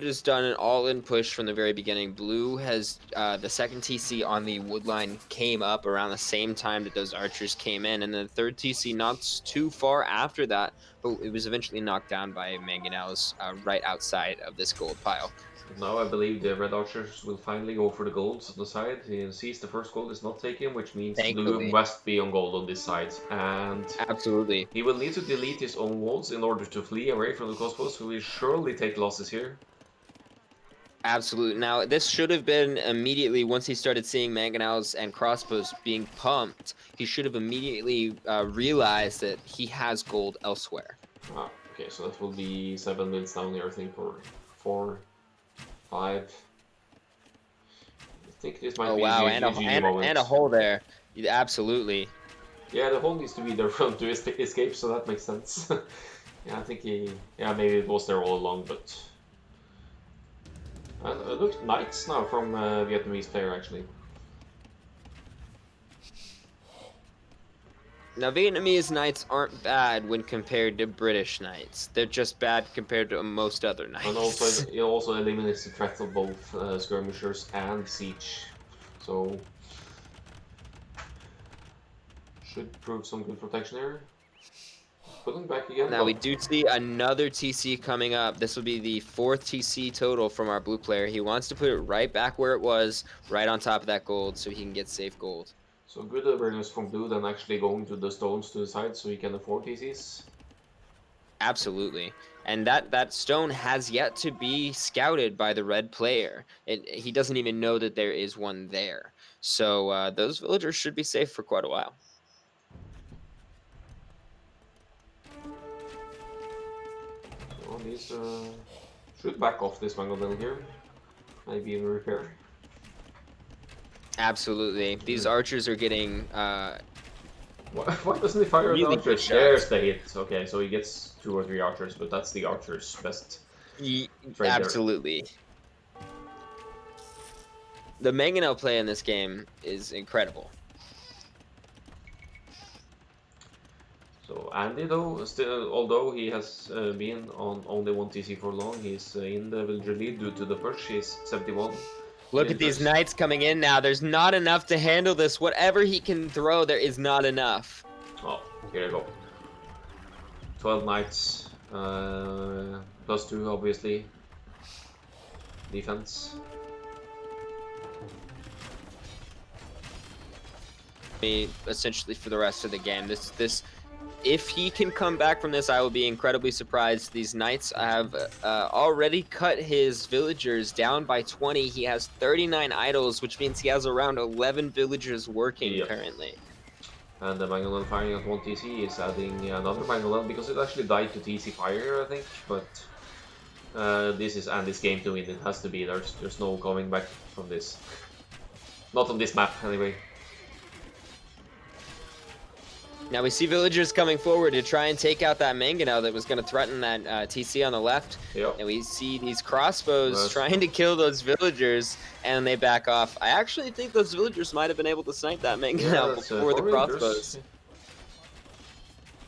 has done an all-in push from the very beginning. Blue has the second TC on the wood line came up around the same time that those archers came in, and the third TC not too far after that, but it was eventually knocked down by mangonels right outside of this gold pile. Now I believe the red archers will finally go for the golds on the side. He sees the first gold is not taken, which means blue must be on gold on this side. And absolutely, he will need to delete his own walls in order to flee away from the crossbows, who will surely take losses here. Absolutely. Now, this should have been immediately, once he started seeing mangonels and crossbows being pumped, he should have immediately realized that he has gold elsewhere. Ah, okay, so that will be 7 minutes down here, I think, or 4, 5. I think this might be and a hole there. Absolutely. Yeah, the hole needs to be there for him to escape, so that makes sense. Yeah, I think maybe it was there all along, but... And it looks nice now from Vietnamese player, actually. Now, Vietnamese knights aren't bad when compared to British knights. They're just bad compared to most other knights. And also, it also eliminates the threat of both skirmishers and siege. So, should prove some good protection here. Pulling back again. Now, we do see another TC coming up. This will be the 4th TC total from our blue player. He wants to put it right back where it was, right on top of that gold, so he can get safe gold. So good awareness from blue than actually going to the stones to the side so he can afford TCs. Absolutely. And that stone has yet to be scouted by the red player. He doesn't even know that there is one there. So those villagers should be safe for quite a while. Well, these should back off this mango mill here. Maybe in repair. Absolutely. These archers are getting Why doesn't he fire really the good archers? There's shots. the hit. Okay, so he gets 2 or 3 archers, but that's the archer's best trade there. Absolutely. The mangonel play in this game is incredible. So Andi though, still, although he has been on only 1 TC for long, he's in the villager lead due to the push. He's 71. Look at these knights coming in now. There's not enough to handle this. Whatever he can throw, there is not enough. Oh, here you go. 12 knights, +2 obviously. Defense. Essentially for the rest of the game. If he can come back from this, I will be incredibly surprised. These knights have already cut his villagers down by 20. He has 39 idols, which means he has around 11 villagers working currently. And the Mangonel firing at 1 TC is adding another Mangonel because it actually died to TC fire, I think. But this is Andy's game to win. It has to be. There's no going back from this. Not on this map, anyway. Now we see villagers coming forward to try and take out that mangonel that was going to threaten that TC on the left. Yep. And we see these crossbows trying to kill those villagers, and they back off. I actually think those villagers might have been able to snipe that mangonel before the crossbows.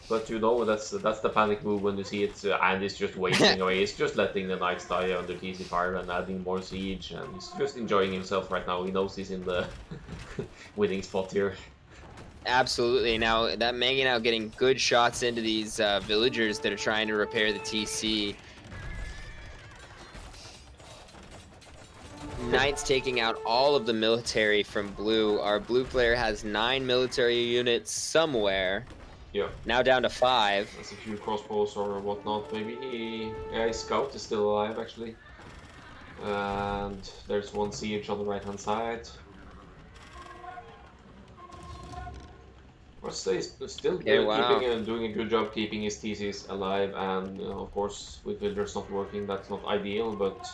But you know, that's the panic move when you see it, and he's just wasting away. He's just letting the knights die under TC fire and adding more siege, and he's just enjoying himself right now. He knows he's in the winning spot here. Absolutely. Now that mangonel getting good shots into these villagers that are trying to repair the TC. Knights taking out all of the military from blue. Our blue player has 9 military units somewhere. Yeah. Now down to 5. There's a few crossbows or whatnot. Maybe his scout is still alive actually. And there's 1 siege on the right hand side. He's still doing a good job keeping his TCs alive, and of course with villagers not working, that's not ideal, but...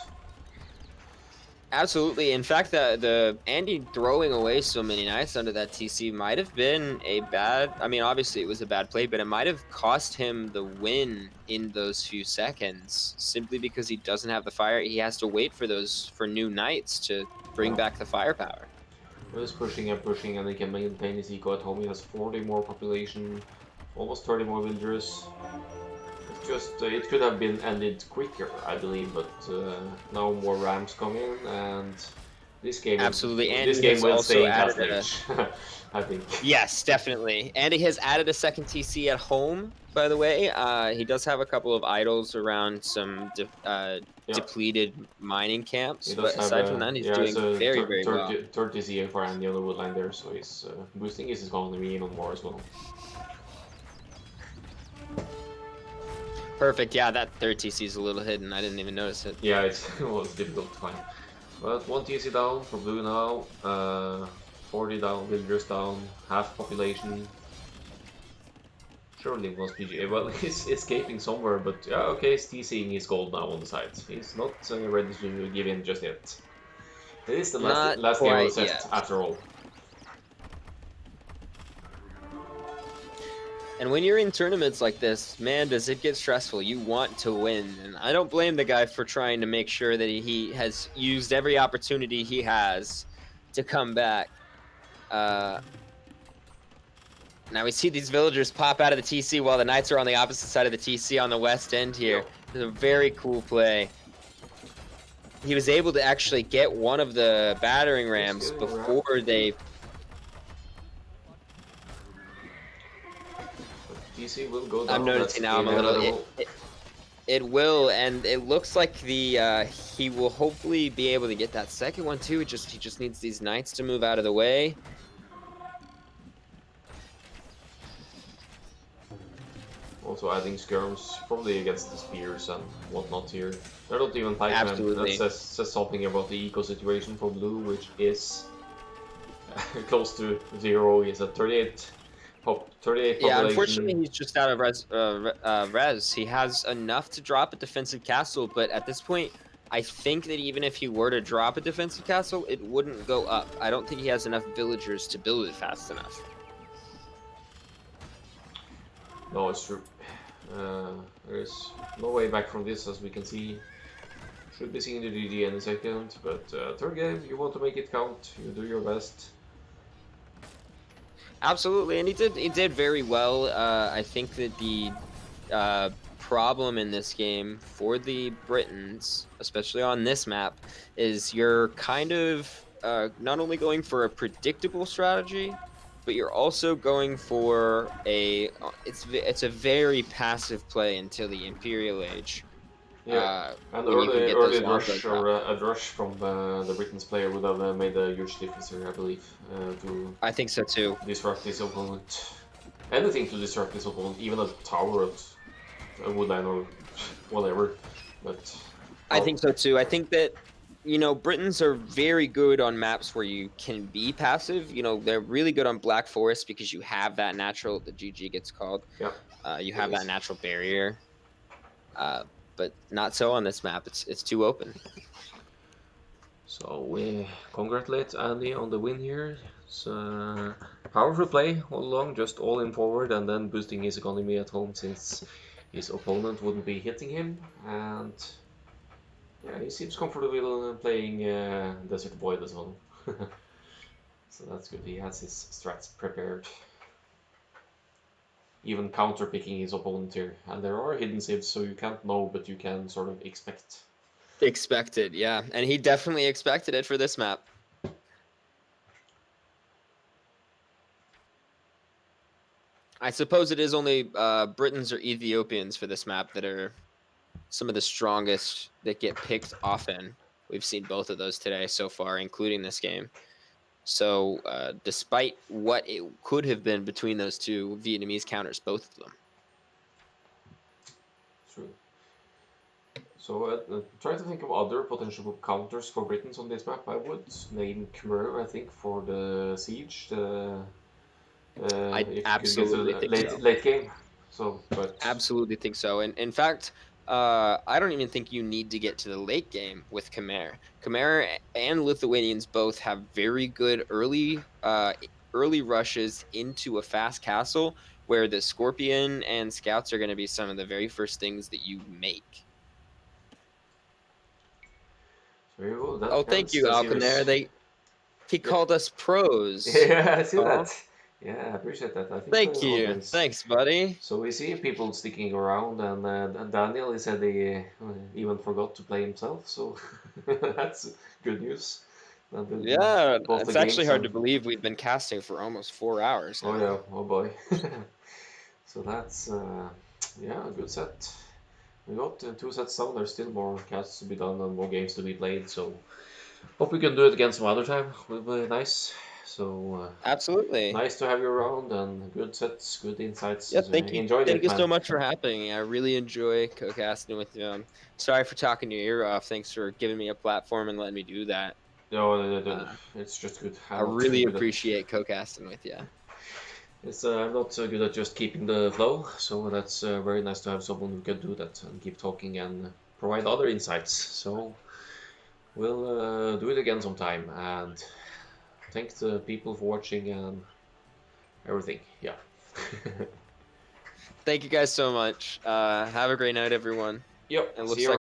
Absolutely. In fact, the Andy throwing away so many knights under that TC might have been a bad... I mean, obviously it was a bad play, but it might have cost him the win in those few seconds, simply because he doesn't have the fire. He has to wait for new knights to bring back the firepower. He's pushing and pushing, and he can maintain his eco at home. He has 40 more population, almost 30 more villagers. It's just, it could have been ended quicker, I believe, but now more rams come in, and this game will stay in top stage, I think. Yes, definitely. Andy has added a second TC at home, by the way. He does have a couple of idols around some depleted mining camps, but aside from that, he's doing very well. Third TC for Andy on the woodline there, so he's boosting his economy even more as well. Perfect, yeah, that third TC is a little hidden. I didn't even notice it. Yeah, it was difficult to find. But 1 TC down for blue now. 40 down, villagers down, half population. Surely was PGA. Well, he's escaping somewhere, but yeah, okay, he's TCing his gold now on the side. He's not ready to give in just yet. It is the last game of the set, after all. And when you're in tournaments like this, man, does it get stressful. You want to win. And I don't blame the guy for trying to make sure that he has used every opportunity he has to come back. Now we see these villagers pop out of the TC while the knights are on the opposite side of the TC on the west end here. It's a very cool play. He was able to actually get one of the battering rams before they... TC will go down. I'm noticing now I'm a little... It will, and it looks like he will hopefully be able to get that second one too. He just needs these knights to move out of the way. Also adding skirms, probably against the spears and whatnot here. They're not even pikemen. That says something about the eco situation for blue, which is close to 0. He's at 38 population. Yeah, unfortunately he's just out of res. He has enough to drop a defensive castle, but at this point, I think that even if he were to drop a defensive castle, it wouldn't go up. I don't think he has enough villagers to build it fast enough. No, it's true. There's no way back from this, as we can see. Should be seeing the GG any second, but third game, you want to make it count. You do your best. Absolutely, and he did very well. I think that the problem in this game for the Britons, especially on this map, is you're kind of not only going for a predictable strategy, but you're also going for it's a very passive play until the Imperial Age. Yeah, and when you can get early those rush longbows or out. a rush from the Britain's player would have made a huge difference here, I believe, to I think so too. disrupt his opponent. Anything to disrupt his opponent, even a tower at a woodline or whatever. But I think so too. I think that, you know, Britons are very good on maps where you can be passive. You know, they're really good on Black Forest because you have that natural, the GG gets called. yeah, You have that natural barrier. But not so on this map. It's too open. So we congratulate Andy on the win here. It's a powerful play all along, just all in forward and then boosting his economy at home since his opponent wouldn't be hitting him. And yeah, he seems comfortable playing Desert Void as well. So that's good, he has his strats prepared. Even counter picking his opponent here. And there are hidden civs, so you can't know, but you can sort of expect. Expected, yeah. And he definitely expected it for this map. I suppose it is only Britons or Ethiopians for this map that are some of the strongest that get picked often. We've seen both of those today so far, including this game. So despite what it could have been between those two, Vietnamese counters both of them. True. So try to think of other potential counters for Britons on this map. I would name Khmer, I think, for the siege. I absolutely think so. Late game. So, but absolutely think so. And in fact, I don't even think you need to get to the late game with Khmer. Khmer and Lithuanians both have very good early rushes into a fast castle where the Scorpion and Scouts are going to be some of the very first things that you make. Oh, thank you, Akkal-AOE. He called us pros. Yeah, I see that. Yeah, I appreciate that. I think thank you. Thanks, buddy. So we see people sticking around, and Daniel, he said he even forgot to play himself, so that's good news. Yeah, it's actually hard to believe we've been casting for almost 4 hours now. Oh yeah, oh boy. So that's, yeah, a good set. We got 2 sets down, there's still more casts to be done and more games to be played, so hope we can do it again some other time. Will be nice. So absolutely nice to have you around and good sets, good insights. Yeah, thank you. Thank you so much for having me. I really enjoy co-casting with you. I'm sorry for talking your ear off. Thanks for giving me a platform and letting me do that. No, it's just good. I really appreciate co-casting with you. It's I'm not so good at just keeping the flow, so that's very nice to have someone who can do that and keep talking and provide other insights. So we'll do it again sometime, and thank the people for watching and everything. Yeah. Thank you guys so much. Have a great night, everyone. Yep. It looks like